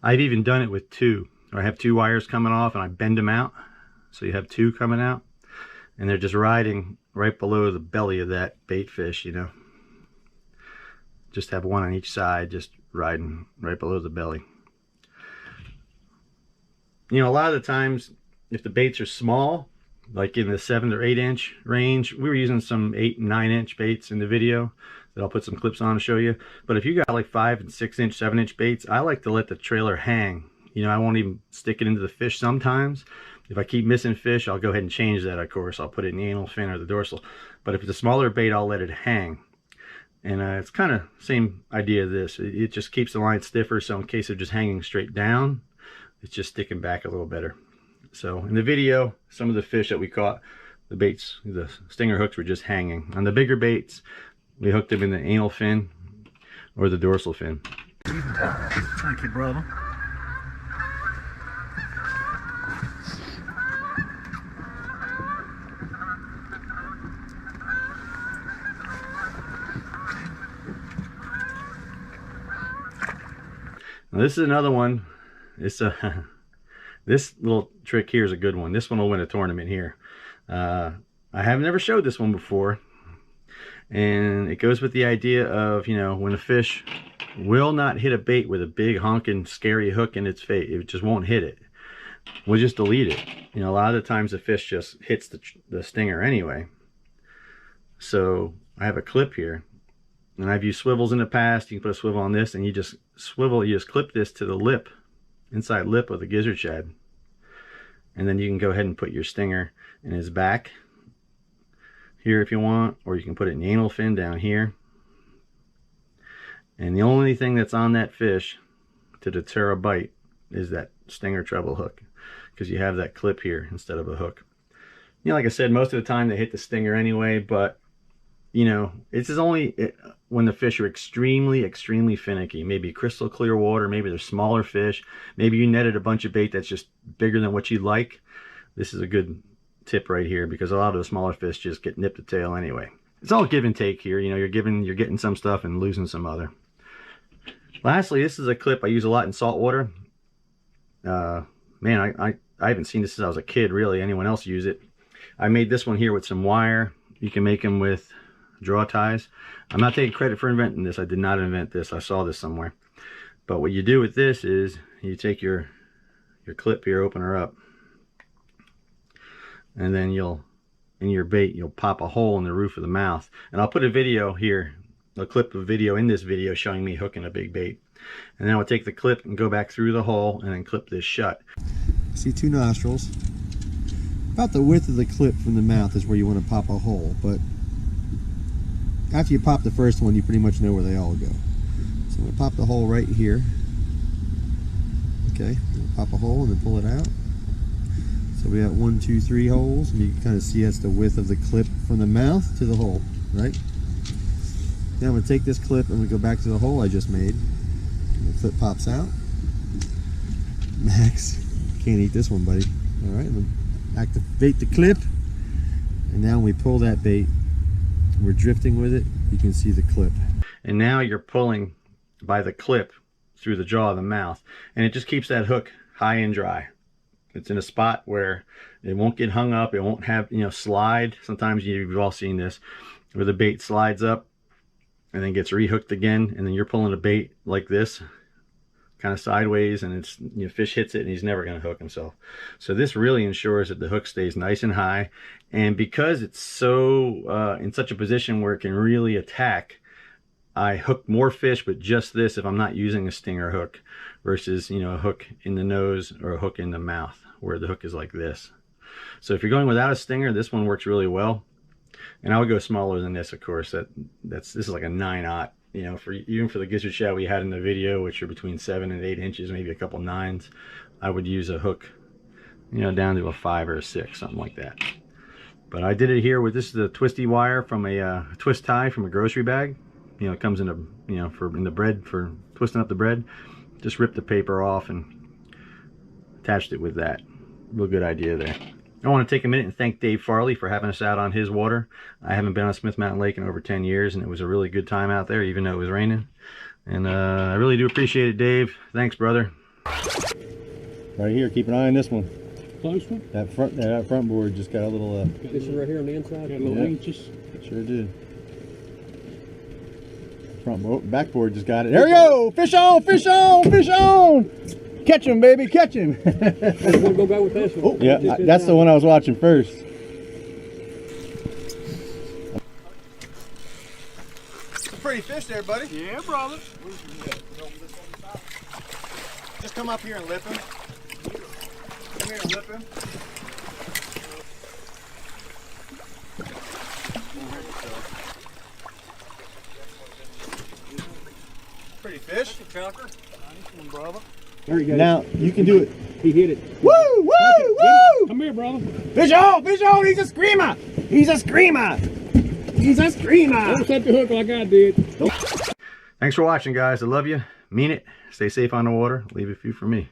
I've even done it with two. I have two wires coming off, and I bend them out. So you have two coming out, and they're just riding right below the belly of that bait fish, you know. Just have one on each side, just riding right below the belly. You know, a lot of the times, if the baits are small, like in the 7 or 8 inch range, we were using some 8 and 9 inch baits in the video that I'll put some clips on to show you. But if you got like 5 and 6 inch, 7 inch baits, I like to let the trailer hang. You know, I won't even stick it into the fish sometimes. If I keep missing fish, I'll go ahead and change that, of course. I'll put it in the anal fin or the dorsal. But if it's a smaller bait, I'll let it hang. And it's kind of same idea of this. It just keeps the line stiffer, so in case they're just hanging straight down, it's just sticking back a little better. So in the video, some of the fish that we caught, the baits, the stinger hooks were just hanging. On the bigger baits, we hooked them in the anal fin or the dorsal fin. Thank you, brother. Now this is another one. It's a this little trick here is a good one. This one will win a tournament here. I have never showed this one before. And it goes with the idea of, you know, when a fish will not hit a bait with a big honking scary hook in its face, it just won't hit it. We'll just delete it. You know, a lot of the times the fish just hits the stinger anyway. So I have a clip here, and I've used swivels in the past. You can put a swivel on this, and you just clip this to the lip, inside lip of the gizzard shad. And then you can go ahead and put your stinger in his back here if you want, or you can put it in the anal fin down here. And the only thing that's on that fish to deter a bite is that stinger treble hook, because you have that clip here instead of a hook. You know, like I said, most of the time they hit the stinger anyway, but you know, it's only when the fish are extremely finicky, maybe crystal clear water, maybe they're smaller fish, maybe you netted a bunch of bait that's just bigger than what you'd like. This is a good tip right here, because a lot of the smaller fish just get nipped the tail anyway. It's all give and take here. You know, you're getting some stuff and losing some other. Lastly, this is a clip I use a lot in saltwater. Man, I haven't seen this since I was a kid, really. Anyone else use it? I made this one here with some wire. You can make them with draw ties. I'm not taking credit for inventing this. I did not invent this. I saw this somewhere. But what you do with this is you take your clip here, open her up, and then in your bait, you'll pop a hole in the roof of the mouth. And I'll put a video here, a clip of video in this video showing me hooking a big bait. And then I'll take the clip and go back through the hole and then clip this shut. See 2 nostrils. About the width of the clip from the mouth is where you want to pop a hole, but after you pop the first one, you pretty much know where they all go. So I'm going to pop the hole right here. Okay, pop a hole and then pull it out. So we got 1, 2, 3 holes, and you can kind of see that's the width of the clip from the mouth to the hole, right? Now I'm going to take this clip and we go back to the hole I just made. And the clip pops out. Max, can't eat this one, buddy. All right, I'm going to activate the clip, and now when we pull that bait, we're drifting with it, you can see the clip. And now you're pulling by the clip through the jaw of the mouth, and it just keeps that hook high and dry. It's in a spot where it won't get hung up, it won't have, you know, slide. Sometimes you've all seen this, where the bait slides up and then gets rehooked again, and then you're pulling a bait like this, kind of sideways, and it's, you know, fish hits it and he's never going to hook himself. So this really ensures that the hook stays nice and high, and because it's so in such a position where it can really attack, I hook more fish with just this if I'm not using a stinger hook versus, you know, a hook in the nose or a hook in the mouth where the hook is like this. So if you're going without a stinger, this one works really well. And I would go smaller than this, of course. This is like a 9/0. You know, even for the gizzard shad we had in the video, which are between 7 and 8 inches, maybe a couple 9s, I would use a hook, you know, down to a 5 or a 6, something like that. But I did it here with, this is a twisty wire from a twist tie from a grocery bag. You know, it comes in a, you know, in the bread, for twisting up the bread. Just ripped the paper off and attached it with that. Real good idea there. I want to take a minute and thank Dave Farley for having us out on his water. I haven't been on Smith Mountain Lake in over 10 years, and it was a really good time out there, even though it was raining. And I really do appreciate it, Dave. Thanks, brother. Right here, keep an eye on this one. Close one? That front board just got a little... This is right here on the inside? Got little inches? Sure did. Backboard just got it. There we go! Fish on! Fish on! Fish on! Catch him, baby! Catch him! We'll go back with this one. Oh, yeah, that's the one I was watching first. Some pretty fish there, buddy. Yeah, brother. Just come up here and lip him. Come here and lip him. Pretty fish. Nice one, brother. There you go. Now you can do it. He hit it. Woo! Woo! Woo! Come here, brother. Fish on! Fish on! He's a screamer! He's a screamer! He's a screamer! Don't set the hook like I did. Thanks for watching, guys. I love you. Mean it. Stay safe on the water. Leave a few for me.